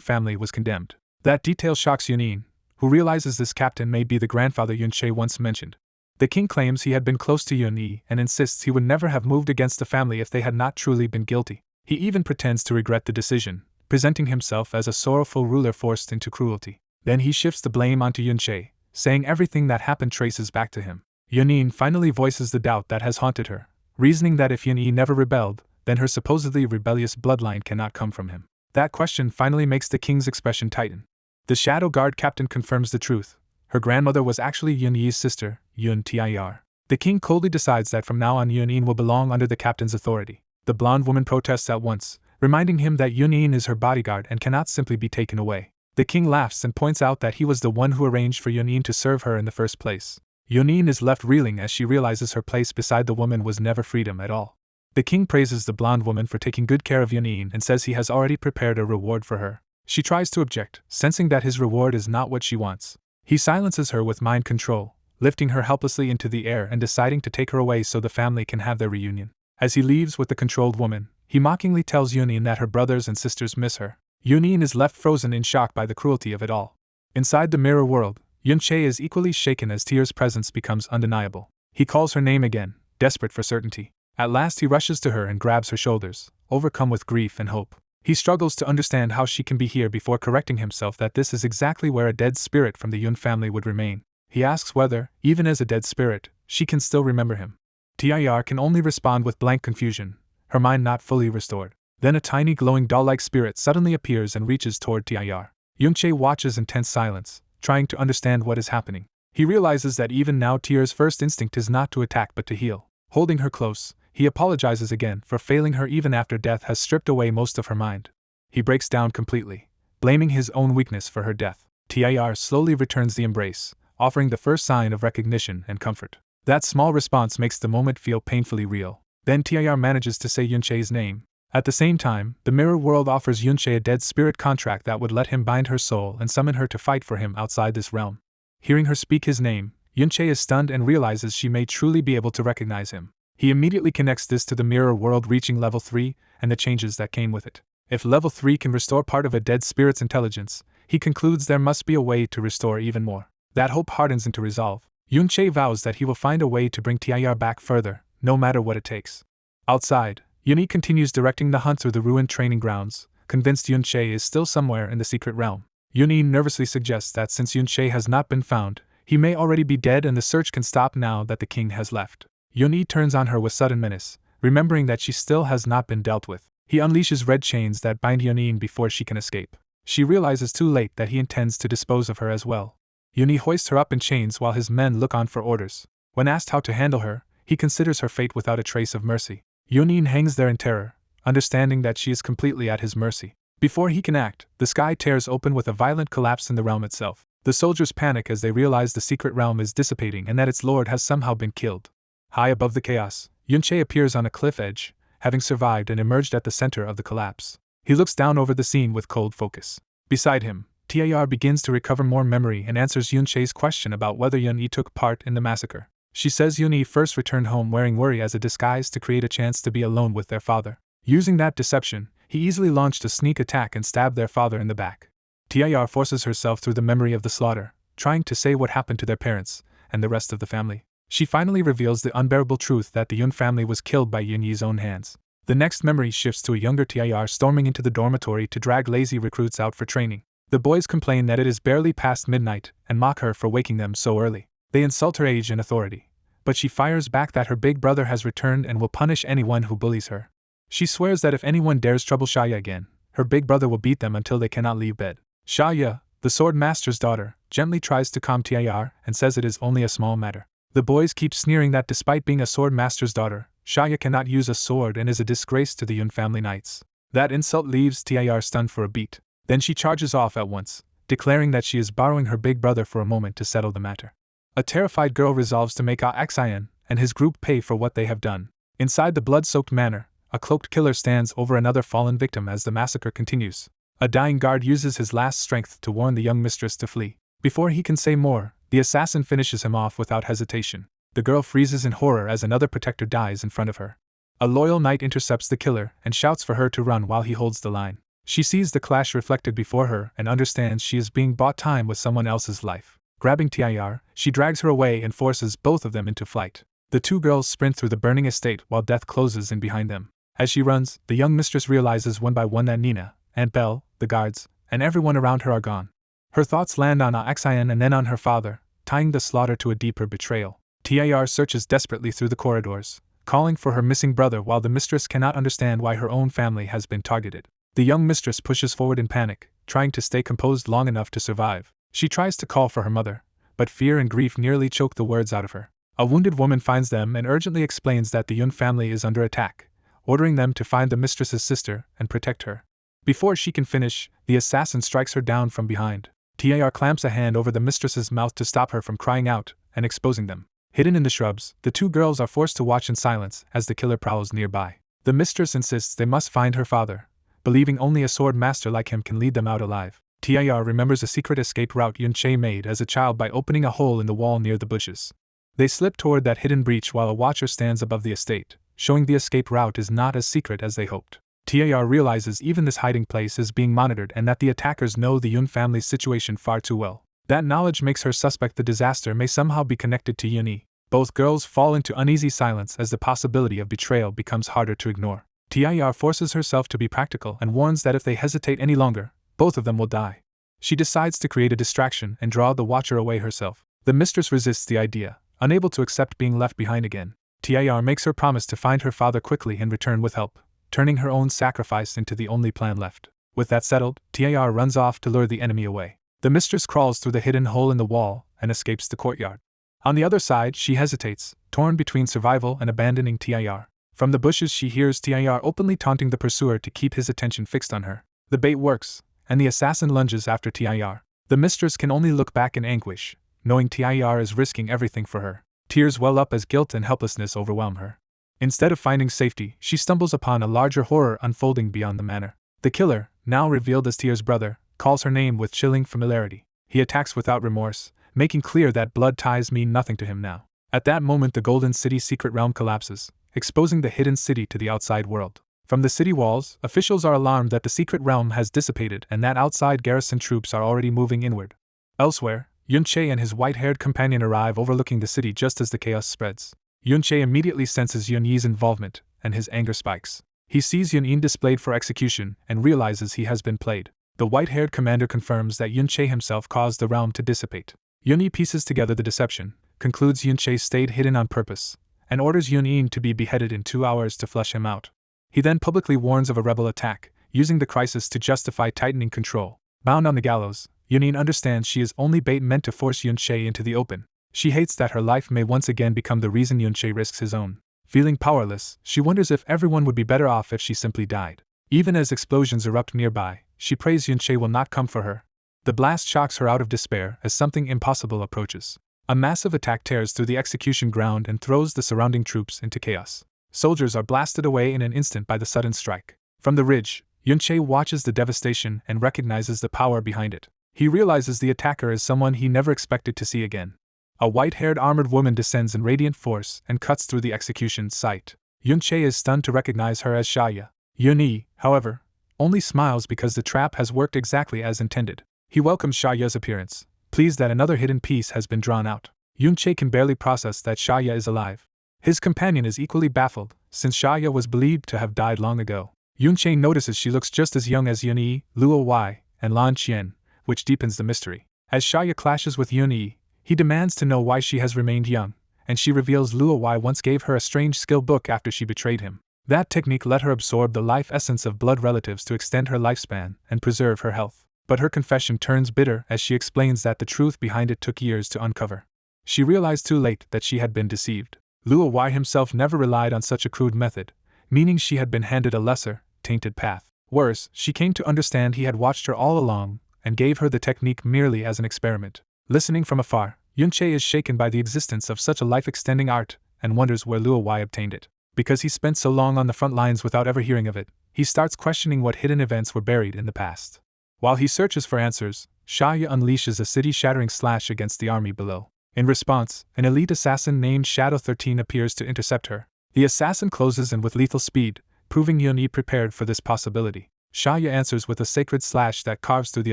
family was condemned. That detail shocks Yunin, who realizes this captain may be the grandfather Yunche once mentioned. The king claims he had been close to Yun and insists he would never have moved against the family if they had not truly been guilty. He even pretends to regret the decision, presenting himself as a sorrowful ruler forced into cruelty. Then he shifts the blame onto Yunche, saying everything that happened traces back to him. Yunin finally voices the doubt that has haunted her, reasoning that if Yun never rebelled, then her supposedly rebellious bloodline cannot come from him. That question finally makes the king's expression tighten. The Shadow Guard captain confirms the truth. Her grandmother was actually Yun Yi's sister, Yun Tir. The king coldly decides that from now on Yun Yin will belong under the captain's authority. The blonde woman protests at once, reminding him that Yun Yin is her bodyguard and cannot simply be taken away. The king laughs and points out that he was the one who arranged for Yun Yin to serve her in the first place. Yun Yin is left reeling as she realizes her place beside the woman was never freedom at all. The king praises the blonde woman for taking good care of Yun Yin and says he has already prepared a reward for her. She tries to object, sensing that his reward is not what she wants. He silences her with mind control, lifting her helplessly into the air and deciding to take her away so the family can have their reunion. As he leaves with the controlled woman, he mockingly tells Yunin that her brothers and sisters miss her. Yunin is left frozen in shock by the cruelty of it all. Inside the mirror world, Yunche is equally shaken as Tier's presence becomes undeniable. He calls her name again, desperate for certainty. At last he rushes to her and grabs her shoulders, overcome with grief and hope. He struggles to understand how she can be here before correcting himself that this is exactly where a dead spirit from the Yun family would remain. He asks whether, even as a dead spirit, she can still remember him. Tir can only respond with blank confusion, her mind not fully restored. Then a tiny glowing doll-like spirit suddenly appears and reaches toward Tir. Yunche watches in tense silence, trying to understand what is happening. He realizes that even now Tir's first instinct is not to attack but to heal. Holding her close, he apologizes again for failing her even after death has stripped away most of her mind. He breaks down completely, blaming his own weakness for her death. Tir slowly returns the embrace, offering the first sign of recognition and comfort. That small response makes the moment feel painfully real. Then Tir manages to say Yunche's name. At the same time, the mirror world offers Yunche a dead spirit contract that would let him bind her soul and summon her to fight for him outside this realm. Hearing her speak his name, Yunche is stunned and realizes she may truly be able to recognize him. He immediately connects this to the mirror world reaching level 3 and the changes that came with it. If level 3 can restore part of a dead spirit's intelligence, he concludes there must be a way to restore even more. That hope hardens into resolve. Yunche vows that he will find a way to bring Tir back further, no matter what it takes. Outside, Yuni continues directing the hunt through the ruined training grounds, convinced Yunche is still somewhere in the secret realm. Yuni nervously suggests that since Yunche has not been found, he may already be dead and the search can stop now that the king has left. Yuni turns on her with sudden menace, remembering that she still has not been dealt with. He unleashes red chains that bind Yunin before she can escape. She realizes too late that he intends to dispose of her as well. Yuni hoists her up in chains while his men look on for orders. When asked how to handle her, he considers her fate without a trace of mercy. Yunin hangs there in terror, understanding that she is completely at his mercy. Before he can act, the sky tears open with a violent collapse in the realm itself. The soldiers panic as they realize the secret realm is dissipating and that its lord has somehow been killed. High above the chaos, Yunche appears on a cliff edge, having survived and emerged at the center of the collapse. He looks down over the scene with cold focus. Beside him, Tir begins to recover more memory and answers Yunche's question about whether Yun-Yi took part in the massacre. She says Yun-Yi first returned home wearing worry as a disguise to create a chance to be alone with their father. Using that deception, he easily launched a sneak attack and stabbed their father in the back. Tir forces herself through the memory of the slaughter, trying to say what happened to their parents and the rest of the family. She finally reveals the unbearable truth that the Yun family was killed by Yun-Yi's own hands. The next memory shifts to a younger TIR storming into the dormitory to drag lazy recruits out for training. The boys complain that it is barely past midnight and mock her for waking them so early. They insult her age and authority, but she fires back that her big brother has returned and will punish anyone who bullies her. She swears that if anyone dares trouble Shaya again, her big brother will beat them until they cannot leave bed. Shaya, the sword master's daughter, gently tries to calm TIR and says it is only a small matter. The boys keep sneering that despite being a sword master's daughter, Shaya cannot use a sword and is a disgrace to the Yun family knights. That insult leaves TIR stunned for a beat. Then she charges off at once, declaring that she is borrowing her big brother for a moment to settle the matter. A terrified girl resolves to make Axion and his group pay for what they have done. Inside the blood-soaked manor, a cloaked killer stands over another fallen victim as the massacre continues. A dying guard uses his last strength to warn the young mistress to flee. Before he can say more, the assassin finishes him off without hesitation. The girl freezes in horror as another protector dies in front of her. A loyal knight intercepts the killer and shouts for her to run while he holds the line. She sees the clash reflected before her and understands she is being bought time with someone else's life. Grabbing TIR, she drags her away and forces both of them into flight. The two girls sprint through the burning estate while death closes in behind them. As she runs, the young mistress realizes one by one that Nina, Aunt Belle, the guards, and everyone around her are gone. Her thoughts land on Axion and then on her father, tying the slaughter to a deeper betrayal. TIR searches desperately through the corridors, calling for her missing brother while the mistress cannot understand why her own family has been targeted. The young mistress pushes forward in panic, trying to stay composed long enough to survive. She tries to call for her mother, but fear and grief nearly choke the words out of her. A wounded woman finds them and urgently explains that the Yun family is under attack, ordering them to find the mistress's sister and protect her. Before she can finish, the assassin strikes her down from behind. TIR clamps a hand over the mistress's mouth to stop her from crying out and exposing them. Hidden in the shrubs, the two girls are forced to watch in silence as the killer prowls nearby. The mistress insists they must find her father, believing only a sword master like him can lead them out alive. TIR remembers a secret escape route Yunche made as a child by opening a hole in the wall near the bushes. They slip toward that hidden breach while a watcher stands above the estate, showing the escape route is not as secret as they hoped. TIR realizes even this hiding place is being monitored and that the attackers know the Yun family's situation far too well. That knowledge makes her suspect the disaster may somehow be connected to Yuni. Both girls fall into uneasy silence as the possibility of betrayal becomes harder to ignore. TIR forces herself to be practical and warns that if they hesitate any longer, both of them will die. She decides to create a distraction and draw the watcher away herself. The mistress resists the idea, unable to accept being left behind again. TIR makes her promise to find her father quickly and return with help, turning her own sacrifice into the only plan left. With that settled, TIR runs off to lure the enemy away. The mistress crawls through the hidden hole in the wall and escapes the courtyard. On the other side, she hesitates, torn between survival and abandoning TIR. From the bushes she hears TIR openly taunting the pursuer to keep his attention fixed on her. The bait works, and the assassin lunges after TIR. The mistress can only look back in anguish, knowing TIR is risking everything for her. Tears well up as guilt and helplessness overwhelm her. Instead of finding safety, she stumbles upon a larger horror unfolding beyond the manor. The killer, now revealed as TIR's brother, calls her name with chilling familiarity. He attacks without remorse, making clear that blood ties mean nothing to him now. At that moment the Golden City's secret realm collapses, exposing the hidden city to the outside world. From the city walls, officials are alarmed that the secret realm has dissipated and that outside garrison troops are already moving inward. Elsewhere, Yunche and his white-haired companion arrive overlooking the city just as the chaos spreads. Yunche immediately senses Yunyi's involvement, and his anger spikes. He sees Yunyin displayed for execution and realizes he has been played. The white-haired commander confirms that Yunche himself caused the realm to dissipate. Yunyi pieces together the deception, concludes Yunche stayed hidden on purpose, and orders Yunyin to be beheaded in 2 hours to flush him out. He then publicly warns of a rebel attack, using the crisis to justify tightening control. Bound on the gallows, Yunyin understands she is only bait meant to force Yunche into the open. She hates that her life may once again become the reason Yunche risks his own. Feeling powerless, she wonders if everyone would be better off if she simply died. Even as explosions erupt nearby, she prays Yunche will not come for her. The blast shocks her out of despair as something impossible approaches. A massive attack tears through the execution ground and throws the surrounding troops into chaos. Soldiers are blasted away in an instant by the sudden strike. From the ridge, Yunche watches the devastation and recognizes the power behind it. He realizes the attacker is someone he never expected to see again. A white-haired armored woman descends in radiant force and cuts through the execution site. Yunche is stunned to recognize her as Shaya. Yunyi, however, only smiles because the trap has worked exactly as intended. He welcomes Shaya's appearance, pleased that another hidden piece has been drawn out. Yunche can barely process that Shaya is alive. His companion is equally baffled, since Xia was believed to have died long ago. Yunche notices she looks just as young as Yunyi, Luo Wei, and Lan Qian, which deepens the mystery. As Xia clashes with Yunyi, he demands to know why she has remained young, and she reveals Luo Wei once gave her a strange skill book after she betrayed him. That technique let her absorb the life essence of blood relatives to extend her lifespan and preserve her health. But her confession turns bitter as she explains that the truth behind it took years to uncover. She realized too late that she had been deceived. Luo Wei himself never relied on such a crude method, meaning she had been handed a lesser, tainted path. Worse, she came to understand he had watched her all along and gave her the technique merely as an experiment. Listening from afar, Yunche is shaken by the existence of such a life-extending art and wonders where Luo Wei obtained it. Because he spent so long on the front lines without ever hearing of it, he starts questioning what hidden events were buried in the past. While he searches for answers, Xia unleashes a city-shattering slash against the army below. In response, an elite assassin named Shadow 13 appears to intercept her. The assassin closes in with lethal speed, proving Yunyi prepared for this possibility. Xia answers with a sacred slash that carves through the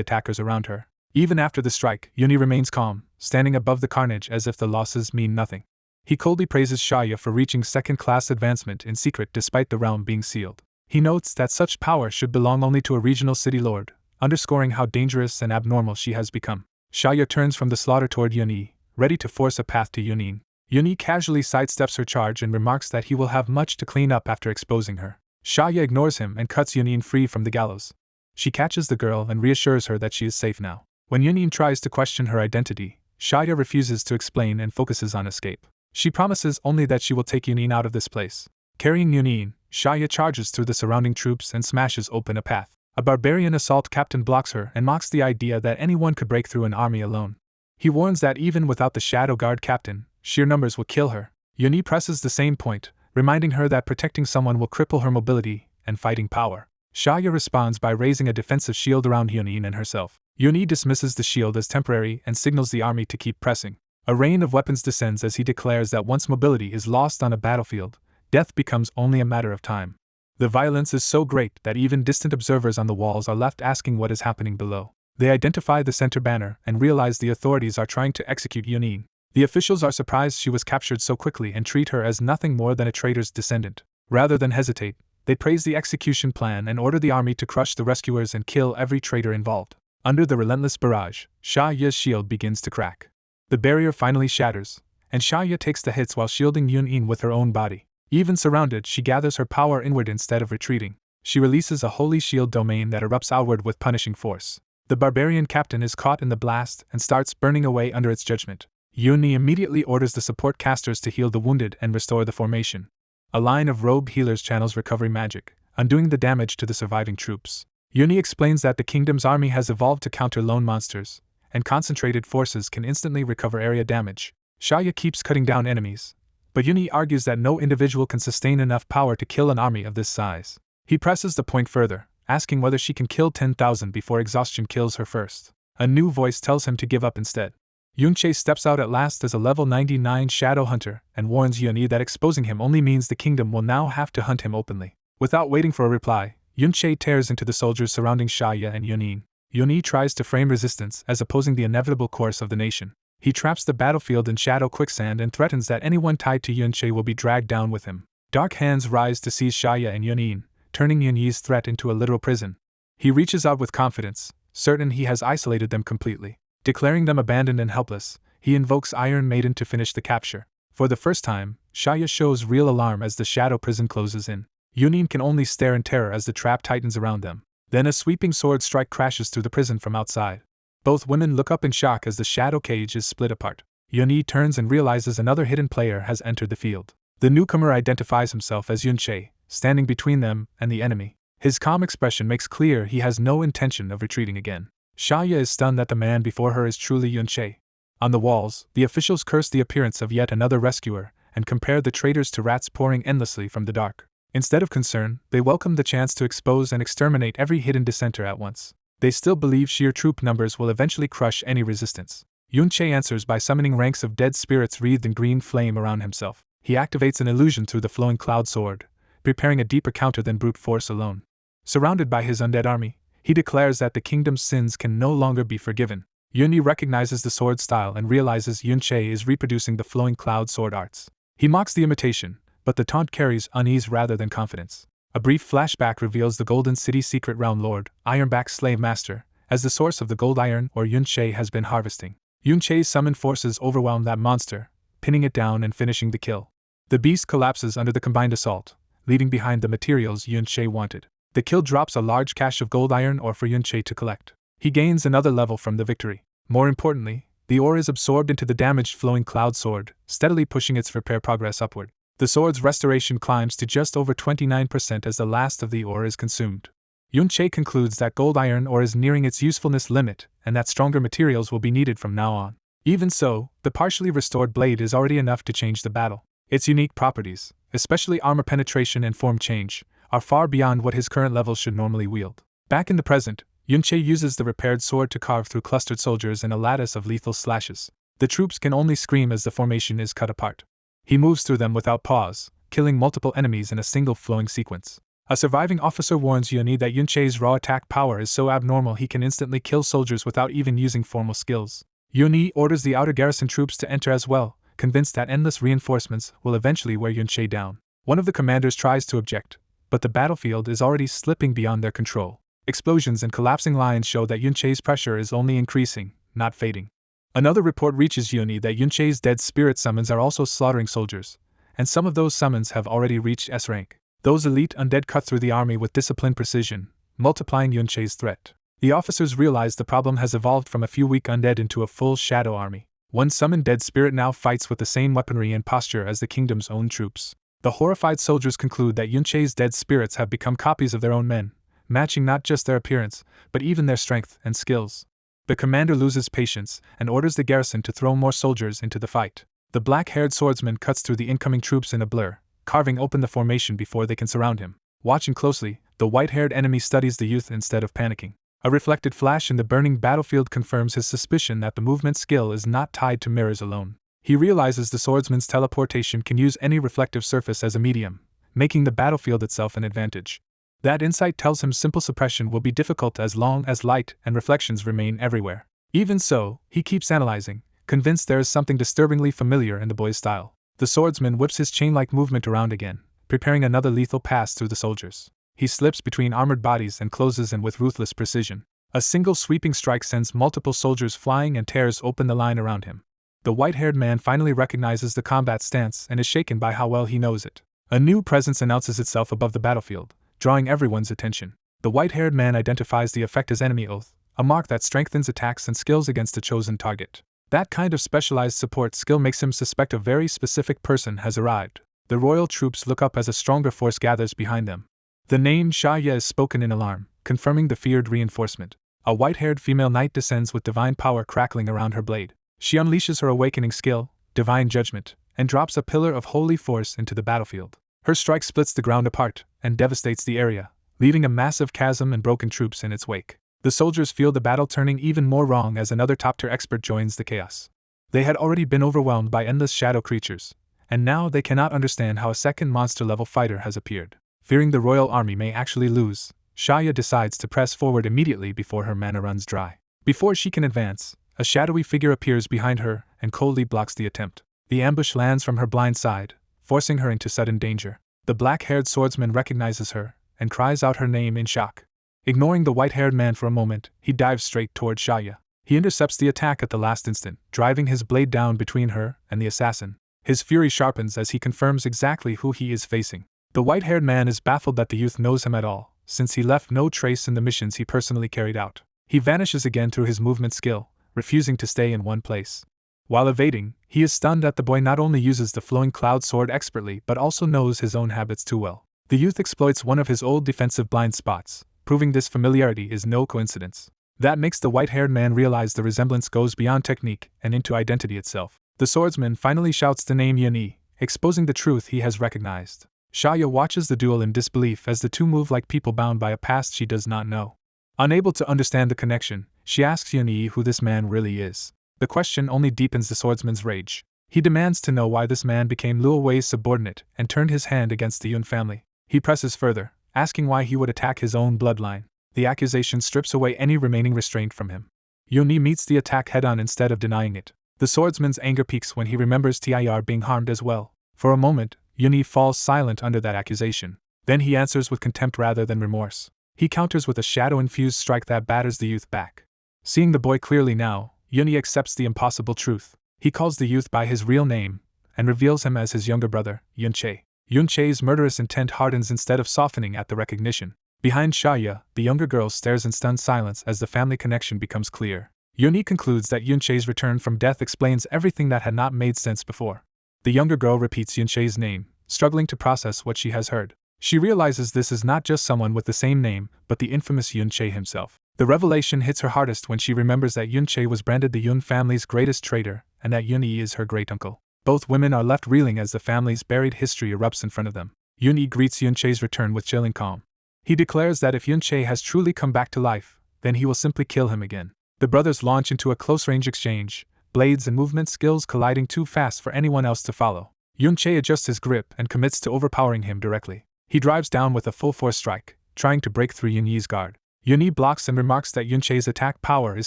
attackers around her. Even after the strike, Yunyi remains calm, standing above the carnage as if the losses mean nothing. He coldly praises Xia for reaching second-class advancement in secret despite the realm being sealed. He notes that such power should belong only to a regional city lord, underscoring how dangerous and abnormal she has become. Xia turns from the slaughter toward Yunyi, ready to force a path to Yunin. Yunyi casually sidesteps her charge and remarks that he will have much to clean up after exposing her. Xia ignores him and cuts Yunin free from the gallows. She catches the girl and reassures her that she is safe now. When Yunin tries to question her identity, Xia refuses to explain and focuses on escape. She promises only that she will take Yunin out of this place. Carrying Yunin, Xia charges through the surrounding troops and smashes open a path. A barbarian assault captain blocks her and mocks the idea that anyone could break through an army alone. He warns that even without the Shadow Guard captain, sheer numbers will kill her. Yunyi presses the same point, reminding her that protecting someone will cripple her mobility and fighting power. Xia responds by raising a defensive shield around Yunin and herself. Yunyi dismisses the shield as temporary and signals the army to keep pressing. A rain of weapons descends as he declares that once mobility is lost on a battlefield, death becomes only a matter of time. The violence is so great that even distant observers on the walls are left asking what is happening below. They identify the center banner and realize the authorities are trying to execute Yunin. The officials are surprised she was captured so quickly and treat her as nothing more than a traitor's descendant. Rather than hesitate, they praise the execution plan and order the army to crush the rescuers and kill every traitor involved. Under the relentless barrage, Xia's shield begins to crack. The barrier finally shatters, and Xia takes the hits while shielding Yunin with her own body. Even surrounded, she gathers her power inward instead of retreating. She releases a holy shield domain that erupts outward with punishing force. The barbarian captain is caught in the blast and starts burning away under its judgment. Yunyi immediately orders the support casters to heal the wounded and restore the formation. A line of rogue healers channels recovery magic, undoing the damage to the surviving troops. Yunyi explains that the kingdom's army has evolved to counter lone monsters, and concentrated forces can instantly recover area damage. Xia keeps cutting down enemies, but Yunyi argues that no individual can sustain enough power to kill an army of this size. He presses the point further, asking whether she can kill 10,000 before exhaustion kills her first. A new voice tells him to give up instead. Yunche steps out at last as a level 99 shadow hunter and warns Yunyi that exposing him only means the kingdom will now have to hunt him openly. Without waiting for a reply, Yunche tears into the soldiers surrounding Xia and Yunin. Yunyi tries to frame resistance as opposing the inevitable course of the nation. He traps the battlefield in shadow quicksand and threatens that anyone tied to Yunche will be dragged down with him. Dark hands rise to seize Xia and Yunin, turning Yunyi's threat into a literal prison. He reaches out with confidence, certain he has isolated them completely. Declaring them abandoned and helpless, he invokes Iron Maiden to finish the capture. For the first time, Xia shows real alarm as the shadow prison closes in. Yunin can only stare in terror as the trap tightens around them. Then a sweeping sword strike crashes through the prison from outside. Both women look up in shock as the shadow cage is split apart. Yunyi turns and realizes another hidden player has entered the field. The newcomer identifies himself as Yunche, standing between them and the enemy. His calm expression makes clear he has no intention of retreating again. Xia is stunned that the man before her is truly Yunche. On the walls, the officials curse the appearance of yet another rescuer and compare the traitors to rats pouring endlessly from the dark. Instead of concern, they welcome the chance to expose and exterminate every hidden dissenter at once. They still believe sheer troop numbers will eventually crush any resistance. Yunche answers by summoning ranks of dead spirits wreathed in green flame around himself. He activates an illusion through the flowing cloud sword, preparing a deeper counter than brute force alone. Surrounded by his undead army, he declares that the kingdom's sins can no longer be forgiven. Yunyi recognizes the sword style and realizes Yunche is reproducing the flowing cloud sword arts. He mocks the imitation, but the taunt carries unease rather than confidence. A brief flashback reveals the Golden City secret realm lord, Ironback's slave master, as the source of the gold iron or Yunche has been harvesting. Yunche's summoned forces overwhelm that monster, pinning it down and finishing the kill. The beast collapses under the combined assault, leaving behind the materials Yunche wanted. The kill drops a large cache of gold iron ore for Yunche to collect. He gains another level from the victory. More importantly, the ore is absorbed into the damaged flowing cloud sword, steadily pushing its repair progress upward. The sword's restoration climbs to just over 29% as the last of the ore is consumed. Yunche concludes that gold iron ore is nearing its usefulness limit, and that stronger materials will be needed from now on. Even so, the partially restored blade is already enough to change the battle. Its unique properties, especially armor penetration and form change, are far beyond what his current level should normally wield. Back in the present, Yunche uses the repaired sword to carve through clustered soldiers in a lattice of lethal slashes. The troops can only scream as the formation is cut apart. He moves through them without pause, killing multiple enemies in a single flowing sequence. A surviving officer warns Yuni that Yunche's raw attack power is so abnormal he can instantly kill soldiers without even using formal skills. Yuni orders the outer garrison troops to enter as well, convinced that endless reinforcements will eventually wear Yunche down. One of the commanders tries to object, but the battlefield is already slipping beyond their control. Explosions and collapsing lines show that Yunche's pressure is only increasing, not fading. Another report reaches Yuni that Yunche's dead spirit summons are also slaughtering soldiers, and some of those summons have already reached S rank. Those elite undead cut through the army with disciplined precision, multiplying Yunche's threat. The officers realize the problem has evolved from a few weak undead into a full shadow army. One summoned dead spirit now fights with the same weaponry and posture as the kingdom's own troops. The horrified soldiers conclude that Yunche's dead spirits have become copies of their own men, matching not just their appearance, but even their strength and skills. The commander loses patience and orders the garrison to throw more soldiers into the fight. The black-haired swordsman cuts through the incoming troops in a blur, carving open the formation before they can surround him. Watching closely, the white-haired enemy studies the youth instead of panicking. A reflected flash in the burning battlefield confirms his suspicion that the movement skill is not tied to mirrors alone. He realizes the swordsman's teleportation can use any reflective surface as a medium, making the battlefield itself an advantage. That insight tells him simple suppression will be difficult as long as light and reflections remain everywhere. Even so, he keeps analyzing, convinced there is something disturbingly familiar in the boy's style. The swordsman whips his chain-like movement around again, preparing another lethal pass through the soldiers. He slips between armored bodies and closes in with ruthless precision. A single sweeping strike sends multiple soldiers flying and tears open the line around him. The white-haired man finally recognizes the combat stance and is shaken by how well he knows it. A new presence announces itself above the battlefield, drawing everyone's attention. The white-haired man identifies the effect as enemy oath, a mark that strengthens attacks and skills against a chosen target. That kind of specialized support skill makes him suspect a very specific person has arrived. The royal troops look up as a stronger force gathers behind them. The name Shaya is spoken in alarm, confirming the feared reinforcement. A white-haired female knight descends with divine power crackling around her blade. She unleashes her awakening skill, divine judgment, and drops a pillar of holy force into the battlefield. Her strike splits the ground apart and devastates the area, leaving a massive chasm and broken troops in its wake. The soldiers feel the battle turning even more wrong as another top-tier expert joins the chaos. They had already been overwhelmed by endless shadow creatures, and now they cannot understand how a second monster-level fighter has appeared. Fearing the royal army may actually lose, Shaya decides to press forward immediately before her mana runs dry. Before she can advance, a shadowy figure appears behind her and coldly blocks the attempt. The ambush lands from her blind side, forcing her into sudden danger. The black-haired swordsman recognizes her and cries out her name in shock. Ignoring the white-haired man for a moment, he dives straight toward Shaya. He intercepts the attack at the last instant, driving his blade down between her and the assassin. His fury sharpens as he confirms exactly who he is facing. The white-haired man is baffled that the youth knows him at all, since he left no trace in the missions he personally carried out. He vanishes again through his movement skill, refusing to stay in one place. While evading, he is stunned that the boy not only uses the flowing cloud sword expertly but also knows his own habits too well. The youth exploits one of his old defensive blind spots, proving this familiarity is no coincidence. That makes the white-haired man realize the resemblance goes beyond technique and into identity itself. The swordsman finally shouts the name Yuni, exposing the truth he has recognized. Shaya watches the duel in disbelief as the two move like people bound by a past she does not know. Unable to understand the connection, she asks Yuni who this man really is. The question only deepens the swordsman's rage. He demands to know why this man became Luo Wei's subordinate and turned his hand against the Yun family. He presses further, asking why he would attack his own bloodline. The accusation strips away any remaining restraint from him. Yuni meets the attack head-on instead of denying it. The swordsman's anger peaks when he remembers Tir being harmed as well. For a moment, Yuni falls silent under that accusation. Then he answers with contempt rather than remorse. He counters with a shadow-infused strike that batters the youth back. Seeing the boy clearly now, Yuni accepts the impossible truth. He calls the youth by his real name, and reveals him as his younger brother, Yunche. Yunche's murderous intent hardens instead of softening at the recognition. Behind Shaya, the younger girl stares in stunned silence as the family connection becomes clear. Yuni concludes that Yunche's return from death explains everything that had not made sense before. The younger girl repeats Yunche's name, struggling to process what she has heard. She realizes this is not just someone with the same name, but the infamous Yunche himself. The revelation hits her hardest when she remembers that Yunche was branded the Yun family's greatest traitor, and that Yuni is her great-uncle. Both women are left reeling as the family's buried history erupts in front of them. Yuni greets Yunche's return with chilling calm. He declares that if Yunche has truly come back to life, then he will simply kill him again. The brothers launch into a close-range exchange, blades and movement skills colliding too fast for anyone else to follow. Yunche adjusts his grip and commits to overpowering him directly. He drives down with a full-force strike, trying to break through Yunyi's guard. Yuni blocks and remarks that Yunche's attack power is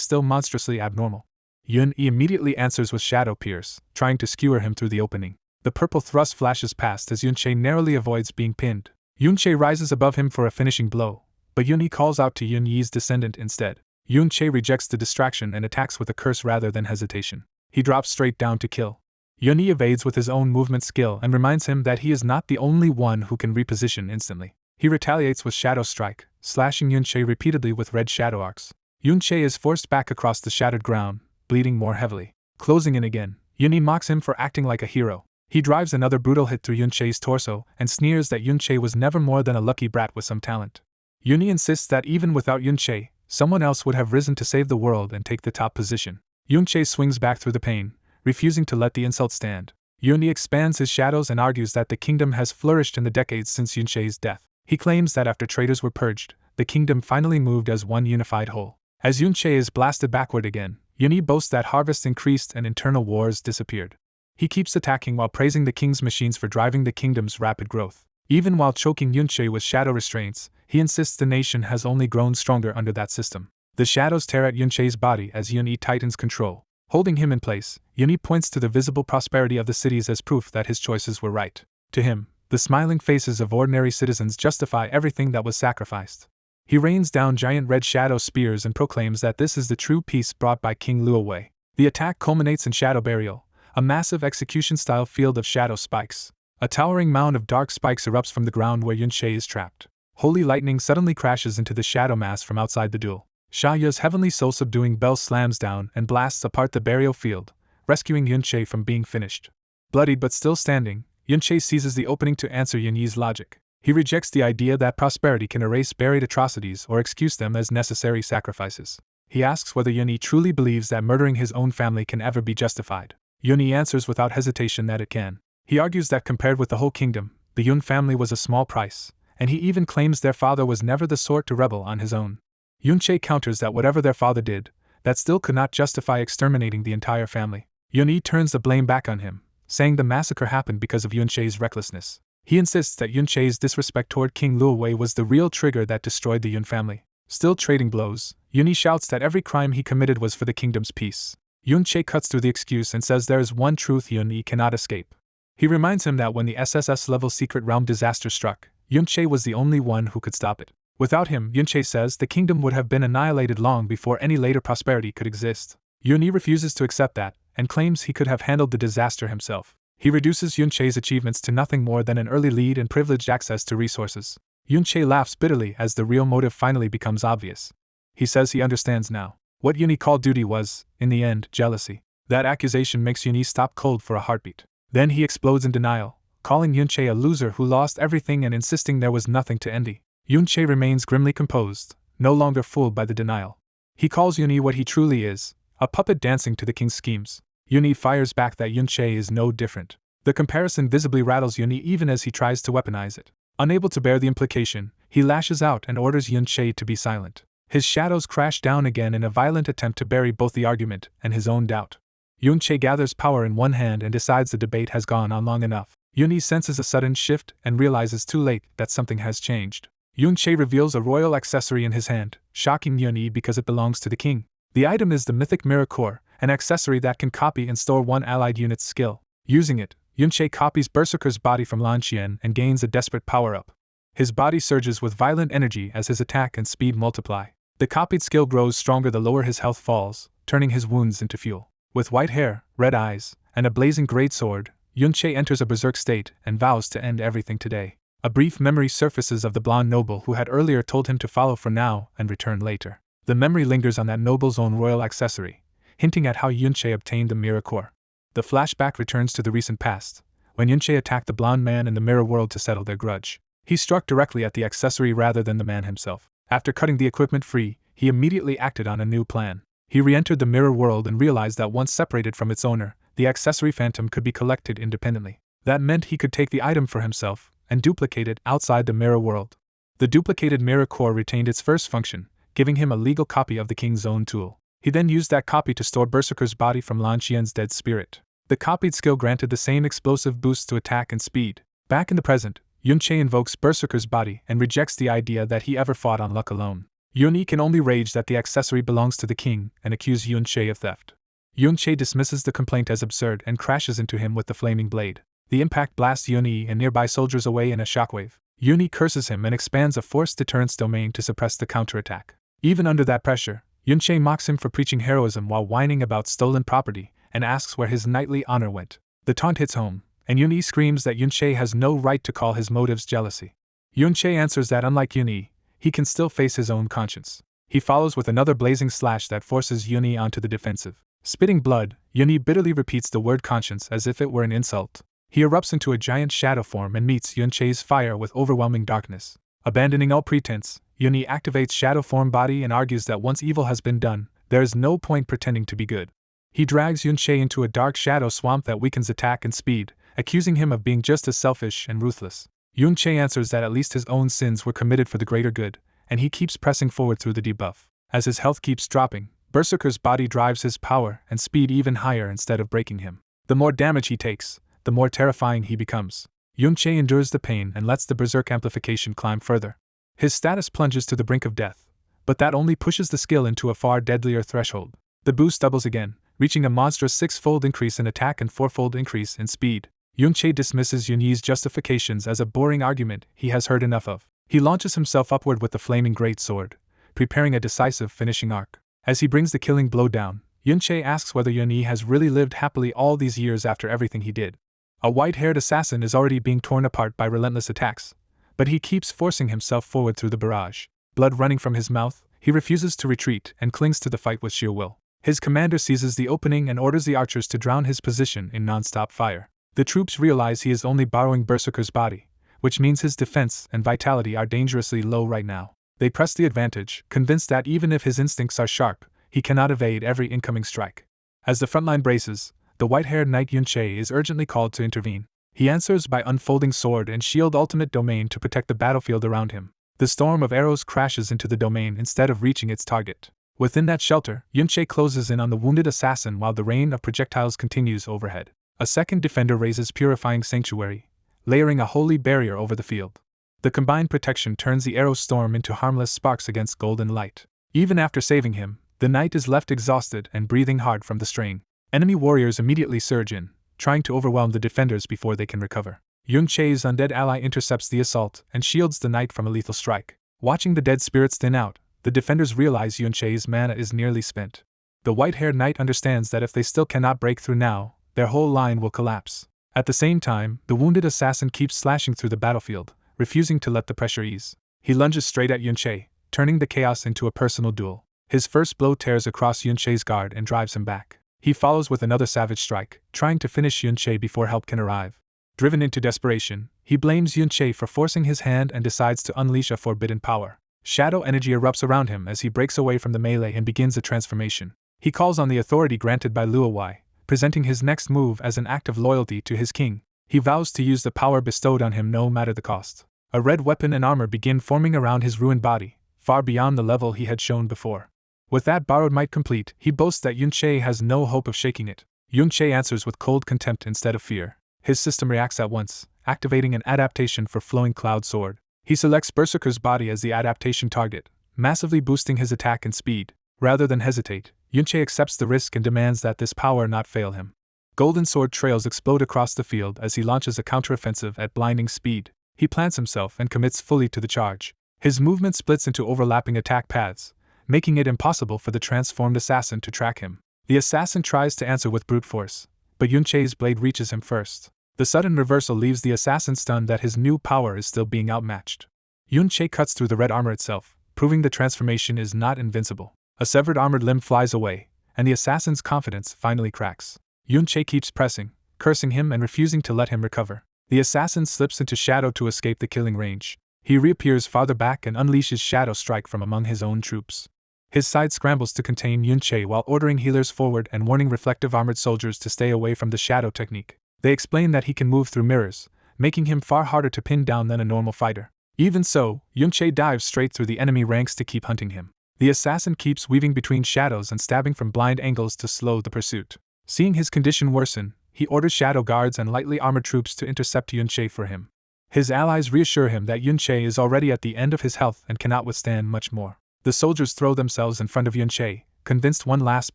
still monstrously abnormal. Yun-yi immediately answers with Shadow Pierce, trying to skewer him through the opening. The purple thrust flashes past as Yunche narrowly avoids being pinned. Yunche rises above him for a finishing blow, but Yun-yi calls out to Yun-yi's descendant instead. Yunche rejects the distraction and attacks with a curse rather than hesitation. He drops straight down to kill. Yun-yi evades with his own movement skill and reminds him that he is not the only one who can reposition instantly. He retaliates with Shadow Strike, slashing Yunche repeatedly with red shadow arcs. Yunche is forced back across the shattered ground, bleeding more heavily. Closing in again, Yun-yi mocks him for acting like a hero. He drives another brutal hit through Yunche's torso and sneers that Yunche was never more than a lucky brat with some talent. Yun-yi insists that even without Yunche, someone else would have risen to save the world and take the top position. Yunche swings back through the pain, refusing to let the insult stand. Yun-yi expands his shadows and argues that the kingdom has flourished in the decades since Yunche's death. He claims that after traitors were purged, the kingdom finally moved as one unified whole. As Yunche is blasted backward again, Yun-yi boasts that harvests increased and internal wars disappeared. He keeps attacking while praising the king's machines for driving the kingdom's rapid growth. Even while choking Yunche with shadow restraints, he insists the nation has only grown stronger under that system. The shadows tear at Yunche's body as Yun-yi tightens control. Holding him in place, Yun-yi points to the visible prosperity of the cities as proof that his choices were right. To him, the smiling faces of ordinary citizens justify everything that was sacrificed. He rains down giant red shadow spears and proclaims that this is the true peace brought by King Luowei. The attack culminates in shadow burial, a massive execution-style field of shadow spikes. A towering mound of dark spikes erupts from the ground where Yunche is trapped. Holy lightning suddenly crashes into the shadow mass from outside the duel. Shaya's heavenly soul-subduing bell slams down and blasts apart the burial field, rescuing Yunche from being finished. Bloodied but still standing, Yunche seizes the opening to answer Yunyi's logic. He rejects the idea that prosperity can erase buried atrocities or excuse them as necessary sacrifices. He asks whether Yunyi truly believes that murdering his own family can ever be justified. Yunyi answers without hesitation that it can. He argues that compared with the whole kingdom, the Yun family was a small price, and he even claims their father was never the sort to rebel on his own. Yunche counters that whatever their father did, that still could not justify exterminating the entire family. Yunyi turns the blame back on him, saying the massacre happened because of Yunche's recklessness. He insists that Yunche's disrespect toward King Luowei was the real trigger that destroyed the Yun family. Still trading blows, Yunyi shouts that every crime he committed was for the kingdom's peace. Yunche cuts through the excuse and says there is one truth Yunyi cannot escape. He reminds him that when the SSS-level secret realm disaster struck, Yunche was the only one who could stop it. Without him, Yunche says the kingdom would have been annihilated long before any later prosperity could exist. Yunyi refuses to accept that, and claims he could have handled the disaster himself. He reduces Yunche's achievements to nothing more than an early lead and privileged access to resources. Yunche laughs bitterly as the real motive finally becomes obvious. He says he understands now. What Yunyi called duty was, in the end, jealousy. That accusation makes Yunyi stop cold for a heartbeat. Then he explodes in denial, calling Yunche a loser who lost everything and insisting there was nothing to envy. Yunche remains grimly composed, no longer fooled by the denial. He calls Yunyi what he truly is, a puppet dancing to the king's schemes. Yunyi fires back that Yunche is no different. The comparison visibly rattles Yunyi even as he tries to weaponize it. Unable to bear the implication, he lashes out and orders Yunche to be silent. His shadows crash down again in a violent attempt to bury both the argument and his own doubt. Yunche gathers power in one hand and decides the debate has gone on long enough. Yunyi senses a sudden shift and realizes too late that something has changed. Yunche reveals a royal accessory in his hand, shocking Yunyi because it belongs to the king. The item is the mythic mirror core, an accessory that can copy and store one allied unit's skill. Using it, Yunche copies Berserker's body from Lan Qian and gains a desperate power-up. His body surges with violent energy as his attack and speed multiply. The copied skill grows stronger the lower his health falls, turning his wounds into fuel. With white hair, red eyes, and a blazing great sword, Yunche enters a berserk state and vows to end everything today. A brief memory surfaces of the blonde noble who had earlier told him to follow for now and return later. The memory lingers on that noble's own royal accessory, hinting at how Yunche obtained the mirror core. The flashback returns to the recent past, when Yunche attacked the blonde man in the mirror world to settle their grudge. He struck directly at the accessory rather than the man himself. After cutting the equipment free, he immediately acted on a new plan. He re-entered the mirror world and realized that once separated from its owner, the accessory phantom could be collected independently. That meant he could take the item for himself and duplicate it outside the mirror world. The duplicated mirror core retained its first function, giving him a legal copy of the king's own tool. He then used that copy to store Berserker's body from Lan Qian's dead spirit. The copied skill granted the same explosive boosts to attack and speed. Back in the present, Yunche invokes Berserker's body and rejects the idea that he ever fought on luck alone. Yuni can only rage that the accessory belongs to the king and accuse Yunche of theft. Yunche dismisses the complaint as absurd and crashes into him with the flaming blade. The impact blasts Yuni and nearby soldiers away in a shockwave. Yuni curses him and expands a forced deterrence domain to suppress the counterattack. Even under that pressure, Yunche mocks him for preaching heroism while whining about stolen property and asks where his knightly honor went. The taunt hits home, and Yuni screams that Yunche has no right to call his motives jealousy. Yunche answers that unlike Yuni, he can still face his own conscience. He follows with another blazing slash that forces Yuni onto the defensive. Spitting blood, Yuni bitterly repeats the word conscience as if it were an insult. He erupts into a giant shadow form and meets Yunche's fire with overwhelming darkness. Abandoning all pretense, Yuni activates shadow form body and argues that once evil has been done, there is no point pretending to be good. He drags Yunche into a dark shadow swamp that weakens attack and speed, accusing him of being just as selfish and ruthless. Yunche answers that at least his own sins were committed for the greater good, and he keeps pressing forward through the debuff. As his health keeps dropping, Berserker's body drives his power and speed even higher instead of breaking him. The more damage he takes, the more terrifying he becomes. Yunche endures the pain and lets the berserk amplification climb further. His status plunges to the brink of death, but that only pushes the skill into a far deadlier threshold. The boost doubles again, reaching a monstrous 6-fold increase in attack and 4-fold increase in speed. Yunche dismisses Yuni's justifications as a boring argument he has heard enough of. He launches himself upward with the flaming great sword, preparing a decisive finishing arc. As he brings the killing blow down, Yunche asks whether Yuni has really lived happily all these years after everything he did. A white-haired assassin is already being torn apart by relentless attacks, but he keeps forcing himself forward through the barrage. Blood running from his mouth, he refuses to retreat and clings to the fight with sheer will. His commander seizes the opening and orders the archers to drown his position in non-stop fire. The troops realize he is only borrowing Berserker's body, which means his defense and vitality are dangerously low right now. They press the advantage, convinced that even if his instincts are sharp, he cannot evade every incoming strike. As the frontline braces, the white-haired knight Yunche is urgently called to intervene. He answers by unfolding sword and shield ultimate domain to protect the battlefield around him. The storm of arrows crashes into the domain instead of reaching its target. Within that shelter, Yunche closes in on the wounded assassin while the rain of projectiles continues overhead. A second defender raises Purifying Sanctuary, layering a holy barrier over the field. The combined protection turns the arrow storm into harmless sparks against golden light. Even after saving him, the knight is left exhausted and breathing hard from the strain. Enemy warriors immediately surge in, trying to overwhelm the defenders before they can recover. Yunche's undead ally intercepts the assault and shields the knight from a lethal strike. Watching the dead spirits thin out, the defenders realize Yunche's mana is nearly spent. The white-haired knight understands that if they still cannot break through now, their whole line will collapse. At the same time, the wounded assassin keeps slashing through the battlefield, refusing to let the pressure ease. He lunges straight at Yunche, turning the chaos into a personal duel. His first blow tears across Yunche's guard and drives him back. He follows with another savage strike, trying to finish Yunche before help can arrive. Driven into desperation, he blames Yunche for forcing his hand and decides to unleash a forbidden power. Shadow energy erupts around him as he breaks away from the melee and begins a transformation. He calls on the authority granted by Luowai, presenting his next move as an act of loyalty to his king. He vows to use the power bestowed on him no matter the cost. A red weapon and armor begin forming around his ruined body, far beyond the level he had shown before. With that borrowed might complete, he boasts that Yunche has no hope of shaking it. Yunche answers with cold contempt instead of fear. His system reacts at once, activating an adaptation for Flowing Cloud Sword. He selects Berserker's body as the adaptation target, massively boosting his attack and speed. Rather than hesitate, Yunche accepts the risk and demands that this power not fail him. golden sword trails explode across the field as he launches a counteroffensive at blinding speed. He plants himself and commits fully to the charge. His movement splits into overlapping attack paths, making it impossible for the transformed assassin to track him. The assassin tries to answer with brute force, but Yunche's blade reaches him first. The sudden reversal leaves the assassin stunned that his new power is still being outmatched. Yunche cuts through the red armor itself, proving the transformation is not invincible. A severed armored limb flies away, and the assassin's confidence finally cracks. Yunche keeps pressing, cursing him and refusing to let him recover. The assassin slips into shadow to escape the killing range. He reappears farther back and unleashes Shadow Strike from among his own troops. His side scrambles to contain Yunche while ordering healers forward and warning reflective armored soldiers to stay away from the shadow technique. They explain that he can move through mirrors, making him far harder to pin down than a normal fighter. Even so, Yunche dives straight through the enemy ranks to keep hunting him. The assassin keeps weaving between shadows and stabbing from blind angles to slow the pursuit. Seeing his condition worsen, he orders shadow guards and lightly armored troops to intercept Yunche for him. His allies reassure him that Yunche is already at the end of his health and cannot withstand much more. The soldiers throw themselves in front of Yunche, convinced one last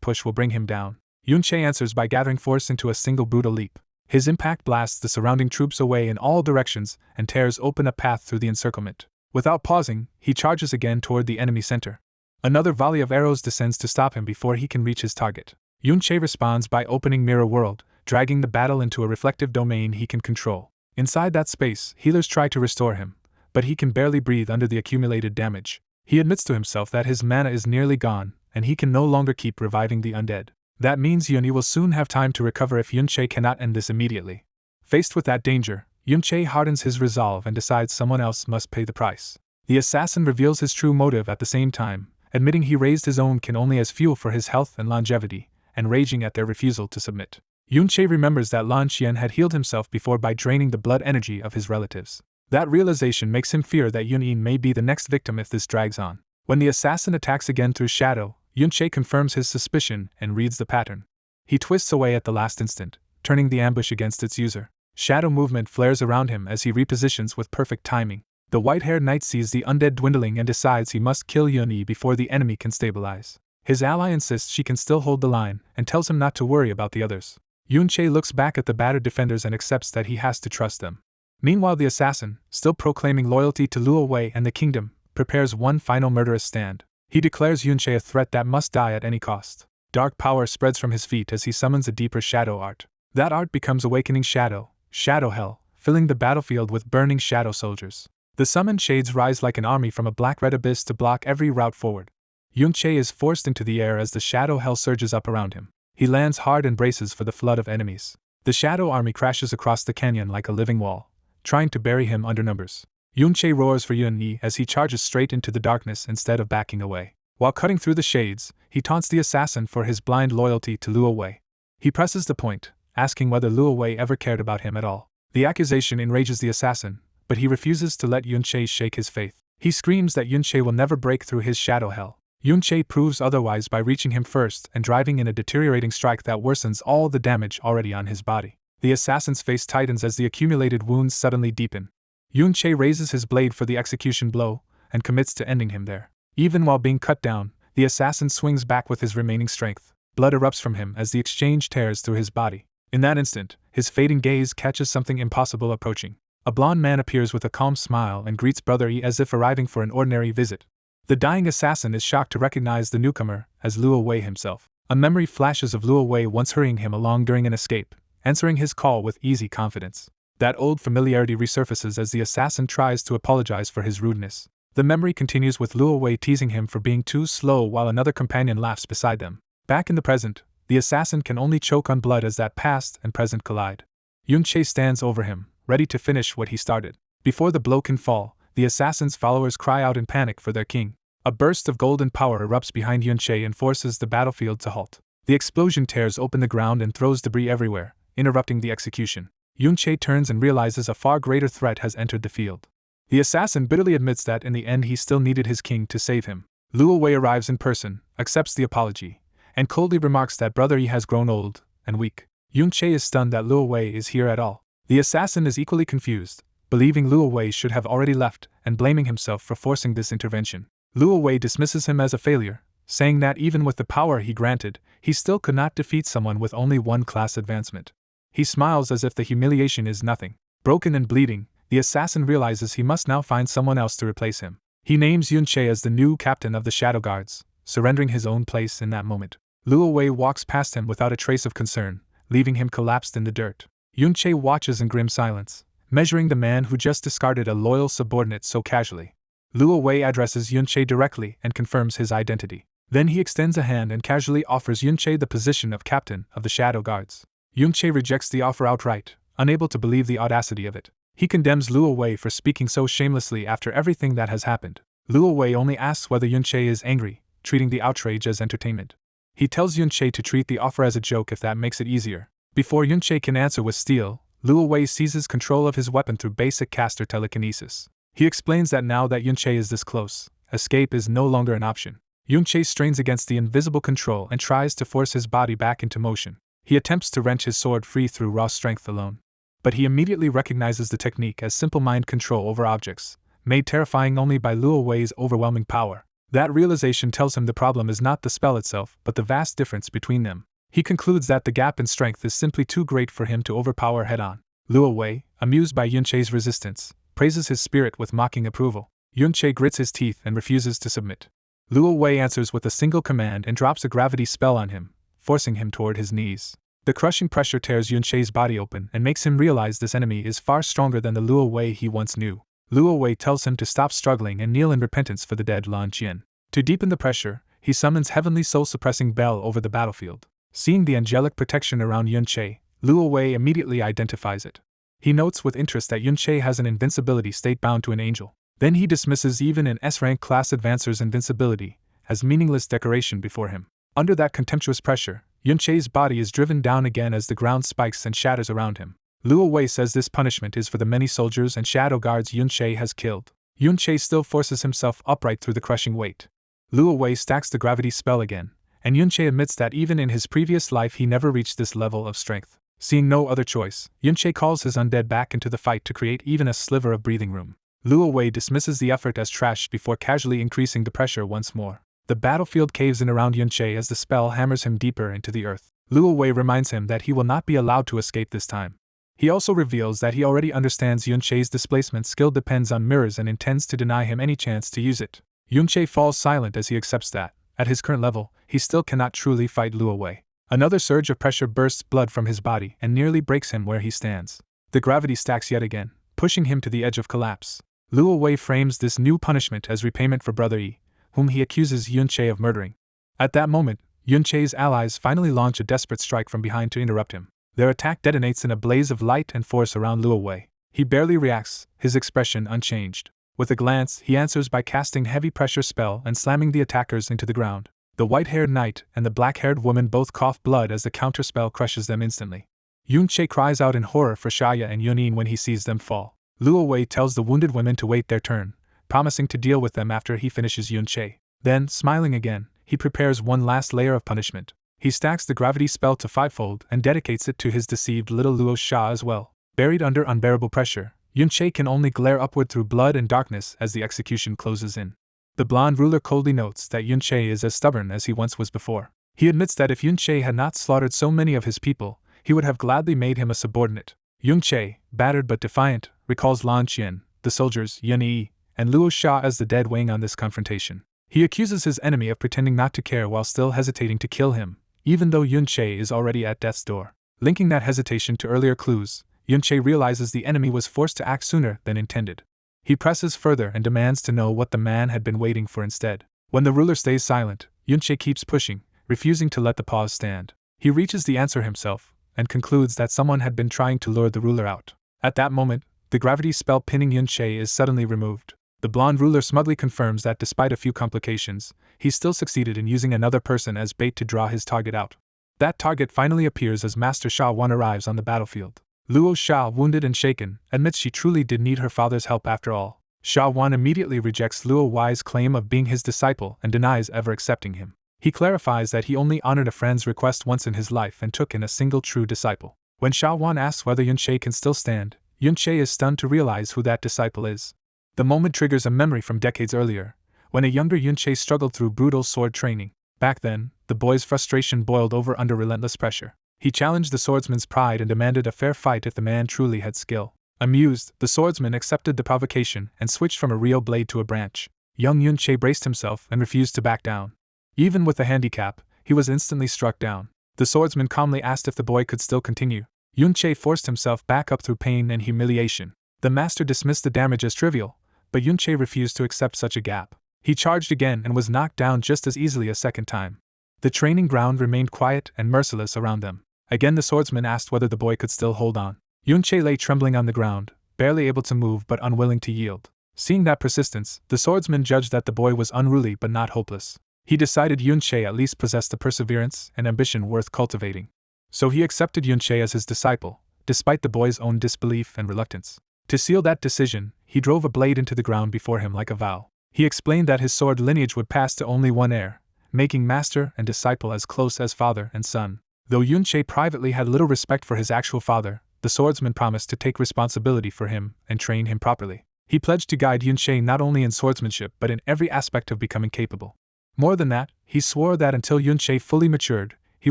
push will bring him down. Yunche answers by gathering force into a single brutal leap. His impact blasts the surrounding troops away in all directions and tears open a path through the encirclement. Without pausing, he charges again toward the enemy center. Another volley of arrows descends to stop him before he can reach his target. Yunche responds by opening Mirror World, dragging the battle into a reflective domain he can control. Inside that space, healers try to restore him, but he can barely breathe under the accumulated damage. He admits to himself that his mana is nearly gone, and he can no longer keep reviving the undead. That means Yuni will soon have time to recover if Yunche cannot end this immediately. Faced with that danger, Yunche hardens his resolve and decides someone else must pay the price. The assassin reveals his true motive at the same time, admitting he raised his own kin only as fuel for his health and longevity, and raging at their refusal to submit. Yunche remembers that Lan Xian had healed himself before by draining the blood energy of his relatives. That realization makes him fear that Yunyin may be the next victim if this drags on. When the assassin attacks again through shadow, Yunche confirms his suspicion and reads the pattern. He twists away at the last instant, turning the ambush against its user. Shadow movement flares around him as he repositions with perfect timing. The white-haired knight sees the undead dwindling and decides he must kill Yunyi before the enemy can stabilize. His ally insists she can still hold the line and tells him not to worry about the others. Yunche looks back at the battered defenders and accepts that he has to trust them. Meanwhile, the assassin, still proclaiming loyalty to Luo Wei and the kingdom, prepares one final murderous stand. He declares Yunche a threat that must die at any cost. Dark power spreads from his feet as he summons a deeper shadow art. That art becomes Awakening Shadow, Shadow Hell, filling the battlefield with burning shadow soldiers. The summoned shades rise like an army from a black-red abyss to block every route forward. Yunche is forced into the air as the shadow hell surges up around him. He lands hard and braces for the flood of enemies. The shadow army crashes across the canyon like a living wall, trying to bury him under numbers. Yunche roars for Yun-Yi as he charges straight into the darkness instead of backing away. While cutting through the shades, he taunts the assassin for his blind loyalty to Luo Wei. He presses the point, asking whether Luo Wei ever cared about him at all. The accusation enrages the assassin, but he refuses to let Yunche shake his faith. He screams that Yunche will never break through his shadow hell. Yunche proves otherwise by reaching him first and driving in a deteriorating strike that worsens all the damage already on his body. The assassin's face tightens as the accumulated wounds suddenly deepen. Yunche raises his blade for the execution blow and commits to ending him there. Even while being cut down, the assassin swings back with his remaining strength. Blood erupts from him as the exchange tears through his body. In that instant, his fading gaze catches something impossible approaching. A blond man appears with a calm smile and greets Brother Yi as if arriving for an ordinary visit. The dying assassin is shocked to recognize the newcomer as Luo Wei himself. A memory flashes of Luo Wei once hurrying him along during an escape, answering his call with easy confidence. That old familiarity resurfaces as the assassin tries to apologize for his rudeness. The memory continues with Luo Wei teasing him for being too slow while another companion laughs beside them. Back in the present, the assassin can only choke on blood as that past and present collide. Yunche stands over him, ready to finish what he started. Before the blow can fall, the assassin's followers cry out in panic for their king. A burst of golden power erupts behind Yunche and forces the battlefield to halt. The explosion tears open the ground and throws debris everywhere, interrupting the execution. Yunche turns and realizes a far greater threat has entered the field. The assassin bitterly admits that in the end he still needed his king to save him. Luo Wei arrives in person, accepts the apology, and coldly remarks that Brother Yi has grown old and weak. Yunche is stunned that Luo Wei is here at all. The assassin is equally confused, believing Luo Wei should have already left and blaming himself for forcing this intervention. Luo Wei dismisses him as a failure, saying that even with the power he granted, he still could not defeat someone with only one class advancement. He smiles as if the humiliation is nothing. Broken and bleeding, the assassin realizes he must now find someone else to replace him. He names Yunche as the new captain of the Shadow Guards, surrendering his own place in that moment. Luo Wei walks past him without a trace of concern, leaving him collapsed in the dirt. Yunche watches in grim silence, measuring the man who just discarded a loyal subordinate so casually. Luo Wei addresses Yunche directly and confirms his identity. Then he extends a hand and casually offers Yunche the position of captain of the Shadow Guards. Yunche rejects the offer outright, unable to believe the audacity of it. He condemns Luo Wei for speaking so shamelessly after everything that has happened. Luo Wei only asks whether Yunche is angry, treating the outrage as entertainment. He tells Yunche to treat the offer as a joke if that makes it easier. Before Yunche can answer with steel, Luo Wei seizes control of his weapon through basic caster telekinesis. He explains that now that Yunche is this close, escape is no longer an option. Yunche strains against the invisible control and tries to force his body back into motion. He attempts to wrench his sword free through raw strength alone. But he immediately recognizes the technique as simple mind control over objects, made terrifying only by Luo Wei's overwhelming power. That realization tells him the problem is not the spell itself, but the vast difference between them. He concludes that the gap in strength is simply too great for him to overpower head-on. Luo Wei, amused by Yunche's resistance, praises his spirit with mocking approval. Yunche grits his teeth and refuses to submit. Luo Wei answers with a single command and drops a gravity spell on him, forcing him toward his knees. The crushing pressure tears Yunche's body open and makes him realize this enemy is far stronger than the Luo Wei he once knew. Luo Wei tells him to stop struggling and kneel in repentance for the dead Lan Qian. To deepen the pressure, he summons Heavenly Soul-suppressing Bell over the battlefield. Seeing the angelic protection around Yunche, Luo Wei immediately identifies it. He notes with interest that Yunche has an invincibility state bound to an angel. Then he dismisses even an S-rank class advancer's invincibility as meaningless decoration before him. Under that contemptuous pressure, Yunche's body is driven down again as the ground spikes and shatters around him. Luo Wei says this punishment is for the many soldiers and shadow guards Yunche has killed. Yunche still forces himself upright through the crushing weight. Luo Wei stacks the gravity spell again, and Yunche admits that even in his previous life he never reached this level of strength. Seeing no other choice, Yunche calls his undead back into the fight to create even a sliver of breathing room. Luo Wei dismisses the effort as trash before casually increasing the pressure once more. The battlefield caves in around Yunche as the spell hammers him deeper into the earth. Luo Wei reminds him that he will not be allowed to escape this time. He also reveals that he already understands Yunche's displacement skill depends on mirrors and intends to deny him any chance to use it. Yunche falls silent as he accepts that, at his current level, he still cannot truly fight Luo Wei. Another surge of pressure bursts blood from his body and nearly breaks him where he stands. The gravity stacks yet again, pushing him to the edge of collapse. Luo Wei frames this new punishment as repayment for Brother Yi, whom he accuses Yunche of murdering. At that moment, Yunche's allies finally launch a desperate strike from behind to interrupt him. Their attack detonates in a blaze of light and force around Luo Wei. He barely reacts, his expression unchanged. With a glance, he answers by casting heavy pressure spell and slamming the attackers into the ground. The white-haired knight and the black-haired woman both cough blood as the counterspell crushes them instantly. Yunche cries out in horror for Shaya and Yunin when he sees them fall. Luo Wei tells the wounded women to wait their turn, promising to deal with them after he finishes Yunche. Then, smiling again, he prepares one last layer of punishment. He stacks the gravity spell to fivefold and dedicates it to his deceived little Luo Sha as well. Buried under unbearable pressure, Yunche can only glare upward through blood and darkness as the execution closes in. The blonde ruler coldly notes that Yunche is as stubborn as he once was before. He admits that if Yunche had not slaughtered so many of his people, he would have gladly made him a subordinate. Yunche, battered but defiant, recalls Lan Qian, the soldiers, Yun Yi, and Luo Sha as the dead weighing on this confrontation. He accuses his enemy of pretending not to care while still hesitating to kill him, even though Yunche is already at death's door. Linking that hesitation to earlier clues, Yunche realizes the enemy was forced to act sooner than intended. He presses further and demands to know what the man had been waiting for instead. When the ruler stays silent, Yunche keeps pushing, refusing to let the pause stand. He reaches the answer himself, and concludes that someone had been trying to lure the ruler out. At that moment, the gravity spell pinning Yunche is suddenly removed. The blonde ruler smugly confirms that despite a few complications, he still succeeded in using another person as bait to draw his target out. That target finally appears as Master Sha Wan arrives on the battlefield. Luo Sha, wounded and shaken, admits she truly did need her father's help after all. Sha Wan immediately rejects Luo Wei's claim of being his disciple and denies ever accepting him. He clarifies that he only honored a friend's request once in his life and took in a single true disciple. When Sha Wan asks whether Yunche can still stand, Yunche is stunned to realize who that disciple is. The moment triggers a memory from decades earlier, when a younger Yunche struggled through brutal sword training. Back then, the boy's frustration boiled over under relentless pressure. He challenged the swordsman's pride and demanded a fair fight if the man truly had skill. Amused, the swordsman accepted the provocation and switched from a real blade to a branch. Young Yunche braced himself and refused to back down. Even with the handicap, he was instantly struck down. The swordsman calmly asked if the boy could still continue. Yunche forced himself back up through pain and humiliation. The master dismissed the damage as trivial, but Yunche refused to accept such a gap. He charged again and was knocked down just as easily a second time. The training ground remained quiet and merciless around them. Again the swordsman asked whether the boy could still hold on. Yunche lay trembling on the ground, barely able to move but unwilling to yield. Seeing that persistence, the swordsman judged that the boy was unruly but not hopeless. He decided Yunche at least possessed the perseverance and ambition worth cultivating. So he accepted Yunche as his disciple, despite the boy's own disbelief and reluctance. To seal that decision, he drove a blade into the ground before him like a vow. He explained that his sword lineage would pass to only one heir, making master and disciple as close as father and son. Though Yunche privately had little respect for his actual father, the swordsman promised to take responsibility for him and train him properly. He pledged to guide Yunche not only in swordsmanship but in every aspect of becoming capable. More than that, he swore that until Yunche fully matured, he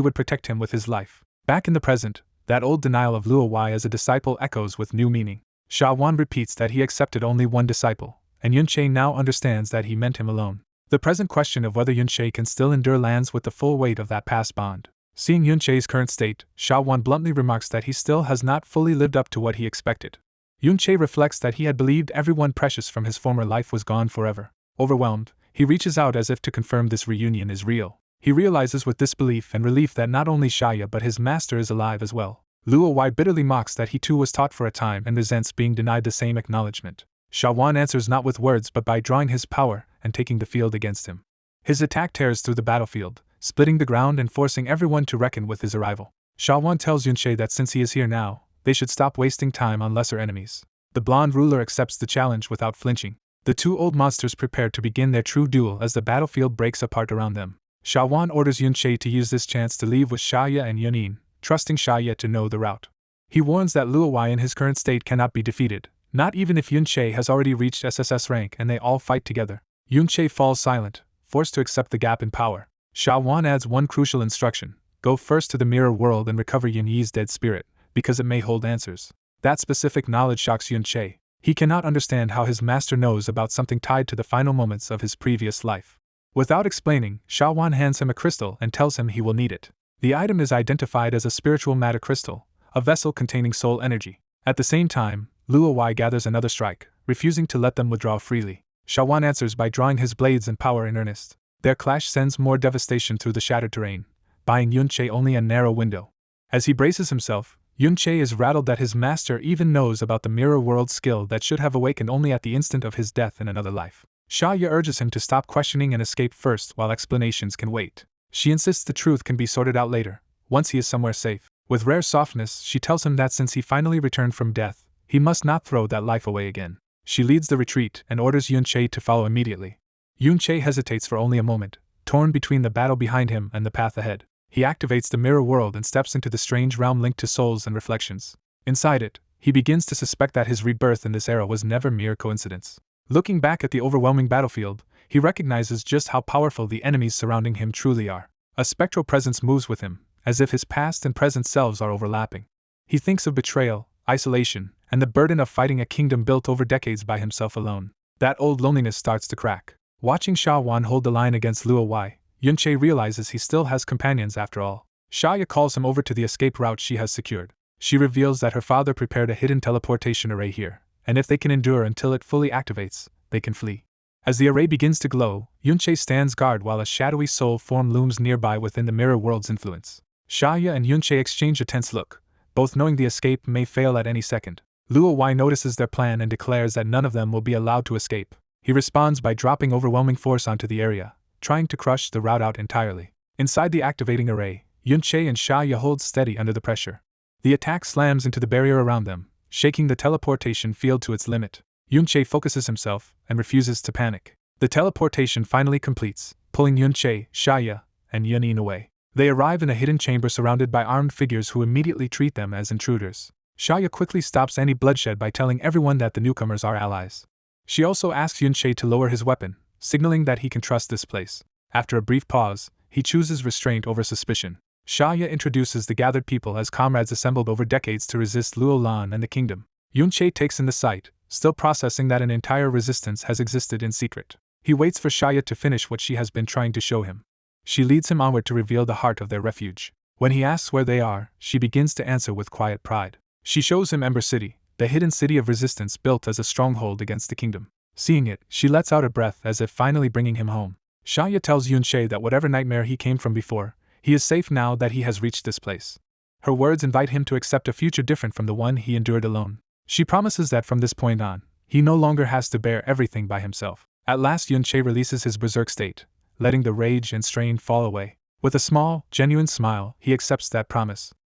would protect him with his life. Back in the present, that old denial of Luo Wei as a disciple echoes with new meaning. Sha Wan repeats that he accepted only one disciple, and Yunche now understands that he meant him alone. The present question of whether Yunche can still endure lands with the full weight of that past bond. Seeing Yunche's current state, Sha Wan bluntly remarks that he still has not fully lived up to what he expected. Yunche reflects that he had believed everyone precious from his former life was gone forever. Overwhelmed, he reaches out as if to confirm this reunion is real. He realizes with disbelief and relief that not only Shaya but his master is alive as well. Luo Wei bitterly mocks that he too was taught for a time and resents being denied the same acknowledgement. Sha Wan answers not with words but by drawing his power and taking the field against him. His attack tears through the battlefield, splitting the ground and forcing everyone to reckon with his arrival. Sha Wan tells Yunche that since he is here now, they should stop wasting time on lesser enemies. The blonde ruler accepts the challenge without flinching. The two old monsters prepare to begin their true duel as the battlefield breaks apart around them. Sha Wan orders Yunche to use this chance to leave with Shaya and Yunin, trusting Shaya to know the route. He warns that Luo Wei in his current state cannot be defeated, not even if Yunche has already reached SSS rank and they all fight together. Yunche falls silent, forced to accept the gap in power. Sha Wan adds one crucial instruction: go first to the mirror world and recover Yun Yi's dead spirit, because it may hold answers. That specific knowledge shocks Yunche. He cannot understand how his master knows about something tied to the final moments of his previous life. Without explaining, Sha Wan hands him a crystal and tells him he will need it. The item is identified as a spiritual matter crystal, a vessel containing soul energy. At the same time, Luo Wei gathers another strike, refusing to let them withdraw freely. Sha Wan answers by drawing his blades and power in earnest. Their clash sends more devastation through the shattered terrain, buying Yunche only a narrow window. As he braces himself, Yunche is rattled that his master even knows about the mirror world skill that should have awakened only at the instant of his death in another life. Shaya urges him to stop questioning and escape first while explanations can wait. She insists the truth can be sorted out later, once he is somewhere safe. With rare softness, she tells him that since he finally returned from death, he must not throw that life away again. She leads the retreat and orders Yunche to follow immediately. Yunche hesitates for only a moment, torn between the battle behind him and the path ahead. He activates the mirror world and steps into the strange realm linked to souls and reflections. Inside it, he begins to suspect that his rebirth in this era was never mere coincidence. Looking back at the overwhelming battlefield, he recognizes just how powerful the enemies surrounding him truly are. A spectral presence moves with him, as if his past and present selves are overlapping. He thinks of betrayal, isolation, and the burden of fighting a kingdom built over decades by himself alone. That old loneliness starts to crack. Watching Sha Wan hold the line against Luo Wei, Yunche realizes he still has companions after all. Shaya calls him over to the escape route she has secured. She reveals that her father prepared a hidden teleportation array here, and if they can endure until it fully activates, they can flee. As the array begins to glow, Yunche stands guard while a shadowy soul form looms nearby within the mirror world's influence. Shaya and Yunche exchange a tense look, both knowing the escape may fail at any second. Luo Wei notices their plan and declares that none of them will be allowed to escape. He responds by dropping overwhelming force onto the area, trying to crush the route out entirely. Inside the activating array, Yunche and Shaya hold steady under the pressure. The attack slams into the barrier around them, shaking the teleportation field to its limit. Yunche focuses himself and refuses to panic. The teleportation finally completes, pulling Yunche, Shaya, and Yunin away. They arrive in a hidden chamber surrounded by armed figures who immediately treat them as intruders. Shaya quickly stops any bloodshed by telling everyone that the newcomers are allies. She also asks Yunche to lower his weapon, signaling that he can trust this place. After a brief pause, he chooses restraint over suspicion. Xia introduces the gathered people as comrades assembled over decades to resist Luo Lan and the kingdom. Yunche takes in the sight, still processing that an entire resistance has existed in secret. He waits for Xia to finish what she has been trying to show him. She leads him onward to reveal the heart of their refuge. When he asks where they are, she begins to answer with quiet pride. She shows him Ember City, the hidden city of resistance built as a stronghold against the kingdom. Seeing it, she lets out a breath as if finally bringing him home. Xia tells Yunche that whatever nightmare he came from before, he is safe now that he has reached this place. Her words invite him to accept a future different from the one he endured alone. She promises that from this point on, he no longer has to bear everything by himself. At last Yunche releases his berserk state, letting the rage and strain fall away. With a small, genuine smile, he accepts that promise.